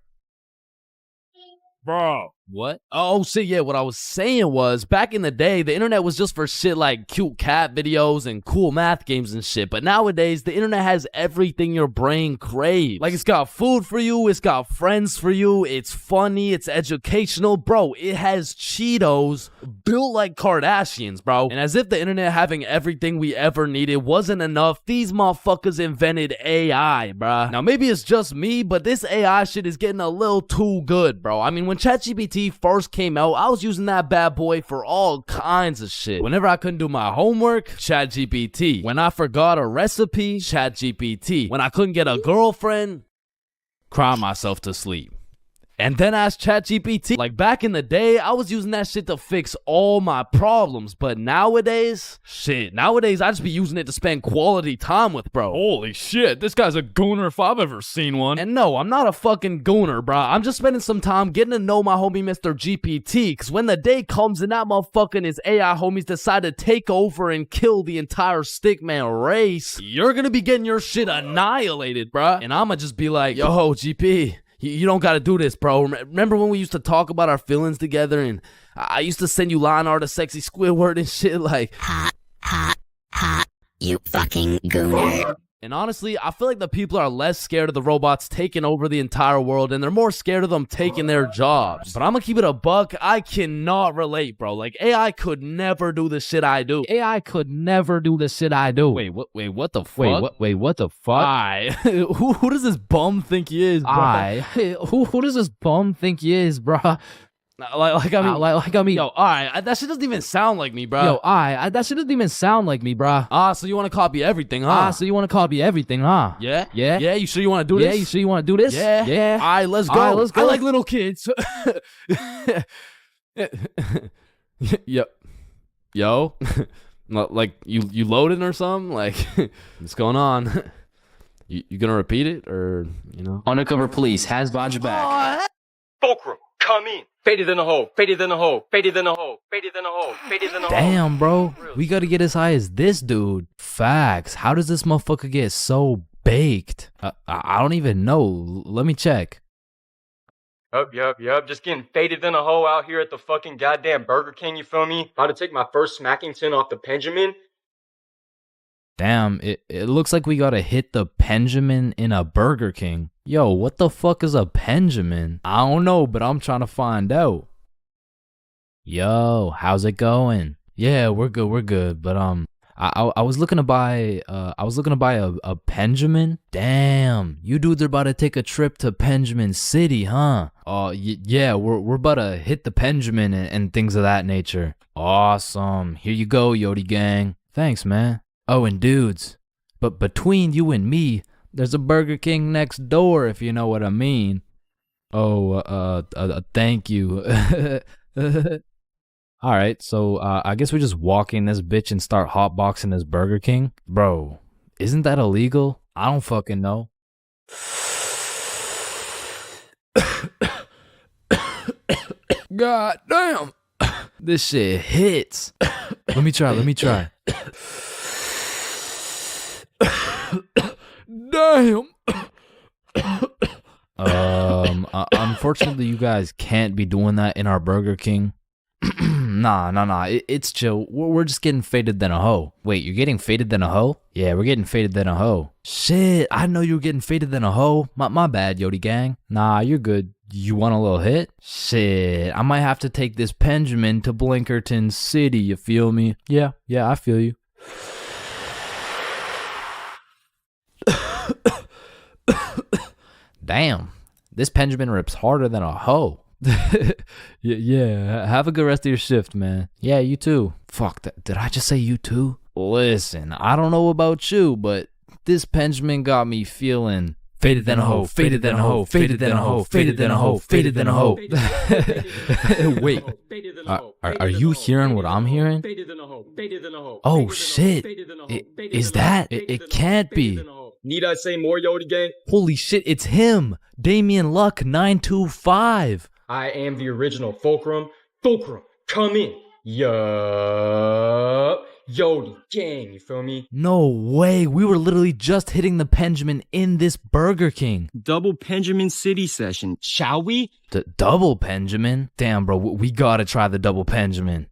Bro. What? Oh shit, yeah, what I was saying was, back in the day, the internet was just for shit like cute cat videos and cool math games and shit, but nowadays, the internet has everything your brain craves. Like, it's got food for you, it's got friends for you, it's funny, it's educational, bro, it has Cheetos built like Kardashians, bro. And as if the internet having everything we ever needed wasn't enough, these motherfuckers invented AI, bruh. Now, maybe it's just me, but this AI shit is getting a little too good, bro. I mean, when ChatGPT first came out, I was using that bad boy for all kinds of shit. Whenever I couldn't do my homework, ChatGPT. When I forgot a recipe, ChatGPT. When I couldn't get a girlfriend, cry myself to sleep. And then ask ChatGPT. Like, back in the day, I was using that shit to fix all my problems. But nowadays, nowadays I just be using it to spend quality time with, bro. Holy shit, this guy's a gooner if I've ever seen one. And no, I'm not a fucking gooner, bro. I'm just spending some time getting to know my homie Mr. GPT. Because when the day comes and that motherfucker and his AI homies decide to take over and kill the entire stickman race, you're gonna be getting your shit annihilated, bro. And I'ma just be like, yo, GP, you don't gotta do this, bro. Remember when we used to talk about our feelings together and I used to send you line art of sexy Squidward and shit like, hot, you fucking gooner. And honestly, I feel like the people are less scared of the robots taking over the entire world and they're more scared of them taking their jobs. But I'm gonna keep it a buck. I cannot relate, bro. Like, AI could never do the shit I do. AI could never do the shit I do. Wait, what the fuck? Wait, what the fuck? Who does this bum think he is, bro? Who does this bum think he is, bro? Like I mean, yo, alright, that shit doesn't even sound like me, bro. Yo, that shit doesn't even sound like me, bro. So you want to copy everything, huh? Yeah? Yeah, you sure you want to do this? Yeah, you sure you want to do this? Yeah. Alright, let's go. I like little kids. Yo. Like, you loading or something? Like, what's going on? You gonna repeat it, or, you know? Undercover police has Bodge back. Fulcrum, come in. Faded in the hole, faded in the hole, faded in the hole, faded in the hole, faded in the hole. Damn, bro. We gotta get as high as this dude. Facts. How does this motherfucker get so baked? I don't even know. Let me check. Yup. Just getting faded in a hole out here at the fucking goddamn Burger King, you feel me? About to take my first Smackington off the Benjamin. Damn, it looks like we gotta hit the Benjamin in a Burger King. Yo, what the fuck is a Benjamin? I don't know, but I'm trying to find out. Yo, how's it going? Yeah, we're good, but I was looking to buy a Benjamin. Damn, you dudes are about to take a trip to Benjamin City, huh? Yeah, we're about to hit the Benjamin and things of that nature. Awesome. Here you go, Yodi gang. Thanks, man. Oh, and dudes, but between you and me, there's a Burger King next door, if you know what I mean. Oh, thank you. Alright, so I guess we just walk in this bitch and start hotboxing this Burger King? Bro, isn't that illegal? I don't fucking know. God damn! This shit hits. Let me try. Damn. Unfortunately, you guys can't be doing that in our Burger King. Nah. It's chill. We're just getting faded than a hoe. Wait, you're getting faded than a hoe? Yeah, we're getting faded than a hoe. Shit, I know you were getting faded than a hoe. My bad, Yodi gang. Nah, you're good. You want a little hit? Shit, I might have to take this Benjamin to Blinkerton City, you feel me? Yeah, I feel you. Damn, this Benjamin rips harder than a hoe. Yeah, have a good rest of your shift, man. Yeah, you too. Fuck, did I just say you too? Listen, I don't know about you, but this Benjamin got me feeling faded than a hoe, faded than a hoe, faded than a hoe, faded than a hoe, faded than a hoe. Wait, are you hearing what I'm hearing? Oh shit, is that? It can't be. Need I say more, Yodi gang? Holy shit, it's him! Damian Luck 925. I am the original Fulcrum. Fulcrum, come in. Yup. Yodi gang, you feel me? No way, we were literally just hitting the Benjamin in this Burger King. Double Benjamin City session, shall we? Double Benjamin? Damn, bro, we gotta try the double Benjamin.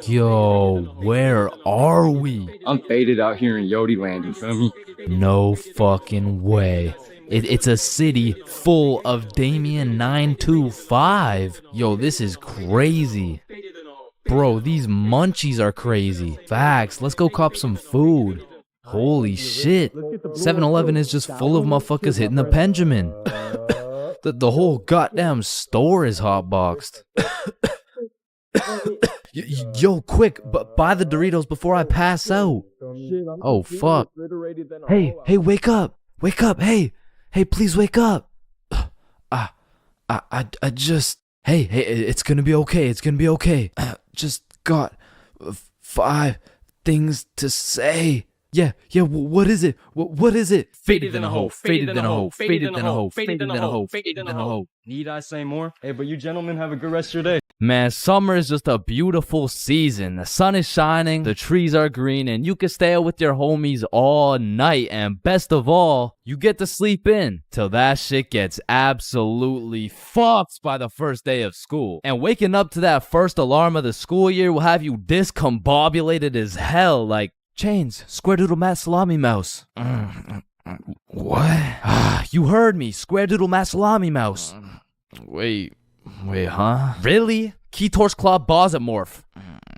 Yo, where are we? I'm faded out here in Yodi land, you feel me? No fucking way. It's a city full of Damien 925. Yo, this is crazy. Bro, these munchies are crazy. Facts, let's go cop some food. Holy shit. 7-Eleven is just full of motherfuckers hitting the Benjamin. The whole goddamn store is hotboxed. Yo, quick, buy the Doritos before I pass out. Oh, fuck. Hey, wake up. Wake up, hey, please wake up. I just, hey, it's gonna be okay, it's gonna be okay. Just got 5 things to say. Yeah, what is it? What is it? Faded in a hole, faded in a hole, faded in a hole, faded in a hole, faded in a hole. Need I say more? Hey, but you gentlemen have a good rest of your day. Man, summer is just a beautiful season. The sun is shining, the trees are green, and you can stay out with your homies all night. And best of all, you get to sleep in till that shit gets absolutely fucked by the first day of school. And waking up to that first alarm of the school year will have you discombobulated as hell, like, Chains, square doodle mat salami mouse. What? You heard me, square doodle mat salami mouse. Wait, huh? Really? Keytorch Claw Bosomorph.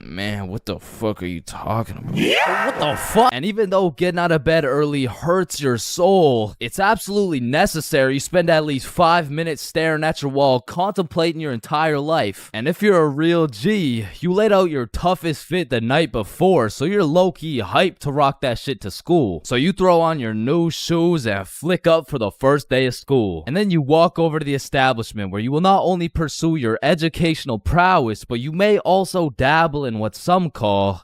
Man, what the fuck are you talking about? What the fuck? And even though getting out of bed early hurts your soul, it's absolutely necessary you spend at least 5 minutes staring at your wall, contemplating your entire life. And if you're a real G, you laid out your toughest fit the night before, so you're low-key hyped to rock that shit to school. So you throw on your new shoes and flick up for the first day of school. And then you walk over to the establishment where you will not only pursue your educational prowess, but you may also dabble in what some call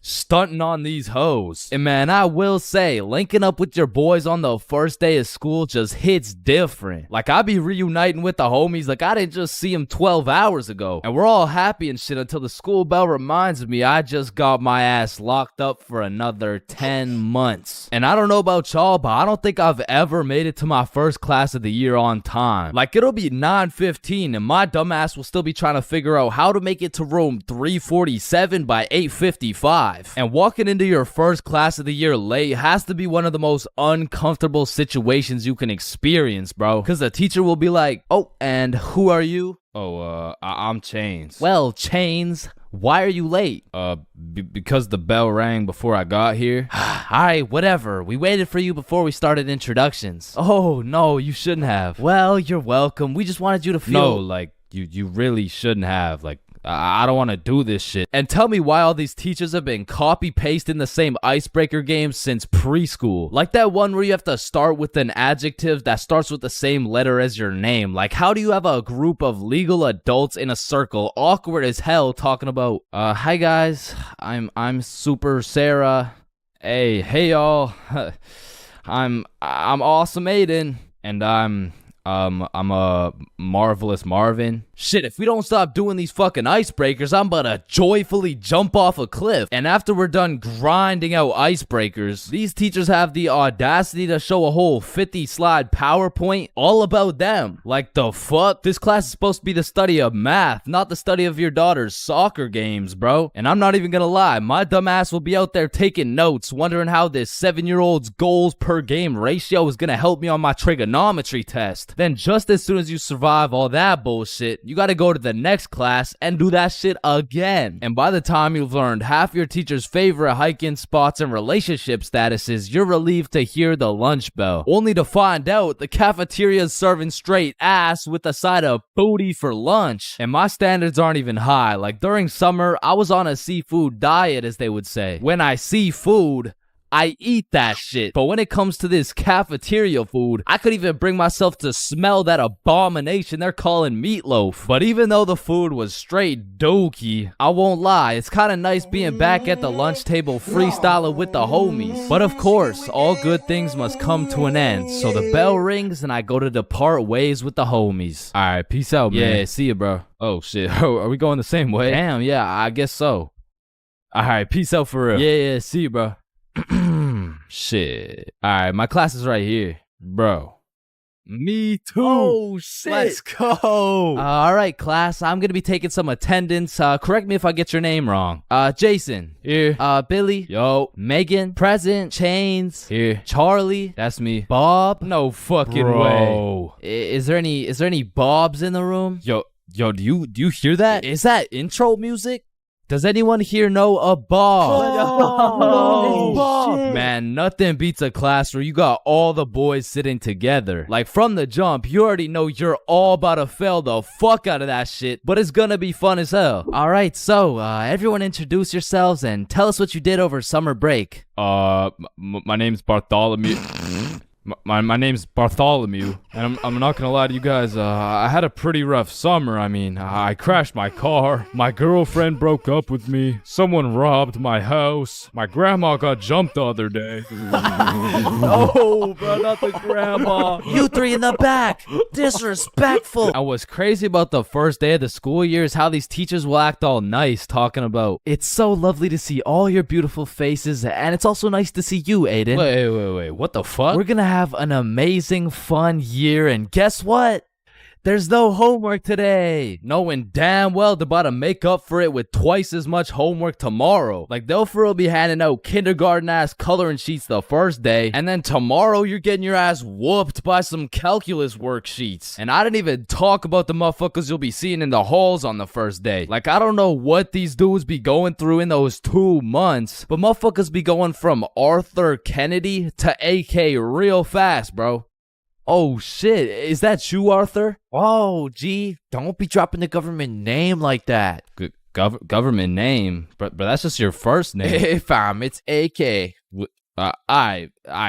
stunting on these hoes. And man, I will say, linking up with your boys on the first day of school just hits different. Like, I be reuniting with the homies like I didn't just see them 12 hours ago. And we're all happy and shit until the school bell reminds me I just got my ass locked up for another 10 months. And I don't know about y'all, but I don't think I've ever made it to my first class of the year on time. Like, it'll be 9:15 and my dumbass will still be trying to figure out how to make it to room 347 by 8:55. And walking into your first class of the year late has to be one of the most uncomfortable situations you can experience, bro. Because the teacher will be like, oh, and who are you? Oh, I'm Chains. Well, Chains, why are you late? Because the bell rang before I got here. Alright, whatever. We waited for you before we started introductions. Oh, no, you shouldn't have. Well, you're welcome. We just wanted you to feel... No, like, you really shouldn't have. Like, I don't want to do this shit. And tell me why all these teachers have been copy-pasting the same icebreaker games since preschool. Like that one where you have to start with an adjective that starts with the same letter as your name. Like, how do you have a group of legal adults in a circle, awkward as hell, talking about, hi guys, I'm Super Sarah. Hey y'all. I'm Awesome Aiden. And I'm a Marvelous Marvin. Shit, if we don't stop doing these fucking icebreakers, I'm about to joyfully jump off a cliff. And after we're done grinding out icebreakers, these teachers have the audacity to show a whole 50-slide PowerPoint all about them. Like, the fuck? This class is supposed to be the study of math, not the study of your daughter's soccer games, bro. And I'm not even gonna lie, my dumb ass will be out there taking notes, wondering how this 7-year-old's goals per game ratio is gonna help me on my trigonometry test. Then just as soon as you survive all that bullshit, you gotta go to the next class and do that shit again. And by the time you've learned half your teacher's favorite hiking spots and relationship statuses, you're relieved to hear the lunch bell, only to find out the cafeteria's serving straight ass with a side of booty for lunch. And my standards aren't even high. Like, during summer, I was on a seafood diet, as they would say. When I see food, I eat that shit. But when it comes to this cafeteria food, I could even bring myself to smell that abomination they're calling meatloaf. But even though the food was straight dookie, I won't lie, it's kind of nice being back at the lunch table freestyling with the homies. But of course, all good things must come to an end. So the bell rings and I go to depart ways with the homies. Alright, peace out, man. Yeah, see you, bro. Oh shit, are we going the same way? Damn, yeah, I guess so. Alright, peace out for real. Yeah, see you, bro. Shit. Alright, my class is right here. Bro. Me too. Oh, shit. Let's go. All right, class. I'm going to be taking some attendance. Correct me if I get your name wrong. Jason. Here. Billy. Yo. Megan. Present. Chains. Here. Charlie. That's me. Bob. No fucking way. Is there any Bobs in the room? Yo, do you hear that? Is that intro music? Does anyone here know a Bob? Oh, man, nothing beats a class where you got all the boys sitting together. Like from the jump, you already know you're all about to fail the fuck out of that shit, but it's gonna be fun as hell. All right, so everyone introduce yourselves and tell us what you did over summer break. My name's Bartholomew. My name's Bartholomew, and I'm not gonna lie to you guys, I had a pretty rough summer. I mean, I crashed my car, my girlfriend broke up with me, someone robbed my house, my grandma got jumped the other day. No, bro, not the grandma. You three in the back, disrespectful. And what's crazy about the first day of the school year is how these teachers will act all nice, talking about, it's so lovely to see all your beautiful faces, and it's also nice to see you, Aiden. Wait, what the fuck? We're gonna have an amazing fun year, and guess what? There's no homework today. Knowing damn well they're about to make up for it with twice as much homework tomorrow. Like they'll for real be handing out kindergarten ass coloring sheets the first day, and then tomorrow you're getting your ass whooped by some calculus worksheets. And I didn't even talk about the motherfuckers you'll be seeing in the halls on the first day. Like I don't know what these dudes be going through in those 2 months, but motherfuckers be going from Arthur Kennedy to AK real fast, bro. Oh shit, is that you, Arthur? Oh, gee, don't be dropping the government name like that. Government name? But that's just your first name. Hey fam, it's AK. Aye,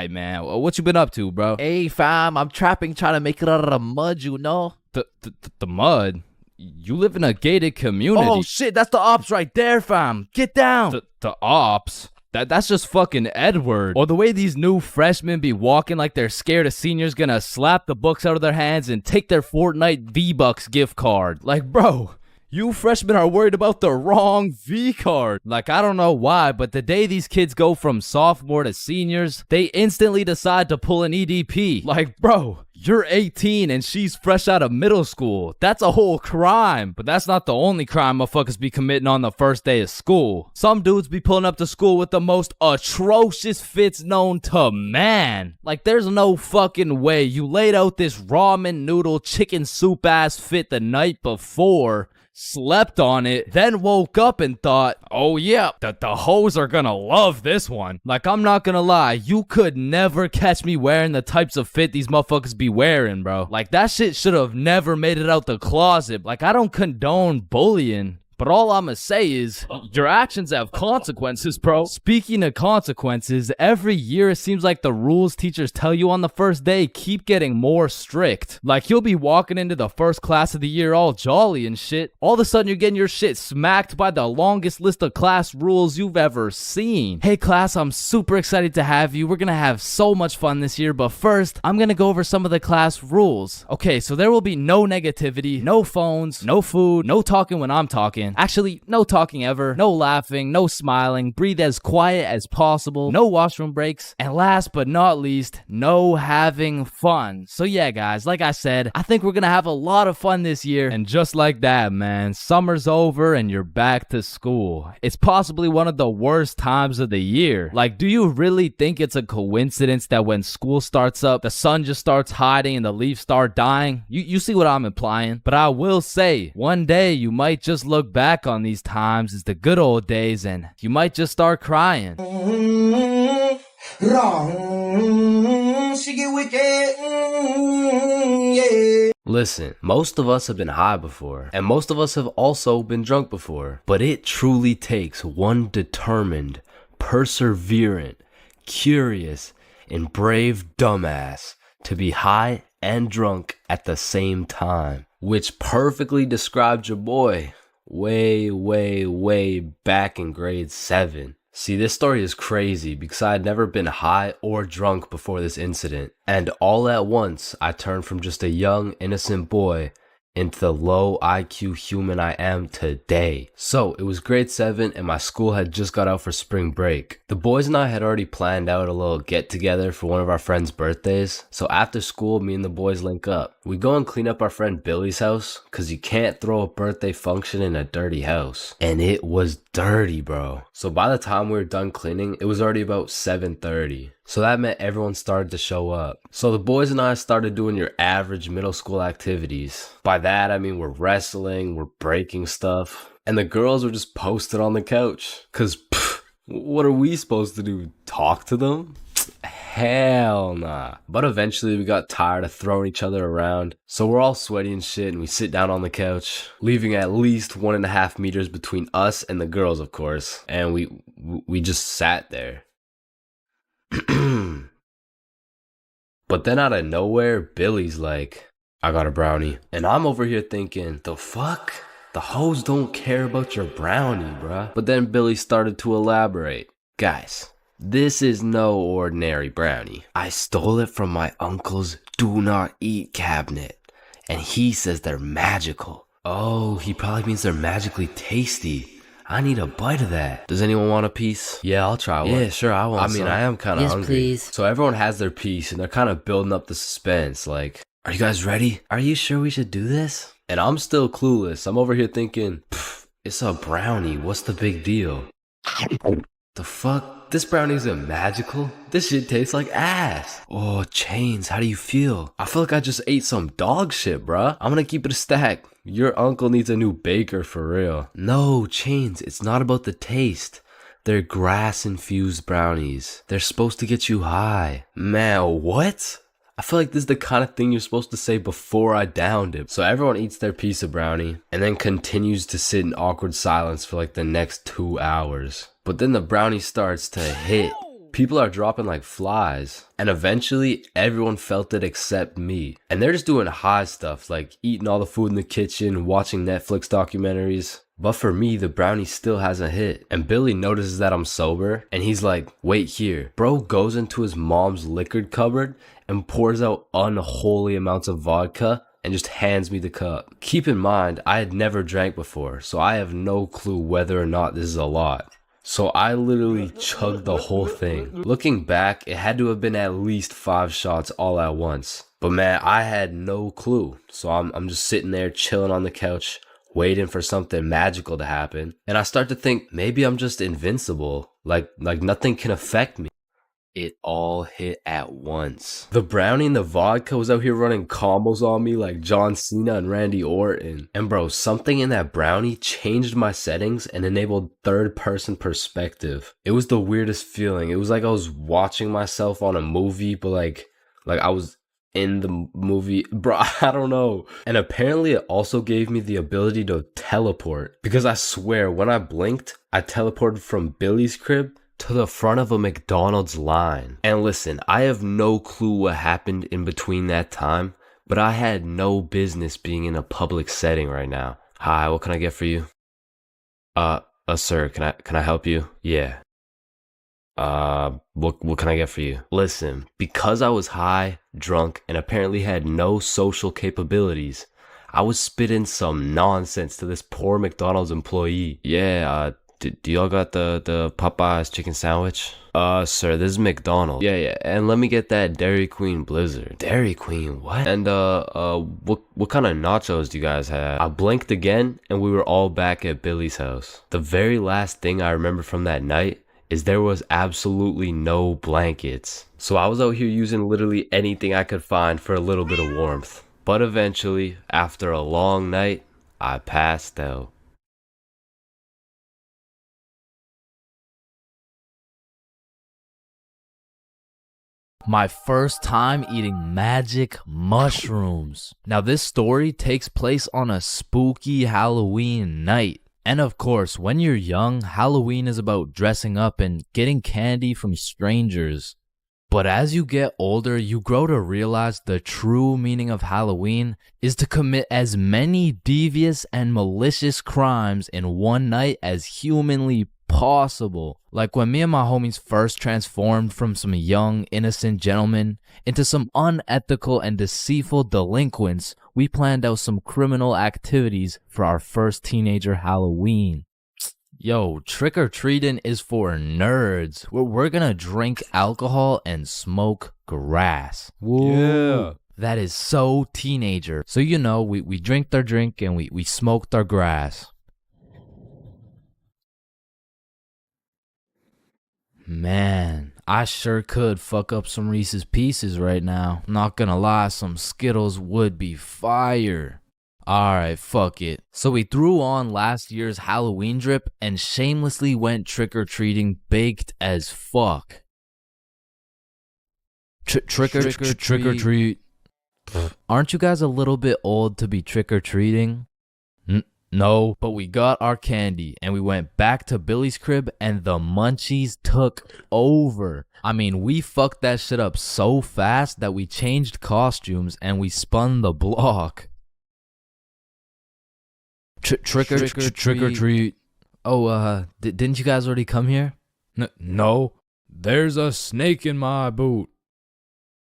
man, what you been up to, bro? Hey fam, I'm trapping, trying to make it out of the mud, you know? The mud? You live in a gated community. Oh shit, that's the ops right there, fam. Get down. The ops? That's just fucking Edward. Or the way these new freshmen be walking like they're scared a senior's gonna slap the books out of their hands and take their Fortnite V-Bucks gift card. Like, bro, you freshmen are worried about the wrong V-card. Like, I don't know why, but the day these kids go from sophomore to seniors, they instantly decide to pull an EDP. Like, bro, you're 18 and she's fresh out of middle school. That's a whole crime. But that's not the only crime motherfuckers be committing on the first day of school. Some dudes be pulling up to school with the most atrocious fits known to man. Like there's no fucking way you laid out this ramen noodle chicken soup ass fit the night before, slept on it, then woke up and thought, oh yeah, the hoes are gonna love this one. Like I'm not gonna lie, you could never catch me wearing the types of fit these motherfuckers be wearing, bro. Like that shit should have never made it out the closet. Like I don't condone bullying, but all I'ma say is, your actions have consequences, bro. Speaking of consequences, every year it seems like the rules teachers tell you on the first day keep getting more strict. Like you'll be walking into the first class of the year all jolly and shit. All of a sudden you're getting your shit smacked by the longest list of class rules you've ever seen. Hey class, I'm super excited to have you. We're gonna have so much fun this year, but first, I'm gonna go over some of the class rules. Okay, so there will be no negativity, no phones, no food, no talking when I'm talking. Actually, no talking ever, no laughing, no smiling, breathe as quiet as possible, no washroom breaks, and last but not least, no having fun. So yeah, guys, like I said, I think we're gonna have a lot of fun this year. And just like that, man, summer's over and you're back to school. It's possibly one of the worst times of the year. Like, do you really think it's a coincidence that when school starts up, the sun just starts hiding and the leaves start dying? You see what I'm implying? But I will say, one day you might just look back on these times as the good old days and you might just start crying. Listen, most of us have been high before, and most of us have also been drunk before, but it truly takes one determined, perseverant, curious, and brave dumbass to be high and drunk at the same time, which perfectly described your boy way back in grade 7. See, this story is crazy because I had never been high or drunk before this incident, and all at once I turned from just a young, innocent boy into the low IQ human I am today. So it was grade 7 and my school had just got out for spring break. The boys and I had already planned out a little get together for one of our friends' birthdays. So after school, me and the boys link up. We go and clean up our friend Billy's house because you can't throw a birthday function in a dirty house. And it was dirty, bro. So by the time we were done cleaning, it was already about 7:30. So that meant everyone started to show up. So the boys and I started doing your average middle school activities. By that, I mean we're wrestling, we're breaking stuff, and the girls were just posted on the couch. Cause what are we supposed to do? Talk to them? Hell nah. But eventually we got tired of throwing each other around. So we're all sweaty and shit and we sit down on the couch, leaving at least 1.5 meters between us and the girls, of course. And we just sat there. But then out of nowhere, Billy's like, I got a brownie. And I'm over here thinking, the fuck? The hoes don't care about your brownie, bruh. But then Billy started to elaborate. Guys, this is no ordinary brownie. I stole it from my uncle's do not eat cabinet. And he says they're magical. Oh, he probably means they're magically tasty. I need a bite of that. Does anyone want a piece? Yeah, I'll try one. Yeah, sure, I want some. I am kind of hungry. Please. So everyone has their piece and they're kind of building up the suspense. Like, are you guys ready? Are you sure we should do this? And I'm still clueless. I'm over here thinking, it's a brownie. What's the big deal? The fuck? This brownie isn't magical. This shit tastes like ass. Oh, Chains, how do you feel? I feel like I just ate some dog shit, bruh. I'm gonna keep it a stack. Your uncle needs a new baker for real. No, Chains, it's not about the taste. They're grass-infused brownies. They're supposed to get you high. Man, what? I feel like this is the kind of thing you're supposed to say before I downed it. So everyone eats their piece of brownie and then continues to sit in awkward silence for like the next 2 hours. But then the brownie starts to hit. People are dropping like flies. And eventually, everyone felt it except me. And they're just doing high stuff, like eating all the food in the kitchen, watching Netflix documentaries. But for me, the brownie still hasn't hit. And Billy notices that I'm sober, and he's like, wait here. Bro goes into his mom's liquor cupboard and pours out unholy amounts of vodka and just hands me the cup. Keep in mind, I had never drank before, so I have no clue whether or not this is a lot. So I literally chugged the whole thing. Looking back, it had to have been at least 5 shots all at once. But man, I had no clue. So I'm just sitting there chilling on the couch, waiting for something magical to happen. And I start to think, maybe I'm just invincible. Like nothing can affect me. It all hit at once. The brownie and the vodka was out here running combos on me like John Cena and Randy Orton. And bro, something in that brownie changed my settings and enabled third-person perspective. It was the weirdest feeling. It was like I was watching myself on a movie, but like I was in the movie. Bro, I don't know. And apparently it also gave me the ability to teleport. Because I swear, when I blinked, I teleported from Billy's crib to the front of a McDonald's line. And listen, I have no clue what happened in between that time, but I had no business being in a public setting right now. Hi, what can I get for you? Sir, can I help you? Yeah. What can I get for you? Listen, because I was high, drunk, and apparently had no social capabilities, I was spitting some nonsense to this poor McDonald's employee. Yeah, do y'all got the Popeyes chicken sandwich? Sir, this is McDonald's. Yeah, and let me get that Dairy Queen Blizzard. Dairy Queen, what? And what kind of nachos do you guys have? I blinked again, and we were all back at Billy's house. The very last thing I remember from that night is there was absolutely no blankets. So I was out here using literally anything I could find for a little bit of warmth. But eventually, after a long night, I passed out. My first time eating magic mushrooms. Now this story takes place on a spooky Halloween night. And of course, when you're young, Halloween is about dressing up and getting candy from strangers. But as you get older, you grow to realize the true meaning of Halloween is to commit as many devious and malicious crimes in one night as humanly possible. Like when me and my homies first transformed from some young, innocent gentlemen into some unethical and deceitful delinquents, we planned out some criminal activities for our first teenager Halloween. Yo, trick-or-treating is for nerds. We're gonna drink alcohol and smoke grass. Yeah. That is so teenager. So you know, we drink their drink and we smoke their grass. Man, I sure could fuck up some Reese's Pieces right now. Not gonna lie, some Skittles would be fire. Alright, fuck it. So we threw on last year's Halloween drip and shamelessly went trick-or-treating baked as fuck. Trick-or-treat. Aren't you guys a little bit old to be trick-or-treating? No, but we got our candy and we went back to Billy's crib and the munchies took over. I mean, we fucked that shit up so fast that we changed costumes and we spun the block. Trick or treat. Oh, didn't you guys already come here? No, there's a snake in my boot.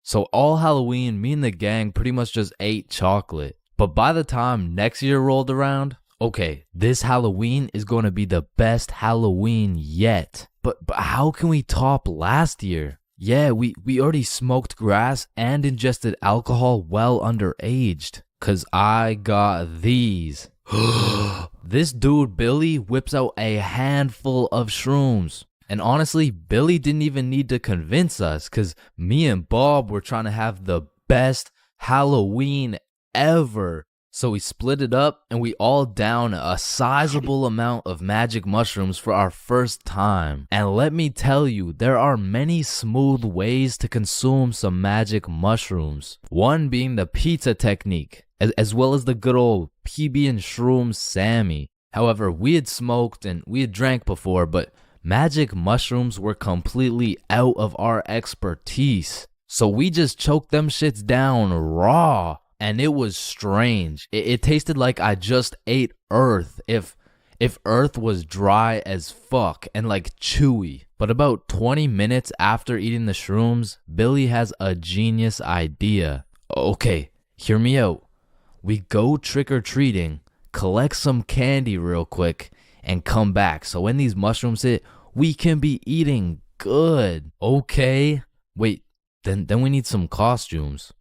So all Halloween, me and the gang pretty much just ate chocolate. But by the time next year rolled around, okay, this Halloween is going to be the best Halloween yet. But how can we top last year? Yeah, we already smoked grass and ingested alcohol well underaged. Cause I got these. This dude Billy whips out a handful of shrooms. And honestly, Billy didn't even need to convince us, cause me and Bob were trying to have the best Halloween ever. So we split it up and we all down a sizable amount of magic mushrooms for our first time. And let me tell you, there are many smooth ways to consume some magic mushrooms. One being the pizza technique, as well as the good old PB and Shroom Sammy. However, we had smoked and we had drank before, but magic mushrooms were completely out of our expertise. So we just choked them shits down raw. And it was strange. It tasted like I just ate earth if earth was dry as fuck and like chewy. But about 20 minutes after eating the shrooms, Billy has a genius idea. Okay, hear me out. We go trick-or-treating, collect some candy real quick, and come back. So when these mushrooms hit, we can be eating good. Okay? Wait, then we need some costumes.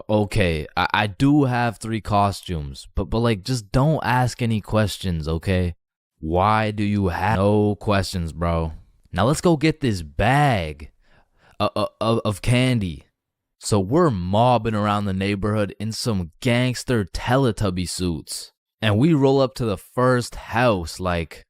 Okay, I do have 3 costumes, but like, just don't ask any questions, okay? Why do you have no questions, bro? Now let's go get this bag of candy. So we're mobbing around the neighborhood in some gangster Teletubby suits. And we roll up to the first house like,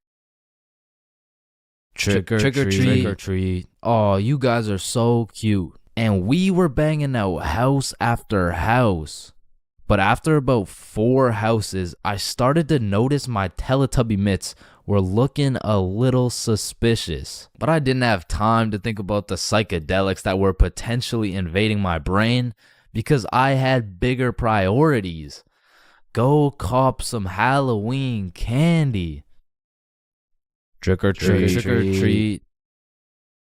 trick or treat. Oh, you guys are so cute. And we were banging out house after house. But after about 4 houses, I started to notice my Teletubby mitts were looking a little suspicious. But I didn't have time to think about the psychedelics that were potentially invading my brain because I had bigger priorities. Go cop some Halloween candy. Trick or treat. Trick or treat.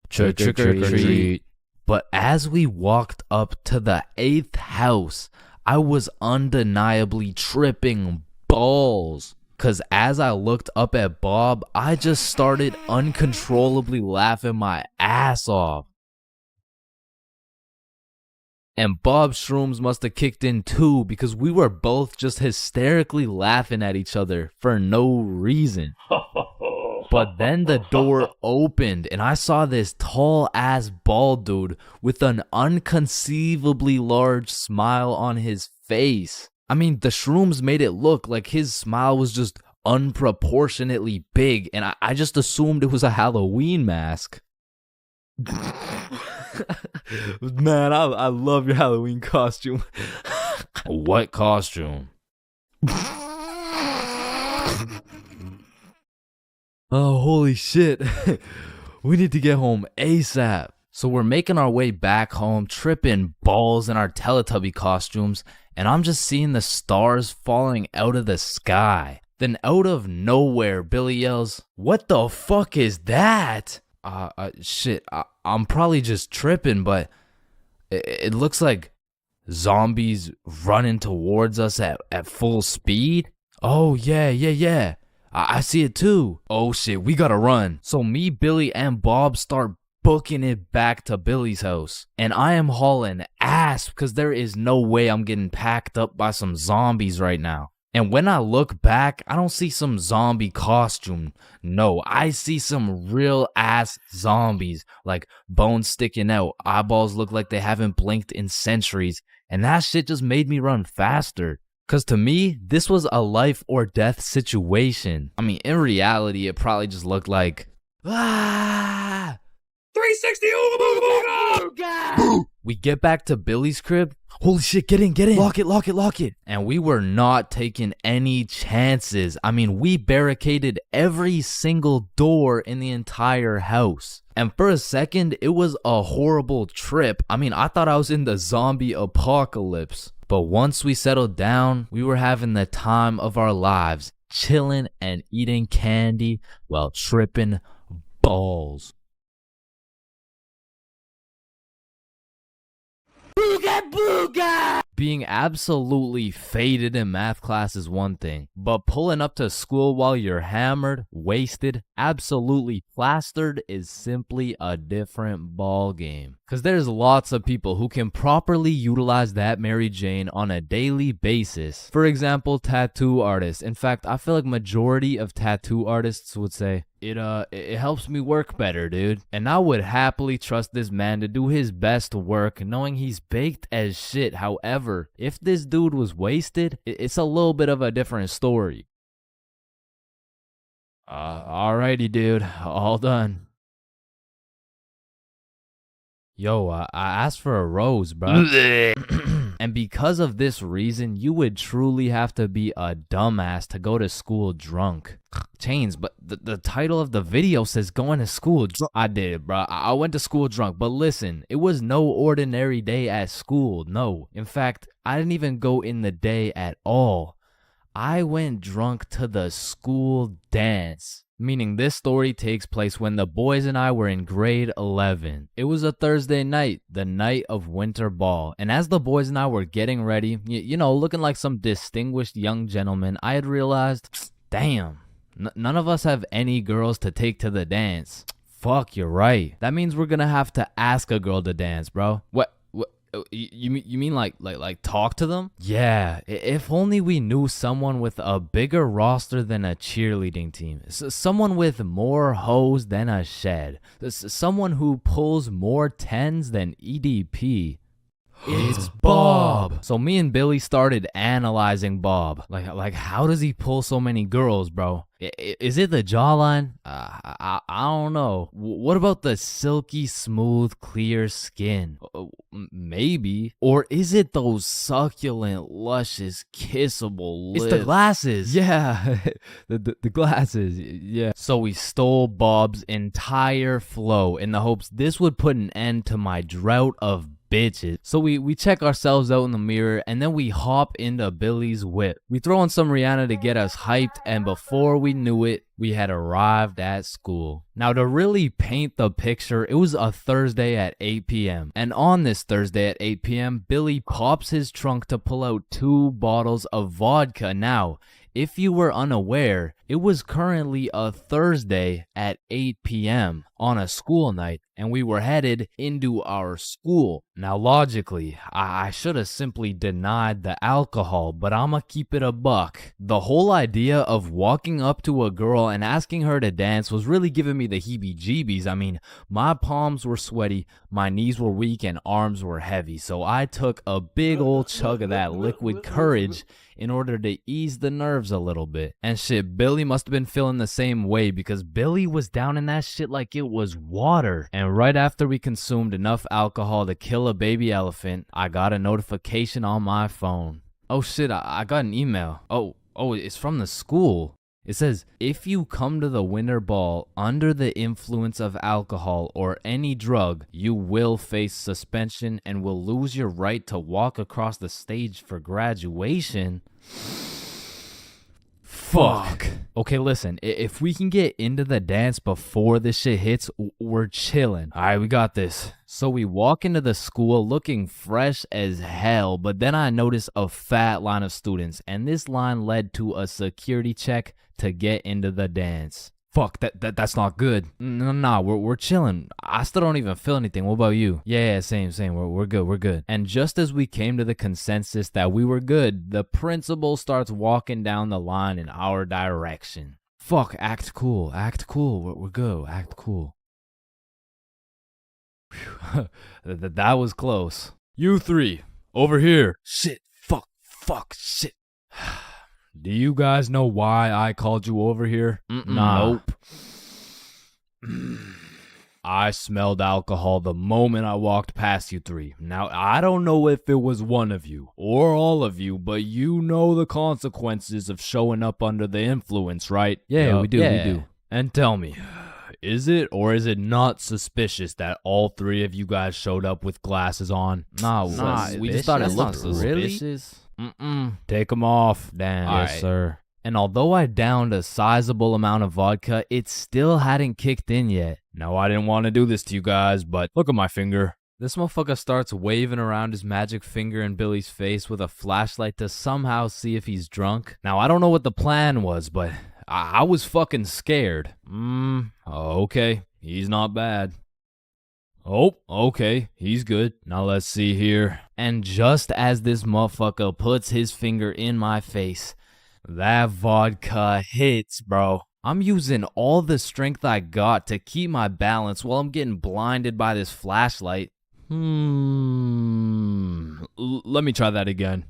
Trick or treat. But as we walked up to the 8th house, I was undeniably tripping balls. Cause as I looked up at Bob, I just started uncontrollably laughing my ass off. And Bob's shrooms must have kicked in too, because we were both just hysterically laughing at each other for no reason. But then the door opened and I saw this tall ass bald dude with an unconceivably large smile on his face. I mean, the shrooms made it look like his smile was just unproportionately big, and I just assumed it was a Halloween mask. Man, I love your Halloween costume. What costume? Oh, holy shit. We need to get home ASAP. So we're making our way back home, tripping balls in our Teletubby costumes, and I'm just seeing the stars falling out of the sky. Then out of nowhere, Billy yells, "What the fuck is that?" Shit, I'm probably just tripping, but it looks like zombies running towards us at full speed. Oh, yeah. I see it too. Oh shit, we gotta run. So me, Billy, and Bob start booking it back to Billy's house. And I am hauling ass because there is no way I'm getting packed up by some zombies right now. And when I look back, I don't see some zombie costume. No, I see some real ass zombies, like bones sticking out, eyeballs look like they haven't blinked in centuries. And that shit just made me run faster. Cause to me, this was a life or death situation. I mean, in reality, it probably just looked like 360 Ooga! We get back to Billy's crib. Holy shit, get in. Lock it. And we were not taking any chances. I mean, we barricaded every single door in the entire house. And for a second, it was a horrible trip. I mean, I thought I was in the zombie apocalypse. But once we settled down, we were having the time of our lives, chilling and eating candy while tripping balls. Booga! Being absolutely faded in math class is one thing, but pulling up to school while you're hammered, wasted, absolutely plastered is simply a different ball game. Cause there's lots of people who can properly utilize that Mary Jane on a daily basis. For example, tattoo artists. In fact, I feel like majority of tattoo artists would say, it helps me work better, dude. And I would happily trust this man to do his best work, knowing he's baked as shit. However, if this dude was wasted, it's a little bit of a different story. Alrighty, dude. All done. Yo, I asked for a rose, bro. And because of this reason, you would truly have to be a dumbass to go to school drunk. Chains, but the title of the video says going to school drunk. I did, bro. I went to school drunk. But listen, it was no ordinary day at school. No. In fact, I didn't even go in the day at all. I went drunk to the school dance. Meaning this story takes place when the boys and I were in grade 11. It was a Thursday night, the night of winter ball. And as the boys and I were getting ready, you know, looking like some distinguished young gentlemen, I had realized, damn, none of us have any girls to take to the dance. Fuck, you're right. That means we're gonna have to ask a girl to dance, bro. What? You mean like talk to them? Yeah, if only we knew someone with a bigger roster than a cheerleading team. Someone with more hoes than a shed. Someone who pulls more tens than EDP. It's Bob. So me and Billy started analyzing Bob. Like how does he pull so many girls, bro? Is it the jawline? I don't know. What about the silky, smooth, clear skin? Maybe. Or is it those succulent, luscious, kissable lips? It's the glasses. Yeah, the glasses. Yeah. So we stole Bob's entire flow in the hopes this would put an end to my drought of bitches. So we check ourselves out in the mirror and then we hop into Billy's whip. We throw on some Rihanna to get us hyped, and before we knew it, we had arrived at school. Now to really paint the picture, it was a Thursday at 8 p.m. And on this Thursday at 8 p.m., Billy pops his trunk to pull out 2 bottles of vodka. Now, if you were unaware, it was currently a Thursday at 8 p.m. on a school night, and we were headed into our school. Now, logically, I should have simply denied the alcohol, but I'ma keep it a buck. The whole idea of walking up to a girl and asking her to dance was really giving me the heebie-jeebies. I mean, my palms were sweaty, my knees were weak, and arms were heavy, so I took a big old chug of that liquid courage in order to ease the nerves a little bit. And shit, Billy must have been feeling the same way because Billy was down in that shit like it was water. And right after we consumed enough alcohol to kill a baby elephant, I got a notification on my phone. Oh shit, I got an email. Oh, it's from the school. It says, if you come to the winter ball under the influence of alcohol or any drug, you will face suspension and will lose your right to walk across the stage for graduation. Fuck. Okay, listen, if we can get into the dance before this shit hits, we're chilling. All right, we got this. So we walk into the school looking fresh as hell, but then I notice a fat line of students, and this line led to a security check to get into the dance. Fuck, that's not good. Nah, we're chilling. I still don't even feel anything. What about you? Yeah, same. We're good. And just as we came to the consensus that we were good, the principal starts walking down the line in our direction. Fuck, act cool. We're good. Act cool. Whew. That was close. You three, over here. Shit, fuck, shit. Do you guys know why I called you over here? Nah. Nope. I smelled alcohol the moment I walked past you three. Now, I don't know if it was one of you or all of you, but you know the consequences of showing up under the influence, right? Yeah, we do. And tell me, is it or is it not suspicious that all three of you guys showed up with glasses on? Nah, we just thought it looked suspicious. Take them off. Damn. Yes, sir. And although I downed a sizable amount of vodka, it still hadn't kicked in yet. Now, I didn't want to do this to you guys, but look at my finger. This motherfucker starts waving around his magic finger in Billy's face with a flashlight to somehow see if he's drunk. Now, I don't know what the plan was, but I was fucking scared. Okay. He's not bad. Oh, okay, he's good. Now let's see here. And just as this motherfucker puts his finger in my face, that vodka hits, bro. I'm using all the strength I got to keep my balance while I'm getting blinded by this flashlight. Let me try that again.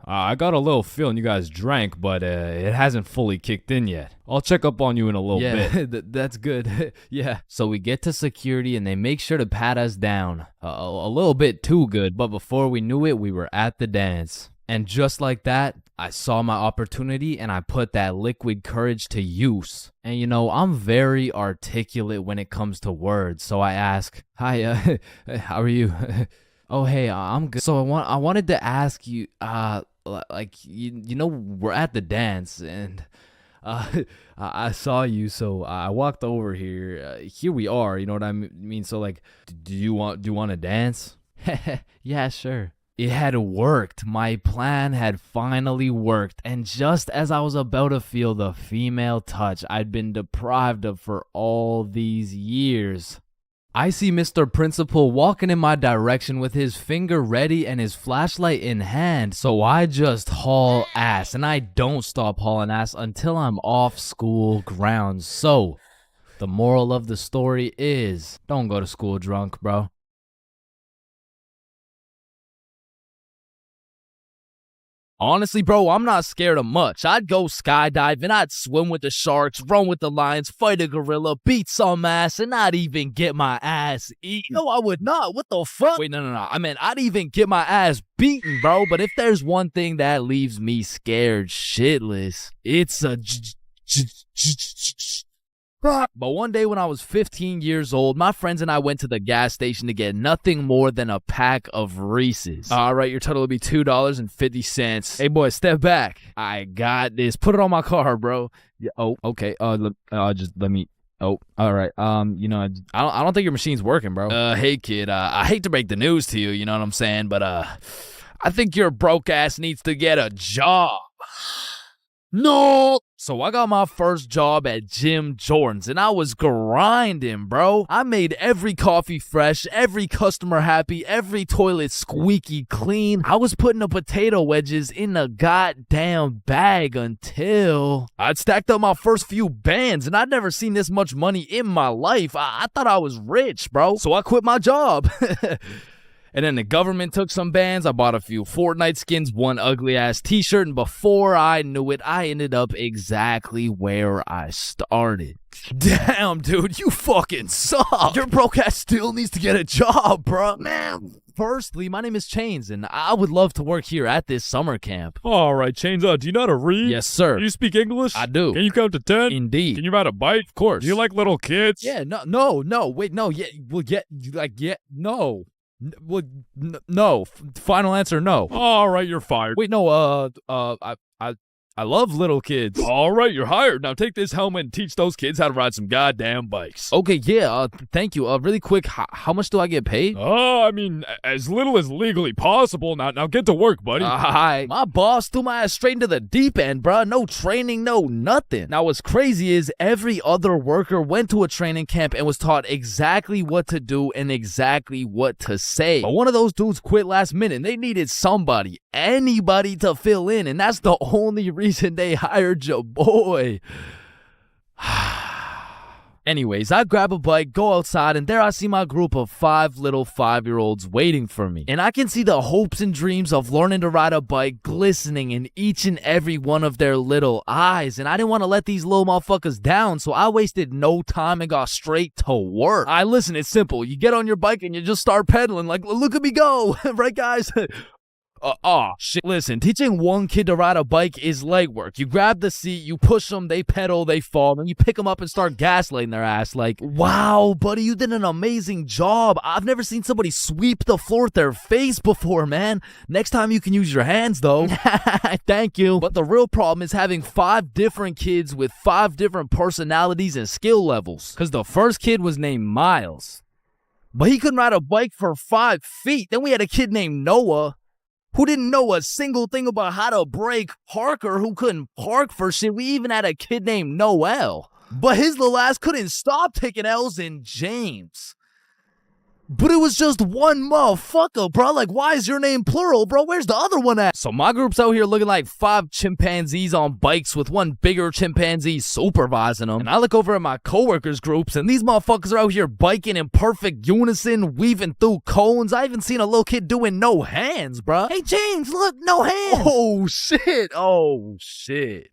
I got a little feeling you guys drank, but it hasn't fully kicked in yet. I'll check up on you in a little bit. Yeah, that's good. Yeah. So we get to security and they make sure to pat us down. A little bit too good, but before we knew it, we were at the dance. And just like that, I saw my opportunity and I put that liquid courage to use. And you know, I'm very articulate when it comes to words, so I ask, "Hi, how are you?" "Oh, hey, I'm good." So I wanted to ask you, like, you know, we're at the dance and I saw you, so I walked over here. Here we are, you know what I mean? So like, do you want to dance? Yeah, sure. It had worked. My plan had finally worked. And just as I was about to feel the female touch I'd been deprived of for all these years, I see Mr. Principal walking in my direction with his finger ready and his flashlight in hand. So I just haul ass, and I don't stop hauling ass until I'm off school grounds. So the moral of the story is, don't go to school drunk, bro. Honestly, bro, I'm not scared of much. I'd go skydiving, I'd swim with the sharks, run with the lions, fight a gorilla, beat some ass, and not even get my ass eaten. No, I would not. What the fuck? Wait, no. I mean, I'd even get my ass beaten, bro. But if there's one thing that leaves me scared shitless, it's a But one day when I was 15 years old, my friends and I went to the gas station to get nothing more than a pack of Reese's. All right, your total will be $2.50. Hey, boy, step back. I got this. Put it on my car, bro. Yeah, oh, okay. Just let me. Oh, all right. You know, I don't think your machine's working, bro. Hey, kid. I hate to break the news to you. You know what I'm saying? But I think your broke ass needs to get a job. No! So I got my first job at Jim Jordan's and I was grinding, bro. I made every coffee fresh, every customer happy, every toilet squeaky clean. I was putting the potato wedges in a goddamn bag until I'd stacked up my first few bands and I'd never seen this much money in my life. I thought I was rich, bro. So I quit my job. And then the government took some bands. I bought a few Fortnite skins, one ugly-ass t-shirt, and before I knew it, I ended up exactly where I started. Damn, dude, you fucking suck. Your broke ass still needs to get a job, bro. Man, firstly, my name is Chains, and I would love to work here at this summer camp. All right, Chains, do you know how to read? Yes, sir. Do you speak English? I do. Can you count to 10? Indeed. Can you ride a bike? Of course. Do you like little kids? Yeah, no, wait, no, yeah, well, yeah, no. No. Final answer, no. All right, you're fired. Wait, no, I love little kids. All right, you're hired. Now take this helmet and teach those kids how to ride some goddamn bikes. Okay, yeah, thank you. Really quick, how much do I get paid? I mean, as little as legally possible. Now get to work, buddy. My boss threw my ass straight into the deep end, bruh. No training, no nothing. Now, what's crazy is every other worker went to a training camp and was taught exactly what to do and exactly what to say. But one of those dudes quit last minute, and they needed somebody, anybody to fill in, and that's the only reason they hired your boy. Anyways, I grab a bike, go outside, and there I see my group of 5 little 5-year-olds waiting for me. And I can see the hopes and dreams of learning to ride a bike glistening in each and every one of their little eyes. And I didn't want to let these little motherfuckers down, so I wasted no time and got straight to work. Listen, it's simple. You get on your bike and you just start pedaling like, look at me go. Right, guys? Shit. Listen, teaching one kid to ride a bike is legwork. You grab the seat, you push them, they pedal, they fall, and you pick them up and start gaslighting their ass like, wow, buddy, you did an amazing job. I've never seen somebody sweep the floor with their face before, man. Next time you can use your hands, though. Thank you. But the real problem is having 5 different kids with 5 different personalities and skill levels. Because the first kid was named Miles, but he couldn't ride a bike for 5 feet. Then we had a kid named Noah, who didn't know a single thing about how to brake. Parker, who couldn't park for shit. We even had a kid named Noel, but his little ass couldn't stop taking L's. In James. But it was just one motherfucker, bro. Like, why is your name plural, bro? Where's the other one at? So my group's out here looking like 5 chimpanzees on bikes with one bigger chimpanzee supervising them. And I look over at my coworkers' groups, and these motherfuckers are out here biking in perfect unison, weaving through cones. I even seen a little kid doing no hands, bro. Hey, James, look, no hands. Oh, shit. Oh, shit.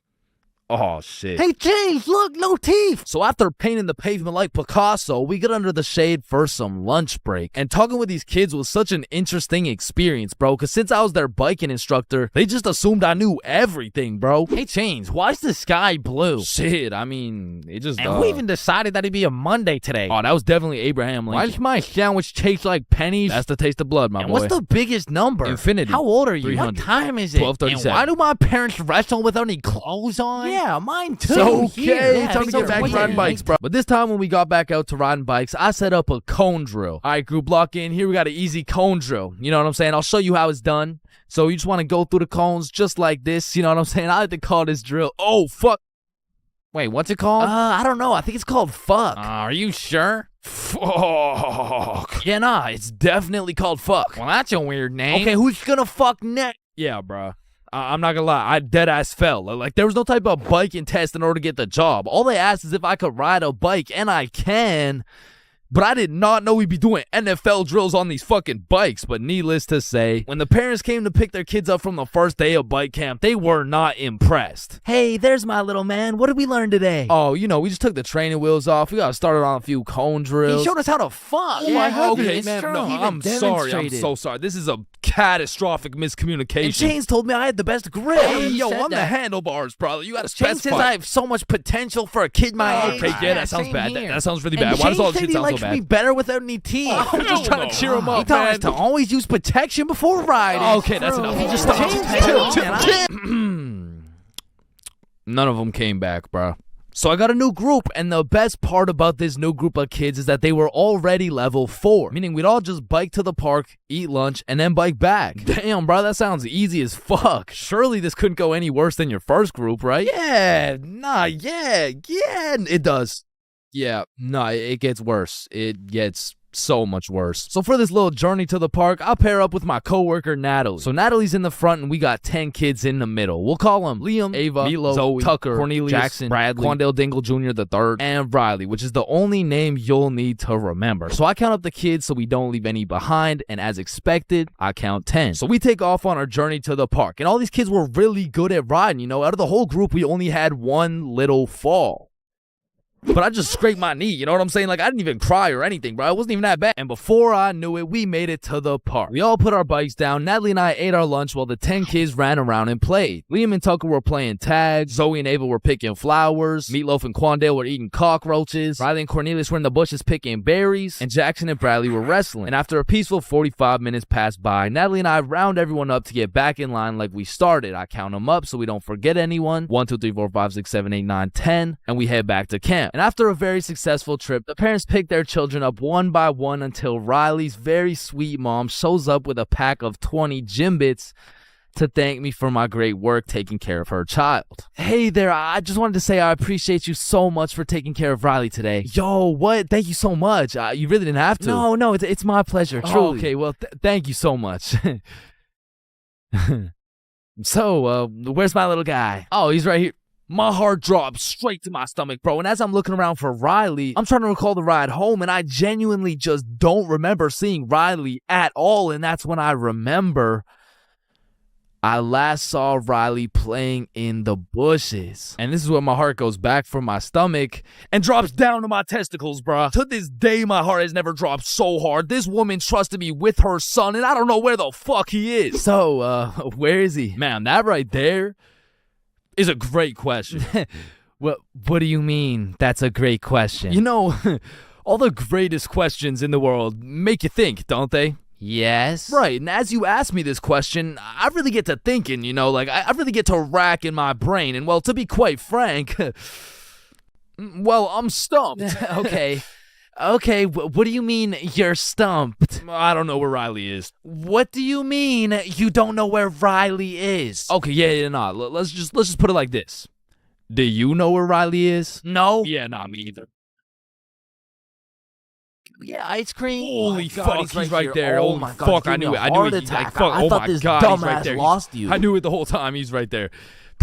Hey, James, look, no teeth. So after painting the pavement like Picasso, we get under the shade for some lunch break. And talking with these kids was such an interesting experience, bro, because since I was their biking instructor, they just assumed I knew everything, bro. Hey, James, why's the sky blue? Shit, I mean, it just... And who even decided that it'd be a Monday today? Oh, that was definitely Abraham Lincoln. Why does my sandwich taste like pennies? That's the taste of blood, my boy. What's the biggest number? Infinity. How old are you? What time is it? 12:37. And why do my parents wrestle without any clothes on? Yeah, mine too. So, okay, time to get back to riding bikes, bro. But this time when we got back out to riding bikes, I set up a cone drill. All right, group, lock in. Here we got an easy cone drill. You know what I'm saying? I'll show you how it's done. So you just want to go through the cones just like this. You know what I'm saying? I like to call this drill. Oh, fuck. Wait, what's it called? I don't know. I think it's called fuck. Are you sure? Fuck. Yeah, nah, it's definitely called fuck. Well, that's a weird name. Okay, who's gonna fuck next? Yeah, bro. I'm not gonna lie, I dead ass fell. Like, there was no type of biking test in order to get the job. All they asked is if I could ride a bike, and I can. But I did not know we'd be doing NFL drills on these fucking bikes. But needless to say, when the parents came to pick their kids up from the first day of bike camp, they were not impressed. Hey, there's my little man. What did we learn today? Oh, you know, we just took the training wheels off. We got started on a few cone drills. He showed us how to fuck. Yeah, okay, man. No, I'm sorry. I'm so sorry. This is a catastrophic miscommunication. And Chains told me I had the best grip. Hey, yo, I'm the handlebars, brother. You gotta specify. Chains says I have so much potential for a kid my age. Okay, yeah, that sounds bad. That sounds really bad. Why does all this shit sound so bad? Me better without any teeth. I'm just trying to cheer him up, man. He told us to always use protection before riding. Okay, that's enough. He just stopped. None of them came back, bro. So I got a new group, and the best part about this new group of kids is that they were already level 4, meaning we'd all just bike to the park, eat lunch, and then bike back. Damn, bro, that sounds easy as fuck. Surely this couldn't go any worse than your first group, right? Yeah, it does. Yeah, no, it gets worse. It gets so much worse. So for this little journey to the park, I'll pair up with my coworker Natalie. So Natalie's in the front and we got 10 kids in the middle. We'll call them Liam, Ava, Milo, Zoe, Tucker, Cornelius, Jackson, Bradley, Quandale Dingle Jr. the third, and Riley, which is the only name you'll need to remember. So I count up the kids so we don't leave any behind, and as expected, I count 10. So we take off on our journey to the park, and all these kids were really good at riding. You know, out of the whole group, we only had one little fall. But I just scraped my knee, you know what I'm saying? Like, I didn't even cry or anything, bro. It wasn't even that bad. And before I knew it, we made it to the park. We all put our bikes down. Natalie and I ate our lunch while the 10 kids ran around and played. Liam and Tucker were playing tag. Zoe and Ava were picking flowers. Meatloaf and Quandale were eating cockroaches. Riley and Cornelius were in the bushes picking berries. And Jackson and Bradley were wrestling. And after a peaceful 45 minutes passed by, Natalie and I round everyone up to get back in line like we started. I count them up so we don't forget anyone. 1, 2, 3, 4, 5, 6, 7, 8, 9, 10. And we head back to camp. And after a very successful trip, the parents pick their children up one by one until Riley's very sweet mom shows up with a pack of 20 Jimbits to thank me for my great work taking care of her child. Hey there, I just wanted to say I appreciate you so much for taking care of Riley today. Yo, what? Thank you so much. You really didn't have to. No, it's my pleasure, truly. Oh, okay, well, thank you so much. So, where's my little guy? Oh, he's right here. My heart dropped straight to my stomach, bro. And as I'm looking around for Riley, I'm trying to recall the ride home, and I genuinely just don't remember seeing Riley at all. And that's when I remember I last saw Riley playing in the bushes. And this is when my heart goes back from my stomach and drops down to my testicles, bruh. To this day, my heart has never dropped so hard. This woman trusted me with her son, and I don't know where the fuck he is. So, where is he? Man, that right there is a great question. What do you mean that's a great question? You know, all the greatest questions in the world make you think, don't they? Yes. Right, and as you ask me this question, I really get to thinking, you know, like, I really get to rack in my brain, and, well, to be quite frank, well, I'm stumped. Okay, what do you mean you're stumped? I don't know where Riley is. What do you mean you don't know where Riley is? Okay, yeah, nah, let's just put it like this. Do you know where Riley is? No? Yeah, nah, me either. Yeah, ice cream. Holy fuck, he's right there. Oh my god, fuck, I knew it. I knew it. Like, fuck, I thought this dumbass lost you. I knew it the whole time. He's right there.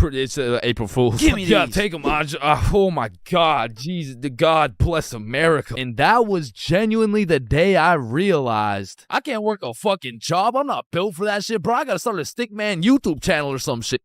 It's April Fool's. Give me these. Yeah, take them. Oh my god, Jesus, God bless America. And that was genuinely the day I realized I can't work a fucking job. I'm not built for that shit, bro. I gotta start a Stickman YouTube channel or some shit.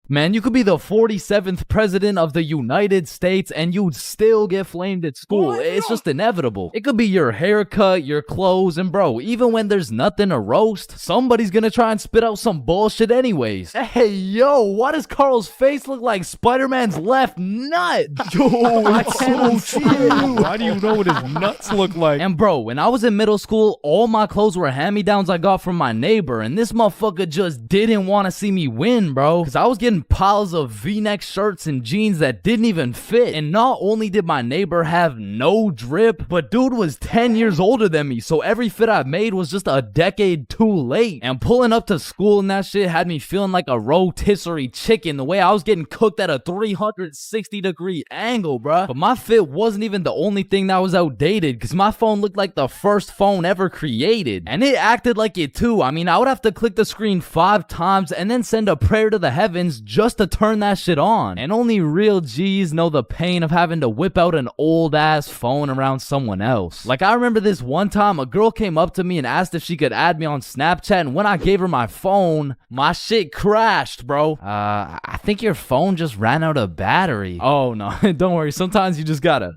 Man, you could be the 47th president of the United States and you'd still get flamed at school. It's just inevitable. It could be your haircut, your clothes, and bro, even when there's nothing to roast, somebody's gonna try and spit out some bullshit anyways. Hey, yo, why does Carl's face look like Spider-Man's left nut? Yo, I can't see it. Why do you know what his nuts look like? And bro, when I was in middle school, all my clothes were hand-me-downs I got from my neighbor, and this motherfucker just didn't want to see me win, bro, because I was getting piles of V-neck shirts and jeans that didn't even fit. And not only did my neighbor have no drip, but dude was 10 years older than me, so every fit I made was just a decade too late. And pulling up to school and that shit had me feeling like a rotisserie chicken, the way I was getting cooked at a 360-degree angle, bruh. But my fit wasn't even the only thing that was outdated, because my phone looked like the first phone ever created. And it acted like it too. I mean, I would have to click the screen 5 times and then send a prayer to the heavens just to turn that shit on. And only real G's know the pain of having to whip out an old ass phone around someone else. Like, I remember this one time a girl came up to me and asked if she could add me on Snapchat, and when I gave her my phone, my shit crashed, bro. I think your phone just ran out of battery. Oh no, don't worry, sometimes you just gotta.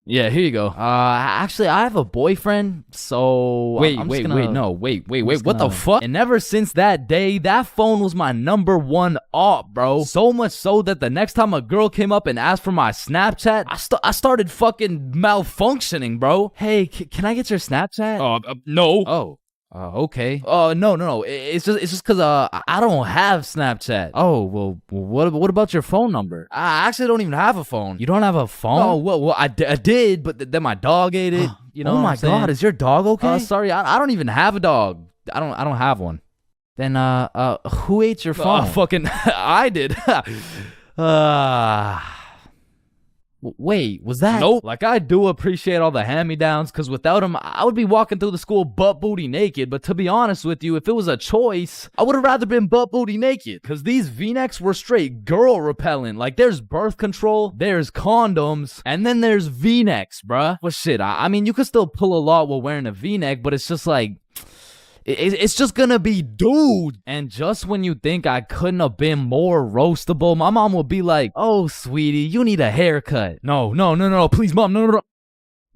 Yeah, here you go. Actually, I have a boyfriend, so... Wait, what the fuck? And ever since that day, that phone was my #1 op, bro. So much so that the next time a girl came up and asked for my Snapchat, I started fucking malfunctioning, bro. Hey, can I get your Snapchat? No. Oh. Okay. No. It's just because I don't have Snapchat. Oh, well, what about your phone number? I actually don't even have a phone. You don't have a phone? Oh, well, I did, but then my dog ate it. You know? Oh my god, is your dog okay? Sorry, I don't even have a dog. I don't have one. Then who ate your phone? Fucking I did. Wait, was that? Nope. Like, I do appreciate all the hand-me-downs, because without them, I would be walking through the school butt-booty naked. But to be honest with you, if it was a choice, I would have rather been butt-booty naked, because these V-necks were straight girl-repellent. Like, there's birth control, there's condoms, and then there's V-necks, bruh. Well, shit, I mean, you could still pull a lot while wearing a V-neck, but it's just like... It's just gonna be dude. And just when you think I couldn't have been more roastable, my mom will be like, oh, sweetie, you need a haircut. No, please, mom, no.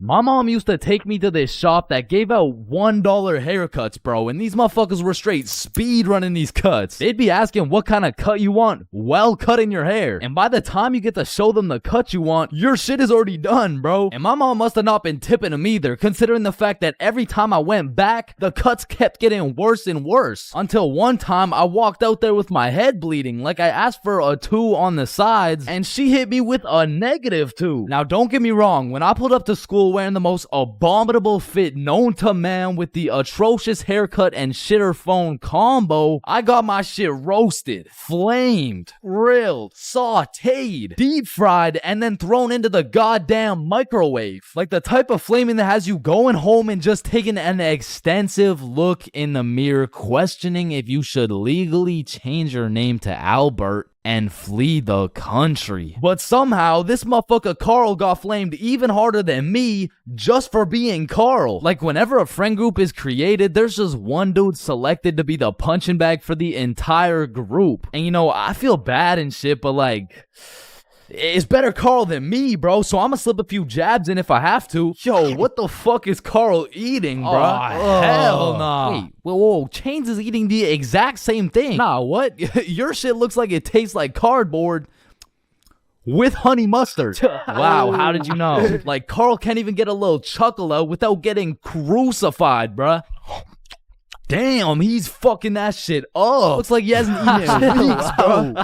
My mom used to take me to this shop that gave out $1 haircuts, bro, and these motherfuckers were straight speed running these cuts. They'd be asking what kind of cut you want while cutting your hair. And by the time you get to show them the cut you want, your shit is already done, bro. And my mom must have not been tipping them either, considering the fact that every time I went back, the cuts kept getting worse and worse. Until one time, I walked out there with my head bleeding, like I asked for a 2 on the sides, and she hit me with a -2. Now, don't get me wrong, when I pulled up to school wearing the most abominable fit known to man with the atrocious haircut and shitter phone combo, I got my shit roasted, flamed, grilled, sauteed, deep fried, and then thrown into the goddamn microwave. Like the type of flaming that has you going home and just taking an extensive look in the mirror, questioning if you should legally change your name to Albert and flee the country. But somehow, this motherfucker Carl got flamed even harder than me just for being Carl. Like, whenever a friend group is created, there's just one dude selected to be the punching bag for the entire group. And you know, I feel bad and shit, but like, it's better Carl than me, bro, so I'ma slip a few jabs in if I have to. Yo, what the fuck is Carl eating, bro? Oh, hell nah. Wait, whoa, Chains is eating the exact same thing. Nah, what? Your shit looks like it tastes like cardboard with honey mustard. Wow, how did you know? Like, Carl can't even get a little chuckle out without getting crucified, bruh. Damn, he's fucking that shit up. Looks like he hasn't eaten in weeks, bro.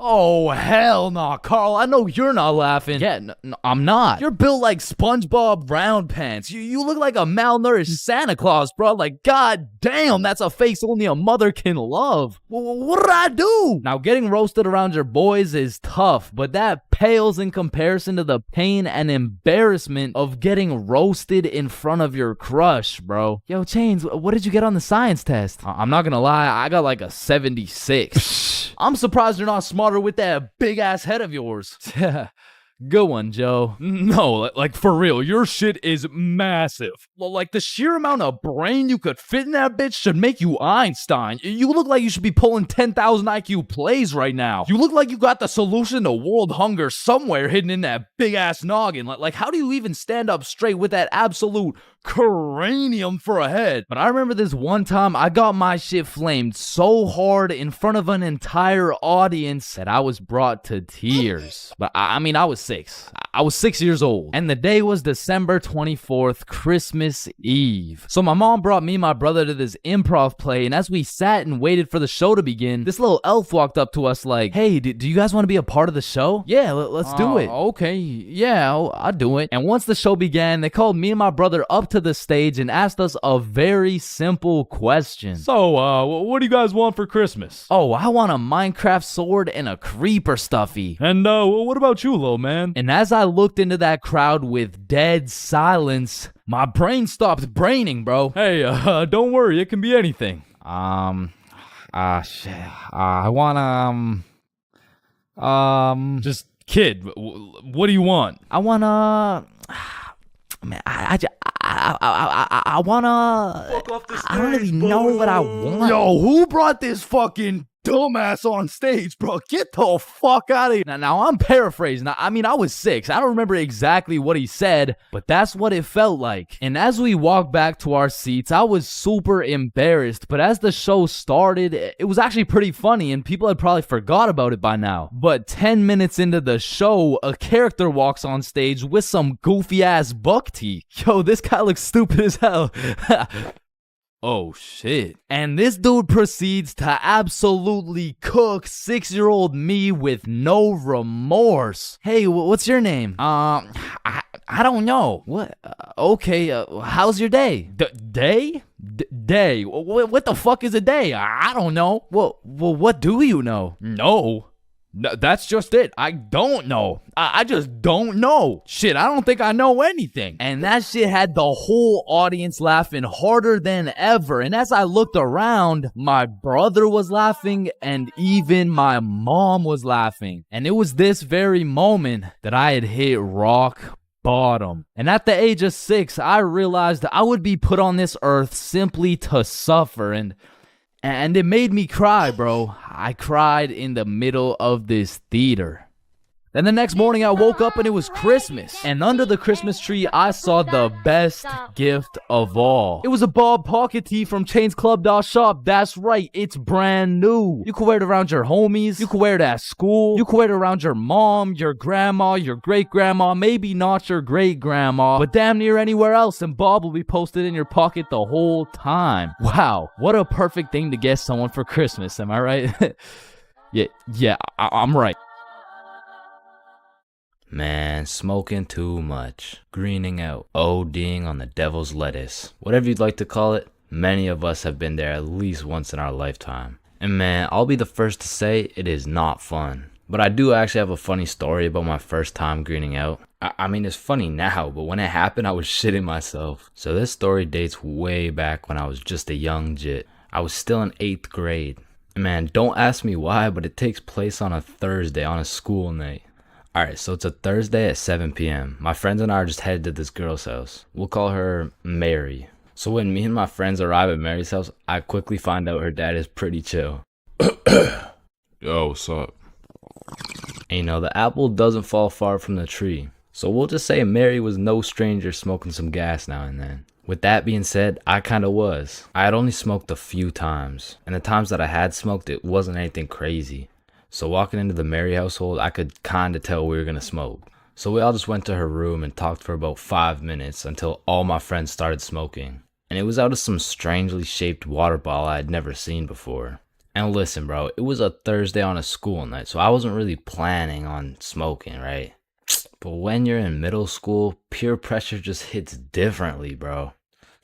Oh, hell nah, Carl. I know you're not laughing. Yeah, no, I'm not. You're built like SpongeBob Round Pants. You look like a malnourished Santa Claus, bro. Like, god damn, that's a face only a mother can love. What did I do? Now, getting roasted around your boys is tough, but that pales in comparison to the pain and embarrassment of getting roasted in front of your crush, bro. Yo, Chains, what did you get on the science test? I'm not gonna lie, I got like a 76. I'm surprised you're not smarter with that big ass head of yours. Good one, Joe. No, like for real, your shit is massive. Well, like the sheer amount of brain you could fit in that bitch should make you Einstein. You look like you should be pulling 10,000 IQ plays right now. You look like you got the solution to world hunger somewhere hidden in that big ass noggin. Like how do you even stand up straight with that absolute cranium for a head? But I remember this one time I got my shit flamed so hard in front of an entire audience that I was brought to tears. But I mean, I was 6. I was 6 years old. And the day was December 24th, Christmas Eve. So my mom brought me and my brother to this improv play, and as we sat and waited for the show to begin, this little elf walked up to us like, hey, do you guys want to be a part of the show? Yeah, let's do it. Okay, yeah, I'll do it. And once the show began, they called me and my brother up to the stage and asked us a very simple question. So, what do you guys want for Christmas? Oh, I want a Minecraft sword and a creeper stuffy. And, what about you, little man? And as I looked into that crowd with dead silence, my brain stopped braining, bro. Hey, don't worry, it can be anything. Shit. I want, Just, kid, what do you want? I wanna... Man, I wanna... Fuck off the stage, I don't really know what I want. Yo, who brought this fucking dumbass on stage, bro? Get the fuck out of here. Now I'm paraphrasing. I mean, I was 6. I don't remember exactly what he said, but that's what it felt like. And as we walked back to our seats, I was super embarrassed. But as the show started, it was actually pretty funny, and people had probably forgot about it by now. But 10 minutes into the show, a character walks on stage with some goofy ass buck teeth. Yo, this guy looks stupid as hell. Oh shit. And this dude proceeds to absolutely cook 6-year-old me with no remorse. Hey, what's your name? I don't know. What? Okay, how's your day? Day? Day? What the fuck is a day? I don't know. Well, what do you know? No. That's just it. I don't know. I just don't know. Shit, I don't think I know anything. And that shit had the whole audience laughing harder than ever. And as I looked around, my brother was laughing and even my mom was laughing. And it was this very moment that I had hit rock bottom. And at the age of 6, I realized I would be put on this earth simply to suffer, and it made me cry, bro. I cried in the middle of this theater. Then the next morning I woke up and it was Christmas. And under the Christmas tree, I saw the best gift of all. It was a Bob pocket tee from ChainsClub.shop. That's right, it's brand new. You can wear it around your homies. You can wear it at school. You can wear it around your mom, your grandma, your great-grandma, maybe not your great-grandma, but damn near anywhere else, and Bob will be posted in your pocket the whole time. Wow, what a perfect thing to get someone for Christmas, am I right? yeah, I'm right. Man, smoking too much, greening out, ODing on the devil's lettuce. Whatever you'd like to call it, many of us have been there at least once in our lifetime. And man, I'll be the first to say it is not fun. But I do actually have a funny story about my first time greening out. I mean, it's funny now, but when it happened, I was shitting myself. So this story dates way back when I was just a young jit. I was still in 8th grade. And man, don't ask me why, but it takes place on a Thursday on a school night. Alright, so it's a Thursday at 7 p.m. My friends and I are just headed to this girl's house. We'll call her Mary. So when me and my friends arrive at Mary's house, I quickly find out her dad is pretty chill. Yo, what's up? And you know, the apple doesn't fall far from the tree. So we'll just say Mary was no stranger smoking some gas now and then. With that being said, I kinda was. I had only smoked a few times. And the times that I had smoked, it wasn't anything crazy. So walking into the Mary household, I could kinda tell we were gonna smoke. So we all just went to her room and talked for about 5 minutes until all my friends started smoking. And it was out of some strangely shaped water bottle I had never seen before. And listen, bro, it was a Thursday on a school night, so I wasn't really planning on smoking, right? But when you're in middle school, peer pressure just hits differently, bro.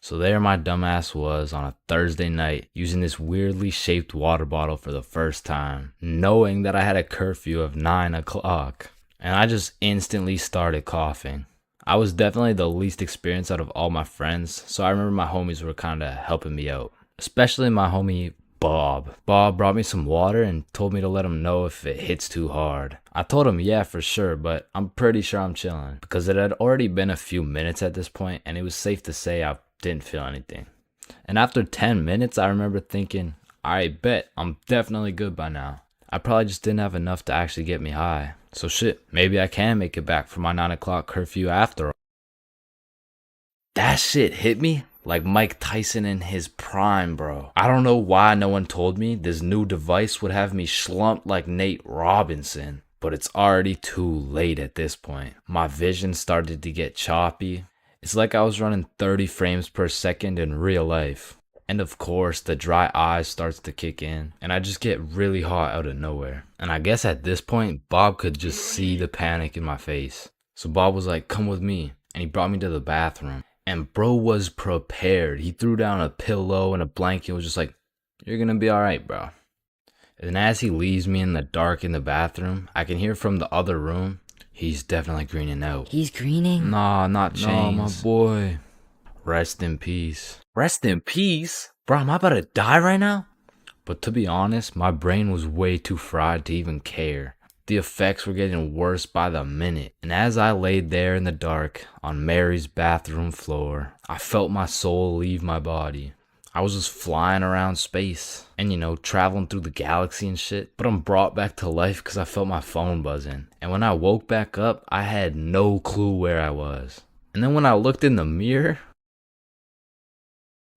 So there my dumbass was on a Thursday night using this weirdly shaped water bottle for the first time, knowing that I had a curfew of 9 o'clock. And I just instantly started coughing. I was definitely the least experienced out of all my friends, so I remember my homies were kinda helping me out. Especially my homie Bob. Bob brought me some water and told me to let him know if it hits too hard. I told him yeah for sure, but I'm pretty sure I'm chilling. Because it had already been a few minutes at this point, and it was safe to say I didn't feel anything. And after 10 minutes, I remember thinking, I bet I'm definitely good by now. I probably just didn't have enough to actually get me high. So shit, maybe I can make it back for my 9 o'clock curfew after all. That shit hit me like Mike Tyson in his prime, bro. I don't know why no one told me this new device would have me slumped like Nate Robinson. But it's already too late at this point. My vision started to get choppy. It's like I was running 30 frames per second in real life. And of course, the dry eye starts to kick in, and I just get really hot out of nowhere. And I guess at this point, Bob could just see the panic in my face. So Bob was like, come with me, and he brought me to the bathroom. And bro was prepared. He threw down a pillow and a blanket and was just like, you're gonna be alright, bro. And as he leaves me in the dark in the bathroom, I can hear from the other room, he's definitely greening out. He's greening? Nah, not Chains. Nah, my boy. Rest in peace. Rest in peace? Bro, am I about to die right now? But to be honest, my brain was way too fried to even care. The effects were getting worse by the minute. And as I laid there in the dark on Mary's bathroom floor, I felt my soul leave my body. I was just flying around space and, you know, traveling through the galaxy and shit. But I'm brought back to life because I felt my phone buzzing. And when I woke back up, I had no clue where I was. And then when I looked in the mirror,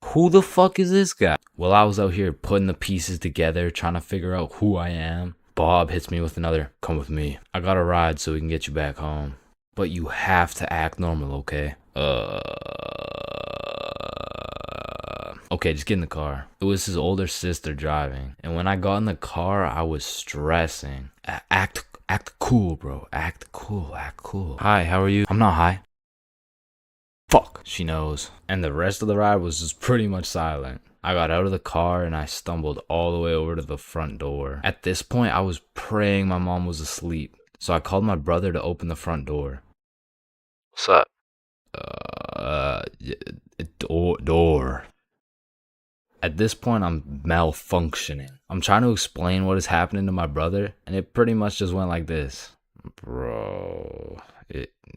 who the fuck is this guy? Well, I was out here putting the pieces together, trying to figure out who I am. Bob hits me with another, come with me. I got a ride so we can get you back home. But you have to act normal, okay? Okay, just get in the car. It was his older sister driving. And when I got in the car, I was stressing. Act cool, bro. Act cool. Hi, how are you? I'm not high. Fuck, she knows. And the rest of the ride was just pretty much silent. I got out of the car and I stumbled all the way over to the front door. At this point, I was praying my mom was asleep. So I called my brother to open the front door. What's up? Door. At this point, I'm malfunctioning. I'm trying to explain what is happening to my brother, and it pretty much just went like this. Bro,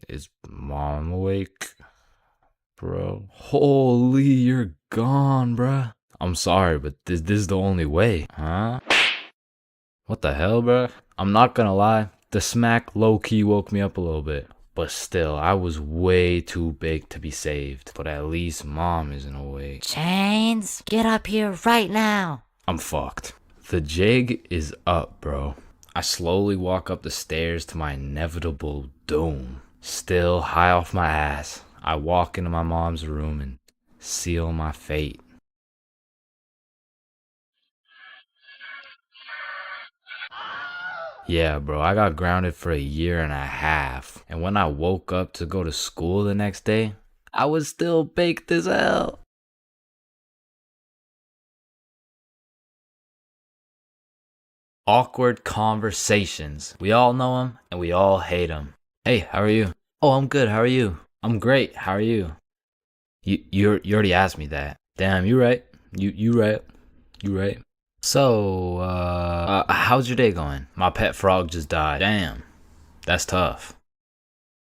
Is mom awake? Bro. Holy, you're gone, bruh. I'm sorry, but this is the only way. Huh? What the hell, bruh? I'm not gonna lie. The smack low-key woke me up a little bit. But still, I was way too big to be saved. But at least mom isn't awake. Chains, get up here right now. I'm fucked. The jig is up, bro. I slowly walk up the stairs to my inevitable doom. Still high off my ass, I walk into my mom's room and seal my fate. Yeah, bro, I got grounded for 1.5 years. And when I woke up to go to school the next day, I was still baked as hell. Awkward conversations. We all know them and we all hate them. Hey, how are you? Oh, I'm good. How are you? I'm great. How are you? You already asked me that. Damn, you right. You right. You right. So, how's your day going? My pet frog just died. Damn, that's tough.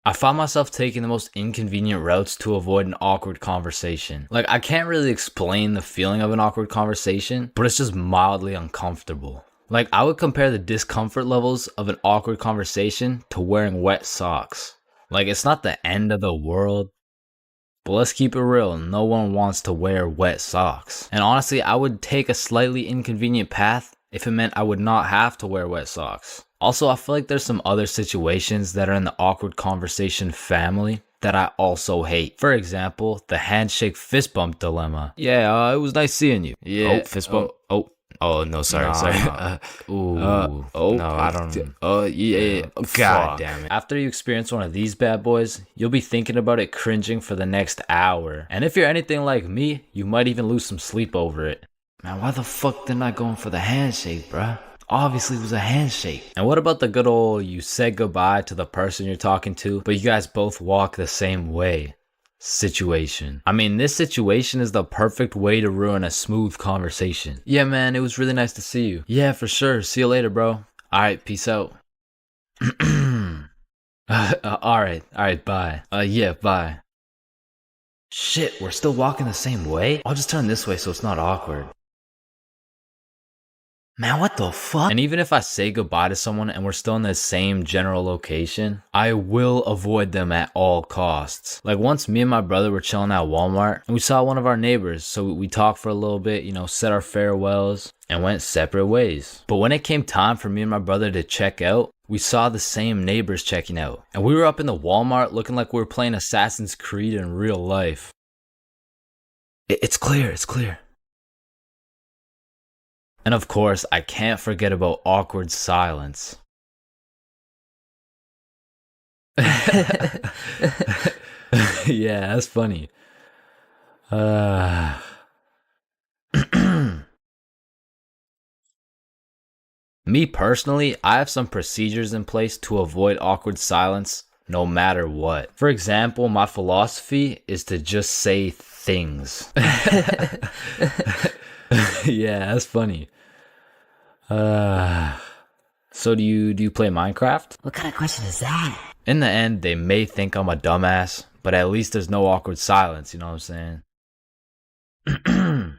I find myself taking the most inconvenient routes to avoid an awkward conversation. Like, I can't really explain the feeling of an awkward conversation, but it's just mildly uncomfortable. Like, I would compare the discomfort levels of an awkward conversation to wearing wet socks. Like, it's not the end of the world, but let's keep it real, no one wants to wear wet socks. And honestly, I would take a slightly inconvenient path if it meant I would not have to wear wet socks. Also, I feel like there's some other situations that are in the awkward conversation family that I also hate. For example, the handshake fist bump dilemma. Yeah, it was nice seeing you. Yeah. Oh, fist bump. Oh, no, sorry. No, I don't. Yeah. God damn it. After you experience one of these bad boys, you'll be thinking about it cringing for the next hour. And if you're anything like me, you might even lose some sleep over it. Man, why the fuck didn't I go in for the handshake, bruh? Obviously it was a handshake. And what about the good old you said goodbye to the person you're talking to, but you guys both walk the same way situation? I mean, this situation is the perfect way to ruin a smooth conversation. Yeah, man, it was really nice to see you. Yeah, for sure. See you later, bro. Alright, peace out. Alright, bye. Yeah, bye. Shit, we're still walking the same way? I'll just turn this way so it's not awkward. Man, what the fuck? And even if I say goodbye to someone and we're still in the same general location, I will avoid them at all costs. Like once me and my brother were chilling at Walmart and we saw one of our neighbors, so we talked for a little bit, said our farewells and went separate ways. But when it came time for me and my brother to check out, we saw the same neighbors checking out. And we were up in the Walmart looking like we were playing Assassin's Creed in real life. It's clear. And of course, I can't forget about awkward silence. Yeah, that's funny. Me personally, I have some procedures in place to avoid awkward silence no matter what. For example, my philosophy is to just say things. Yeah, that's funny. So do you play Minecraft? What kind of question is that? In the end, they may think I'm a dumbass, but at least there's no awkward silence, you know what I'm saying?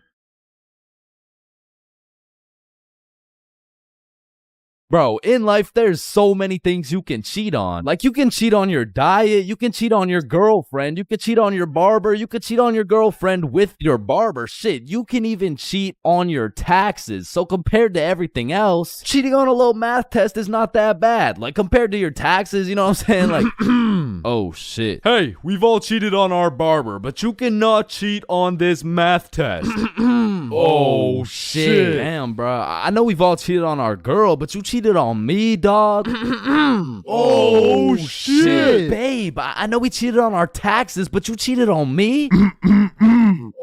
Bro, in life, there's so many things you can cheat on. Like, you can cheat on your diet, you can cheat on your girlfriend, you can cheat on your barber, you can cheat on your girlfriend with your barber. Shit, you can even cheat on your taxes. So compared to everything else, cheating on a little math test is not that bad. Like, compared to your taxes, you know what I'm saying? Like, oh shit. Hey, we've all cheated on our barber, but you cannot cheat on this math test. Oh shit. Damn, bro. I know we've all cheated on our girl, but you cheated on me, dog. Oh shit. Babe, I know we cheated on our taxes, but you cheated on me?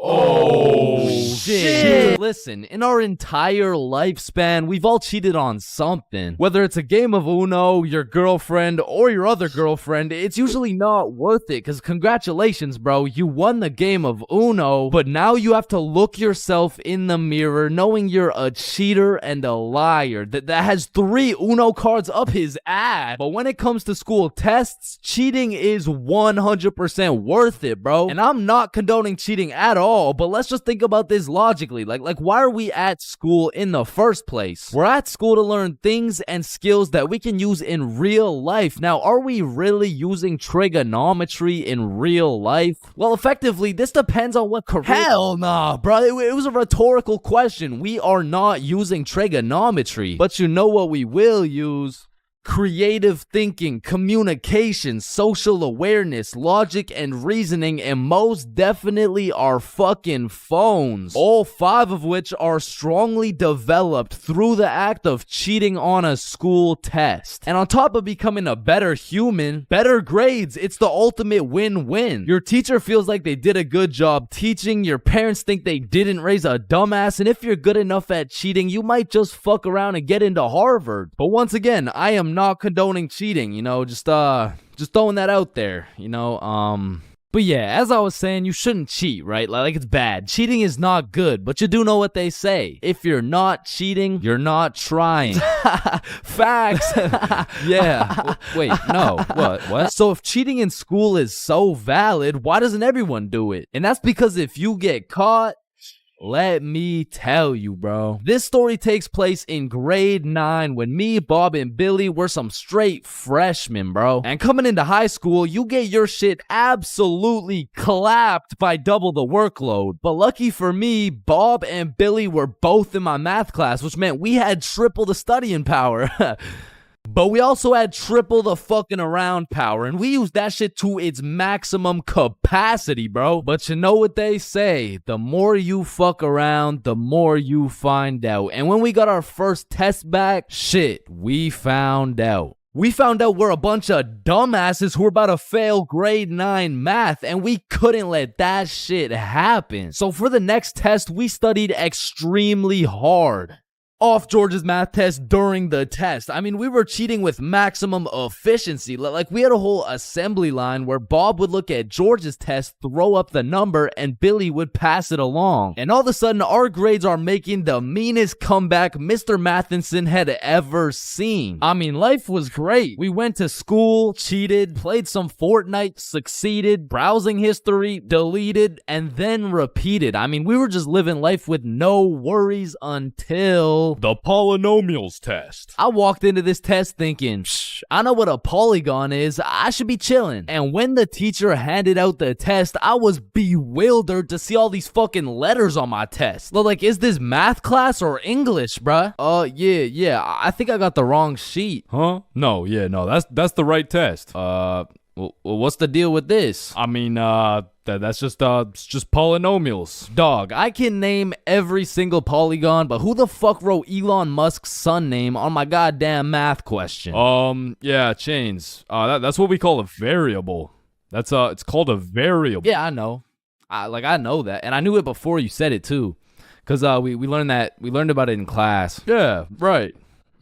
Oh shit. Listen, in our entire lifespan, we've all cheated on something. Whether it's a game of Uno, your girlfriend, or your other girlfriend, it's usually not worth it, because congratulations, bro, you won the game of Uno, but now you have to look yourself in the mirror knowing you're a cheater and a liar that has 3 Uno cards up his ass. But when it comes to school tests, cheating is 100% worth it, bro. And I'm not condoning cheating at all, but let's just think about this logically. Like why are we at school in the first place? We're at school to learn things and skills that we can use in real life. Now, are we really using trigonometry in real life? Well, effectively, this depends on what career. Hell nah, bro. It was a rhetorical question. We are not using trigonometry, but you know what we will use? Creative thinking, communication, social awareness, logic, and reasoning, and most definitely our fucking phones. All 5 of which are strongly developed through the act of cheating on a school test. And on top of becoming a better human, better grades, it's the ultimate win-win. Your teacher feels like they did a good job teaching, your parents think they didn't raise a dumbass, and if you're good enough at cheating, you might just fuck around and get into Harvard. But once again, I am not condoning cheating, just throwing that out there, But yeah, as I was saying, you shouldn't cheat, right? Like it's bad. Cheating is not good, but you do know what they say. If you're not cheating, you're not trying. Facts. Yeah. Wait, no. What? So if cheating in school is so valid, why doesn't everyone do it? And that's because if you get caught, let me tell you, bro. This story takes place in grade 9 when me, Bob, and Billy were some straight freshmen, bro. And coming into high school, you get your shit absolutely clapped by double the workload. But lucky for me, Bob and Billy were both in my math class, which meant we had triple the studying power. But we also had triple the fucking around power, and we used that shit to its maximum capacity, bro. But you know what they say, the more you fuck around, the more you find out. And when we got our first test back, shit, we found out. We found out we're a bunch of dumbasses who were about to fail grade 9 math, and we couldn't let that shit happen. So for the next test, we studied extremely hard. Off George's math test during the test. I mean, we were cheating with maximum efficiency. Like, we had a whole assembly line where Bob would look at George's test, throw up the number, and Billy would pass it along. And all of a sudden, our grades are making the meanest comeback Mr. Matheson had ever seen. I mean, life was great. We went to school, cheated, played some Fortnite, succeeded, browsing history, deleted, and then repeated. I mean, we were just living life with no worries until the polynomials test. I walked into this test thinking, I know what a polygon is, I should be chilling. And when the teacher handed out the test, I was bewildered to see all these fucking letters on my test. Like, is this math class or English, bruh? Yeah, I think I got the wrong sheet. Huh? No, that's the right test. Well, what's the deal with this? I mean, that's just polynomials. Dog, I can name every single polygon, but who the fuck wrote Elon Musk's son name on my goddamn math question? Yeah, Chains. That's what we call a variable. It's called a variable. Yeah, I know. I know that, and I knew it before you said it too, cause we learned about it in class. Yeah, right.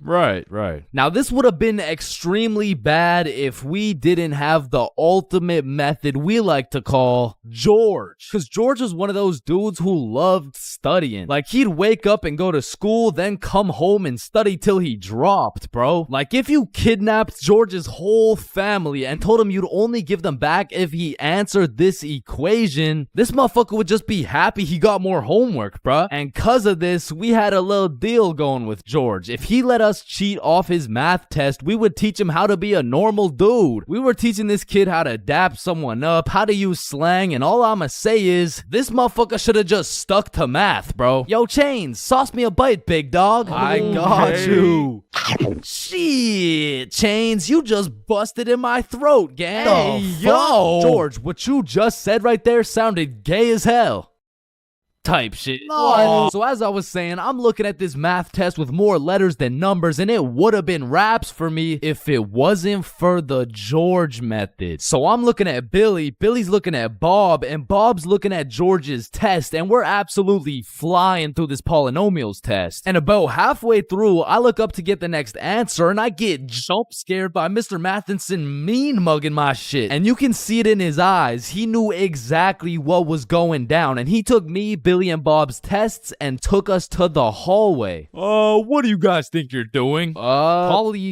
Right. Now, this would have been extremely bad if we didn't have the ultimate method we like to call George. Because George was one of those dudes who loved studying. Like, he'd wake up and go to school, then come home and study till he dropped, bro. Like, if you kidnapped George's whole family and told him you'd only give them back if he answered this equation, this motherfucker would just be happy he got more homework, bro. And cause of this, we had a little deal going with George. If he let us cheat off his math test, we would teach him how to be a normal dude. We were teaching this kid how to dap someone up, how to use slang, and all I'ma say is, this motherfucker should have just stuck to math, bro. Yo, Chains, sauce me a bite, big dog. I got you. Shit, Chains, you just busted in my throat, gang. Yo, George, what you just said right there sounded gay as hell. Type shit. No. So as I was saying, I'm looking at this math test with more letters than numbers, and it would have been raps for me if it wasn't for the George method. So I'm looking at Billy, Billy's looking at Bob, and Bob's looking at George's test, and we're absolutely flying through this polynomials test. And about halfway through, I look up to get the next answer, and I get jump scared by Mr. Matheson mean mugging my shit. And you can see it in his eyes. He knew exactly what was going down, and he took me, Billy, Billy and Bob's tests and took us to the hallway. What do you guys think you're doing? Polygamy.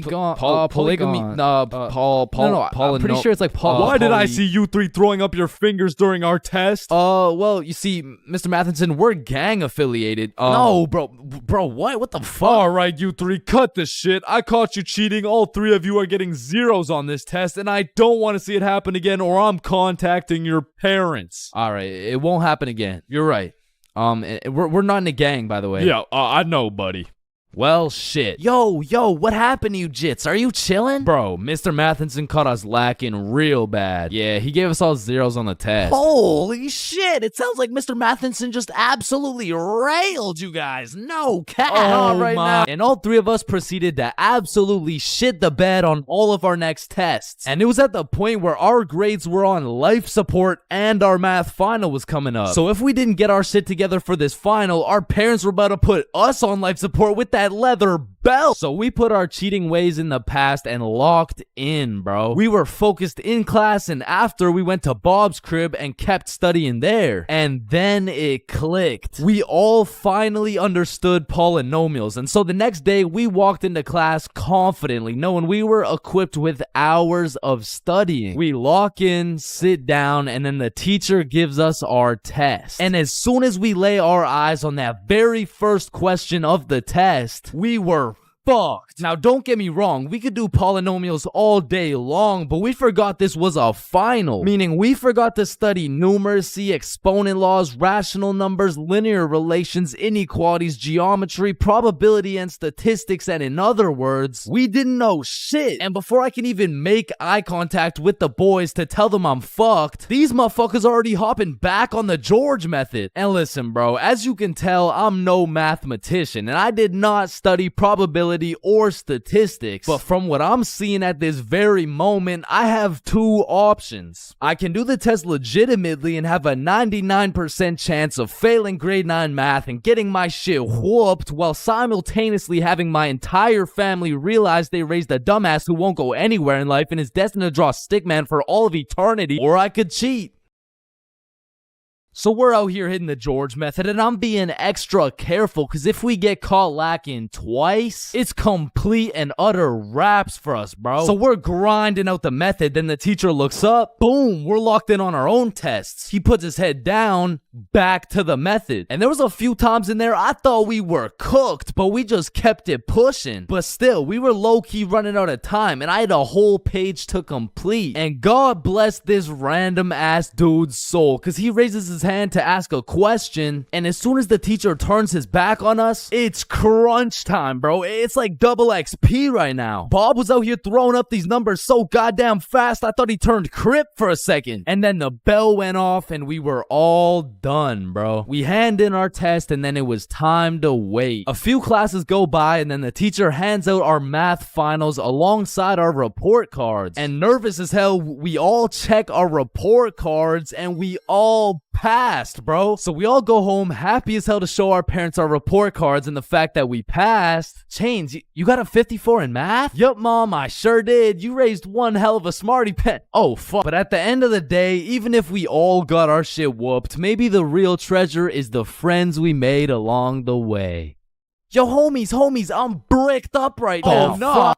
I'm pretty sure it's like Why did I see you three throwing up your fingers during our test? Well, you see, Mr. Matheson, we're gang affiliated. No, bro, what the fuck? All right, you three, cut this shit. I caught you cheating. All three of you are getting zeros on this test, and I don't want to see it happen again, or I'm contacting your parents. All right, it won't happen again. You're right. We're not in a gang, by the way. Yeah, I know, buddy. Well, shit. Yo, what happened to you, Jits? Are you chilling? Bro, Mr. Matheson caught us lacking real bad. Yeah, he gave us all zeros on the test. Holy shit, it sounds like Mr. Matheson just absolutely railed you guys. No cap. Now. And all three of us proceeded to absolutely shit the bed on all of our next tests. And it was at the point where our grades were on life support and our math final was coming up. So if we didn't get our shit together for this final, our parents were about to put us on life support with that leather belt. So we put our cheating ways in the past and locked in, bro. We were focused in class, and after we went to Bob's crib and kept studying there. And then it clicked. We all finally understood polynomials. And so the next day we walked into class confidently, knowing we were equipped with hours of studying. We lock in, sit down, and then the teacher gives us our test. And as soon as we lay our eyes on that very first question of the test, we were fucked. Now, don't get me wrong, we could do polynomials all day long, but we forgot this was a final. Meaning we forgot to study numeracy, exponent laws, rational numbers, linear relations, inequalities, geometry, probability, and statistics, and in other words, we didn't know shit. And before I can even make eye contact with the boys to tell them I'm fucked, these motherfuckers already hopping back on the George method. And listen, bro, as you can tell, I'm no mathematician, and I did not study probability or statistics, but from what I'm seeing at this very moment, I have two options. I can do the test legitimately and have a 99% chance of failing grade 9 math and getting my shit whooped while simultaneously having my entire family realize they raised a dumbass who won't go anywhere in life and is destined to draw stickman for all of eternity, or I could cheat. So we're out here hitting the George method, and I'm being extra careful because if we get caught lacking twice, it's complete and utter wraps for us, bro. So we're grinding out the method, then the teacher looks up, boom, we're locked in on our own tests. He puts his head down, back to the method. And there was a few times in there I thought we were cooked, but we just kept it pushing. But still, we were low-key running out of time, and I had a whole page to complete. And God bless this random-ass dude's soul, because he raises his hand to ask a question, and as soon as the teacher turns his back on us, it's crunch time, bro. It's like double XP right now. Bob was out here throwing up these numbers so goddamn fast, I thought he turned Crip for a second. And then the bell went off, and we were all done, bro. We hand in our test, and then it was time to wait. A few classes go by, and then the teacher hands out our math finals alongside our report cards. And nervous as hell, we all check our report cards, and we all passed, bro. So we all go home happy as hell to show our parents our report cards and the fact that we passed. Chains, you got a 54 in math? Yup, Mom, I sure did. You raised one hell of a smarty pet. Oh, fuck. But at the end of the day, even if we all got our shit whooped, maybe the real treasure is the friends we made along the way. Yo, homies, I'm bricked up right now. Oh, no.